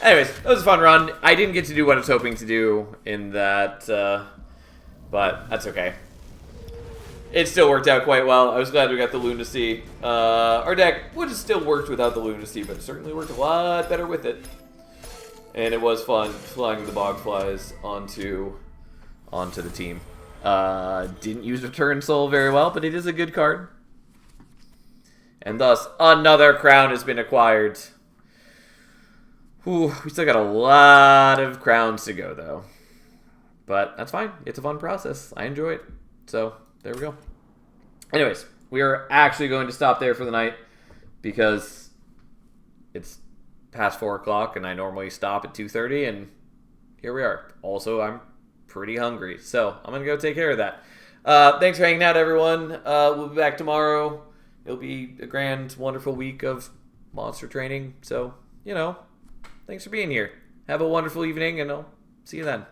Anyways, that was a fun run. I didn't get to do what I was hoping to do in that, but that's okay. It still worked out quite well. I was glad we got the Lunacy. Our deck would have still worked without the Lunacy, but it certainly worked a lot better with it. And it was fun flying the Bogflies onto the team. Didn't use Return Soul very well, but it is a good card. And thus, another crown has been acquired. Whew, we still got a lot of crowns to go, though. But that's fine. It's a fun process. I enjoy it. So there we go. Anyways, we are actually going to stop there for the night because it's past 4 o'clock and I normally stop at 2:30, and here we are. Also, I'm pretty hungry, so I'm going to go take care of that. Thanks for hanging out, everyone. We'll be back tomorrow. It'll be a grand, wonderful week of monster training. So, thanks for being here. Have a wonderful evening, and I'll see you then.